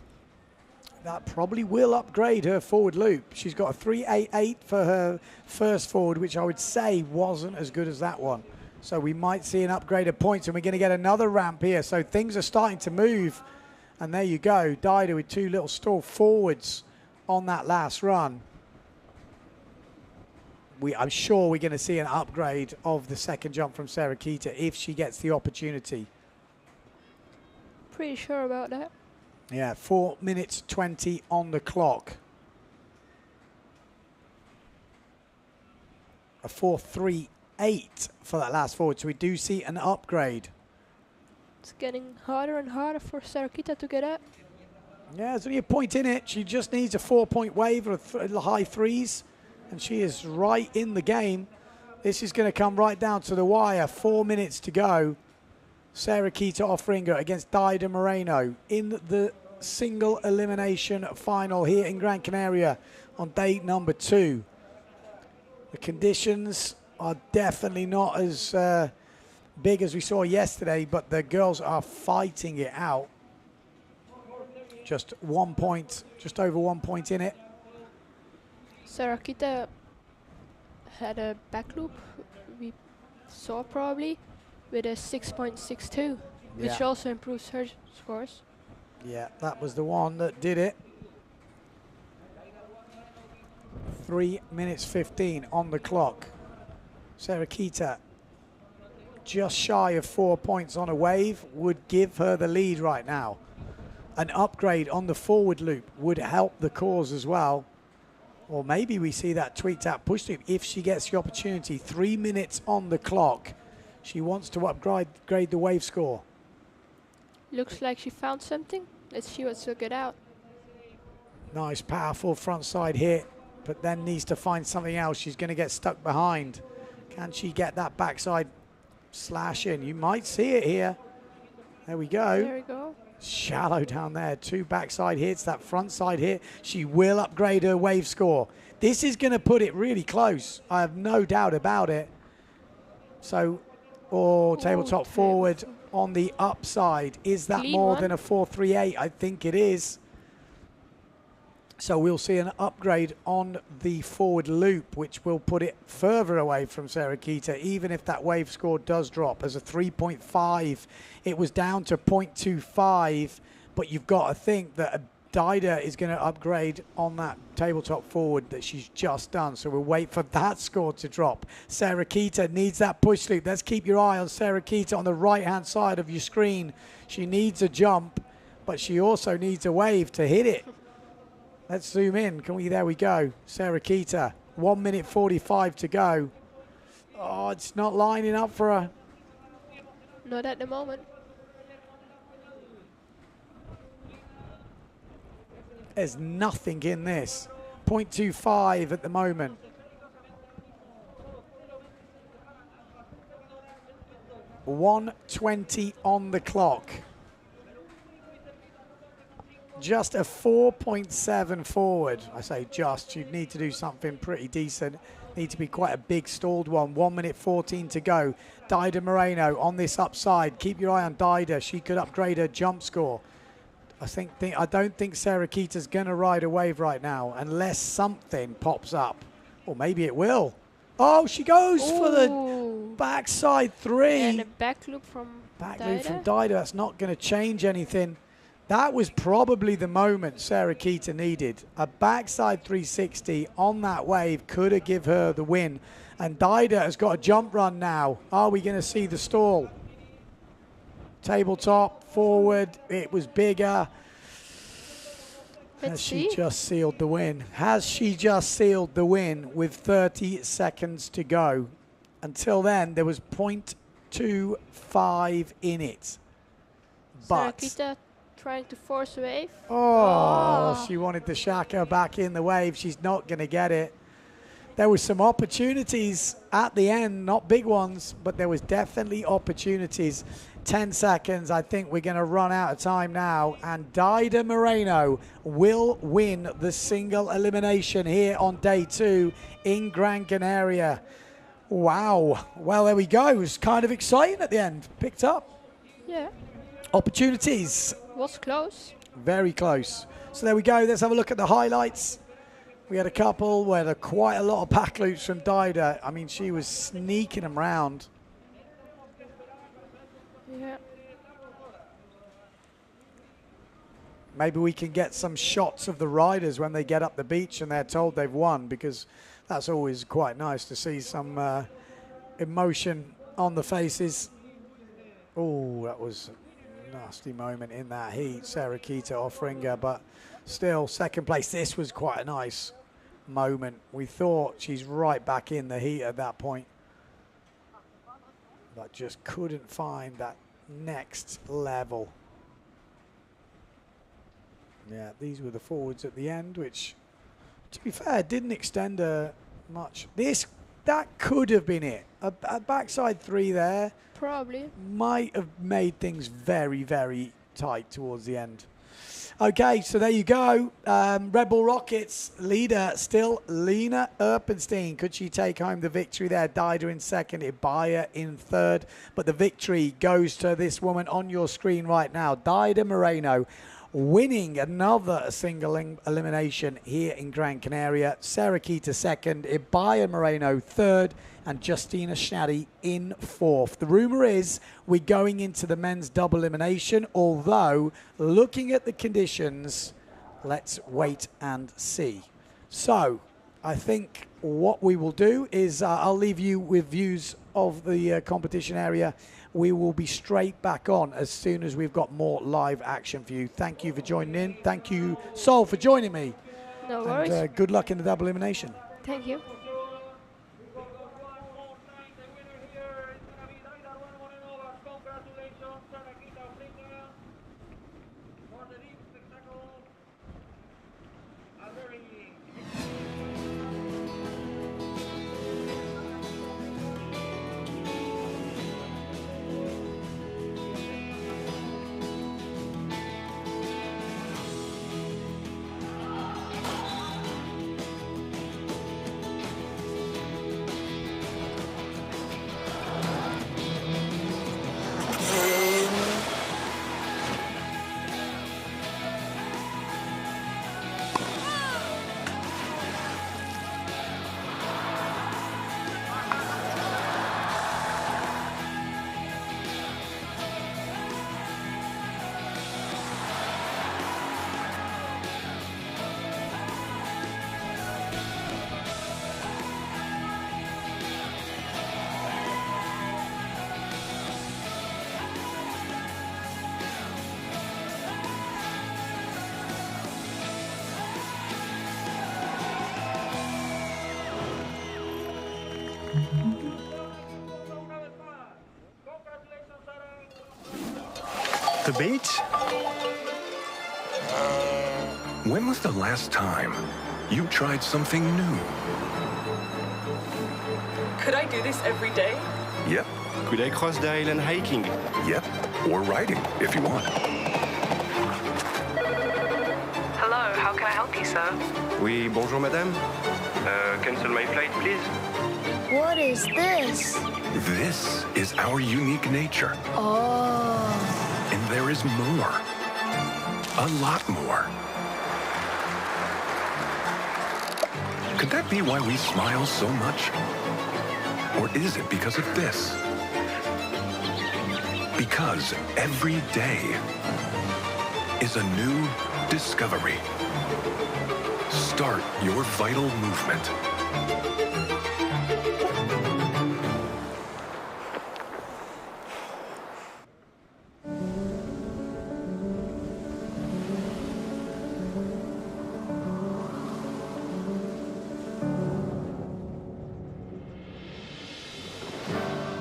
That probably will upgrade her forward loop. She's got a 3.88 for her first forward, which I would say wasn't as good as that one. So we might see an upgrade of points, and we're going to get another ramp here. So things are starting to move. And there you go, Dido with 2 little stall forwards on that last run. I'm sure we're going to see an upgrade of the second jump from Sarah Kita if she gets the opportunity. Pretty sure about that. Yeah, 4 minutes 20 on the clock. A 4.38 for that last forward, so we do see an upgrade. It's getting harder and harder for Sarah Kita to get up. Yeah, there's only a point in it. She just needs a 4-point wave or a high threes, and she is right in the game. This is going to come right down to the wire. 4 minutes to go. Sarah Kita Offringer against Dido Moreno in the single elimination final here in Gran Canaria on day number 2. The conditions are definitely not as big as we saw yesterday, but the girls are fighting it out. Just 1 point, just over 1 point in it. Sarah Kita had a back loop, we saw probably, with a 6.62, which also improves her scores. Yeah, that was the one that did it. 3 minutes 15 on the clock. Sarah Kita, just shy of 4 points on a wave, would give her the lead right now. An upgrade on the forward loop would help the cause as well. Or maybe we see that tweaked out push loop if she gets the opportunity. 3 minutes on the clock. She wants to upgrade the wave score. Looks like she found something. Let's see what she'll get out. Nice, powerful front side hit, but then needs to find something else. She's going to get stuck behind. Can she get that backside slash in? You might see it here. There we go. There we go. Shallow down there. 2 backside hits, that front side hit. She will upgrade her wave score. This is going to put it really close. I have no doubt about it. So, tabletop forward on the upside. Is that Clean more one. than a 4.38? I think it is. So we'll see an upgrade on the forward loop, which will put it further away from Sarah Kita, even if that wave score does drop. As a 3.5, it was down to 0.25, but you've got to think that a Dido is going to upgrade on that tabletop forward that she's just done. So we'll wait for that score to drop. Sarah Kita needs that push loop. Let's keep your eye on Sarah Kita on the right-hand side of your screen. She needs a jump, but she also needs a wave to hit it. Let's zoom in. There we go. Sarah Kita, 1 minute 45 to go. Oh, it's not lining up for her. Not at the moment. There's nothing in this. 0.25 at the moment. .120 on the clock. just a 4.7 forward. I say just, you'd need to do something pretty decent. Need to be quite a big stalled one. 1 minute 14 to go. Dida Moreno on this upside. Keep your eye on Dida. She could upgrade her jump score. I don't think Sarah Keita's going to ride a wave right now unless something pops up. Or maybe it will. Oh, she goes for the backside 3. And a back loop from Dida. That's not going to change anything. That was probably the moment Sarah Keita needed. A backside 360 on that wave could have given her the win. And Dida has got a jump run now. Are we going to see the stall? Tabletop, forward, it was bigger. Has she just sealed the win? Has she just sealed the win with 30 seconds to go? Until then, there was 0.25 in it. But Sarah Keita trying to force a wave. Oh, she wanted the Shaka back in the wave. She's not going to get it. There were some opportunities at the end, not big ones, but there was definitely opportunities. 10 seconds. I think we're going to run out of time now. And Dida Moreno will win the single elimination here on day 2 in Gran Canaria. Wow. Well, there we go. It was kind of exciting at the end. Picked up. Yeah. Opportunities. Was close. Very close. So there we go. Let's have a look at the highlights. We had a couple where quite a lot of back loops from Dida. I mean, she was sneaking them round. Yeah. Maybe we can get some shots of the riders when they get up the beach and they're told they've won, because that's always quite nice to see some emotion on the faces. Oh, that was a nasty moment in that heat. Sarah Keita offering her, but still second place. This was quite a nice moment. We thought she's right back in the heat at that point, but just couldn't find that next level. Yeah, these were the forwards at the end, which, to be fair, didn't extend much. That could have been it. A backside 3 there probably might have made things very, very tight towards the end. Okay, so there you go. Red Bull Rockets leader still Lena Erpenstein. Could she take home the victory there? Dida in second, Ibaya in third. But the victory goes to this woman on your screen right now, Dida Moreno, winning another single elimination here in Gran Canaria. Sarah Keita second, Ibaya Moreno third, and Justina Schnaddy in fourth. The rumor is we're going into the men's double elimination, although looking at the conditions, let's wait and see. So I think what we will do is I'll leave you with views of the competition area. We will be straight back on as soon as we've got more live action for you. Thank you for joining in. Thank you, Sol, for joining me. No worries. And good luck in the double elimination. Thank you. The beach? When was the last time you tried something new? Could I do this every day? Yep. Could I cross the island hiking? Yep. Or riding, if you want. help you, sir? Oui, bonjour madame. Cancel my flight, please. What is this? This is our unique nature. Oh. And there is more. A lot more. Could that be why we smile so much? Or is it because of this? Because every day is a new discovery. Start your vital movement.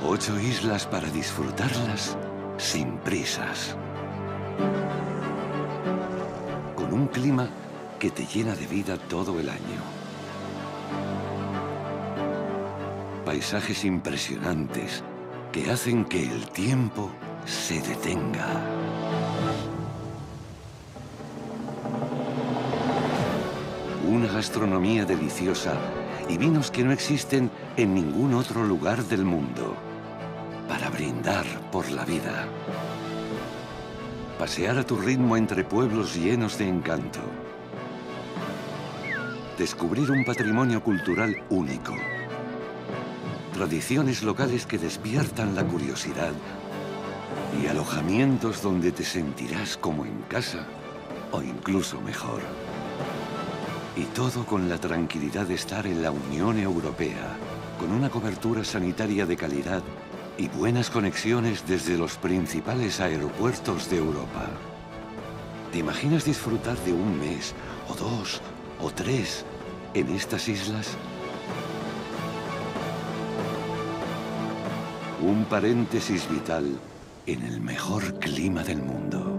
Ocho islas para disfrutarlas sin prisas. Con un clima que te llena de vida todo el año. Paisajes impresionantes que hacen que el tiempo se detenga. Una gastronomía deliciosa y vinos que no existen en ningún otro lugar del mundo. Para brindar por la vida. Pasear a tu ritmo entre pueblos llenos de encanto. Descubrir un patrimonio cultural único. Tradiciones locales que despiertan la curiosidad. Y alojamientos donde te sentirás como en casa o incluso mejor. Y todo con la tranquilidad de estar en la Unión Europea, con una cobertura sanitaria de calidad y buenas conexiones desde los principales aeropuertos de Europa. ¿Te imaginas disfrutar de un mes, o 2, o 3 en estas islas? Un paréntesis vital en el mejor clima del mundo.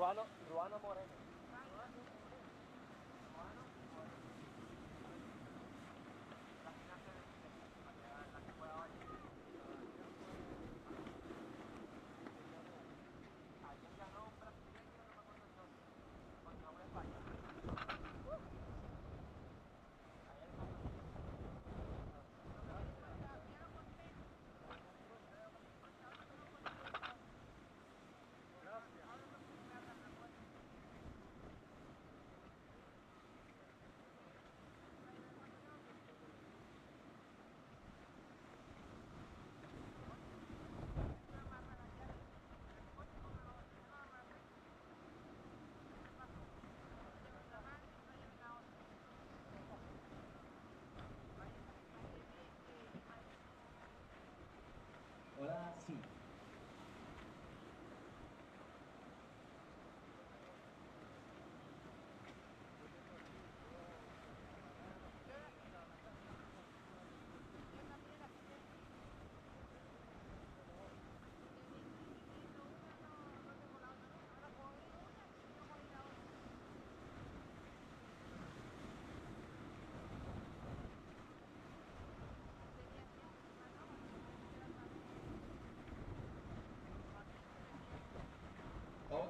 Ruano Moreno. Hola, sí.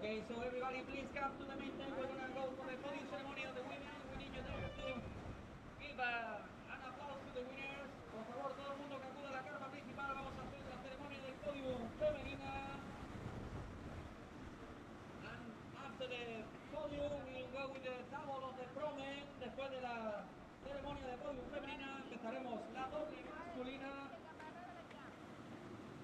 Okay, so everybody please come to the main tent. We're gonna go for the podium ceremony of the winners. We need you there to give an applause to the winners. Por favor, todo el mundo que acuda a la carpa principal, vamos a hacer la ceremonia del podium femenina. And after the podium, we'll go with the double of the promen. Después de la ceremonia de podium femenina, empezaremos la doble masculina.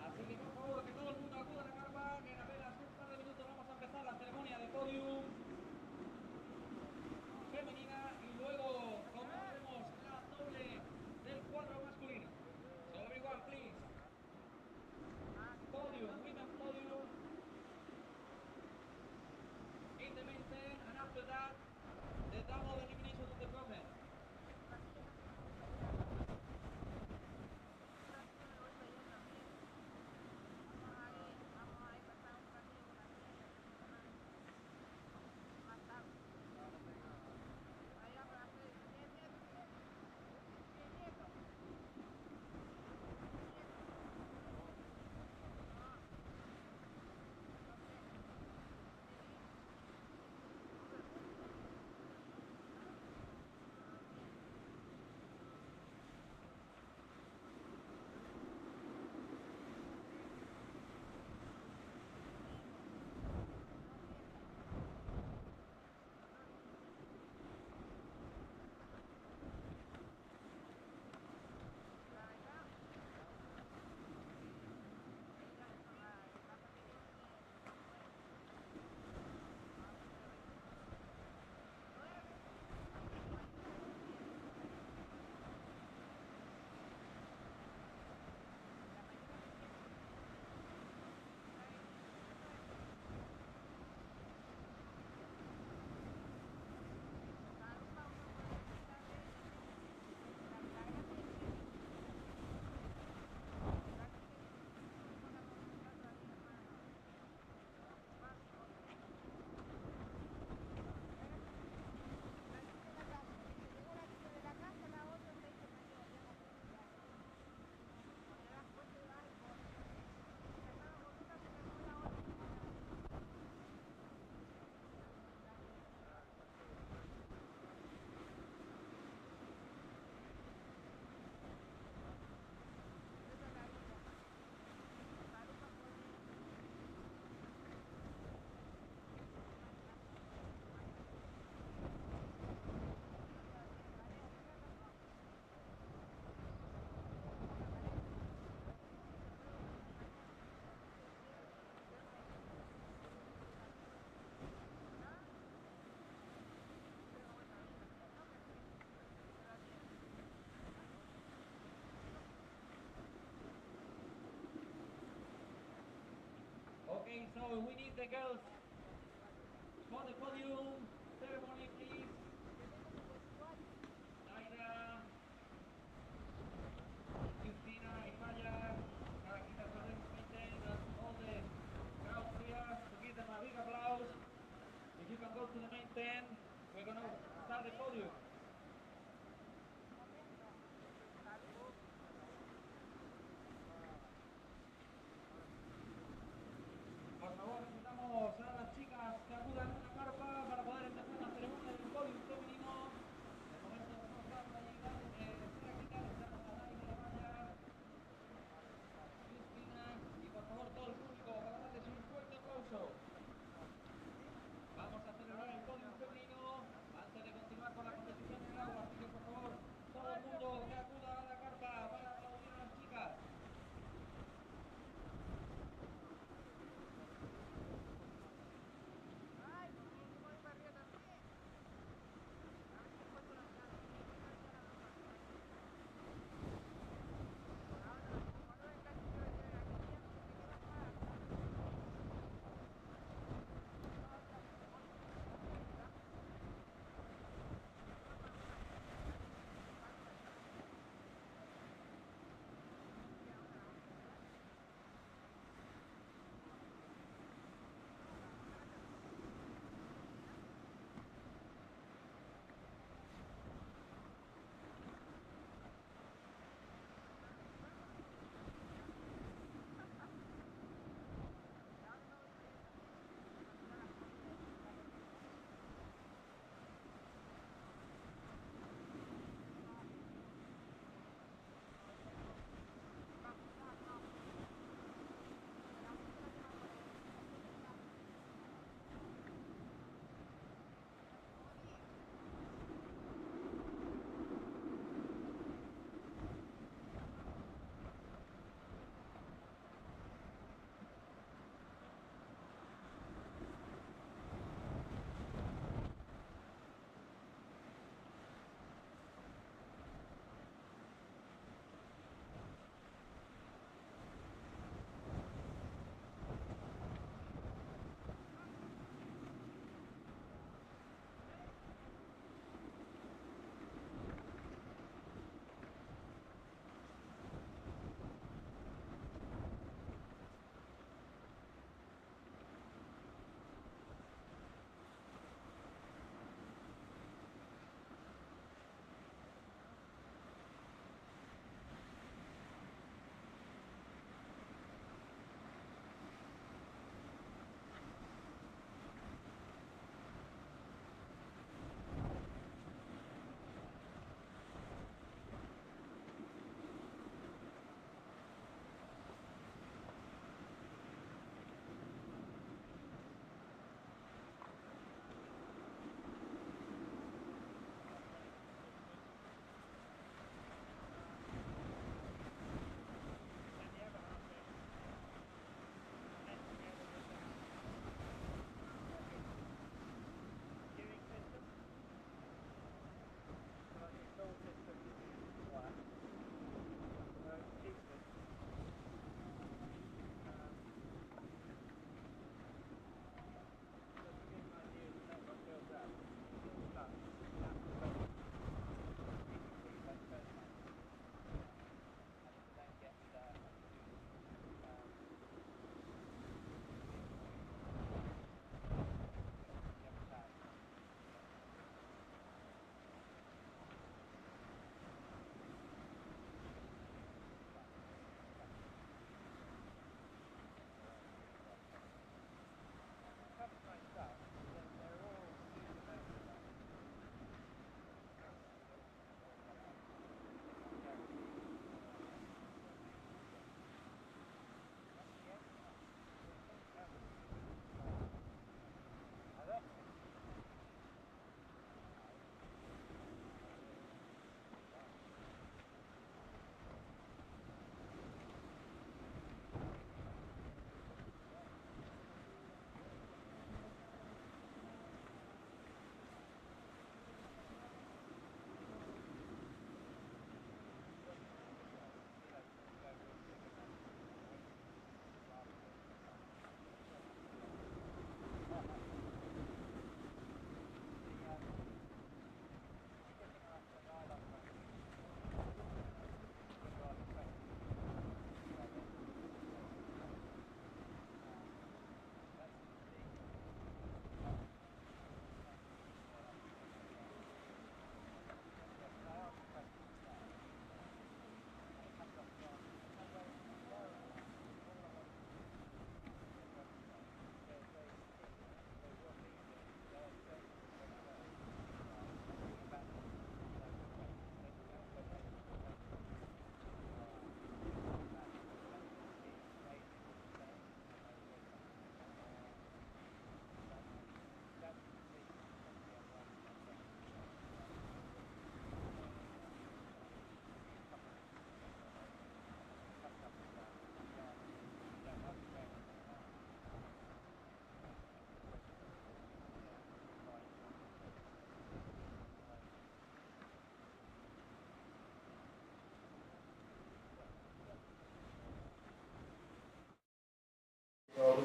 Así que por favor que todo el mundo acuda a la carpa, que en apenas un par de minutos vamos a empezar la ceremonia de podium femenina y luego comenzaremos la doble del cuadro masculino. So everyone please, podium, women podium, in the main tent, and after that, the double elimination of the problem. Okay, so we need the girls for the podium ceremony, please. Naira, Justina, Imaya, Karakita, and all the crowd here to give them a big applause.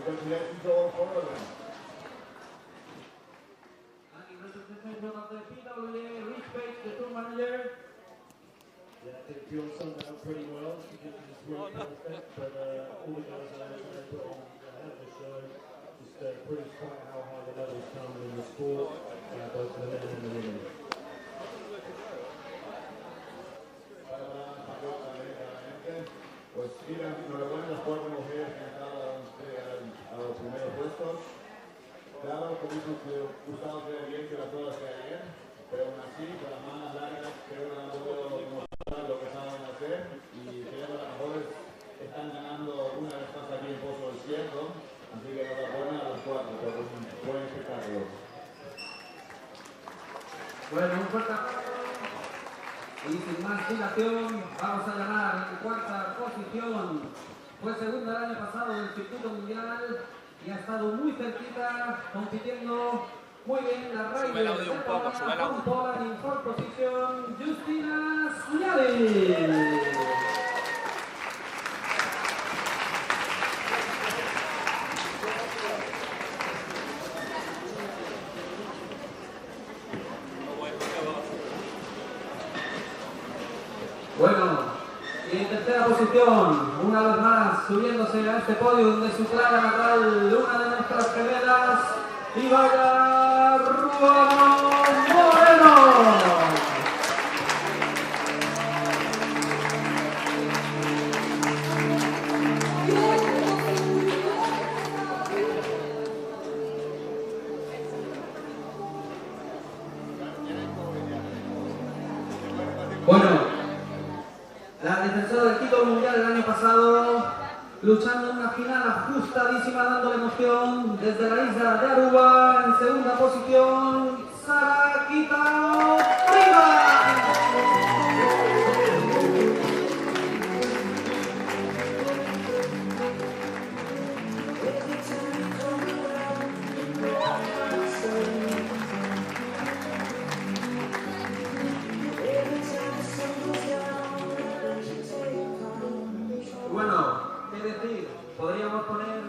congratulations all four of them. And in representation of the PWA, Rich Page, the tour manager. Yeah, I think Phil summed that up pretty well. He didn't just work perfect, but all the guys that I put on ahead of the show just proves quite how high the levels come in the sport, both the men and the women. Pues mira, enhorabuena a las cuatro mujeres que han estado a los primeros puestos. Claro, como dijo que Gustavo queda bien, que las todas quedan bien, pero aún así, con las manos largas, creo que han podido demostrar lo que saben hacer y creo que a lo mejor están ganando una vez más aquí en Pozo Izquierdo, así que enhorabuena a los cuatro por un buen espectáculo. Bueno, un fuerte aplauso. Y sin más dilación, vamos a ganar en cuarta posición. Fue segunda el año pasado del circuito mundial y ha estado muy cerquita, compitiendo muy bien la Ryder de Pola en fourth position, Justina Suñali. Bueno, y en tercera posición, una vez más, subiéndose a este podio de su clara natal, una de nuestras gemelas, Ibarra Ruano Moreno. Bueno, la defensora del título mundial del año pasado, luchando en una final ajustadísima, dándole emoción desde la isla de Aruba, en segunda posición, Sara Quitao Rivas. Bueno, qué decir, podríamos poner,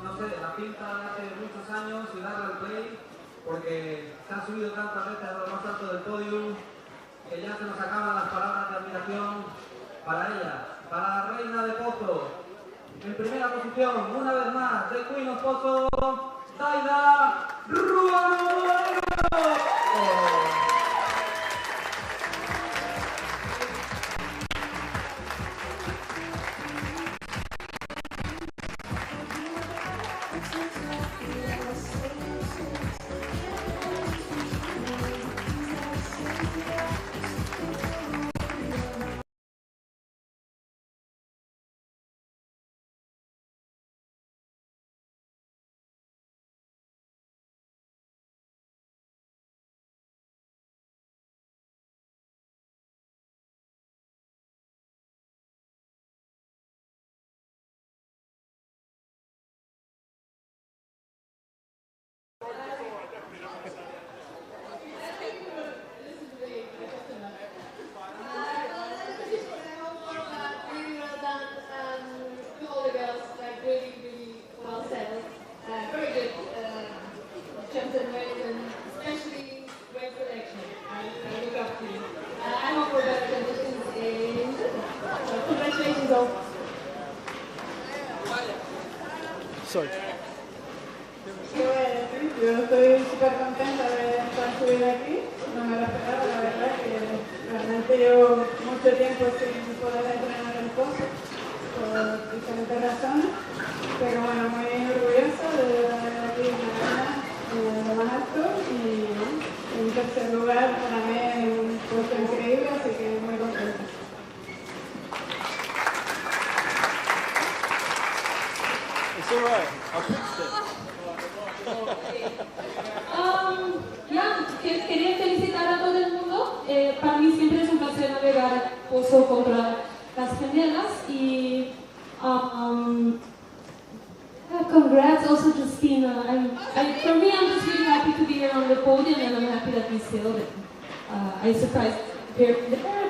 no sé, la cinta de hace muchos años y darle al play, porque se han subido tantas veces a lo más alto del podio que ya se nos acaban las palabras de admiración para ella, para la reina de Pozo. En primera posición, una vez más, de Queen of Pozo, Daida Ruano. Sorry. Yo estoy súper contenta de estar subida aquí, no me lo esperaba, la verdad que realmente llevo mucho tiempo sin poder entrenar en Pozo por diferentes razones, pero bueno, muy orgullosa de ver aquí en lo más alto y en tercer lugar para mí es un puesto increíble, así que muy contenta. It's all right. I fixed it. Quería felicitar a todo el mundo. Para mí siempre es un placer navegar Pozo contra las gemelas y congrats also Justina. For me, I'm just really happy to be here on the podium and I'm happy that we sailed it. I surprised here in the pair.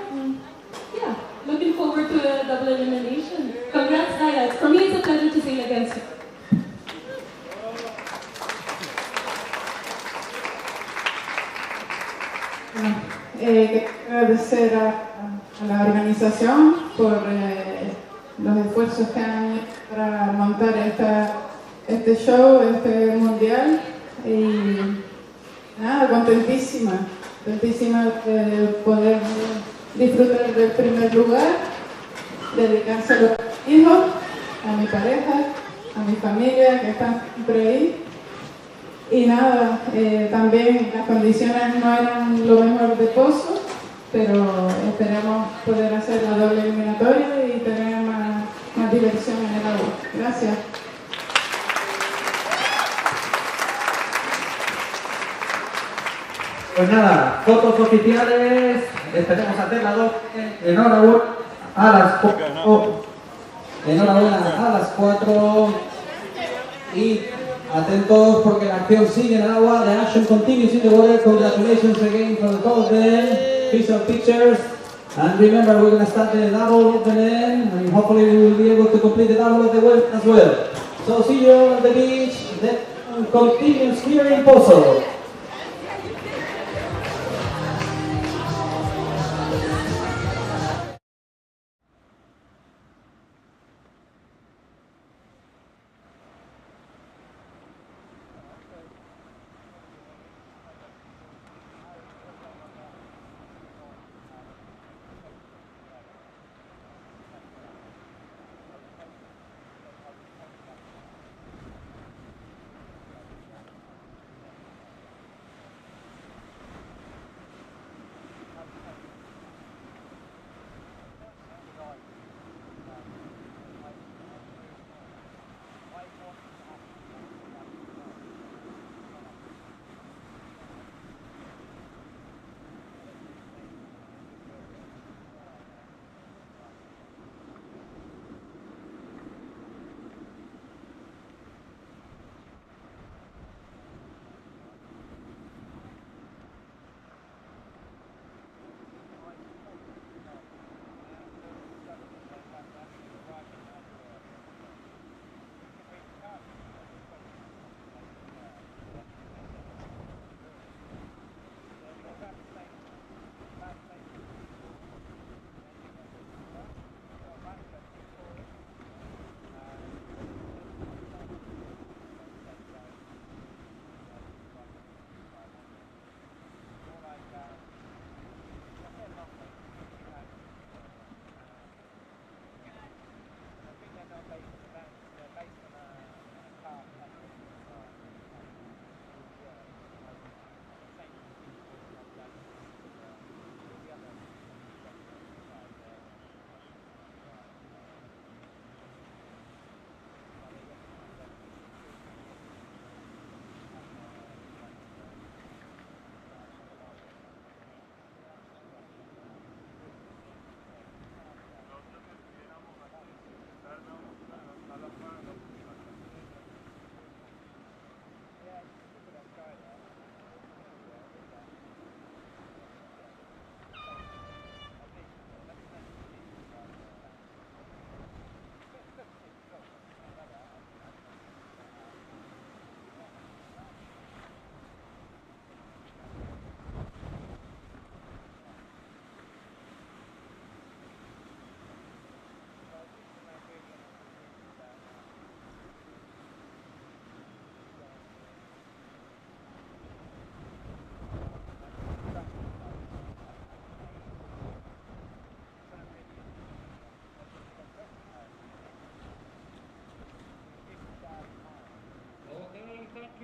Yeah, looking forward to a double elimination. Congrats, guys. For me, it's a pleasure to sail against you. Bueno, quiero agradecer a la organización por los esfuerzos que han hecho para montar este show, este mundial. Y nada, contentísima de poder disfrutar del primer lugar, dedicárselo a mis hijos, a mi pareja, a mi familia que están siempre ahí. Y nada, también las condiciones no eran lo mejor de Pozo, pero esperamos poder hacer la doble eliminatoria y tener más diversión en el agua. Gracias. Pues nada, fotos oficiales, esperemos hacer la doble. Enhorabuena a las 4. Enhorabuena a las 4. Y atentos porque la acción sigue en el agua. The action continues in the water. Congratulations again for both of them. Piece of pictures. And remember, we're going to start the double of the men. And hopefully we will be able to complete the double of the women as well. So see you on the beach. That continues here in Pozo.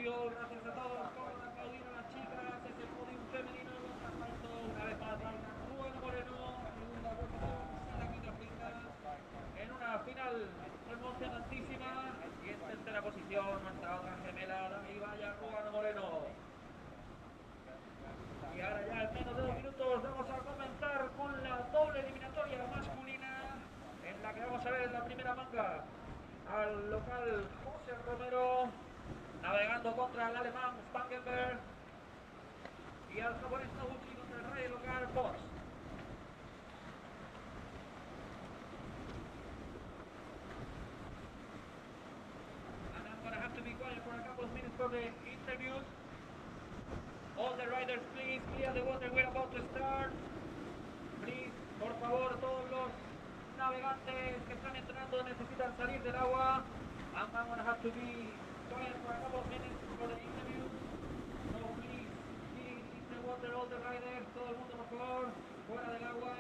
Gracias a todos por aplaudir a las chicas. Es el podium femenino en los salto. Una vez más, Juan Moreno, segunda vuelta aquí en una final emocionantísima. Y en tercera posición, nuestra otra gemela, la vaya Juan Moreno. Y ahora ya en menos de 2 minutos vamos a comenzar con la doble eliminatoria masculina, en la que vamos a ver en la primera manga al local José Romero navegando contra el alemán Spangenberg y al japonés Noguchi contra el rey local Fox. And I'm going to have to be quiet for a couple of minutes for the interviews. All the riders, please clear the water. We're about to start. Please, por favor, todos los navegantes que están entrando necesitan salir del agua. I'm gonna have to be quiet for a couple of minutes for the interview. So please, in the water, all the riders, todo el mundo por favor, fuera del agua.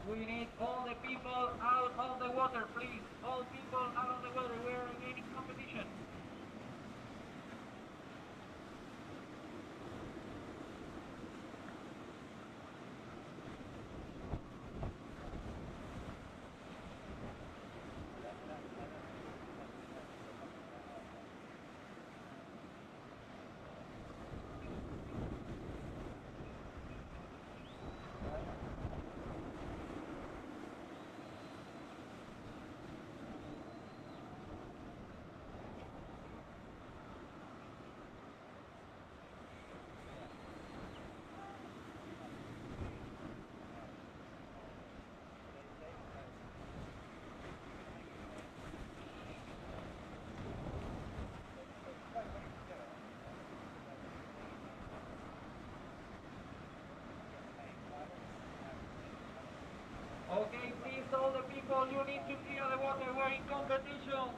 We need all the people out of the water, please. All people out of the water. We are in competition. Okay, please, all the people, you need to clear the water. We're in competition.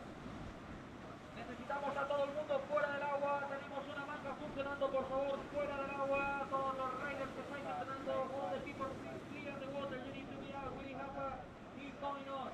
Necesitamos a todo el mundo fuera del agua. Tenemos una manga funcionando, por favor, fuera del agua. Todos los riders que estáis entrenando, all the people, please clear the water. You need to be out. We have a heat going on.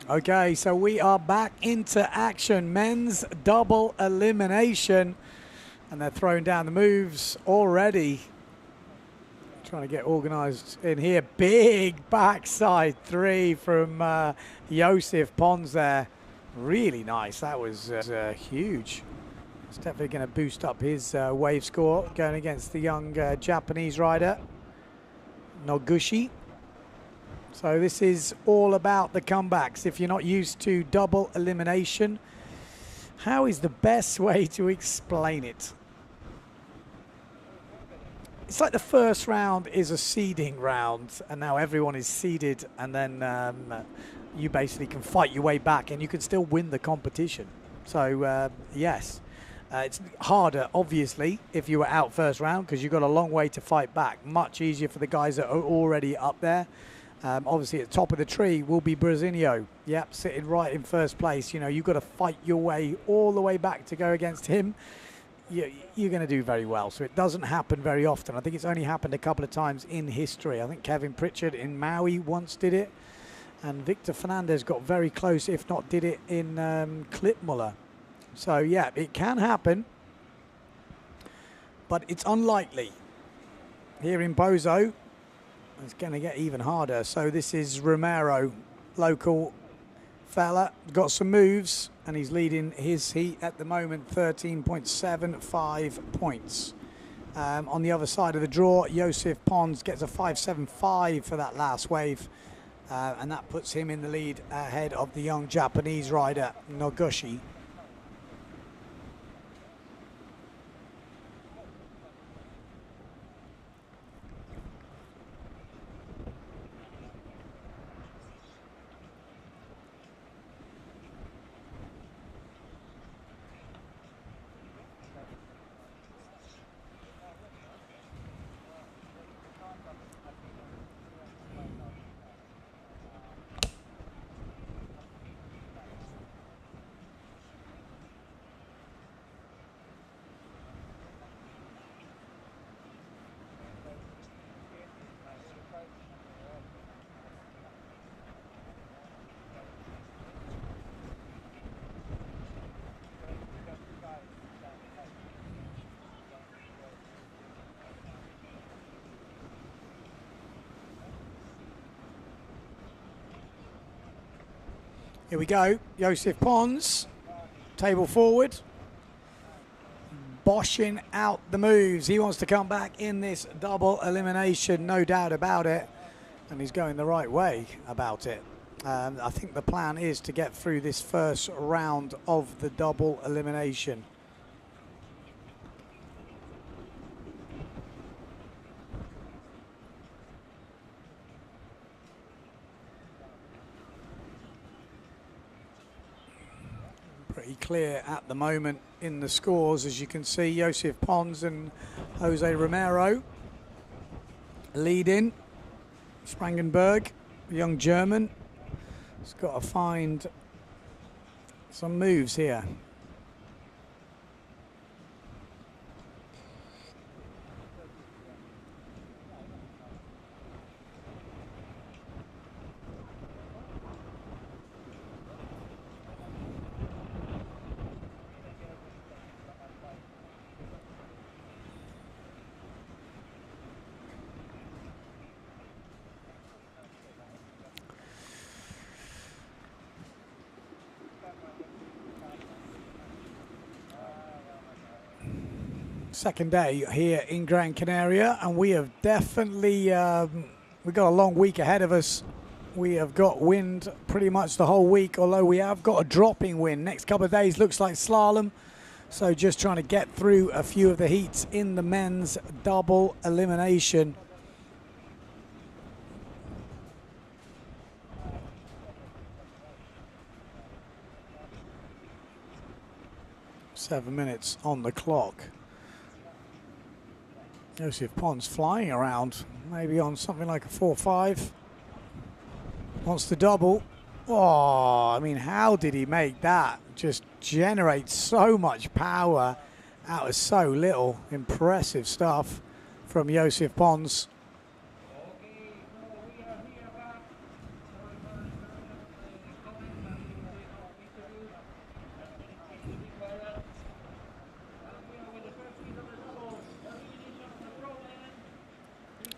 Okay, so we are back into action. Men's double elimination. And they're throwing down the moves already. Trying to get organized in here. Big backside three from Josef Pons there. Really nice. That was huge. It's definitely going to boost up his wave score going against the young Japanese rider, Noguchi. So this is all about the comebacks. If you're not used to double elimination, how is the best way to explain it? It's like the first round is a seeding round, and now everyone is seeded, and then you basically can fight your way back, and you can still win the competition. So, yes, it's harder, obviously, if you were out first round, because you've got a long way to fight back. Much easier for the guys that are already up there. Obviously, at the top of the tree will be Brazinho. Yep, sitting right in first place. You know, you've got to fight your way all the way back to go against him. You're going to do very well. So it doesn't happen very often. I think it's only happened a couple of times in history. I think Kevin Pritchard in Maui once did it. And Victor Fernandez got very close, if not did it in Klitmuller. So, yeah, it can happen. But it's unlikely. Here in Pozo, it's going to get even harder. So this is Romero, local fella, got some moves, and he's leading his heat at the moment, 13.75 points. On the other side of the draw, Josef Pons gets a 5.75 for that last wave, and that puts him in the lead ahead of the young Japanese rider, Noguchi. Here we go, Josef Pons, table forward, boshing out the moves. He wants to come back in this double elimination, no doubt about it, and he's going the right way about it. I think the plan is to get through this first round of the double elimination. Pretty clear at the moment in the scores, as you can see. Josef Pons and Jose Romero leading. Sprangenberg, the young German, has got to find some moves here. Second day here in Gran Canaria, and we have definitely we've got a long week ahead of us. We have got wind pretty much the whole week, although we have got a dropping wind. Next couple of days looks like slalom, so just trying to get through a few of the heats in the men's double elimination. Seven minutes on the clock. Josef Pons flying around, maybe on something like a 4.5. Wants to double. Oh, I mean, how did he make that? Just generate so much power out of so little. Impressive stuff from Josef Pons.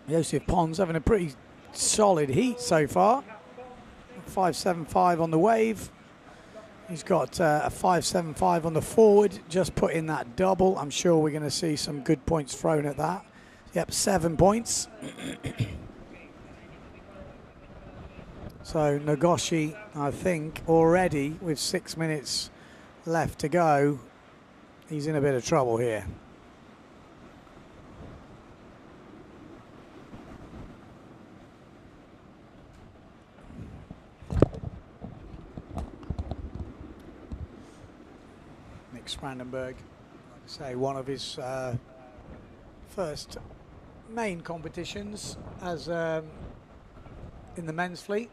Joseph Pons having a pretty solid heat so far. 5.75 on the wave. He's got a 5.75 on the forward, just put in that double. I'm sure we're going to see some good points thrown at that. Yep, 7 points. So Nagoshi, I think, already with 6 minutes left to go, he's in a bit of trouble here. Brandenburg, like I say, one of his first main competitions as in the men's fleet.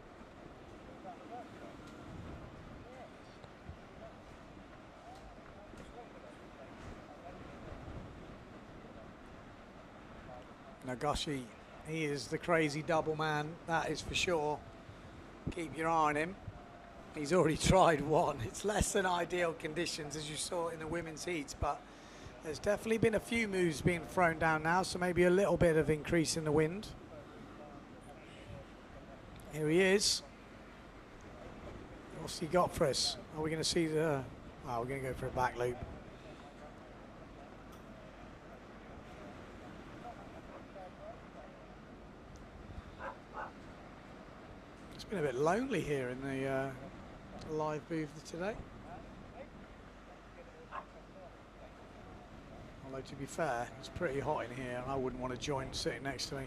Nagoshi, he is the crazy double man, that is for sure. Keep your eye on him. He's already tried one. It's less than ideal conditions, as you saw in the women's heats, but there's definitely been a few moves being thrown down now, so maybe a little bit of increase in the wind. Here he is. What's he got for us? Are we going to see the... Oh, we're going to go for a back loop. It's been a bit lonely here in the live booth today. Although to be fair, it's pretty hot in here and I wouldn't want to join sitting next to me.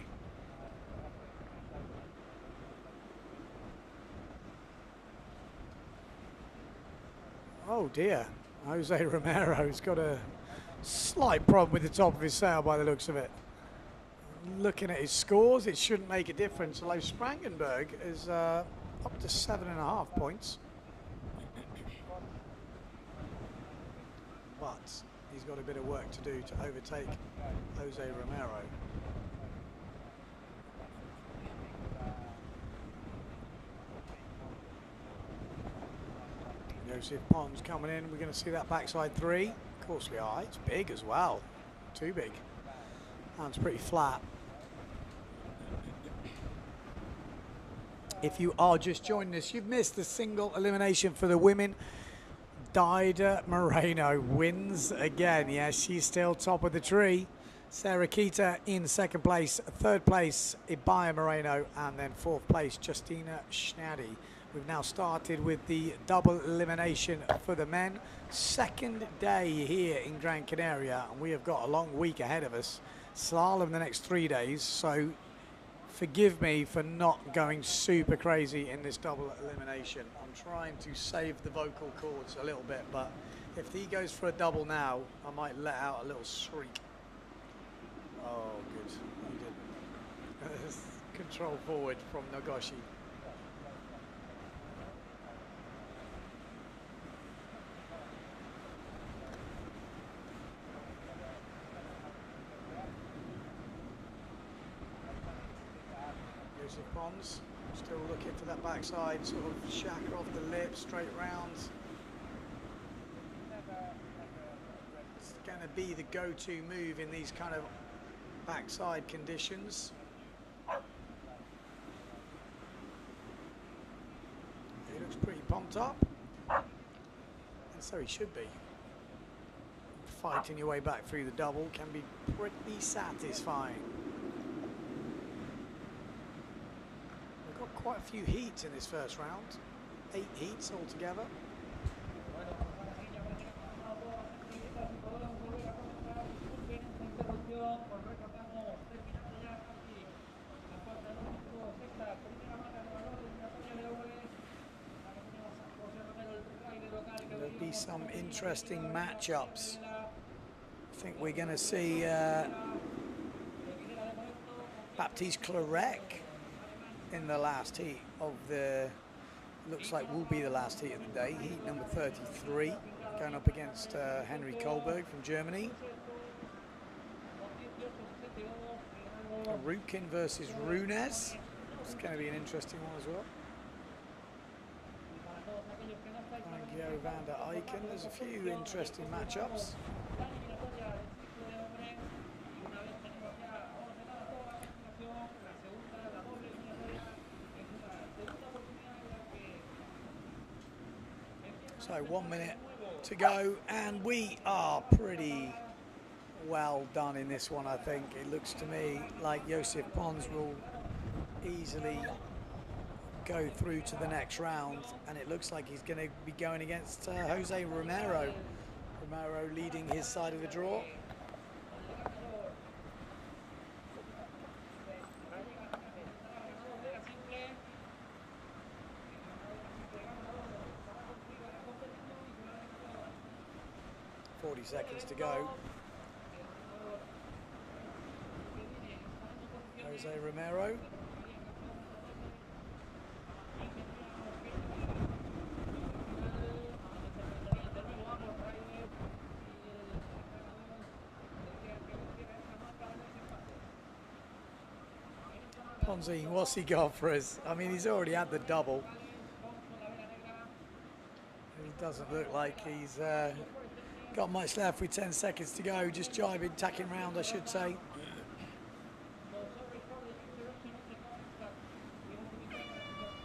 Oh dear, Jose Romero's got a slight problem with the top of his sail by the looks of it. Looking at his scores, it shouldn't make a difference, although Sprangenberg is up to 7.5 points. But he's got a bit of work to do to overtake Jose Romero. Joseph Pons coming in. We're going to see that backside three. Of course we are. It's big as well. Too big. Sounds pretty flat. If you are just joining us, you've missed the single elimination for the women. Daida Moreno wins again. Yes, she's still top of the tree. Sarah Kita in second place. Third place, Ibaya Moreno. And then fourth place, Justina Schnadi. We've now started with the double elimination for the men. Second day here in Gran Canaria. And we have got a long week ahead of us. Slalom the next 3 days. So forgive me for not going super crazy in this double elimination. I'm trying to save the vocal cords a little bit, but if he goes for a double now, I might let out a little shriek. Oh, good. He didn't. Control forward from Nagoshi. Pons, still looking for that backside, sort of shaker off the lip, straight round. It's going to be the go-to move in these kind of backside conditions. He looks pretty pumped up, and so he should be. Fighting your way back through the double can be pretty satisfying. Quite a few heats in this first round. 8 heats altogether. There'll be some interesting matchups. I think we're going to see Baptiste Clarec in the last heat of the, looks like will be the last heat of the day, heat number 33, going up against Henry Kohlberg from Germany. Rukin versus Runes. It's going to be an interesting one as well. Angio van der Eycken. There's a few interesting matchups. So 1 minute to go, and we are pretty well done in this one, I think. It looks to me like Joseph Pons will easily go through to the next round, and it looks like he's going to be going against Jose Romero. Romero leading his side of the draw. Seconds to go. Jose Romero. Ponzi, what's he got for us? I mean, he's already had the double. It doesn't look like he's got much left with 10 seconds to go. Just jibing, tacking round, I should say.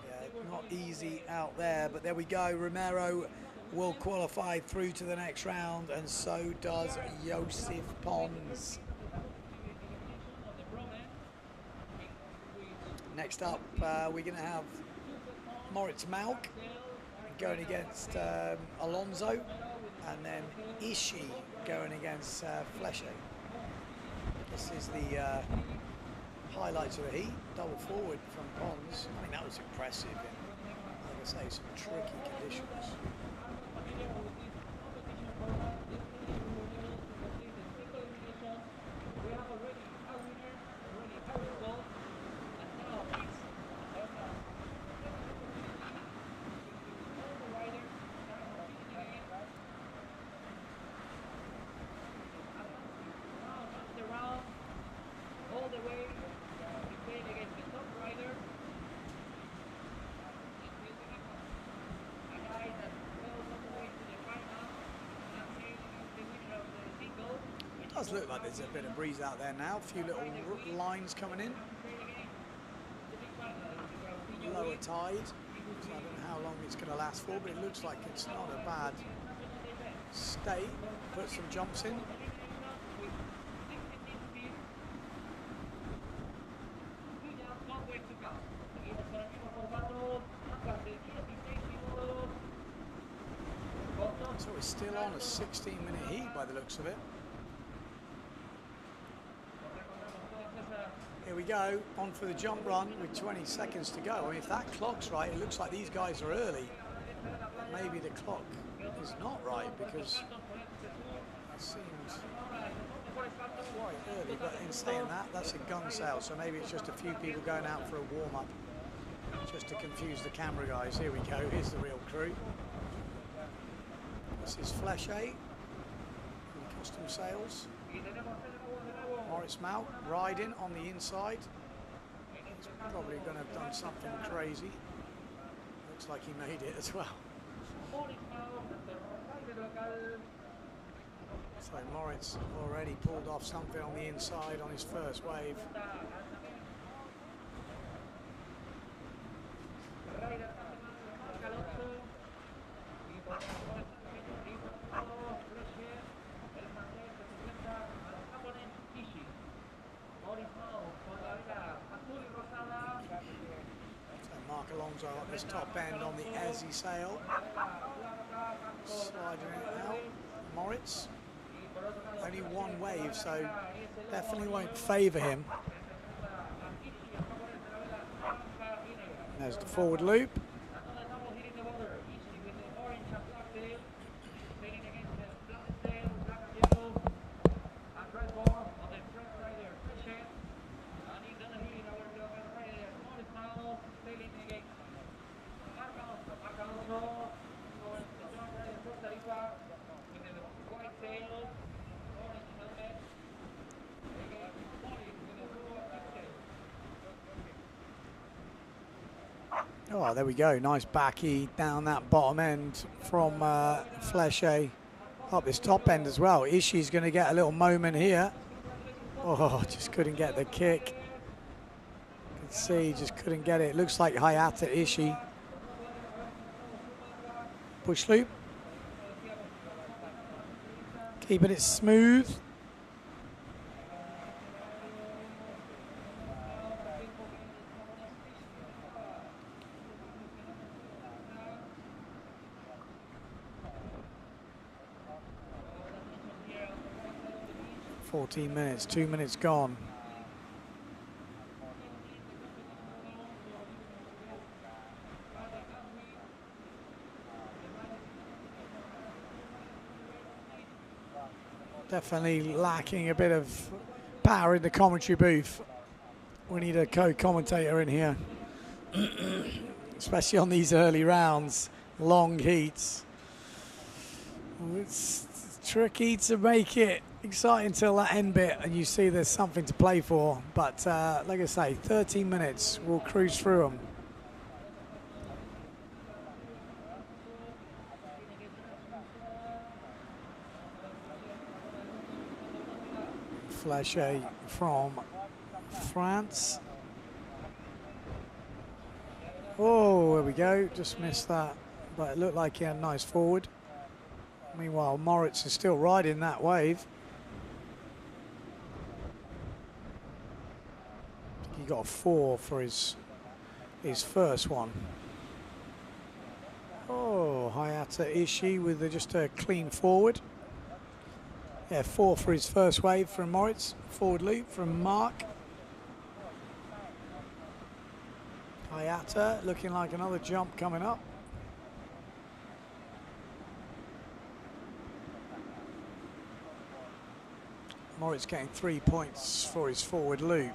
Yeah, not easy out there, but there we go. Romero will qualify through to the next round, and so does Joseph Pons. Next up, we're going to have Moritz Malk going against Alonso, and then Ishii going against Fleche. This is the highlights of the heat. Double forward from Pons. I mean, that was impressive in, like I say, some tricky conditions. Does look like there's a bit of breeze out there now. A few little lines coming in. Lower tide. So I don't know how long it's going to last for, but it looks like it's not a bad state. Put some jumps in. So we're still on a 16-minute heat by the looks of it. Here we go, on for the jump run with 20 seconds to go. I mean, if that clock's right, it looks like these guys are early. Maybe the clock is not right, because it seems quite early. But in saying that, that's a gun sale, so maybe it's just a few people going out for a warm-up, just to confuse the camera guys. Here we go, here's the real crew. This is Fleche, custom sales. Moritz Malk riding on the inside. He's probably going to have done something crazy. Looks like he made it as well. So Moritz already pulled off something on the inside on his first wave. Alonso at this top end on the Ezzy sail, sliding it out. Moritz, only one wave, so definitely won't favour him. There's the forward loop. Oh, there we go. Nice backy down that bottom end from Fleche up this top end as well. Ishii's going to get a little moment here. Oh, just couldn't get the kick. You can see, just couldn't get it. Looks like Hayata Ishii. Push loop. Keeping it smooth. Minutes, 2 minutes gone. Definitely lacking a bit of power in the commentary booth. We need a co-commentator in here, especially on these early rounds, long heats. It's tricky to make it exciting till that end bit and you see there's something to play for, but like I say, 13 minutes, we'll cruise through them. Flachet from France. Oh, there we go, just missed that, but it looked like he had a nice forward. Meanwhile, Moritz is still riding that wave. He got a 4 for his first one. Oh, Hayata Ishii with just a clean forward. Yeah, 4 for his first wave from Moritz. Forward loop from Mark. Hayata looking like another jump coming up. Moritz getting 3 points for his forward loop.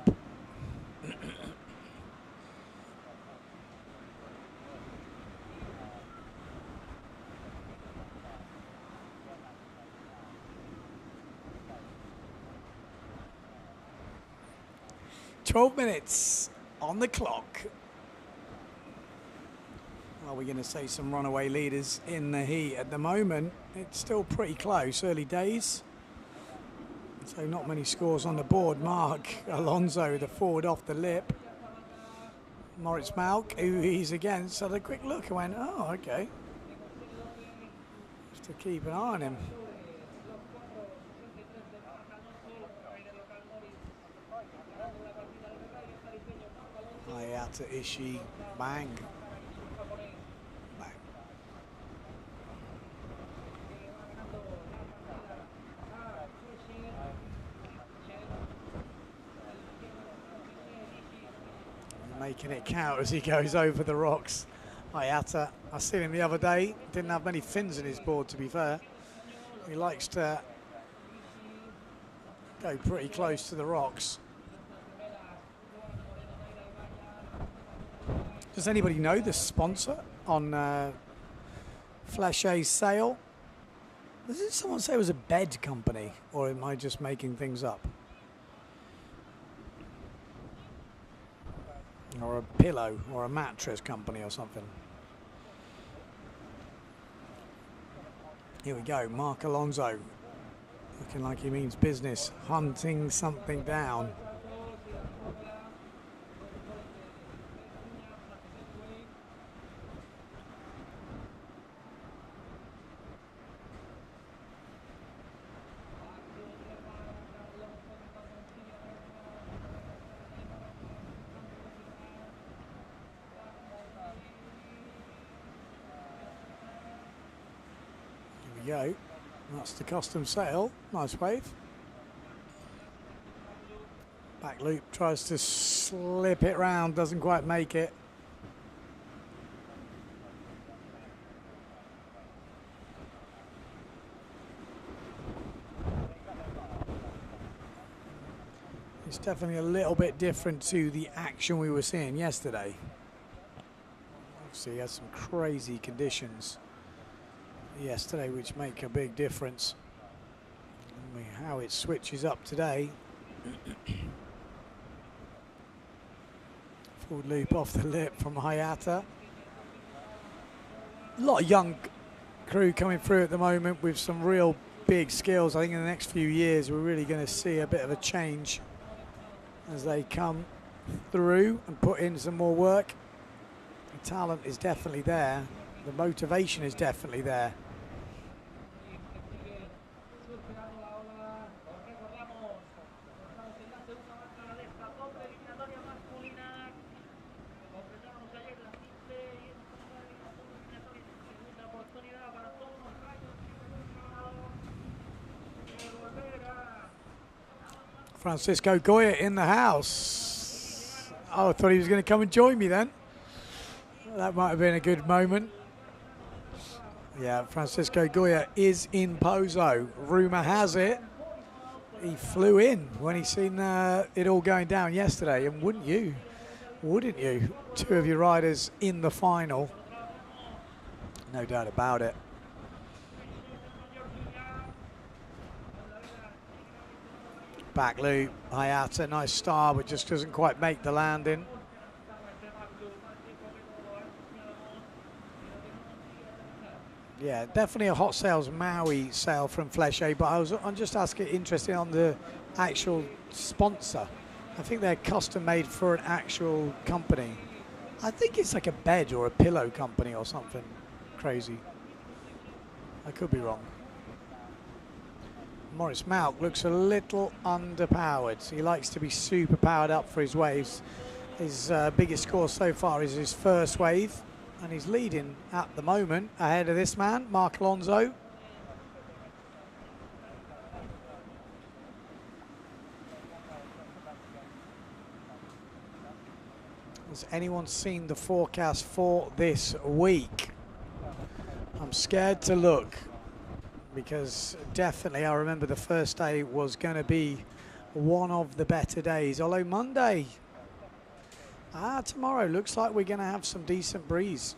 12 minutes on the clock. Are we going to say some runaway leaders in the heat? At the moment, it's still pretty close, early days. So not many scores on the board. Mark Alonso, the forward off the lip. Moritz Malk, who he's against, had a quick look and went, oh, okay. Just to keep an eye on him. Hayata Ishii, bang. Bang. Making it count as he goes over the rocks. Hayata, I seen him the other day, didn't have many fins in his board, to be fair. He likes to go pretty close to the rocks. Does anybody know the sponsor on Flachet's sail? Did someone say it was a bed company, or am I just making things up? Or a pillow or a mattress company or something. Here we go, Mark Alonso. Looking like he means business, hunting something down. Go. That's the custom sail. Nice wave. Back loop, tries to slip it round, doesn't quite make it. It's definitely a little bit different to the action we were seeing yesterday. Obviously, he had some crazy conditions yesterday, which make a big difference. How it switches up today. Forward loop off the lip from Hayata. A lot of young crew coming through at the moment with some real big skills. I think in the next few years we're really going to see a bit of a change as they come through and put in some more work. The talent is definitely there. The motivation is definitely there. Francisco Goya in the house. Oh, I thought he was going to come and join me then. That might have been a good moment. Yeah, Francisco Goya is in Pozo. Rumour has it he flew in when he seen it all going down yesterday. And wouldn't you? Wouldn't you? Two of your riders in the final. No doubt about it. Back loop, Hayata, nice star, but just doesn't quite make the landing. Yeah, definitely a Hot Sales Maui sale from Flesche, but I'm just interested on the actual sponsor. I think they're custom made for an actual company. I think it's like a bed or a pillow company or something crazy. I could be wrong. Maurice Malk looks a little underpowered. He likes to be super powered up for his waves. His biggest score so far is his first wave, and he's leading at the moment ahead of this man, Mark Alonso. Has anyone seen the forecast for this week? I'm scared to look, because definitely I remember the first day was going to be one of the better days. Although Monday, tomorrow looks like we're going to have some decent breeze.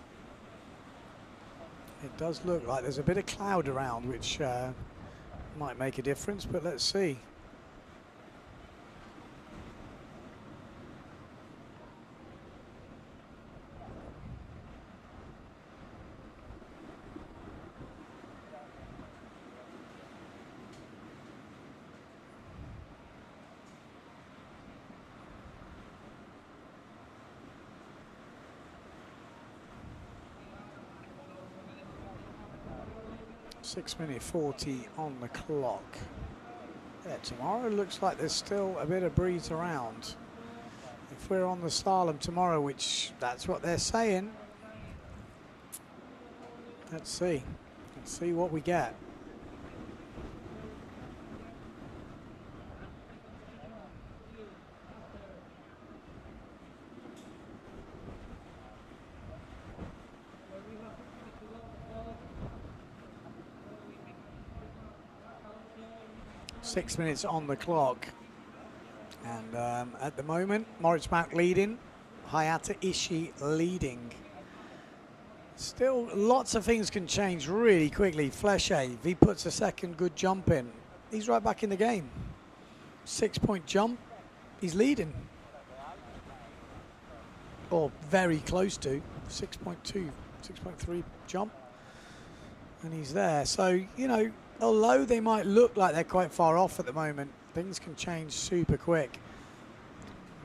It does look like there's a bit of cloud around, which might make a difference, but let's see. .6:40 on the clock. Yeah, tomorrow looks like there's still a bit of breeze around. If we're on the slalom tomorrow, which that's what they're saying. Let's see. Let's see what we get. .6 minutes on the clock, and at the moment Moritz Malk leading, Hayata Ishii leading. Still lots of things can change really quickly. Flesche, if he puts a second good jump in, he's right back in the game. 6-point jump, he's leading, or very close to 6.2, 6.3 jump, and he's there. So, you know, although they might look like they're quite far off at the moment, things can change super quick.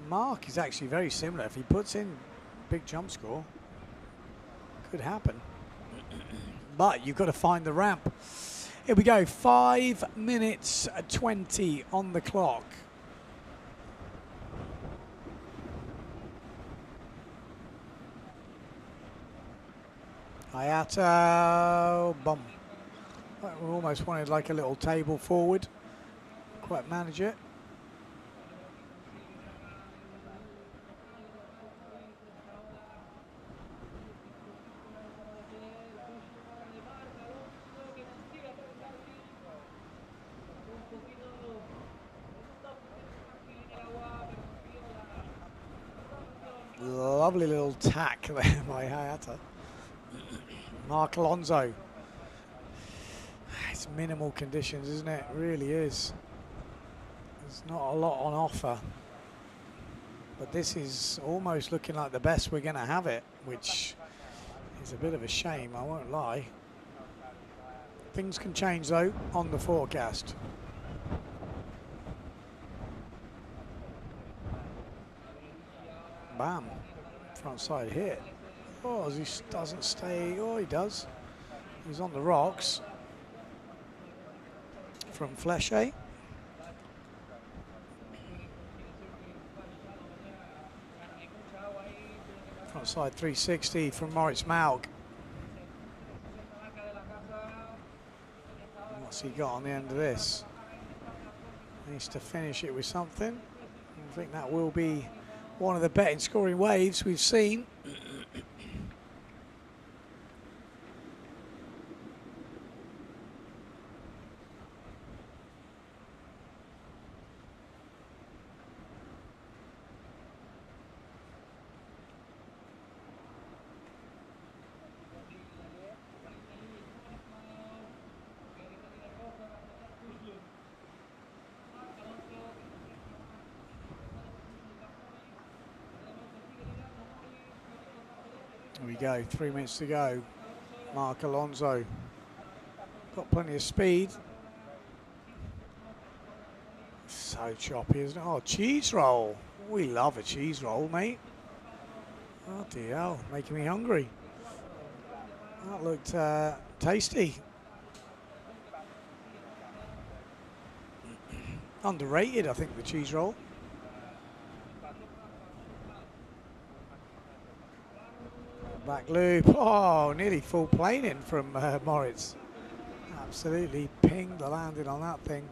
Mark is actually very similar. If he puts in big jump score, could happen. But you've got to find the ramp. Here we go, 5 minutes 20 on the clock. Hayata, bum. We almost wanted like a little table forward. Quite manage it. Lovely little tack there by Hayata. Mark Alonso. It's minimal conditions, isn't it? It really is. There's not a lot on offer. But this is almost looking like the best we're going to have it, which is a bit of a shame, I won't lie. Things can change, though, on the forecast. Bam. Front side hit. Oh, he doesn't stay. Oh, he does. He's on the rocks. From Flesche. Front side 360 from Moritz Malk. What's he got on the end of this? Needs to finish it with something. I think that will be one of the better scoring waves we've seen. There we go, 3 minutes to go. Mark Alonso got plenty of speed. So choppy, isn't it? Oh, cheese roll. We love a cheese roll, mate. Oh dear, hell, making me hungry. That looked tasty. Underrated, I think, the cheese roll. Back loop. Oh, nearly full plane in from Moritz. Absolutely pinged the landing on that thing.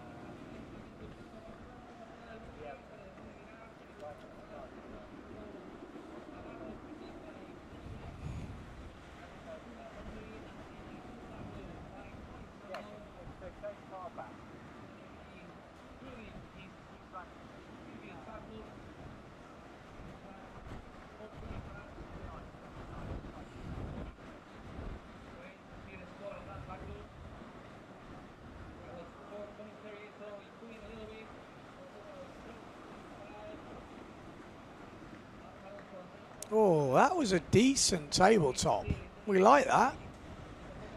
Oh, that was a decent tabletop. We like that.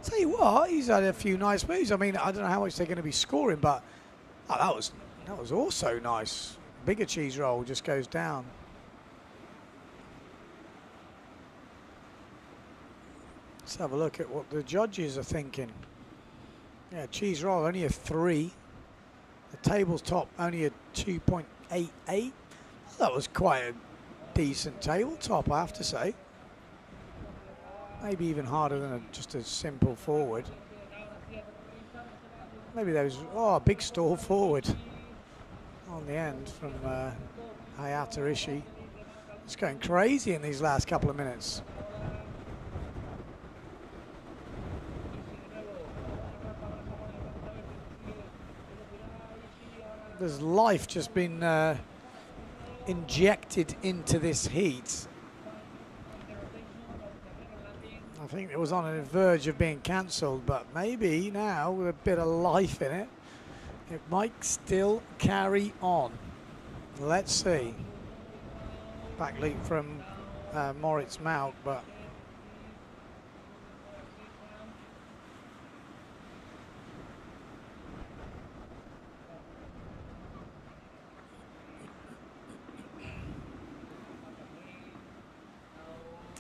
Tell you what, he's had a few nice moves. I mean, I don't know how much they're going to be scoring, but oh, that was also nice. Bigger cheese roll just goes down. Let's have a look at what the judges are thinking. Yeah, cheese roll only a 3. The tabletop only a 2.88. That was quite a decent tabletop, I have to say. Maybe even harder than just a simple forward. Maybe there was, a big stall forward on the end from Hayata Ishii. It's going crazy in these last couple of minutes. There's life just been injected into this heat. I think it was on the verge of being cancelled, but maybe now with a bit of life in it, it might still carry on. Let's see. Back leap from Moritz Mount, but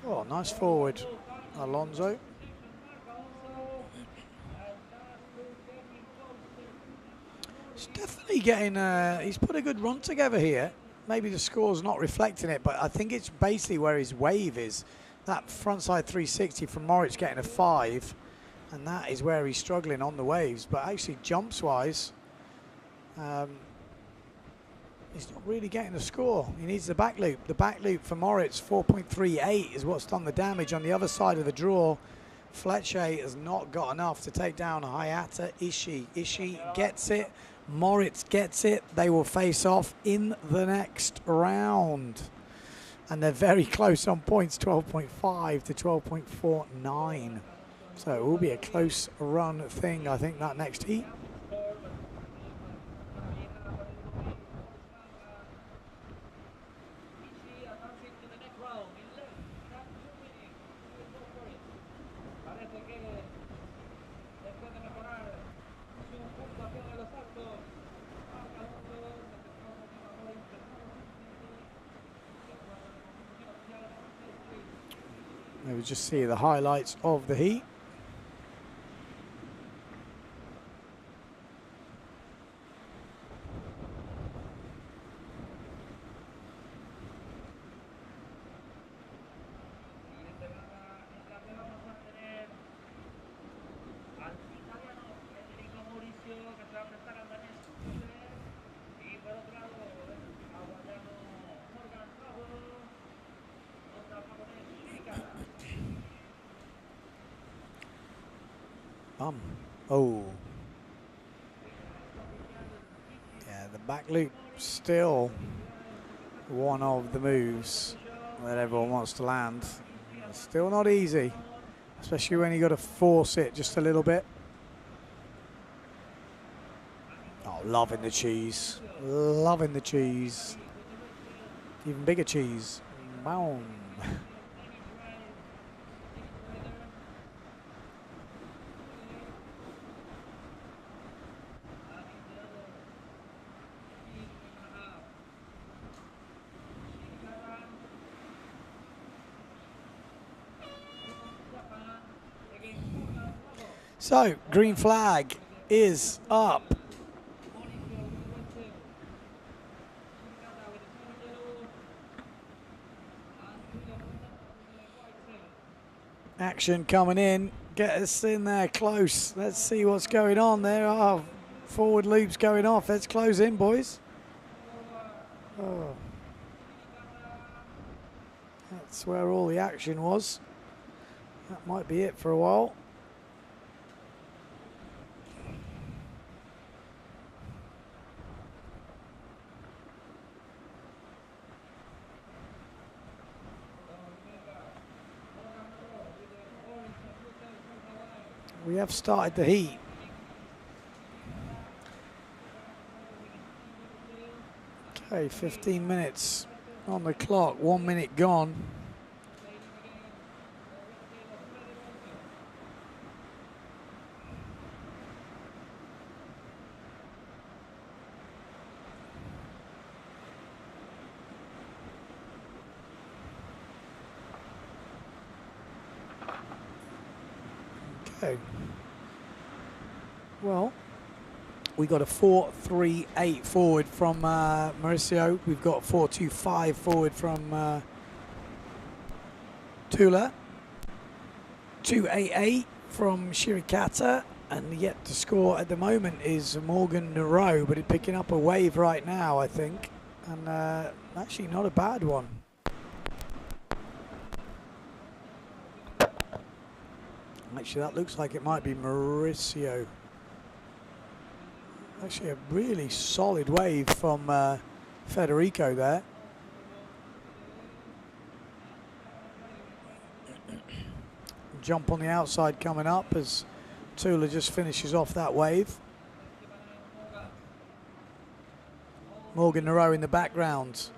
oh, nice forward, Alonso. He's definitely getting, he's put a good run together here. Maybe the score's not reflecting it, but I think it's basically where his wave is. That frontside 360 from Moritz getting a 5, and that is where he's struggling on the waves. But actually, jumps-wise, he's not really getting the score. He needs the back loop. The back loop for Moritz, 4.38, is what's done the damage. On the other side of the draw, Fletcher has not got enough to take down Hayata Ishii. Ishii gets it. Moritz gets it. They will face off in the next round. And they're very close on points, 12.5 to 12.49. So it will be a close run thing, I think, that next heat. We just see the highlights of the heat. come. Oh. Yeah, the back loop still one of the moves that everyone wants to land. It's still not easy, especially when you got to force it just a little bit. Oh, loving the cheese. Loving the cheese. Even bigger cheese. Boom. So, green flag is up. Action coming in. Get us in there close. Let's see what's going on there. Oh, forward loops going off. Let's close in, boys. Oh. That's where all the action was. That might be it for a while. We have started the heat. Okay, 15 minutes on the clock, 1 minute gone. Okay. Well, we got a 4.38 forward from Mauricio. We've got 4.25 forward from Tula. 2.88 from Shirikata. And yet to score at the moment is Morgan Nero, but he's picking up a wave right now, I think. And actually not a bad one. Actually, that looks like it might be Mauricio. Actually, a really solid wave from Federico there. Jump on the outside coming up as Tula just finishes off that wave. Morgan Nero in the background.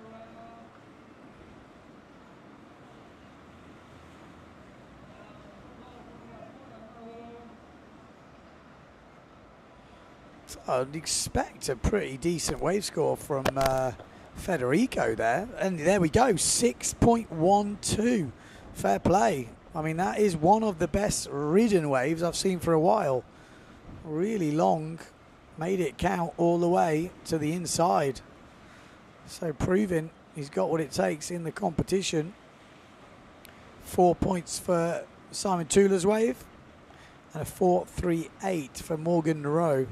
I'd expect a pretty decent wave score from Federico there. And there we go, 6.12. Fair play. I mean, that is one of the best ridden waves I've seen for a while. Really long. Made it count all the way to the inside. So proving he's got what it takes in the competition. 4 points for Simon Tula's wave. And a 4.38 for Morgan Nero.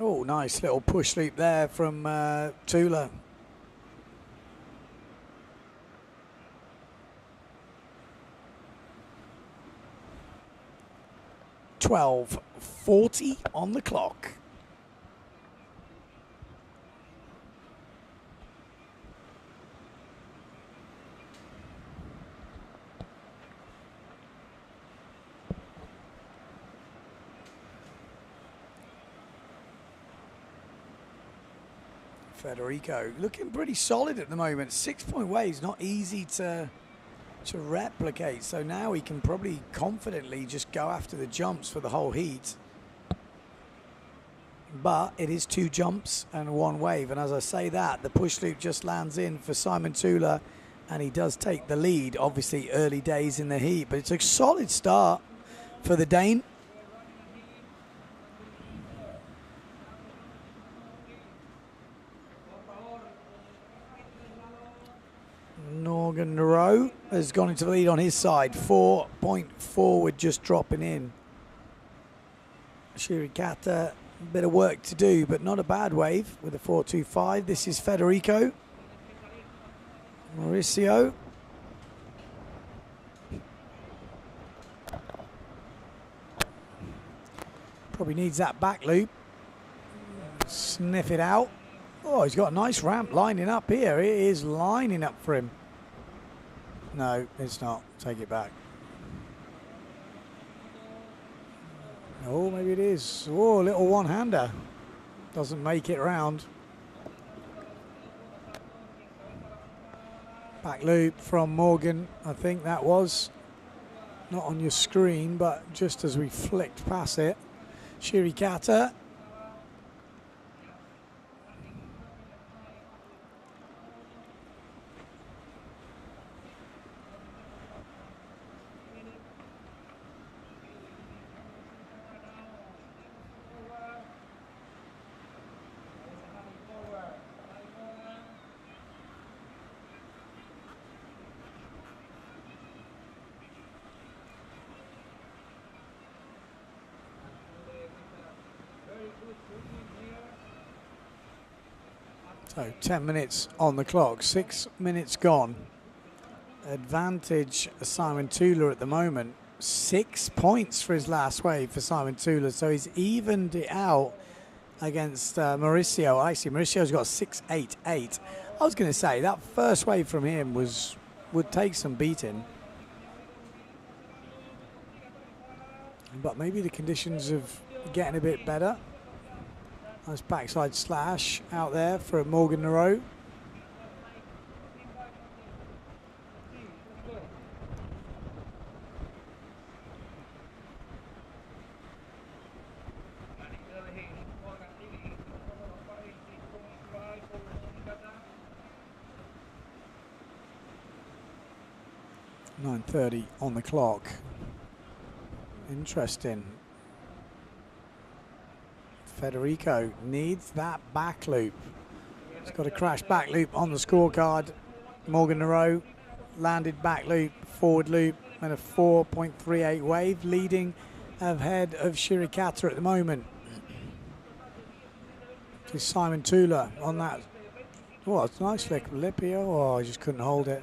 Oh, nice little push loop there from Tula. $12.40 on the clock. Federico looking pretty solid at the moment. 6-point waves, not easy to replicate. So now he can probably confidently just go after the jumps for the whole heat. But it is 2 jumps and 1 wave. And as I say that, the push loop just lands in for Simon Tula. And he does take the lead, obviously early days in the heat. But it's a solid start for the Dane. Morgan Nero has gone into the lead on his side. 4 point forward, just dropping in. Shirikata, a bit of work to do, but not a bad wave with a 4.25. This is Federico. Mauricio. Probably needs that back loop. Sniff it out. Oh, he's got a nice ramp lining up here. It is lining up for him. No, it's not. Take it back. Oh, maybe it is. Oh, a little one-hander. Doesn't make it round. Back loop from Morgan. I think that was not on your screen, but just as we flicked past it. Shirikata. So 10 minutes on the clock, 6 minutes gone. Advantage Simon Tula at the moment. 6 points for his last wave for Simon Tula, so he's evened it out against Mauricio. Actually, Mauricio's got 6.88. I was going to say that first wave from him would take some beating, but maybe the conditions of getting a bit better. Nice backside slash out there for Morgan Nero. .9:30 on the clock. Interesting. Federico needs that back loop. He's got a crash back loop on the scorecard. Morgan Nero landed back loop, forward loop, and a 4.38 wave, leading ahead of Shirikata at the moment. To Simon Tula on that. Oh, it's a nice flick of lip here. Oh, I just couldn't hold it.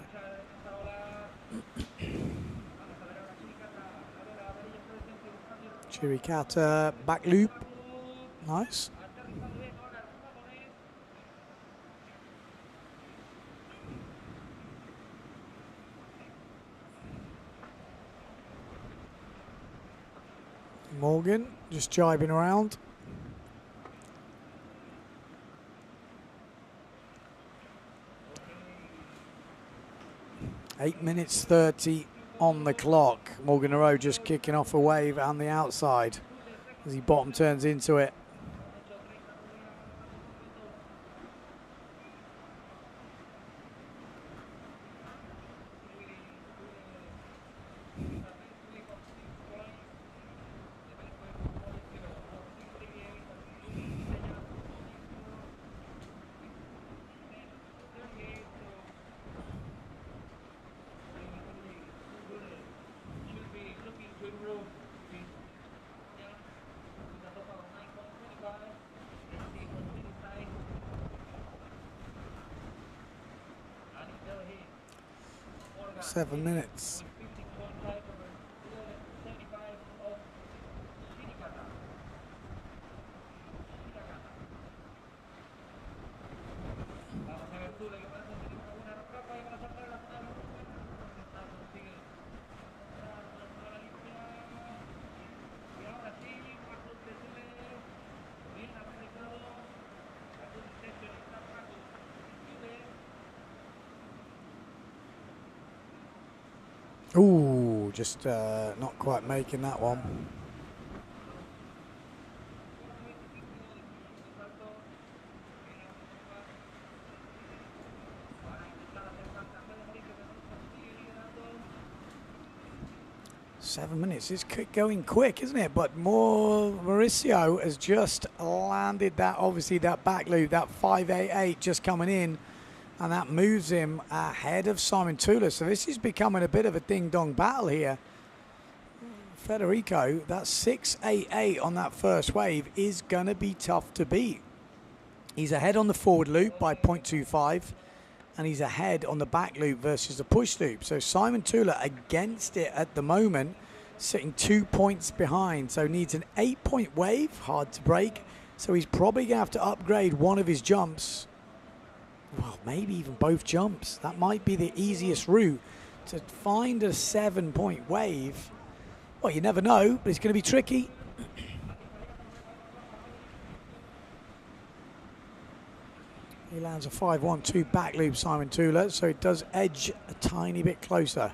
Shirikata back loop. Nice. Morgan just jibing around. Eight minutes 30 on the clock. Morgan Nero just kicking off a wave on the outside as he bottom turns into it. .7 minutes. Ooh, just not quite making that one. .7 minutes. It's going quick, isn't it? But Mauricio has just landed that, obviously, that back loop, that 5.88 just coming in. And that moves him ahead of Simon Tula. So this is becoming a bit of a ding-dong battle here. Federico, that 6.88 on that first wave is going to be tough to beat. He's ahead on the forward loop by 0.25, and he's ahead on the back loop versus the push loop. So Simon Tula against it at the moment, sitting 2 points behind. So needs an 8-point wave, hard to break. So he's probably going to have to upgrade one of his jumps. Well, maybe even both jumps. That might be the easiest route to find a 7-point wave. Well, you never know, but it's going to be tricky. He lands a 5-1-2 back loop, Simon Tula, so it does edge a tiny bit closer.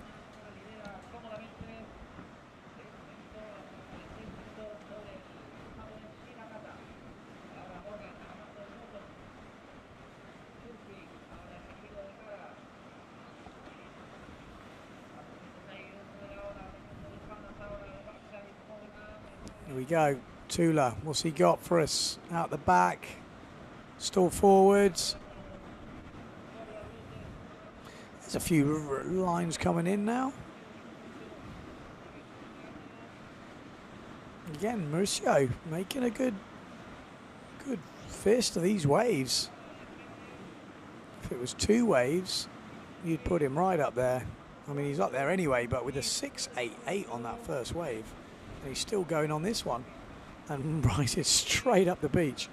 Here we go, Tula, what's he got for us? Out the back, stall forwards. There's a few lines coming in now. Again, Mauricio making a good fist of these waves. If it was 2 waves, you'd put him right up there. I mean, he's up there anyway, but with a 6.88 on that first wave, and he's still going on this one and rises straight up the beach.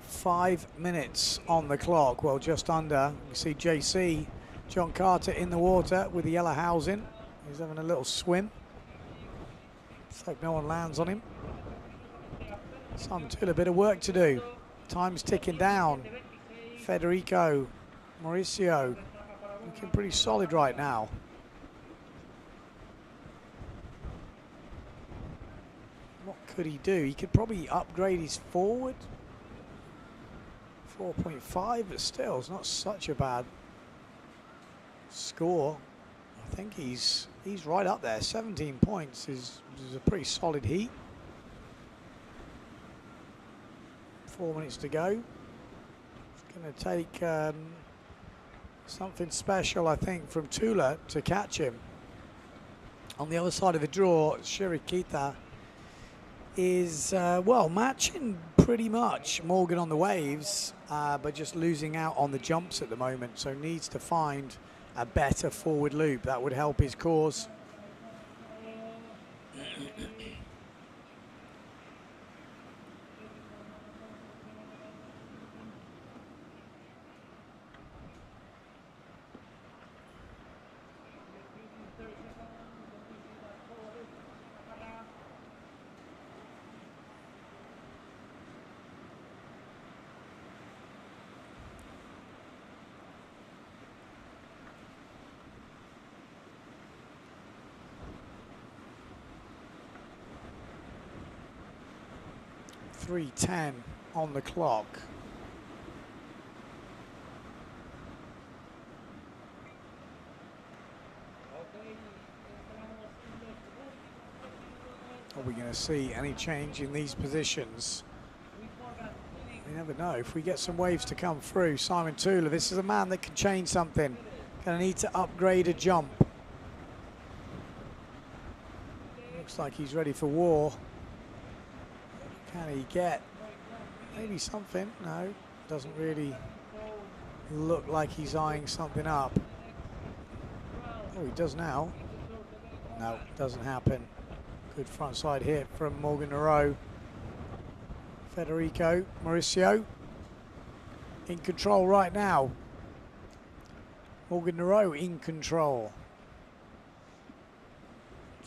Five minutes on the clock, well, just under. You see JC, John Carter, in the water with the yellow housing. He's having a little swim. Let's hope no one lands on him. Still a bit of work to do. Time's ticking down. Federico, Mauricio, looking pretty solid right now. What could he do? He could probably upgrade his forward. 4.5, but still, it's not such a bad score. I think he's right up there. 17 points is a pretty solid heat. 4 minutes to go. It's going to take something special, I think, from Tula to catch him. On the other side of the draw, Shirikita is, well, matching pretty much Morgan on the waves, but just losing out on the jumps at the moment, so needs to find a better forward loop. That would help his cause. .310 on the clock. Are we going to see any change in these positions? You never know. If we get some waves to come through, Simon Tula, this is a man that can change something. Going to need to upgrade a jump. Looks like he's ready for war. Can he get maybe something? No, doesn't really look like he's eyeing something up. Oh, he does now. No, doesn't happen. Good front side hit from Morgan Nero. Federico, Mauricio in control right now. Morgan Nero in control.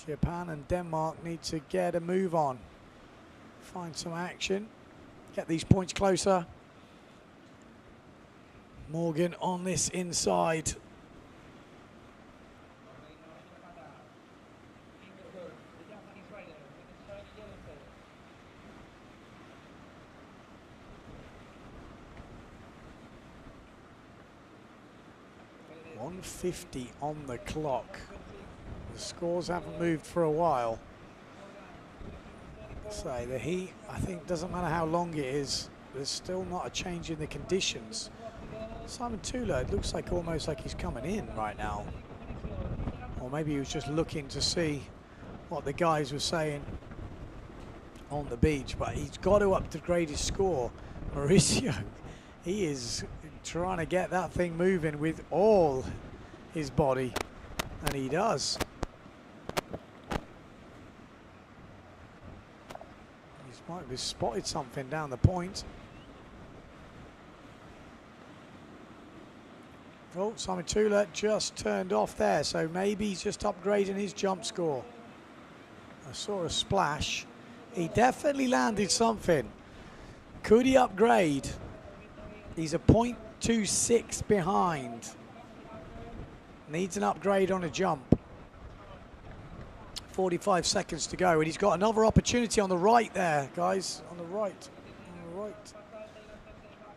Japan and Denmark need to get a move on. Find some action, get these points closer. Morgan on this inside. 150 on the clock. The scores haven't moved for a while. So the heat, I think, doesn't matter how long it is, there's still not a change in the conditions. Simon Tula, it looks like almost like he's coming in right now. Or maybe he was just looking to see what the guys were saying on the beach, but he's got to upgrade his score. Mauricio, he is trying to get that thing moving with all his body, and he does. He might have spotted something down the point. Oh, Simon Tula just turned off there, so maybe he's just upgrading his jump score. I saw a splash. He definitely landed something. Could he upgrade? He's a 0.26 behind. Needs an upgrade on a jump. 45 seconds to go, and he's got another opportunity on the right there, guys. On the right. On the right.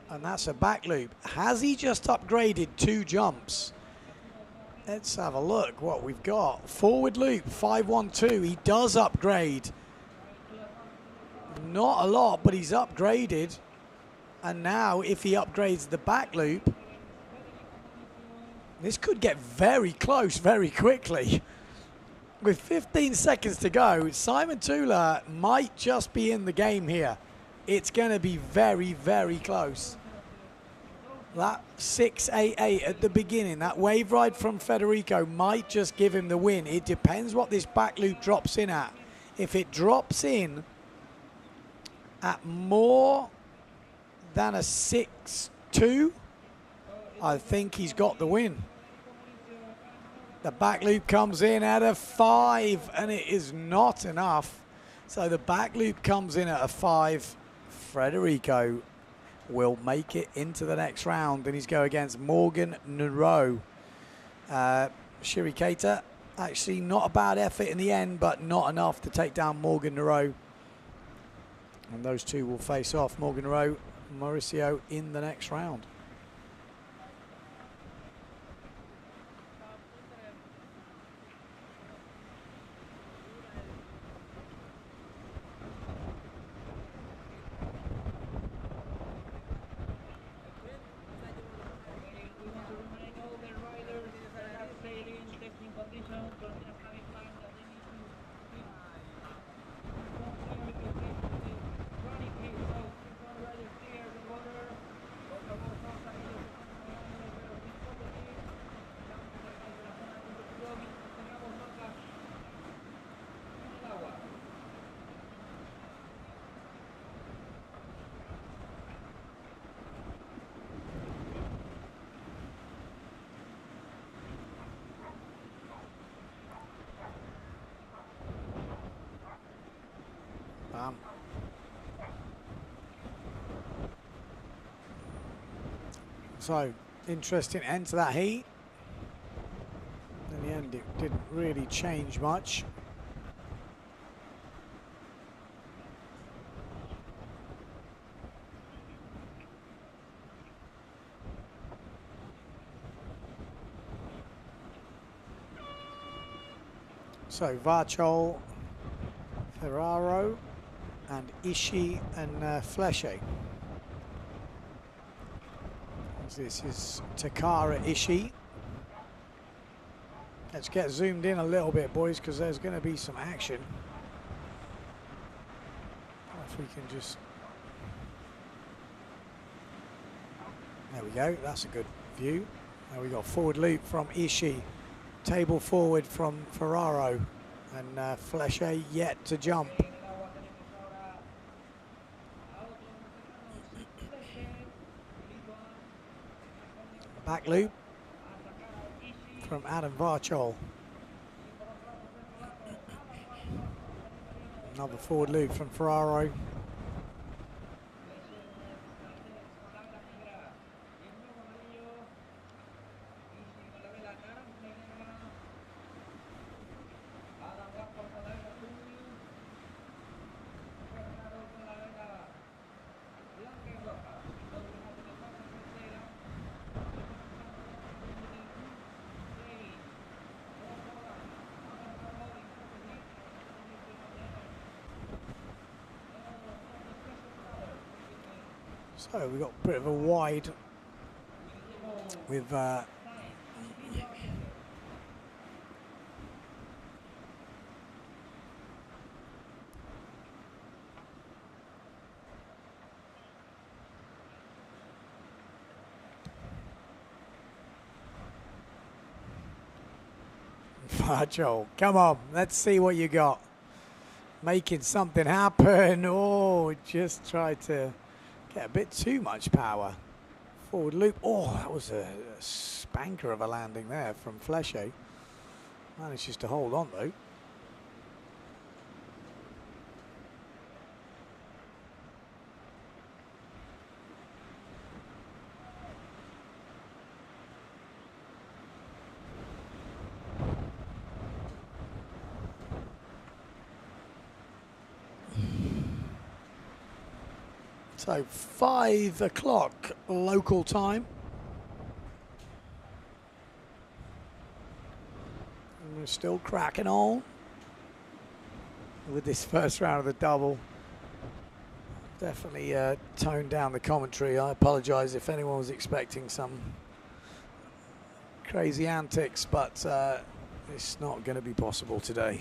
And that's a back loop. Has he just upgraded 2 jumps? Let's have a look what we've got. Forward loop, 512. He does upgrade. Not a lot, but he's upgraded. And now if he upgrades the back loop, this could get very close very quickly. With 15 seconds to go, Simon Tula might just be in the game here. It's going to be very, very close. That 688 at the beginning, that wave ride from Federico might just give him the win. It depends what this back loop drops in at. If it drops in at more than a 6.2, I think he's got the win. The back loop comes in at a 5, and it is not enough. So the back loop comes in at a 5. Federico will make it into the next round, and he's go against Morgan Nero. Shirikata, actually not a bad effort in the end, but not enough to take down Morgan Nero. And those two will face off, Morgan Nero, Mauricio, in the next round. So, interesting end to that heat. In the end, it didn't really change much. So, Varchol, Ferraro, and Ishii and Flesche. This is Takara Ishii. Let's get zoomed in a little bit, boys, because there's going to be some action. If we can just... There we go. That's a good view. There we got forward loop from Ishii. Table forward from Ferraro. And Flesche yet to jump. Back loop from Adam Varchol. Another forward loop from Ferraro. So we've got a bit of a wide with Joel, come on, let's see what you got. Making something happen. Oh, just tried to get a bit too much power. Forward loop. Oh, that was a spanker of a landing there from Fleche. Manages to hold on though. So 5 o'clock local time. And we're still cracking on with this first round of the double. Definitely toned down the commentary. I apologize if anyone was expecting some crazy antics, but it's not going to be possible today.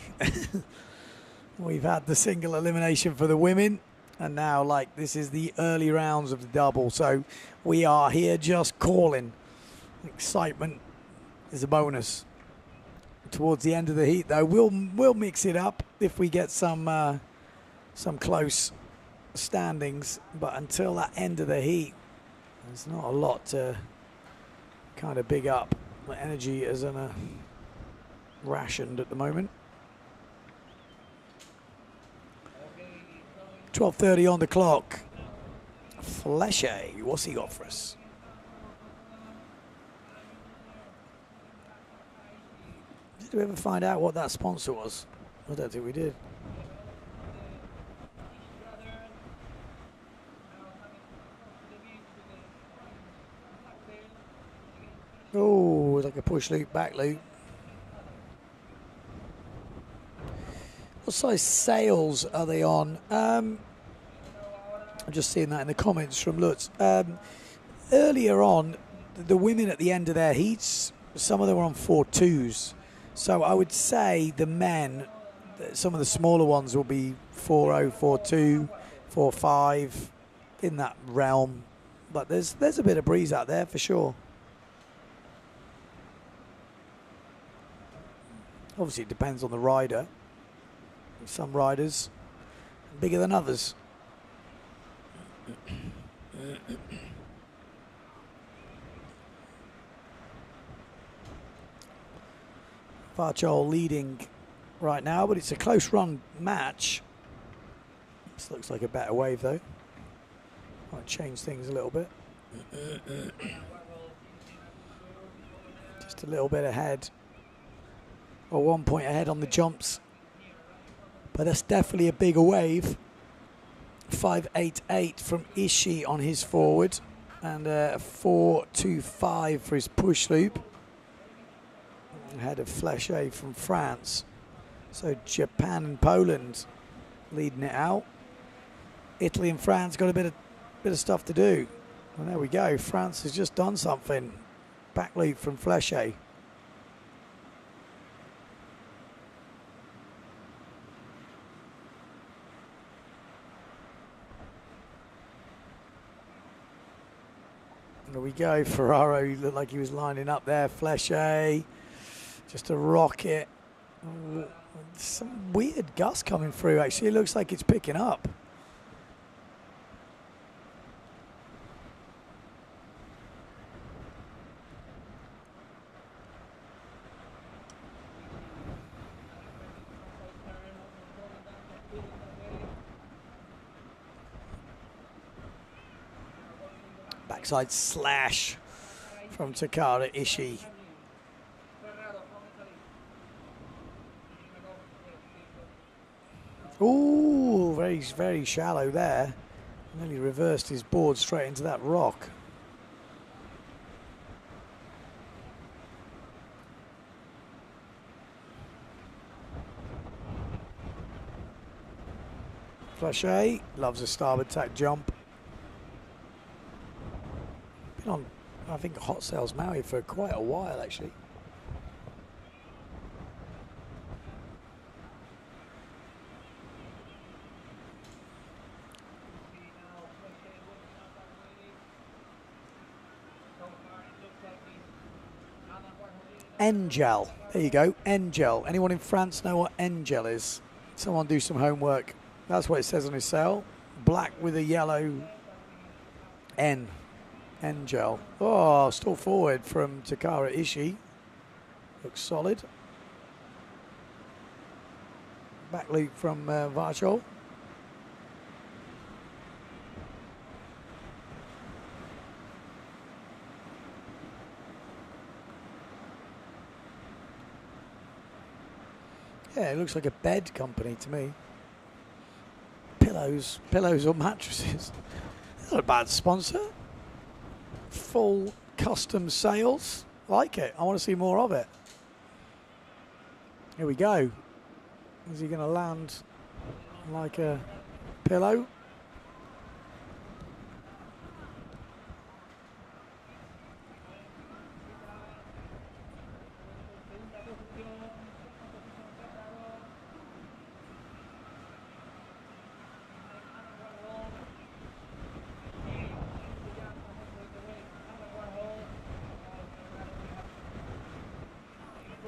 We've had the single elimination for the women. And now, like, this is the early rounds of the double. So we are here just calling. Excitement is a bonus. Towards the end of the heat, though, we'll mix it up if we get some close standings. But until that end of the heat, there's not a lot to kind of big up. The energy is rationed at the moment. 12:30 on the clock. Fleche, what's he got for us? Did we ever find out what that sponsor was? I don't think we did. Oh, like a push loop, back loop. What size sails are they on? I'm just seeing that in the comments from Lutz. Earlier on, the women at the end of their heats, some of them were on 4.2s. So I would say the men, some of the smaller ones will be 4.0, 4.2, 4.5, in that realm. But there's a bit of breeze out there for sure. Obviously, it depends on the rider. Some riders bigger than others. Varchol leading right now, but it's a close run match. This looks like a better wave though. Might change things a little bit. Just a little bit ahead, or 1 point ahead on the jumps. But that's definitely a bigger wave. 5.88 from Ishii on his forward, and 4.25 for his push loop. Ahead of Fleche from France. So Japan and Poland leading it out. Italy and France got a bit of stuff to do. And there we go. France has just done something. Back loop from Fleche. There we go. Ferraro looked like he was lining up there. Fleche, just a rocket. Some weird gust coming through, actually. It looks like it's picking up. Backside slash from Takara Ishii. Ooh, very shallow there. Nearly reversed his board straight into that rock. Fleche loves a starboard tack jump. Been on, I think, Hot Sales Maui for quite a while, actually. Engel. There you go. Engel. Anyone in France know what Engel is? Someone do some homework. That's what it says on his sail. Black with a yellow N. Engel. Oh, stall forward from Takara Ishii. Looks solid. Back loop from Varchol. Yeah, it looks like a bed company to me. Pillows or mattresses. Not a bad sponsor. Full custom sales. Like it. I want to see more of it. Here we go. Is he going to land like a pillow?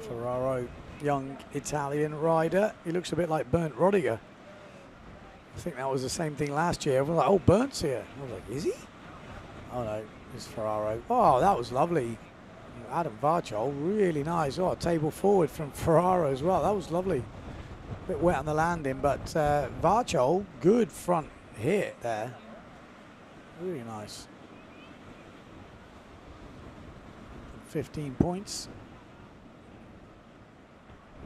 Ferraro, young Italian rider. He looks a bit like Bernd Rodiger. I think that was the same thing last year. Everyone was like, oh, Bern's here. I was like, is he? Oh, no, it's Ferraro. Oh, that was lovely. Adam Varchol, really nice. Oh, table forward from Ferraro as well. That was lovely. A bit wet on the landing, but Varchol, good front hit there. Really nice. 15 points.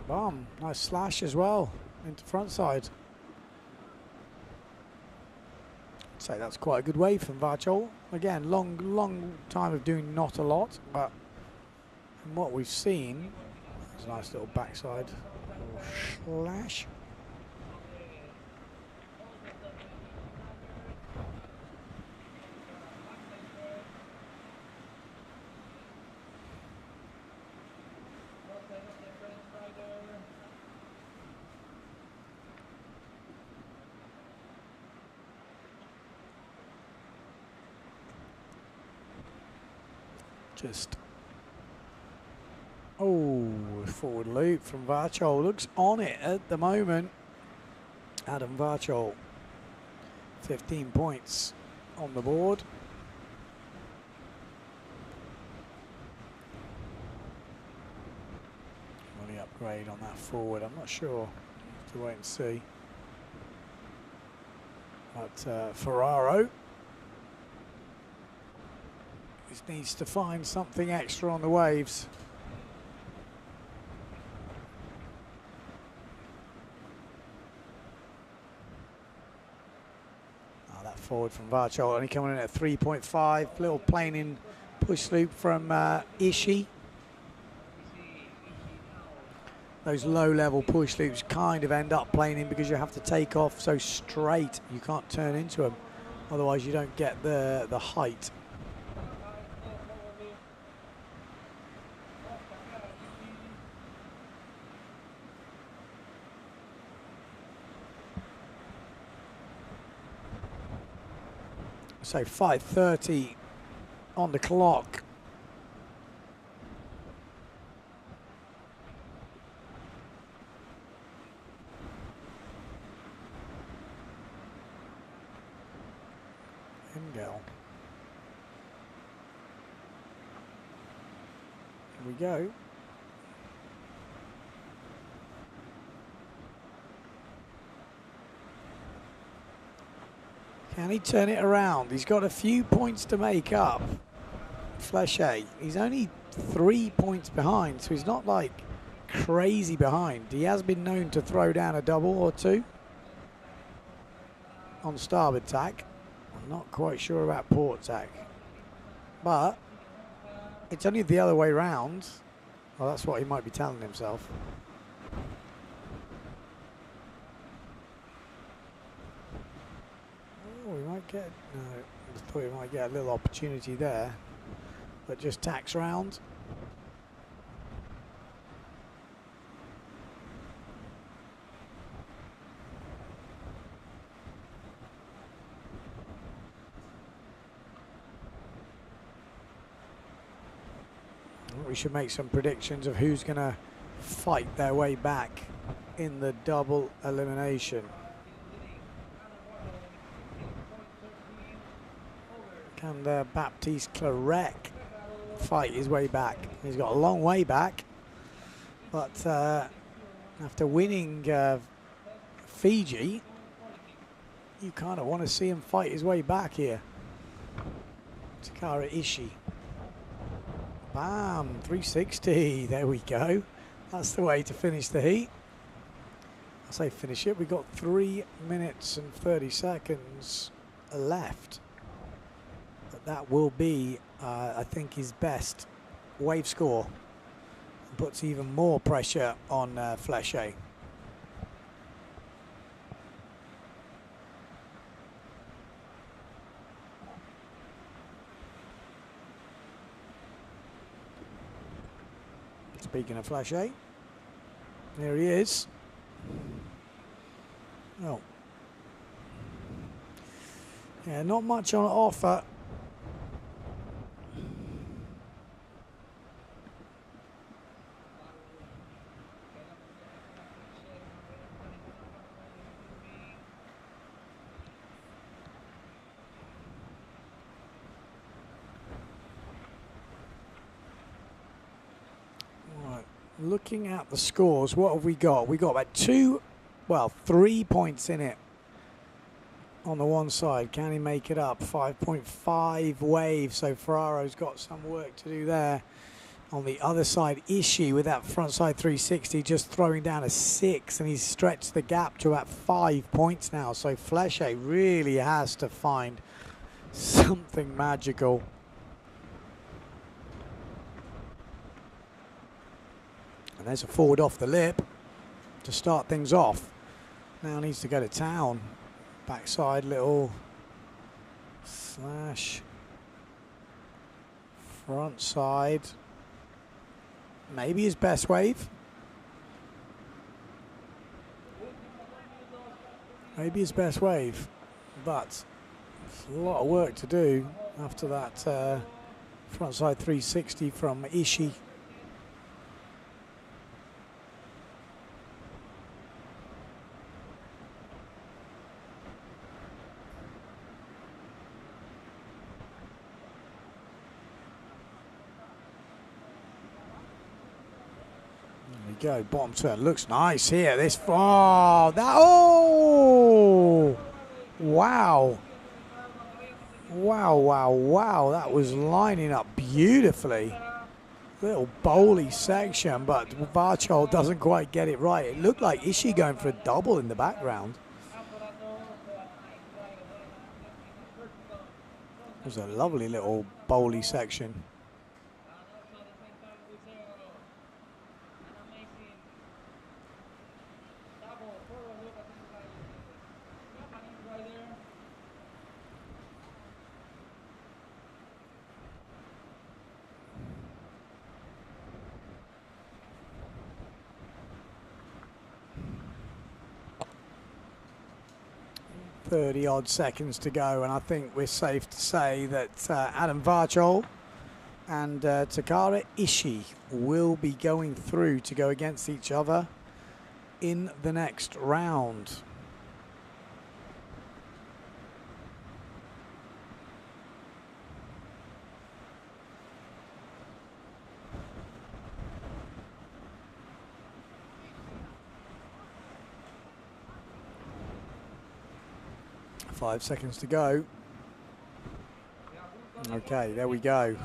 Bomb, nice slash as well into front side. I'd say that's quite a good wave from Varchol. Again, long time of doing not a lot, but from what we've seen, there's a nice little backside slash. Just, oh, forward loop from Varchol. Looks on it at the moment. Adam Varchol, 15 points on the board. Money upgrade on that forward, I'm not sure. Have to wait and see. But Ferraro just needs to find something extra on the waves. Oh, that forward from Varchol only coming in at 3.5. Little planing push loop from Ishii. Those low-level push loops kind of end up planing because you have to take off so straight. You can't turn into them. Otherwise, you don't get the height. So 5:30 on the clock. Engel. Here we go. Can he turn it around? He's got a few points to make up. Flechet. He's only 3 points behind, so he's not like crazy behind. He has been known to throw down a double or two on starboard tack. I'm not quite sure about port tack, but it's only the other way round. Well, that's what he might be telling himself. Oh, we might get, no, I thought we might get a little opportunity there. but just tacks round. We should make some predictions of who's going to fight their way back in the double elimination. Can Baptiste Clarec fight his way back? He's got a long way back, but after winning Fiji, you kind of want to see him fight his way back here. Takara Ishii. Bam, 360, there we go. That's the way to finish the heat. I say finish it, we've got 3 minutes and 30 seconds left. But that will be, I think, his best wave score. Puts even more pressure on Fleche. Speaking of Fleche, there he is. Oh. Yeah, not much on offer. Looking at the scores, what have we got? We got about 3 points in it on the one side. Can he make it up? 5.5 wave, so Ferraro's got some work to do there. On the other side, Ishii with that frontside 360 just throwing down a 6, and he's stretched the gap to about 5 points now. So Fleche really has to find something magical. And there's a forward off the lip to start things off. Now needs to go to town. Backside little slash. Front side. Maybe his best wave. Maybe his best wave. But there's a lot of work to do after that frontside 360 from Ishii. Go bottom turn, looks nice here. This wow, that was lining up beautifully. Little bowly section, but Varchol doesn't quite get it right. It looked like Ishii going for a double in the background. It was a lovely little bowly section. Odd seconds to go, and I think we're safe to say that Adam Varchol and Takara Ishii will be going through to go against each other in the next round. Five seconds to go. Okay, there we go.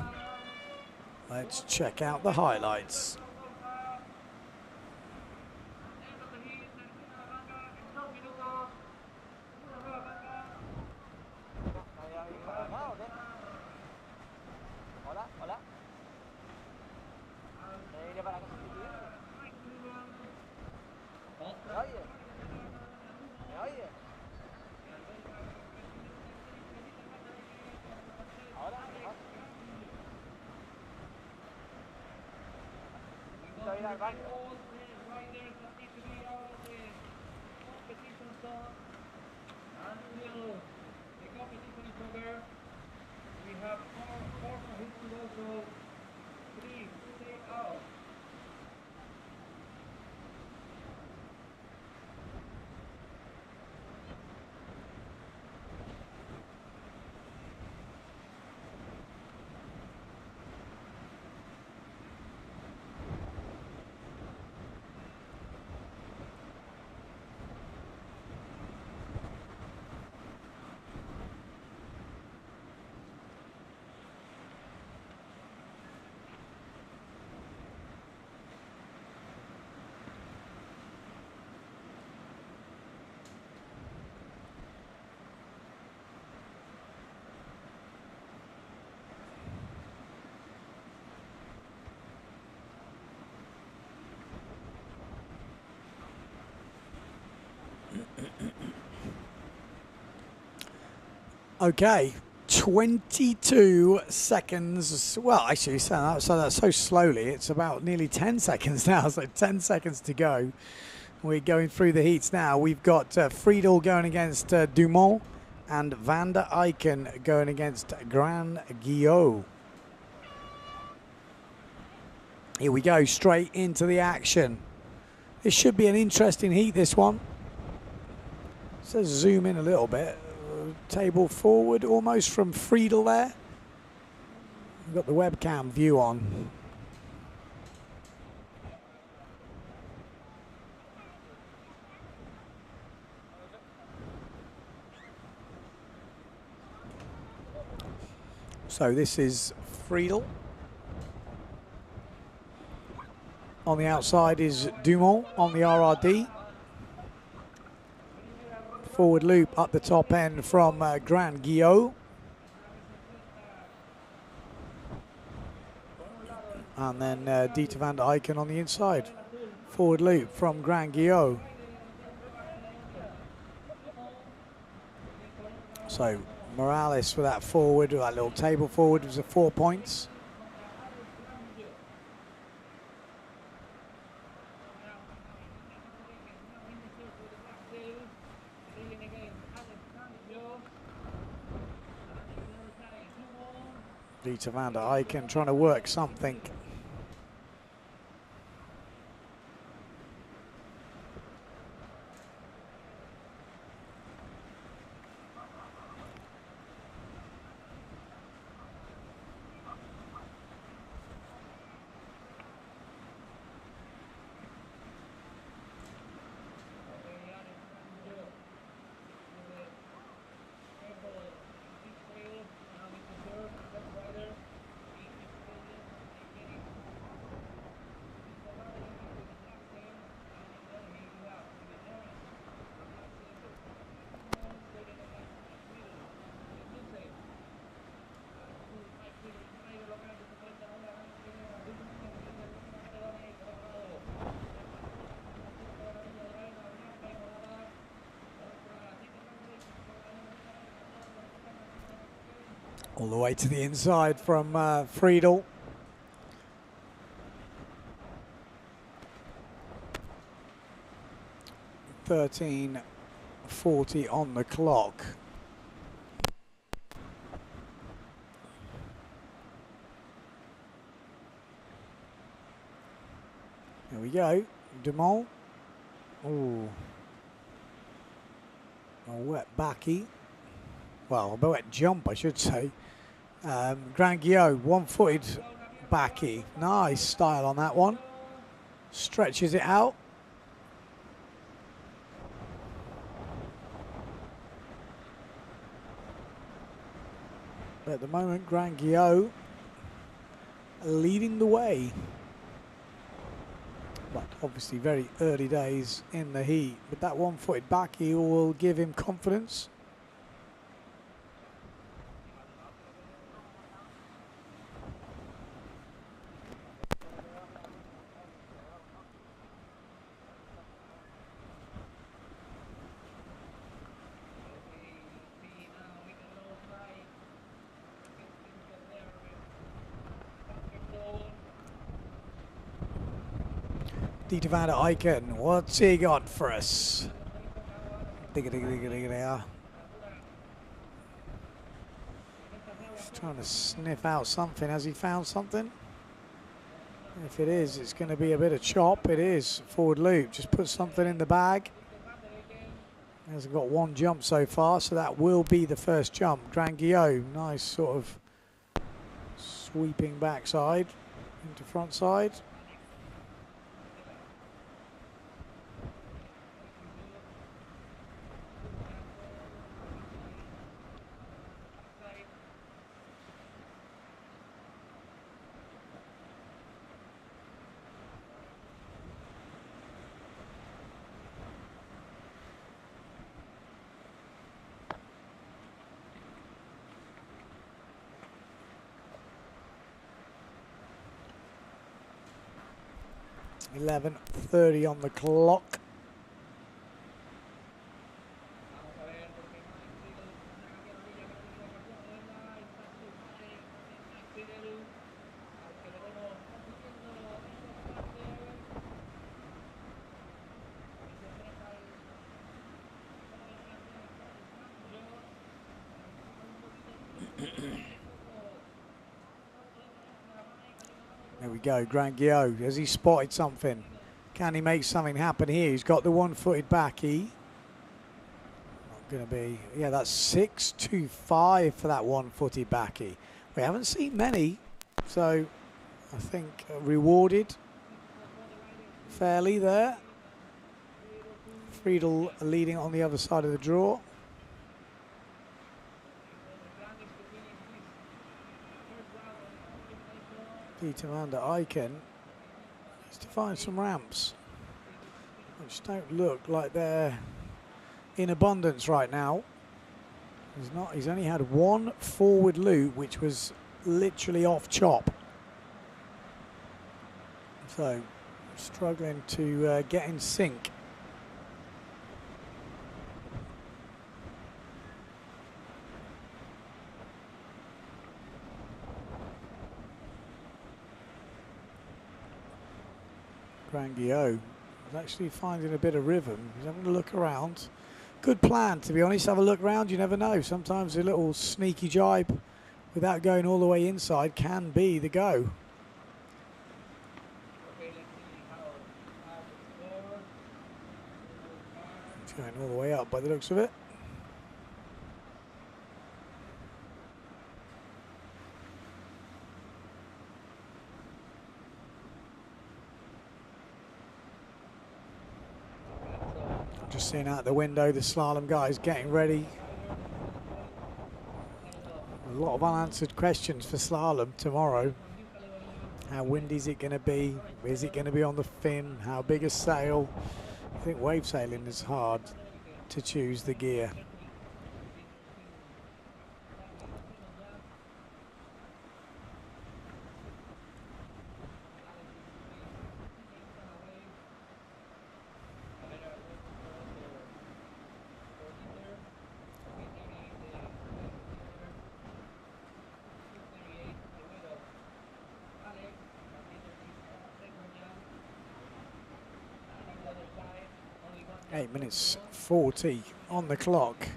Let's check out the highlights. ir al baño. All the riders that need to be out of the competition zone until the competition is over. We have four more hits to go, so please stay out. Okay, 22 seconds. Well, actually, so that's so slowly. It's about nearly 10 seconds now. So 10 seconds to go. We're going through the heats now. We've got Friedel going against Dumont and Van der Eycken going against Gran Guillot. Here we go, straight into the action. This should be an interesting heat, this one. So zoom in a little bit. Table forward almost from Friedel there. We've got the webcam view on. So this is Friedel. On the outside is Dumont on the RRD. Forward loop up the top end from Gran Guillot. And then Dieter van der Eycken on the inside. Forward loop from Gran Guillot. So Morales for that forward, that little table forward was 4 points. Dieter van der Eycken trying to work something. All the way to the inside from Friedel. .13:40 on the clock. There we go. Dumont. Ooh. A wet backy. Well, a wet jump, I should say. Gran Guillot, one-footed backy. Nice style on that one. Stretches it out. But at the moment, Gran Guillot leading the way. But obviously very early days in the heat. But that one-footed backy will give him confidence. Dieter van der Eycken, what's he got for us? He's trying to sniff out something. Has he found something? If it is, it's going to be a bit of chop. It is. Forward loop. Just put something in the bag. He hasn't got one jump so far, so that will be the first jump. Grand Guillaume, nice sort of sweeping backside into front side. .11:30 on the clock. There we go, Grand Guillaume. Has he spotted something? Can he make something happen here? He's got the one-footed backy. Not going to be... Yeah, that's 6.25 for that one-footed backy. We haven't seen many, so I think rewarded fairly there. Friedel leading on the other side of the draw. Dieter van der Eycken needs to find some ramps, which don't look like they're in abundance right now. He's only had one forward loop, which was literally off chop. So struggling to get in sync. Grand Guillaume is actually finding a bit of rhythm. He's having a look around. Good plan, to be honest. Have a look around. You never know. Sometimes a little sneaky jibe without going all the way inside can be the go. It's going all the way up by the looks of it. Just seeing out the window, the slalom guys getting ready. A lot of unanswered questions for slalom tomorrow. How windy is it going to be? Is it going to be on the fin? How big a sail? I think wave sailing is hard to choose the gear. Minutes 40 on the clock.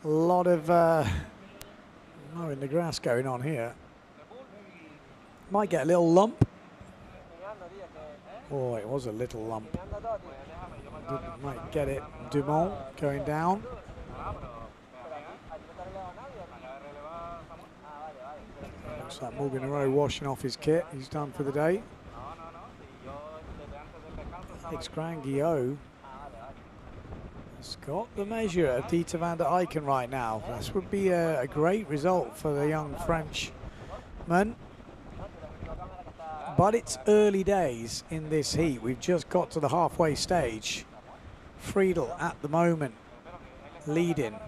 A lot of mowing the grass going on here. Might get a little lump. Oh, it was a little lump. Might get it. Dumont going down. Looks like Morgan Rowe washing off his kit. He's done for the day. It's Grand Guillaume. It's got the measure of Dieter van der Eycken right now. This would be a great result for the young Frenchman. But it's early days in this heat. We've just got to the halfway stage. Friedel at the moment leading.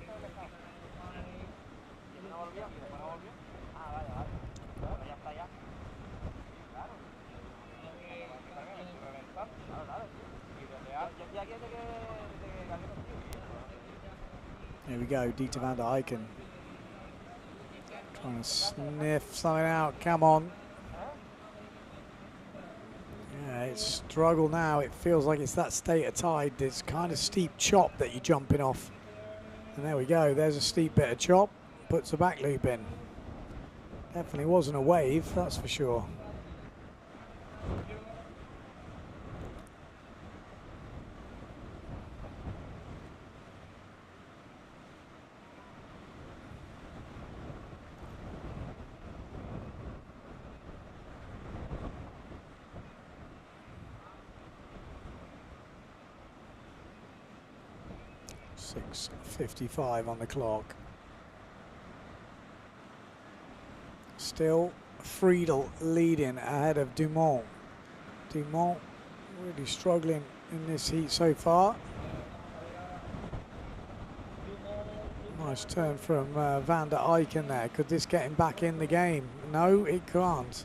Here we go, Dieter van der Eycken. Trying to sniff something out, come on. Yeah, It's struggle now. It feels like it's that state of tide. This kind of steep chop that you're jumping off. And there we go. There's a steep bit of chop. Puts a back loop in. Definitely wasn't a wave, that's for sure. .55 on the clock. Still Friedel leading ahead of Dumont. Dumont really struggling in this heat so far. Nice turn from Van der Eycken there. Could this get him back in the game? No, it can't.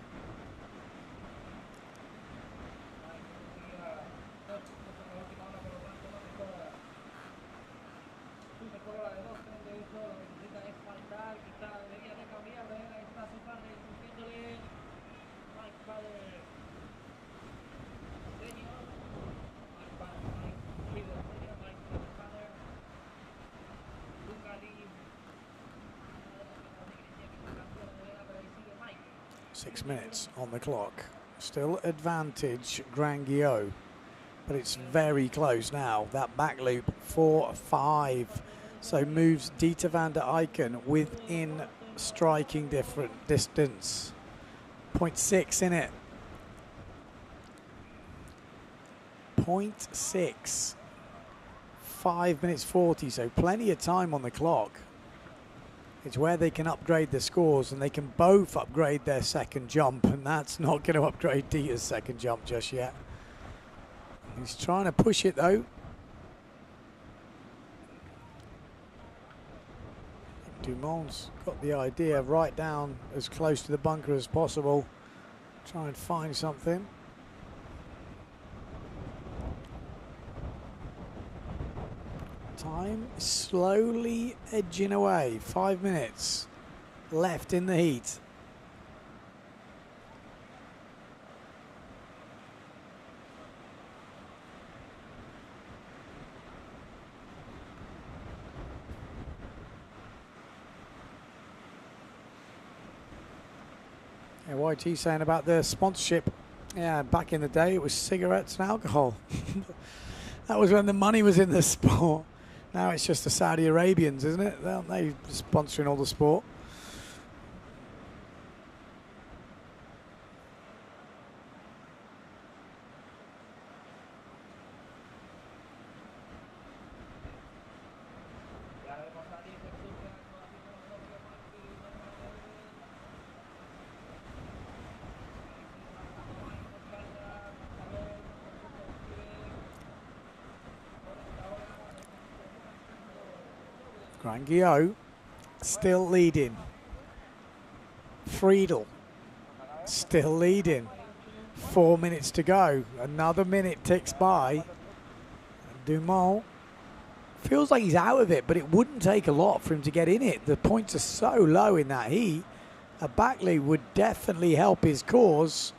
Minutes on the clock. Still advantage Gran Canaria, but it's very close now. That back loop 4-5, so moves Dieter van der Eycken within striking distance. 0.6 in it. 0.6. 5 minutes 40, so plenty of time on the clock. It's where they can upgrade the scores, and they can both upgrade their second jump, and that's not going to upgrade Dieter's second jump just yet. He's trying to push it though. Dumont's got the idea, right down as close to the bunker as possible. Try and find something. Time slowly edging away. 5 minutes left in the heat. Yeah, YT saying about the sponsorship. Yeah, back in the day it was cigarettes and alcohol. That was when the money was in the sport. Now it's just the Saudi Arabians, isn't it? Aren't they sponsoring all the sport? Gran Canaria still leading. Friedel still leading. 4 minutes to go. Another minute ticks by. Dumont feels like he's out of it, but it wouldn't take a lot for him to get in it. The points are so low in that heat. A backlead would definitely help his cause.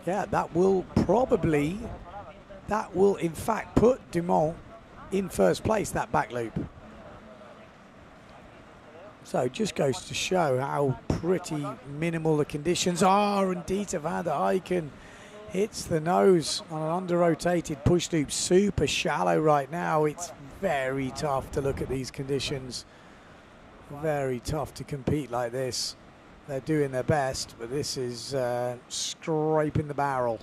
Yeah, that will in fact put Dumont in first place, that back loop. So it just goes to show how pretty minimal the conditions are, and Dieter van der Eycken hits the nose on an under-rotated push loop. Super shallow right now. It's very tough to look at these conditions. Very tough to compete like this. They're doing their best, but this is scraping the barrel.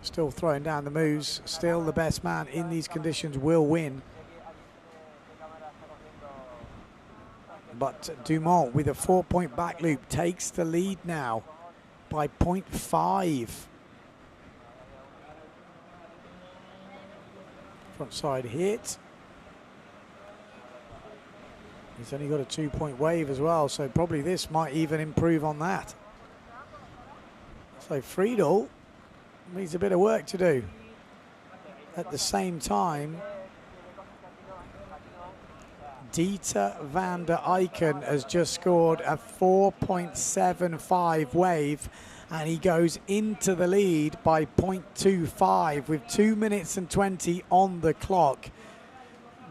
Still throwing down the moves. Still the best man in these conditions will win. But Dumont with a 4-point back loop takes the lead now by 0.5. Front side hit. He's only got a 2-point wave as well, so probably this might even improve on that. So Friedel needs a bit of work to do. At the same time, Dieter van der Eycken has just scored a 4.75 wave, and he goes into the lead by 0.25 with 2 minutes and 20 on the clock.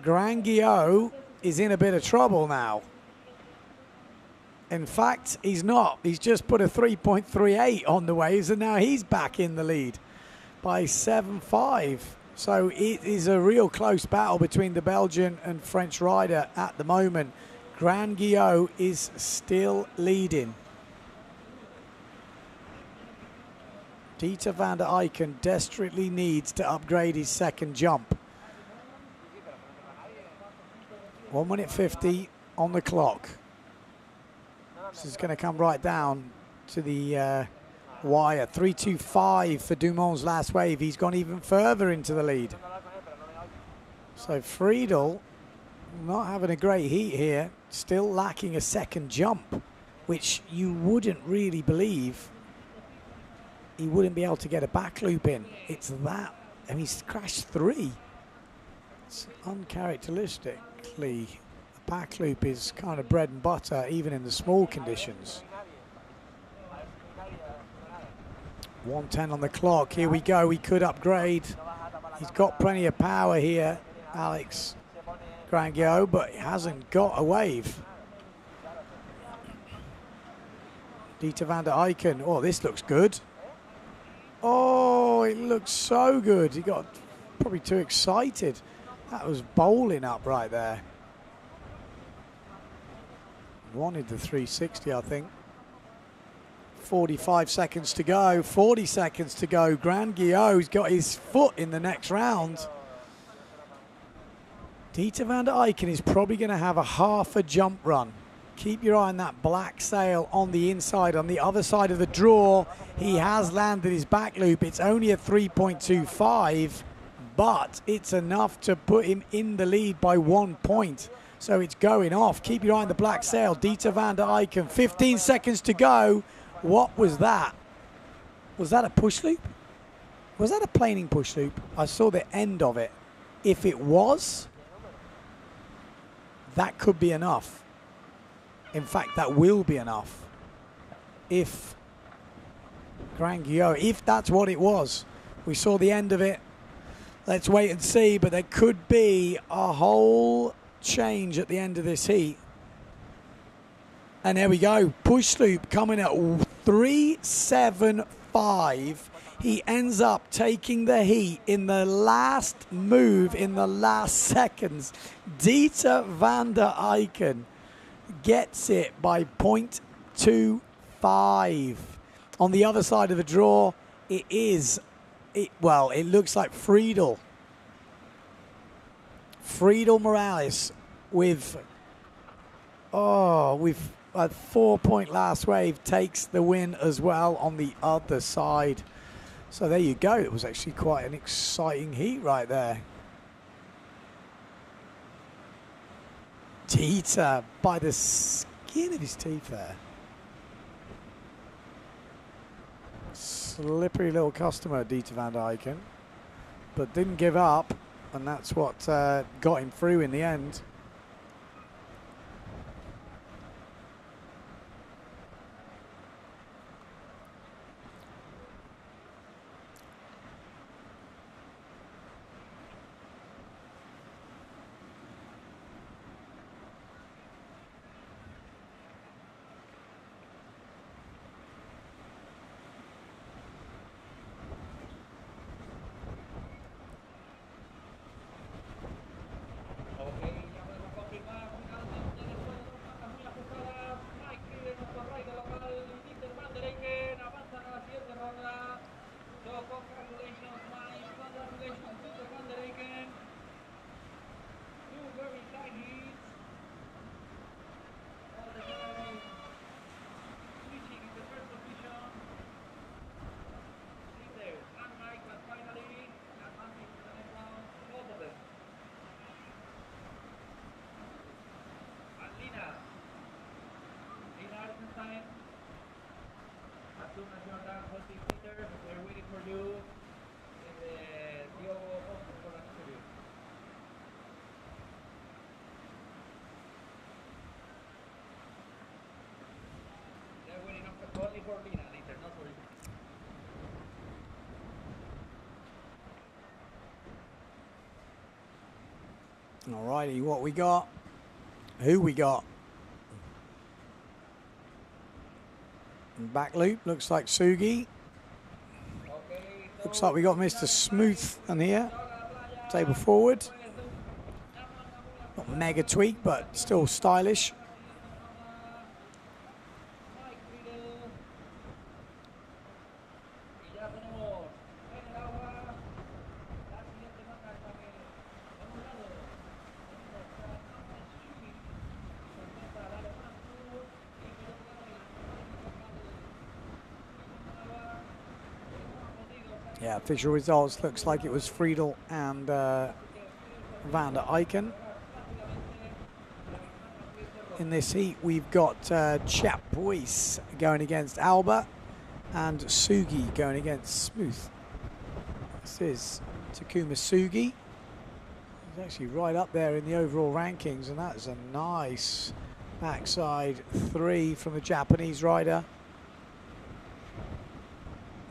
Gran Canaria is in a bit of trouble now. In fact, he's not. He's just put a 3.38 on the waves, and now he's back in the lead by 7.5. So it is a real close battle between the Belgian and French rider at the moment. Gran Canaria is still leading. Dieter van der Eycken desperately needs to upgrade his second jump. 1 minute 50 on the clock. This is going to come right down to the wire. 3.25 for Dumont's last wave. He's gone even further into the lead. So Friedel not having a great heat here. Still lacking a second jump, which you wouldn't really believe he wouldn't be able to get a back loop in. It's that. I mean, he's crashed 3. It's uncharacteristically, a back loop is kind of bread and butter, even in the small conditions. 1:10 on the clock. Here we go. We could upgrade. He's got plenty of power here, Alex Gran Canaria, but he hasn't got a wave. Dieter van der Eycken. Oh, this looks good. Oh, it looks so good. He got probably too excited. That was bowling up right there. Wanted the 360, I think. 45 seconds to go. 40 seconds to go. Gran Canaria got his foot in the next round. Dieter van der Eycken is probably going to have a half a jump run. Keep your eye on that black sail on the inside. On the other side of the draw, he has landed his back loop. It's only a 3.25, but it's enough to put him in the lead by 1 point. So it's going off. Keep your eye on the black sail. Dieter van der Eycken, 15 seconds to go. What was that? Was that a push loop? Was that a planing push loop? I saw the end of it. If it was, that could be enough. In fact, that will be enough. If Gran Canaria, if that's what it was. We saw the end of it. Let's wait and see, but there could be a whole change at the end of this heat. And there we go. Push loop coming at 3.75. He ends up taking the heat in the last move, in the last seconds. Dieter van der Eycken gets it by 0.25. On the other side of the draw, it looks like Friedel Morales with a 4-point last wave takes the win as well on the other side. So there you go. It was actually quite an exciting heat right there. Dieter by the skin of his teeth there. Slippery little customer, Dieter van der Eycken, but didn't give up, and that's what got him through in the end. Alrighty, what we got? Who we got? Back loop, looks like Sugi. Looks like we got Mr. Smooth in here. Table forward. Not mega tweak, but still stylish. Yeah, official results looks like it was Friedel and Van der Eycken. In this heat, we've got Chapuis going against Alba and Sugi going against Smooth. This is Takuma Sugi. He's actually right up there in the overall rankings, and that's a nice backside 3 from the Japanese rider.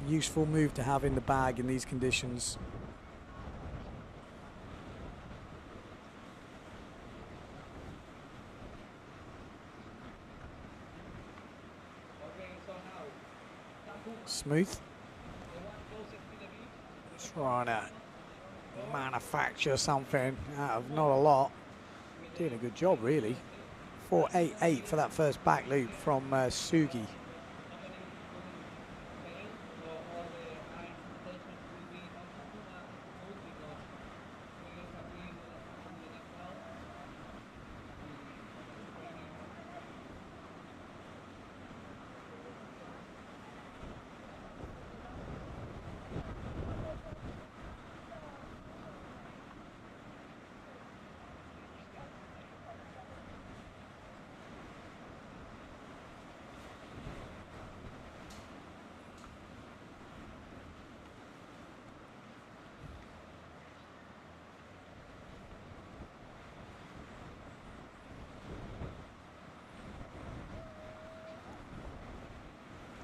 Useful move to have in the bag in these conditions. Smooth. Trying to manufacture something out of not a lot. Doing a good job, really. 4.88 for that first back loop from Sugi.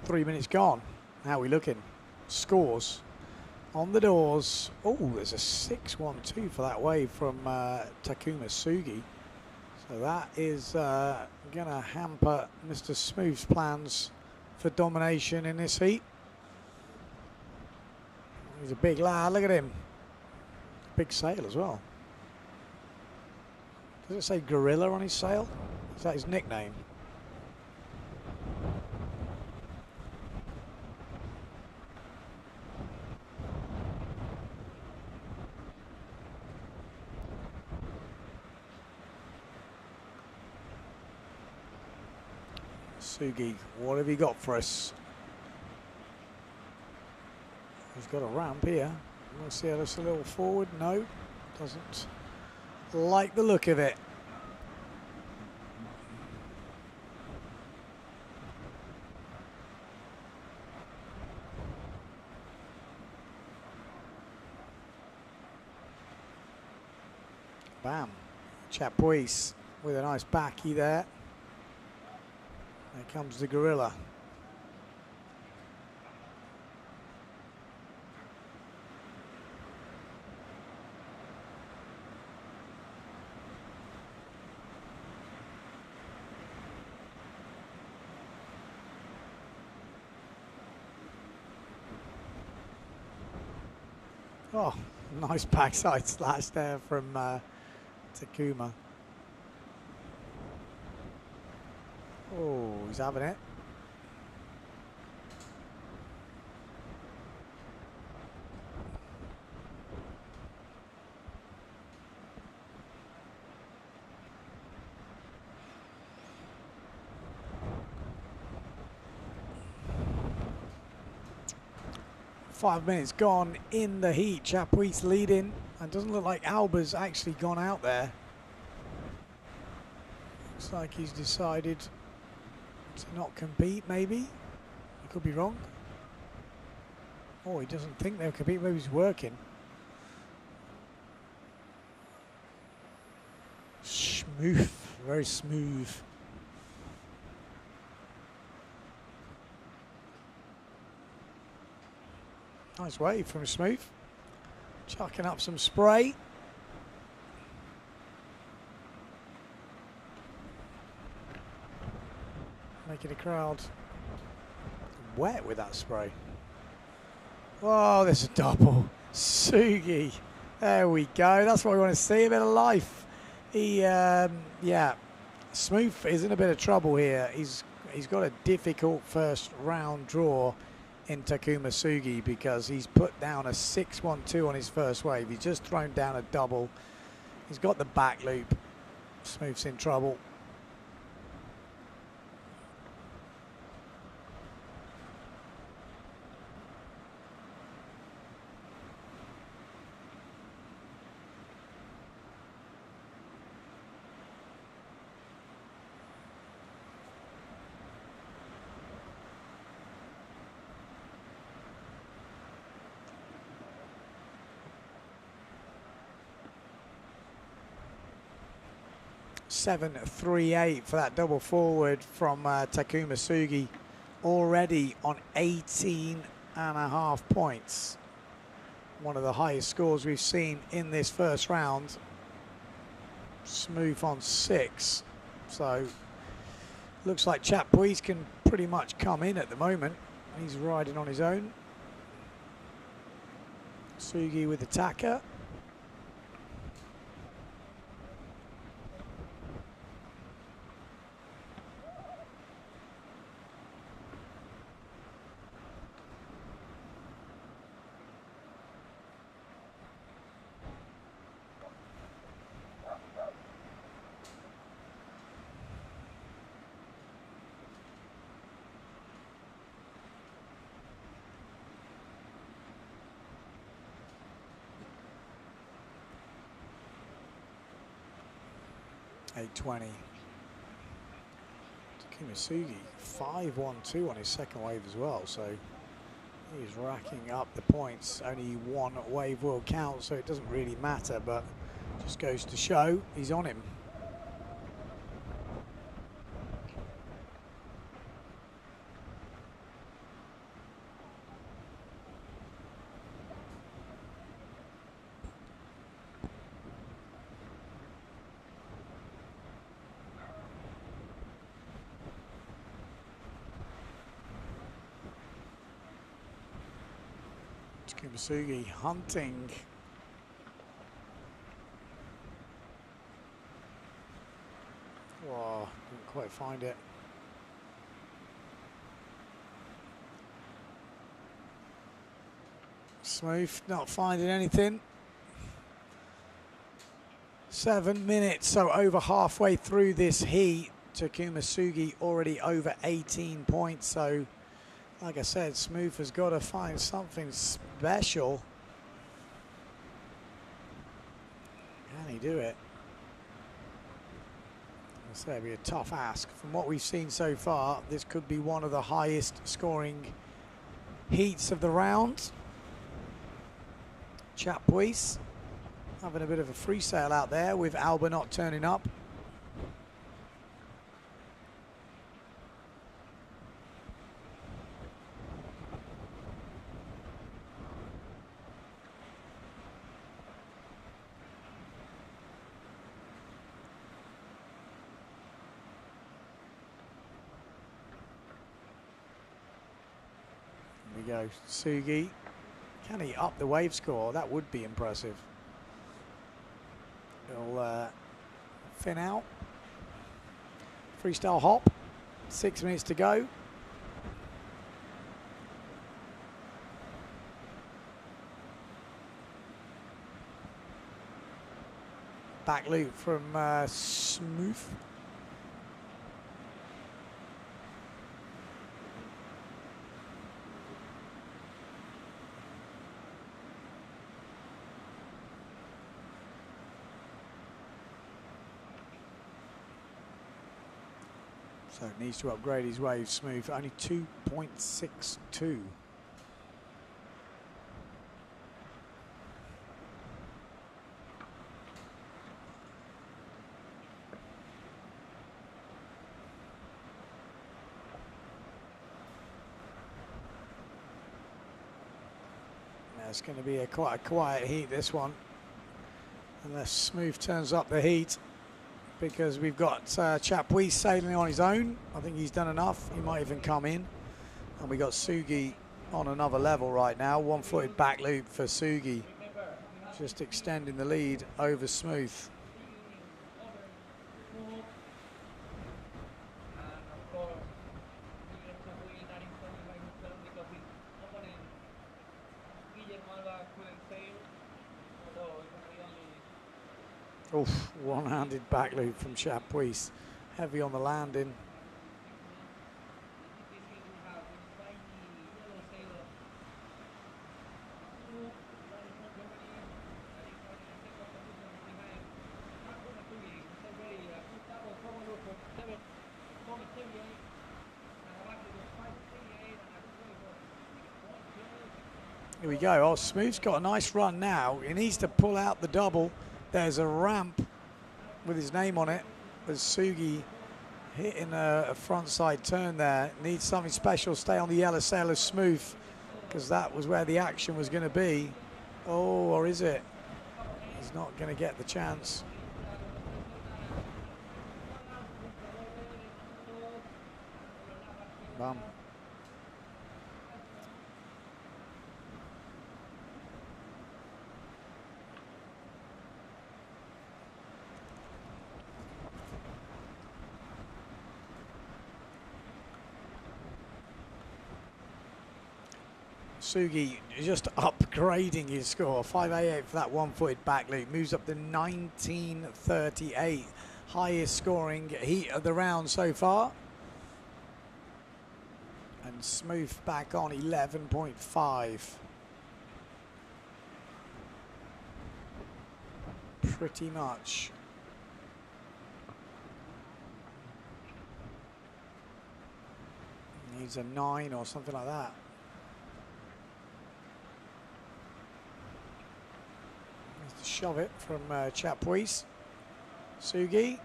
Three minutes gone. How are we looking? Scores on the doors. Oh, there's a 6-1-2 for that wave from Takuma Sugi. So that is going to hamper Mr. Smooth's plans for domination in this heat. He's a big lad. Look at him. Big sail as well. Does it say Gorilla on his sail? Is that his nickname? Sugi, what have you got for us? He's got a ramp here. Let's see how this a little forward. No, doesn't like the look of it. Bam. Chapuis with a nice backy there. There comes the Gorilla. Oh, nice backside slash there from Takuma. Oh, he's having it. Five minutes gone in the heat. Chapuis leading, and doesn't look like Alba's actually gone out there. Looks like he's decided to not compete, maybe. I could be wrong. Oh, he doesn't think they'll compete. Maybe he's working. Smooth, very smooth. Nice wave from Smooth. Chucking up some spray. Making the crowd wet with that spray. Oh, there's a double. Sugi. There we go. That's what we want to see. A bit of life. He, yeah. Smooth is in a bit of trouble here. He's got a difficult first round draw in Takuma Sugi because he's put down a 6-1-2 on his first wave. He's just thrown down a double. He's got the back loop. Smooth's in trouble. $7.38 for that double forward from Takuma Sugi, already on 18.5 points. One of the highest scores we've seen in this first round. Smooth on 6. So looks like Chapuis can pretty much come in at the moment. He's riding on his own. Sugi with the tacker. $8.20. Takuma Sugi 5-1-2 on his second wave as well, so he's racking up the points. Only one wave will count, so it doesn't really matter, but just goes to show he's on him. Sugi hunting. Whoa, didn't quite find it. Smooth, not finding anything. 7 minutes, so over halfway through this heat. Takuma Sugi already over 18 points, so like I said, Smooth has got to find something special. Can he do it? I say it'd be a tough ask. From what we've seen so far, this could be one of the highest scoring heats of the round. Chapuis having a bit of a free sail out there with Alba not turning up. Go Sugi, can he up the wave score? That would be impressive. He'll fin out, freestyle hop, 6 minutes to go. Back loop from Smooth. So needs to upgrade his wave. Smooth, only 2.62. It's going to be quite a quiet heat, this one, unless Smooth turns up the heat. because we've got Chapuis sailing on his own. I think he's done enough. He might even come in. And we got Sugi on another level right now. One-footed back loop for Sugi. Just extending the lead over Smooth. Oof, one-handed back loop from Chapuis. Heavy on the landing. Here we go. Oh, Smooth's got a nice run now. He needs to pull out the double. There's a ramp with his name on it. There's Sugi hitting a front side turn there. Needs something special. Stay on the yellow sail of Smooth, because that was where the action was going to be. Oh, or is it? He's not going to get the chance. Bum. Sugi just upgrading his score. 588 for that one-footed back loop. Moves up to 1938. Highest scoring heat of the round so far. And Smooth back on 11.5. Pretty much. Needs a 9 or something like that. Shove it from Chapuis. Sugi.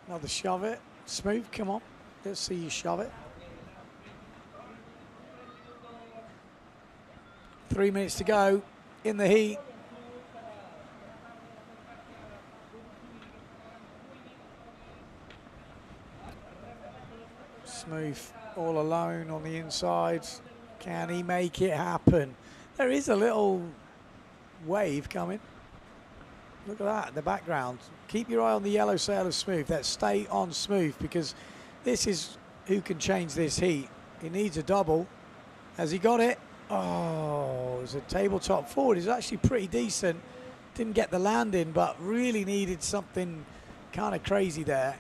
Another shove it. Smooth, come on. Let's see you shove it. 3 minutes to go in the heat. Smooth all alone on the inside. Can he make it happen? There is a little wave coming. Look at that in the background. Keep your eye on the yellow sail of Smooth. Let's stay on Smooth, because this is who can change this heat. He needs a double. Has he got it? Oh, it's a tabletop forward. It's actually pretty decent. Didn't get the landing, but really needed something kind of crazy there.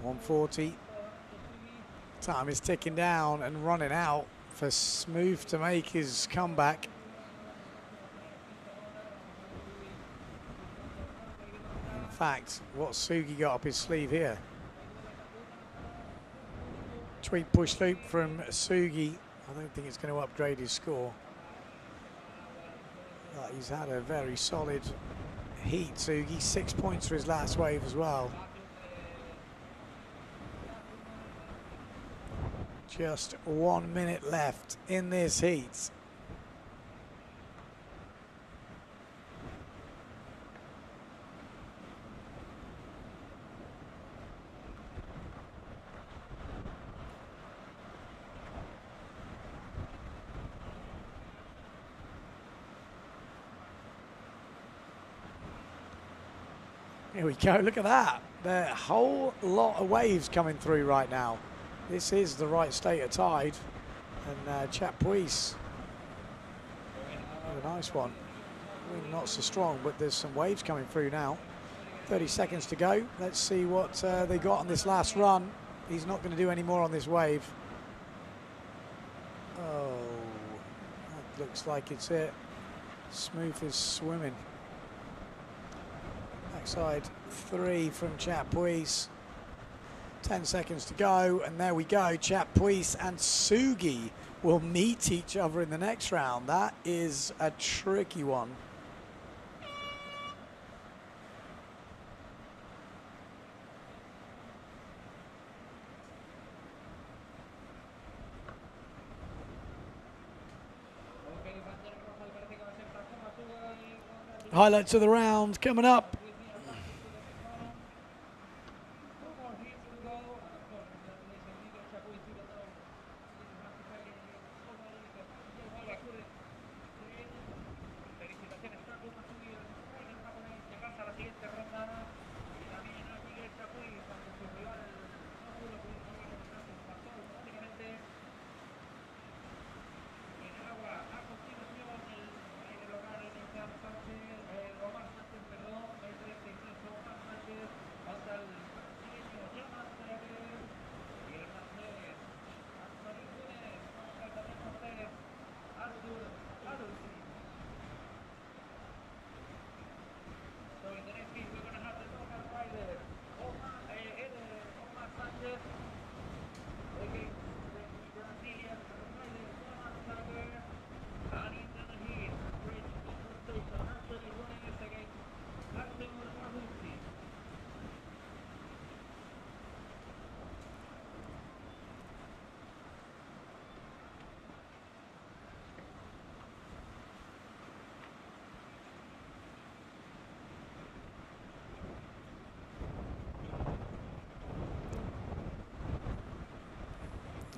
.140. Time is ticking down and running out for Smooth to make his comeback. In fact, what's Sugi got up his sleeve here? Tweak push loop from Sugi. I don't think it's going to upgrade his score. But he's had a very solid heat, Sugi. 6 points for his last wave as well. Just 1 minute left in this heat. Here we go, look at that. There are a whole lot of waves coming through right now. This is the right state of tide, and Chapuis, a nice one. Wind not so strong, but there's some waves coming through now. 30 seconds to go. Let's see what they got on this last run. He's not going to do any more on this wave. Oh, that Looks like it's it. Smooth as swimming. Backside 3 from Chapuis. 10 seconds to go, and there we go. Chapuis and Sugi will meet each other in the next round. That is a tricky one. Highlights of the round coming up.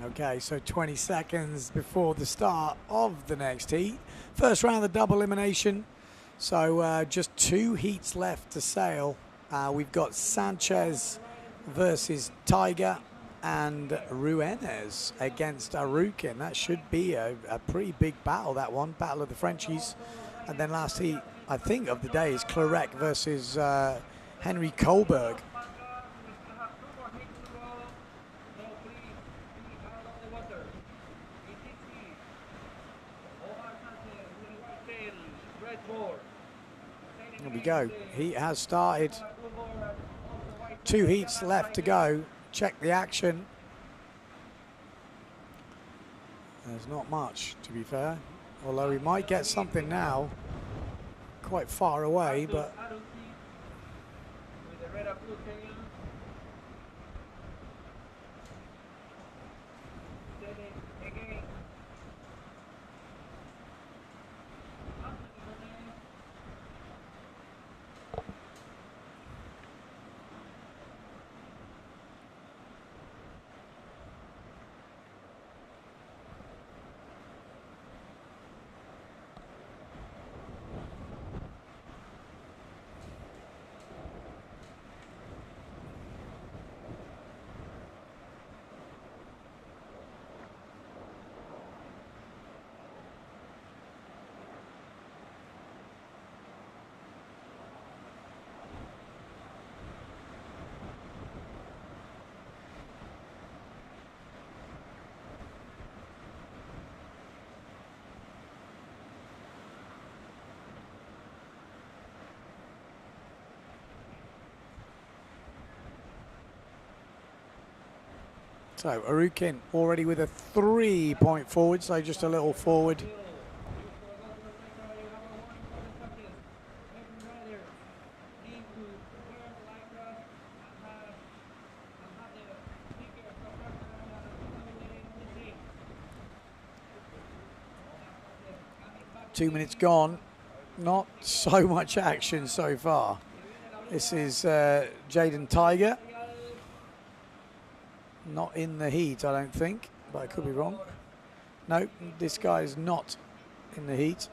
Okay, so 20 seconds before the start of the next heat. First round of double elimination. So just 2 heats left to sail. We've got Sanchez versus Tiger and Ruenes against Arukin. That should be a pretty big battle, that one. Battle of the Frenchies. And then last heat, I think, of the day is Clarec versus Henry Kohlberg. There we go. Heat has started. 2 heats left to go. Check the action. There's not much, to be fair. Although we might get something now. Quite far away, but... So Arukin already with a 3-point forward, so just a little forward. Two minutes gone. Not so much action so far. This is Jaden Tiger. Not in the heat, I don't think, but I could be wrong. No, this guy is not in the heat.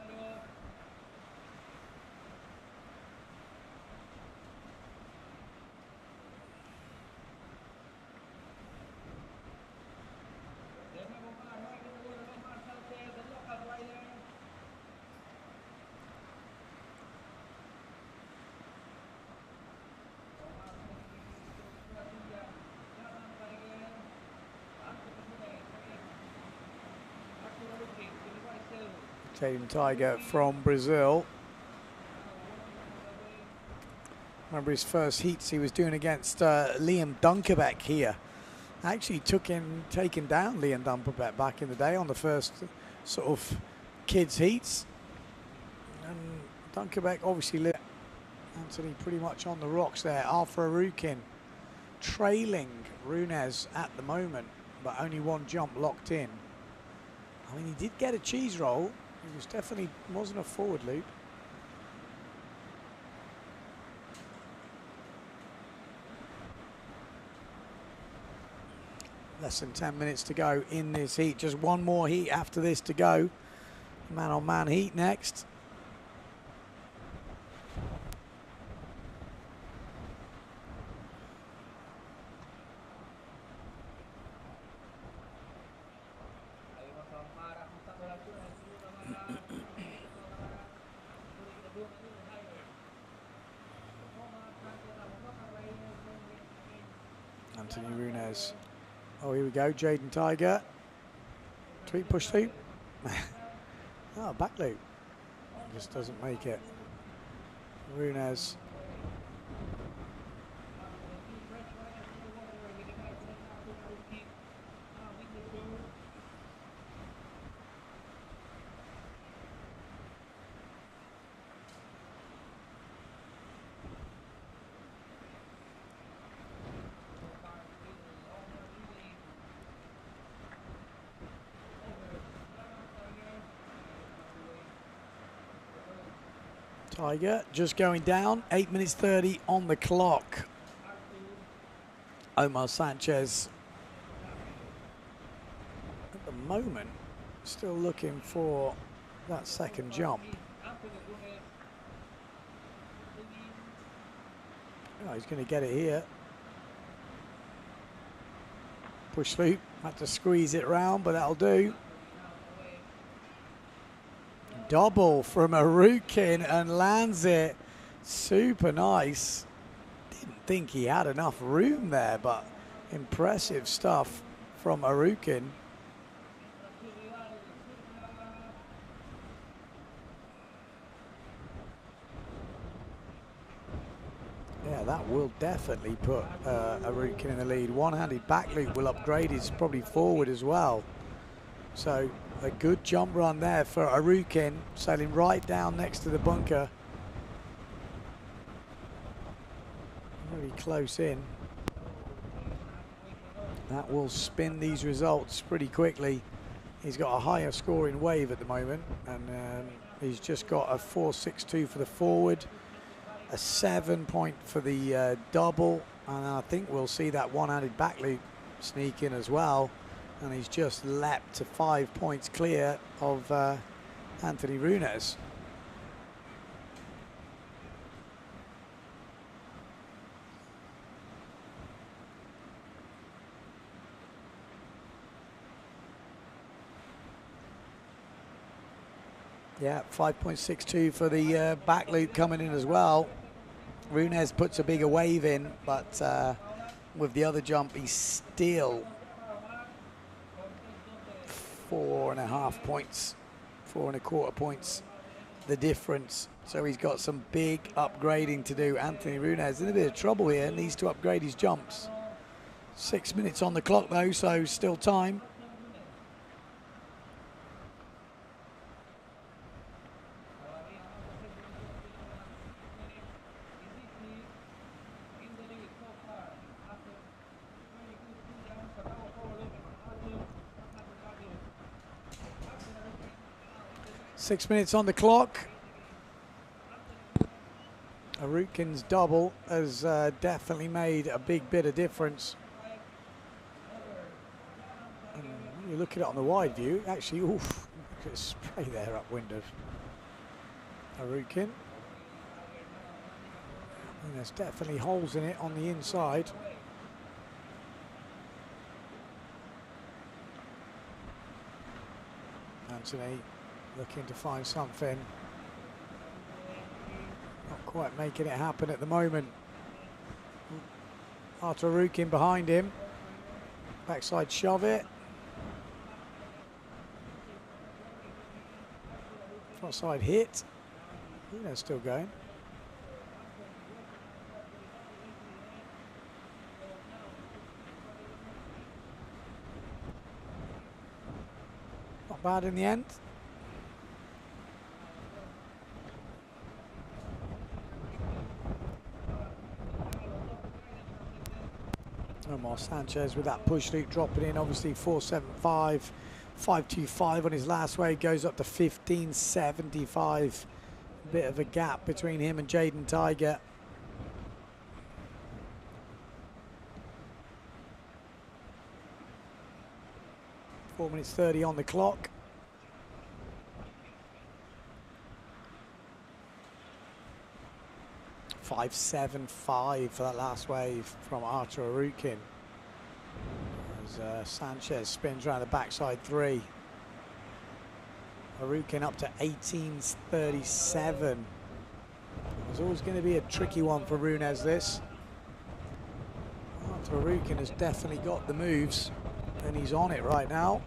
Jaden Tiger from Brazil. Remember his first heats he was doing against Liam Dunkerbeck here. Actually taken down Liam Dunkerbeck back in the day on the first sort of kids heats. And Dunkerbeck obviously lit Anthony pretty much on the rocks there. Alpha Arukin trailing Runes at the moment, but only one jump locked in. I mean, he did get a cheese roll. It was definitely wasn't a forward loop. Less than 10 minutes to go in this heat. Just one more heat after this to go. Man-on-man heat next. Anthony Runes. Oh, here we go, Jaden Tiger. Tweet push loop. Oh, back loop. Just doesn't make it. Runes. Tiger just going down, 8 minutes 30 on the clock. Omar Sanchez at the moment still looking for that second jump. Oh, he's going to get it here. Push loop, had to squeeze it round, but that'll do. Double from Arukin and lands it. Super nice. Didn't think he had enough room there, but impressive stuff from Arukin. Yeah, that will definitely put Arukin in the lead. One-handed back loop will upgrade his probably forward as well. So a good jump run there for Arukin, sailing right down next to the bunker. Really close in. That will spin these results pretty quickly. He's got a higher scoring wave at the moment, and he's just got a 4.62 for the forward, a 7 point for the double, and I think we'll see that one-handed back loop sneak in as well. And he's just leapt to 5 points clear of Anthony Runes. Yeah, 5.62 for the back loop coming in as well. Runes puts a bigger wave in, but with the other jump, he's still 4.5 points, 4.25 points, the difference. So he's got some big upgrading to do. Anthony Runes in a bit of trouble here, needs to upgrade his jumps. 6 minutes on the clock though, so still time. Six minutes on the clock. Arukin's double has definitely made a big bit of difference. And when you look at it on the wide view, actually, oof, look at the spray there upwind of Arukin. And there's definitely holes in it on the inside. Anthony looking to find something. Not quite making it happen at the moment. Artur Arukin behind him. Backside shove it. Outside hit. They're still going. Not bad in the end. Omar Sanchez with that push loop dropping in, obviously 4.75, 5.25 on his last wave, goes up to 15.75. Bit of a gap between him and Jaden Tiger. Four minutes 30 on the clock. .575 for that last wave from Artur Arukin. As Sanchez spins around the backside three. Arukin up to 18.37. It's always going to be a tricky one for Runes, this. Artur Arukin has definitely got the moves, and he's on it right now.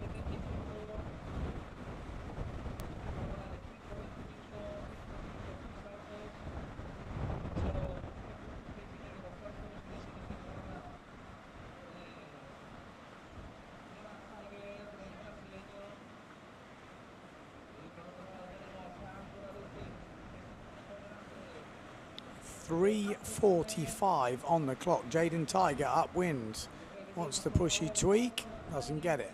.345 on the clock. Jaden Tiger upwind. Wants the pushy tweak. Doesn't get it.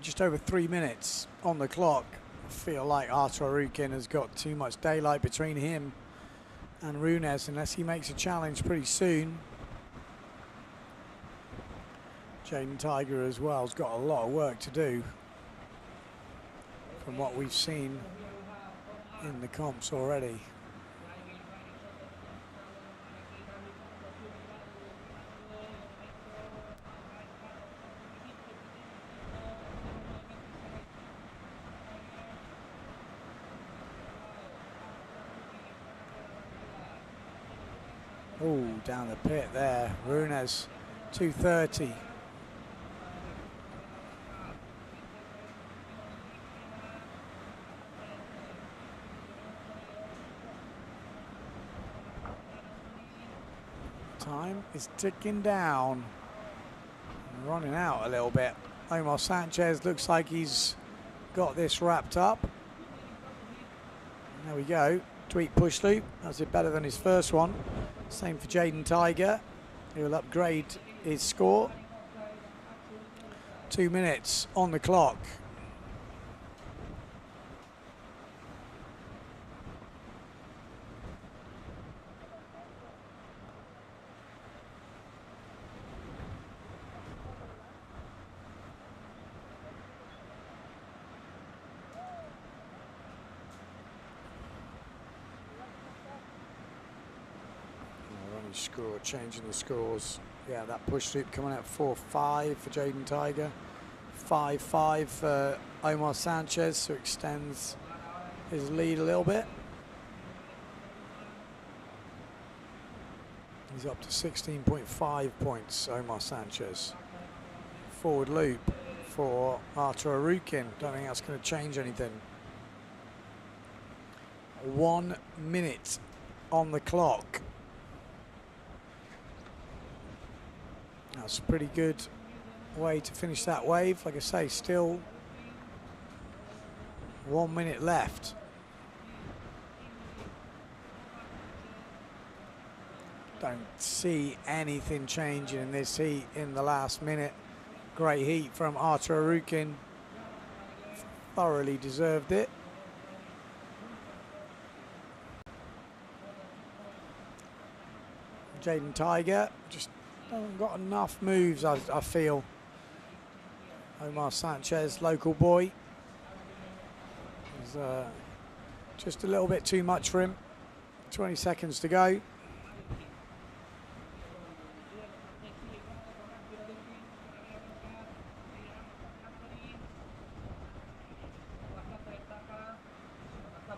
Just over 3 minutes on the clock. I feel like Artur Arukin has got too much daylight between him and Runes unless he makes a challenge pretty soon. Jaden Tiger as well has got a lot of work to do from what we've seen in the comps already. Oh, down the pit there. Runes, 2:30. Time is ticking down. Running out a little bit. Omar Sanchez looks like he's got this wrapped up. There we go. Tweak push loop. That's it better than his first one. Same for Jaden Tiger. He will upgrade his score. 2 minutes on the clock. Score, changing the scores. Yeah, that push loop coming out 4.5 for Jaden Tiger, 5.5 for Omar Sanchez, so extends his lead a little bit. He's up to 16.5 points, Omar Sanchez. Forward loop for Artur Arukin. Don't think that's going to change anything. 1 minute on the clock. That's a pretty good way to finish that wave. Like I say, still 1 minute left. Don't see anything changing in this heat in the last minute. Great heat from Artur Arukin. Thoroughly deserved it. Jaden Tiger just haven't got enough moves, I feel. Omar Sanchez, local boy. Is just a little bit too much for him. 20 seconds to go.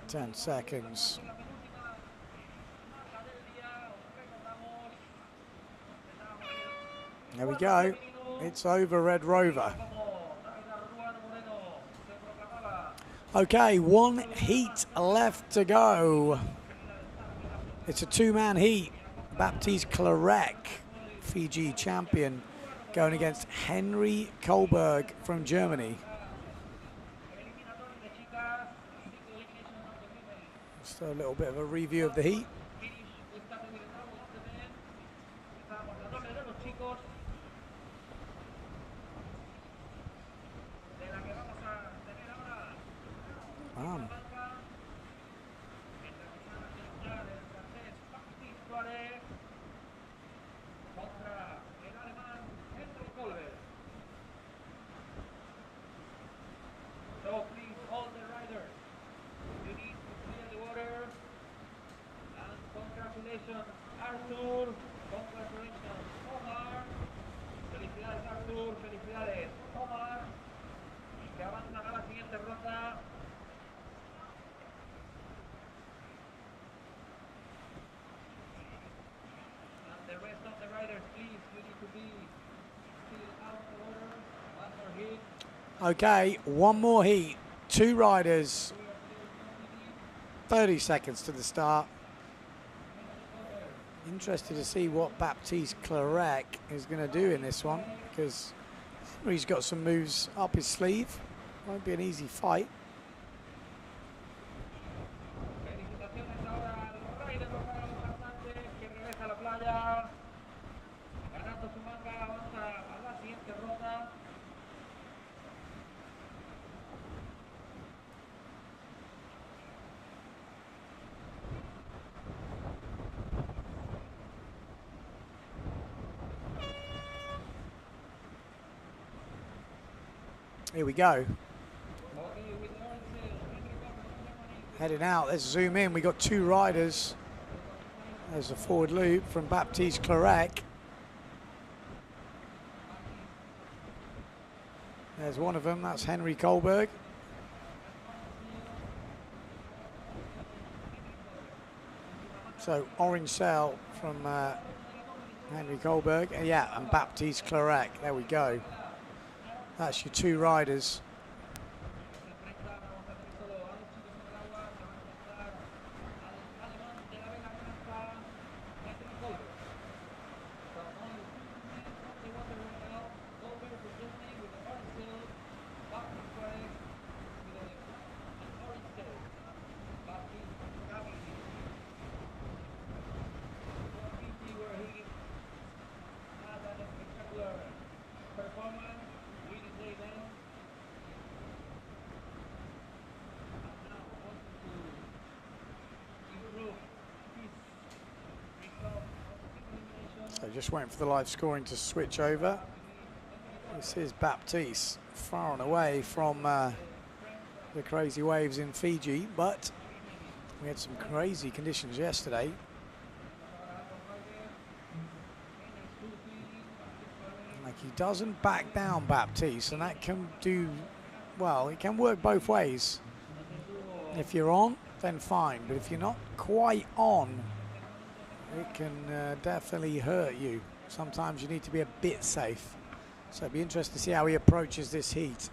10 seconds. There we go. It's over, Red Rover. Okay, one heat left to go. It's a two-man heat. Baptiste Clarec, Fiji champion, going against Henry Kohlberg from Germany. Just a little bit of a review of the heat. Okay, one more heat, two riders, 30 seconds to the start. Interested to see what Baptiste Clarec is going to do in this one, because he's got some moves up his sleeve. Won't be an easy fight. Here we go. Heading out, let's zoom in. We got two riders. There's a forward loop from Baptiste Clarec. There's one of them, that's Henry Kohlberg. So orange sail from Henry Kohlberg. Yeah, and Baptiste Clarec, there we go. That's your two riders. So just waiting for the live scoring to switch over. This is Baptiste, far and away from the crazy waves in Fiji, but we had some crazy conditions yesterday. Like, he doesn't back down, Baptiste, and that can do, well, it can work both ways. If you're on, then fine, but if you're not quite on, it can definitely hurt you. Sometimes you need to be a bit safe. So it'll be interesting to see how he approaches this heat.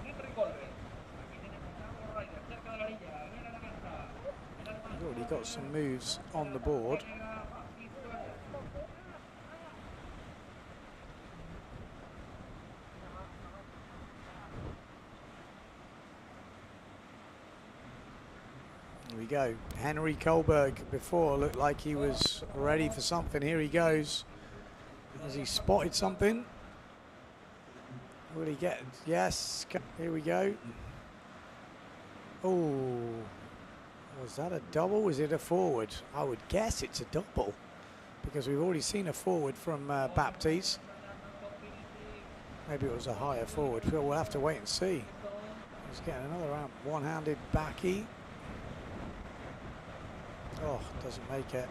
He's already got some moves on the board. Here we go. Henry Kohlberg before looked like he was ready for something. Here he goes. Has he spotted something? Will he get? Yes. Here we go. Oh, was that a double? Was it a forward? I would guess it's a double, because we've already seen a forward from Baptiste. Maybe it was a higher forward. We'll have to wait and see. He's getting another one-handed backy. Oh, doesn't make it.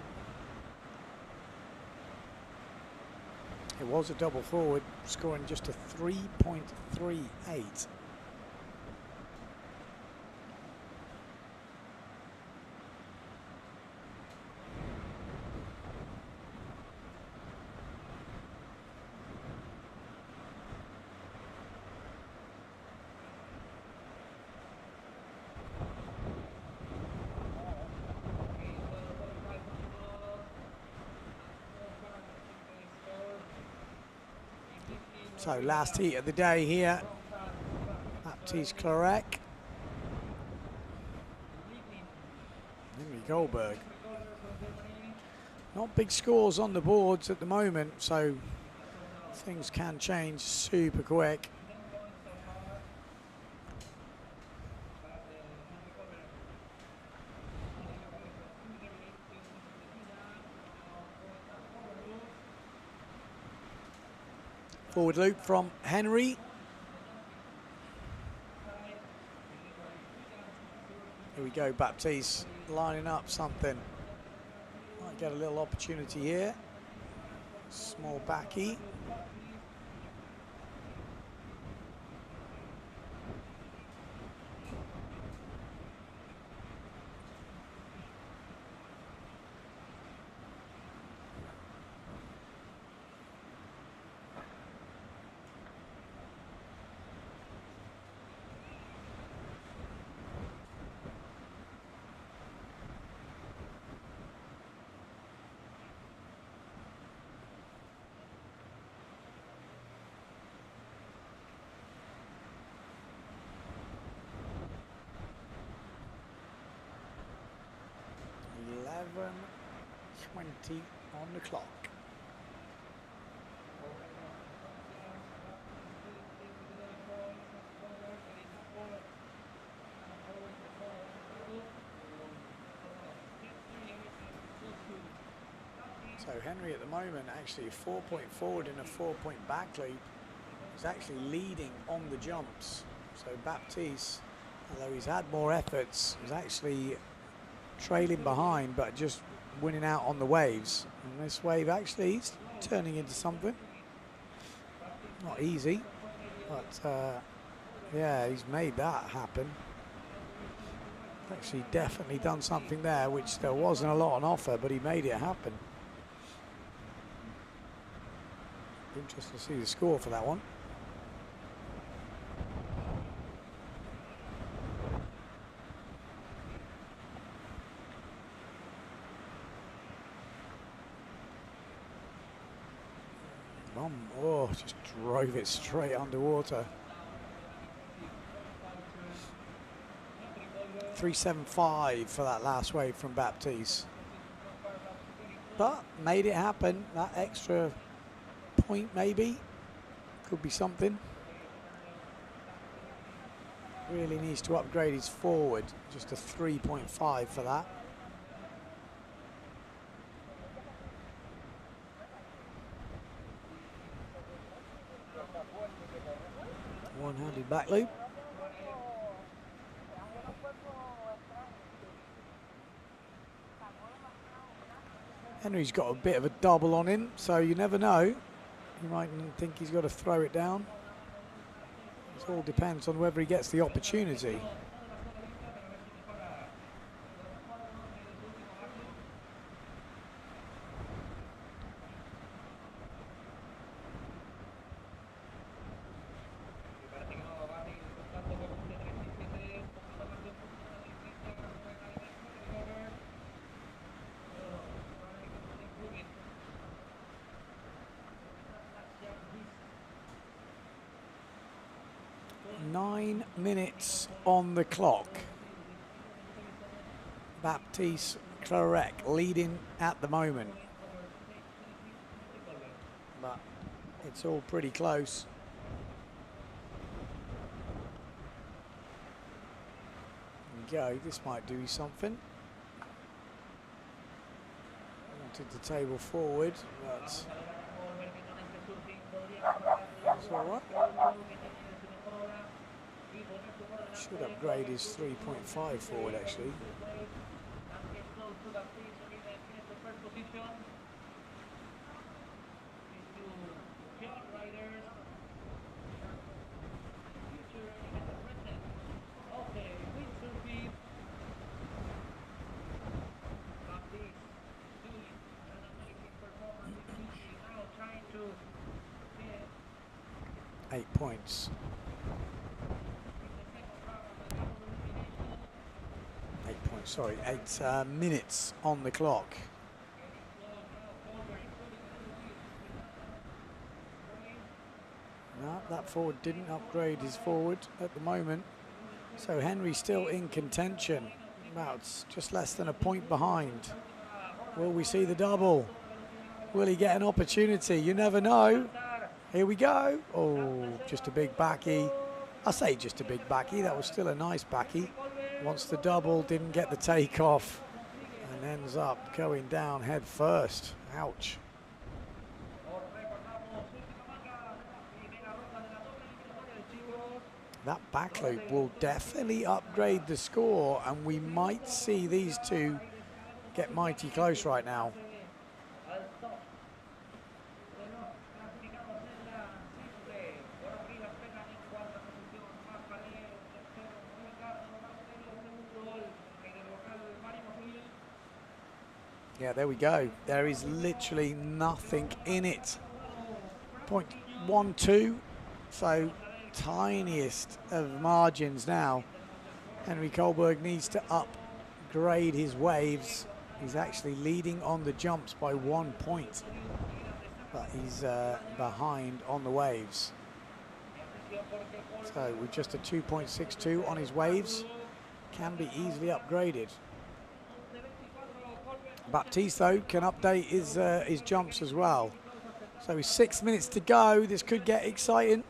It was a double forward, scoring just a 3.38. So last heat of the day here. Baptiste Clarec. Henry Goldberg. Not big scores on the boards at the moment, so things can change super quick. Forward loop from Henry. Here we go, Baptiste lining up something. Might get a little opportunity here. Small backy. .20 on the clock. So Henry at the moment actually 4-point forward in a 4-point back loop is actually leading on the jumps. So Baptiste, although he's had more efforts, is actually trailing behind but just winning out on the waves. And this wave actually is turning into something. Not easy, but yeah, he's made that happen. Actually definitely done something there, which there wasn't a lot on offer, but he made it happen. Interesting to see the score for that one. Oh, just drove it straight underwater. 375 for that last wave from Baptiste. But made it happen. That extra point maybe could be something. Really needs to upgrade his forward. Just a 3.5 for that. One-handed back loop. Henry's got a bit of a double on him, so you never know. You might think he's got to throw it down. It all depends on whether he gets the opportunity. Minutes on the clock. Baptiste Clarec leading at the moment, but it's all pretty close. There we go, this might do something. Wanted the table forward, but it's all right. Should upgrade his 3.5 forward actually. Eight points. 8 minutes on the clock. That forward didn't upgrade his forward at the moment. So Henry still in contention. About just less than a point behind. Will we see the double? Will he get an opportunity? You never know. Here we go. Oh, just a big backy. I say just a big backy. That was still a nice backy. Wants the double, didn't get the takeoff, and ends up going down head first. Ouch. That back loop will definitely upgrade the score, and we might see these two get mighty close right now. Yeah, there we go. There is literally nothing in it. 0.12, so tiniest of margins now. Henry Kohlberg needs to upgrade his waves. He's actually leading on the jumps by 1 point, but he's behind on the waves. So with just a 2.62 on his waves, can be easily upgraded. Baptiste, though, can update his jumps as well. So with 6 minutes to go, this could get exciting.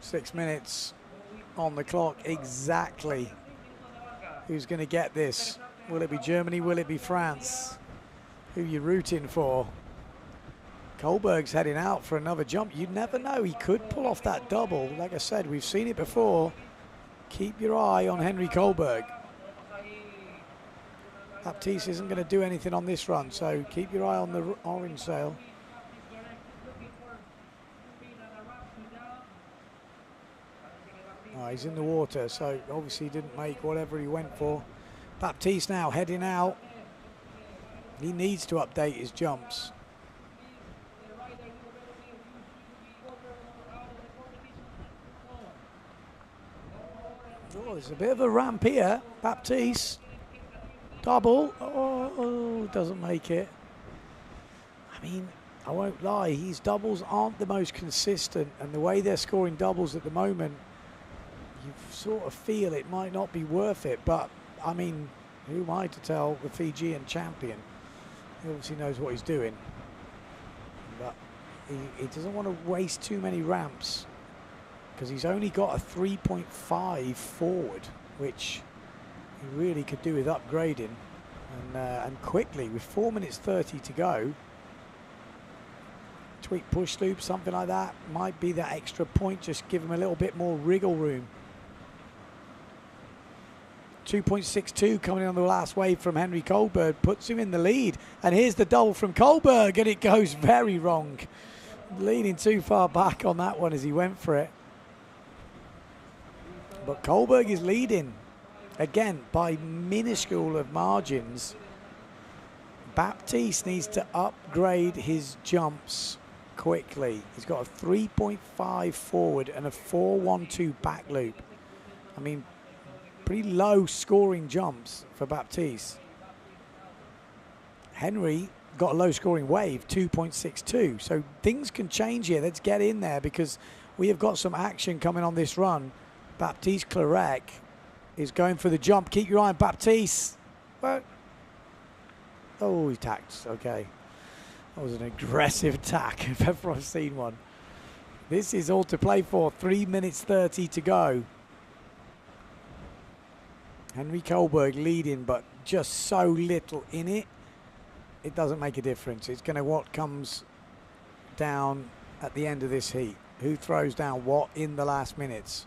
Six minutes on the clock exactly. Who's going to get this? Will it be Germany? Will it be France? Who are you rooting for? Kohlberg's heading out for another jump. You never know. He could pull off that double. Like I said, we've seen it before. Keep your eye on Henry Kohlberg. Baptiste isn't going to do anything on this run, so keep your eye on the orange sail. Oh, he's in the water, so obviously he didn't make whatever he went for. Baptiste now heading out. He needs to update his jumps. Oh, there's a bit of a ramp here. Baptiste. Double. Oh, doesn't make it. I mean, I won't lie. His doubles aren't the most consistent, and the way they're scoring doubles at the moment, you sort of feel it might not be worth it. But, I mean, who am I to tell the Fijian champion? He obviously knows what he's doing. But he doesn't want to waste too many ramps, because he's only got a 3.5 forward, which he really could do with upgrading, and quickly, with 4 minutes 30 to go. Tweak push loop, something like that, might be that extra point, just give him a little bit more wriggle room. 2.62 coming in on the last wave from Henry Kohlberg, puts him in the lead, and here's the double from Kohlberg, and it goes very wrong. Leaning too far back on that one as he went for it. But Kohlberg is leading, again, by minuscule of margins. Baptiste needs to upgrade his jumps quickly. He's got a 3.5 forward and a 4.12 back loop. I mean, pretty low scoring jumps for Baptiste. Henry got a low scoring wave, 2.62. So things can change here. Let's get in there, because we have got some action coming on this run. Baptiste Clarec is going for the jump. Keep your eye on Baptiste. Well, oh, he tacked. Okay. That was an aggressive tack if ever I've seen one. This is all to play for. 3 minutes 30 to go. Henry Kohlberg leading, but just so little in it. It doesn't make a difference. It's going to what comes down at the end of this heat. Who throws down what in the last minutes?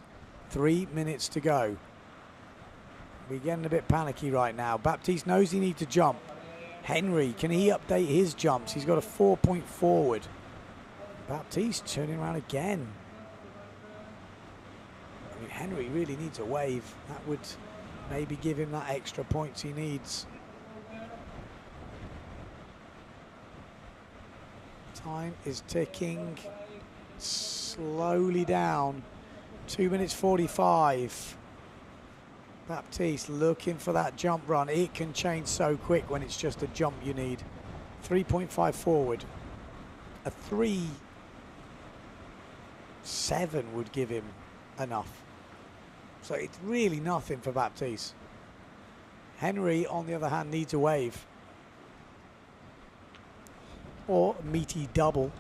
3 minutes to go. We're getting a bit panicky right now. Baptiste knows he needs to jump. Henry, can he update his jumps? He's got a 4-point forward. Baptiste turning around again. I mean, Henry really needs a wave. That would maybe give him that extra points he needs. Time is ticking slowly down. 2 minutes 45. Baptiste looking for that jump run. It can change so quick when it's just a jump you need. 3.5 forward. A 3.7 would give him enough. So it's really nothing for Baptiste. Henry, on the other hand, needs a wave. Or a meaty double.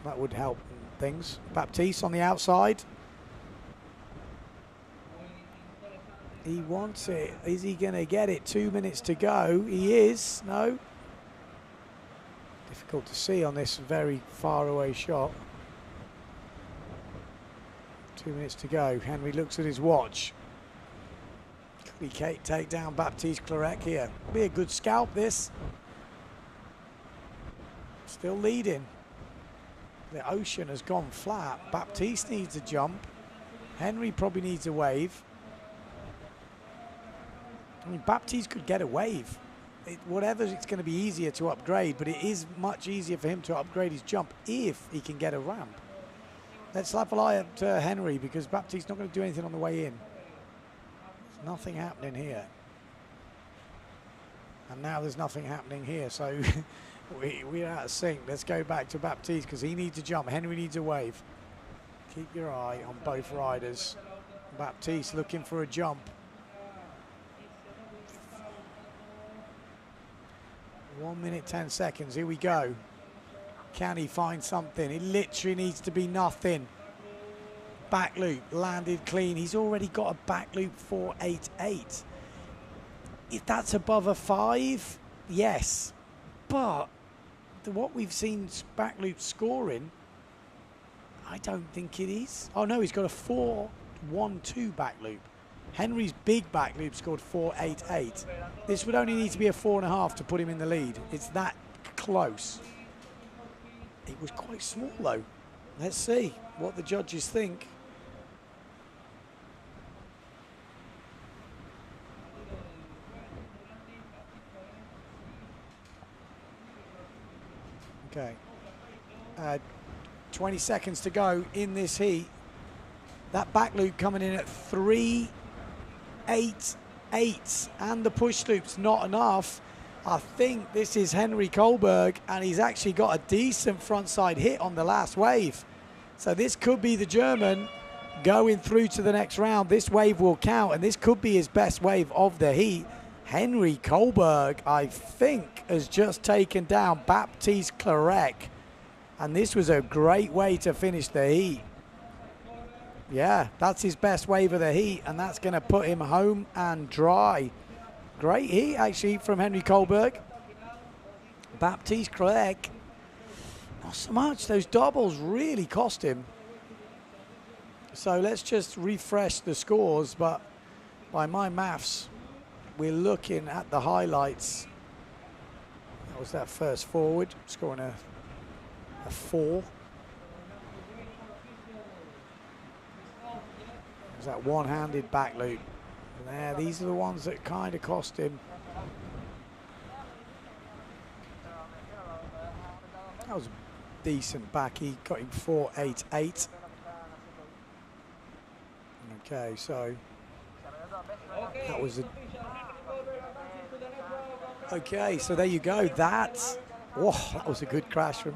That would help things. Baptiste on the outside. He wants it. Is he going to get it? 2 minutes to go. He is. No. Difficult to see on this very far away shot. 2 minutes to go. Henry looks at his watch. Could he take down Baptiste Clarec here? Be a good scalp, this. Still leading. The ocean has gone flat. Baptiste needs a jump. Henry probably needs a wave. I mean, Baptiste could get a wave. Whatever, it's going to be easier to upgrade, but it is much easier for him to upgrade his jump if he can get a ramp. Let's have a eye at Henry, because Baptiste's not going to do anything on the way in. There's nothing happening here. And now there's nothing happening here, so we're out of sync. Let's go back to Baptiste, because he needs a jump. Henry needs a wave. Keep your eye on both riders. Baptiste looking for a jump. 1 minute, 10 seconds. Here we go. Can he find something? It literally needs to be nothing. Back loop, landed clean. He's already got a back loop 4.88. If that's above a 5, yes. But what we've seen back loop scoring, I don't think it is. Oh no, he's got a 4.12 back loop. Henry's big back loop scored 4.88. This would only need to be a 4.5 to put him in the lead. It's that close. It was quite small though. Let's see what the judges think. Okay. 20 seconds to go in this heat. That back loop coming in at 3.88, and the push loop's not enough. I think this is Henry Kohlberg, and he's actually got a decent frontside hit on the last wave. So this could be the German going through to the next round. This wave will count, and this could be his best wave of the heat. Henry Kohlberg, I think, has just taken down Baptiste Clarec, and this was a great way to finish the heat. Yeah, that's his best wave of the heat, and that's going to put him home and dry. Great heat, actually, from Henry Kohlberg. Baptiste Clarec, not so much. Those doubles really cost him. So let's just refresh the scores, but by my maths, we're looking at the highlights. That was that first forward, scoring a 4. That one-handed back loop. There, these are the ones that kind of cost him. That was a decent back. He got him 4.88. Okay, so that was a. Okay, so there you go. That was a good crash from.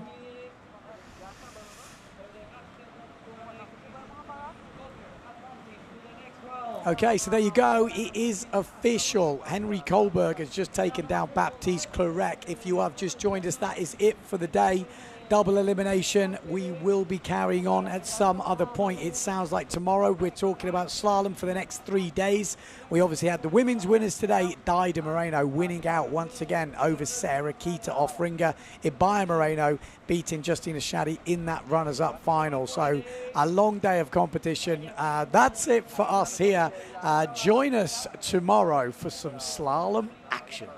Okay, so there you go. It is official. Henry Kohlberg has just taken down Baptiste Clarec. If you have just joined us, that is it for the day. Double elimination. We will be carrying on at some other point. It sounds like tomorrow we're talking about slalom for the next 3 days. We obviously had the women's winners today. Daida Moreno winning out once again over Sarah Kita Offringer. Ibaya Moreno beating Justina Shaddy in that runners-up final. So a long day of competition. That's it for us here. Join us tomorrow for some slalom action.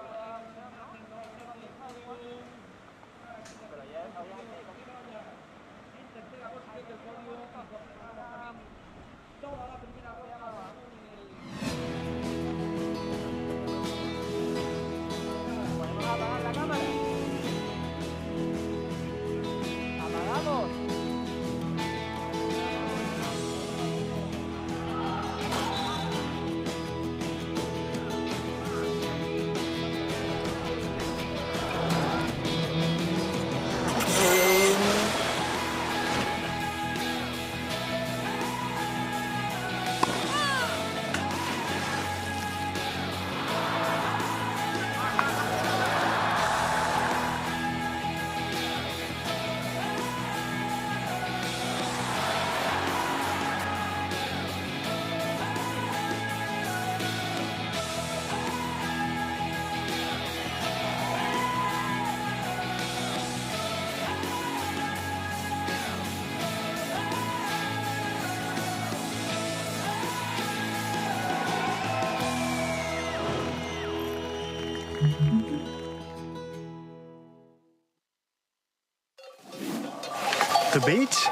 the beach?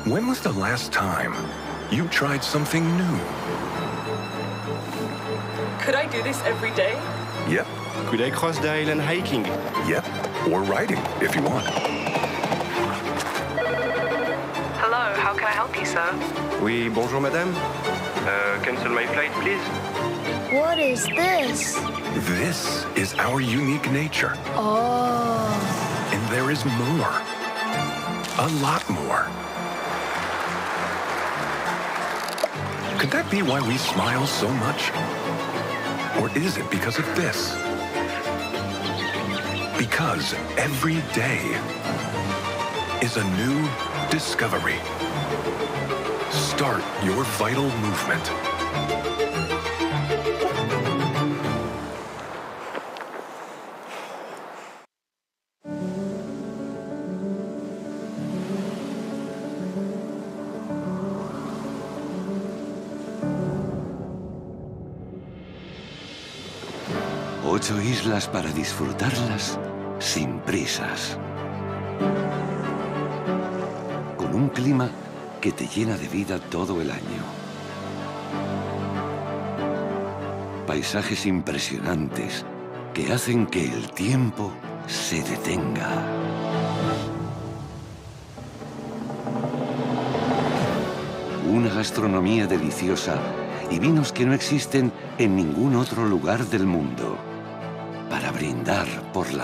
When was the last time you tried something new? Could I do this every day? Yep. Could I cross the island hiking? Yep. Or riding, if you want. Hello, how can I help you, sir? Oui, bonjour madame. Cancel my flight, please. What is this? This is our unique nature. Oh. And there is more. A lot more. Could that be why we smile so much? Or is it because of this? Because every day is a new discovery. Start your vital movement. Ocho islas para disfrutarlas sin prisas. Con un clima que te llena de vida todo el año. Paisajes impresionantes que hacen que el tiempo se detenga. Una gastronomía deliciosa y vinos que no existen en ningún otro lugar del mundo. Para brindar por la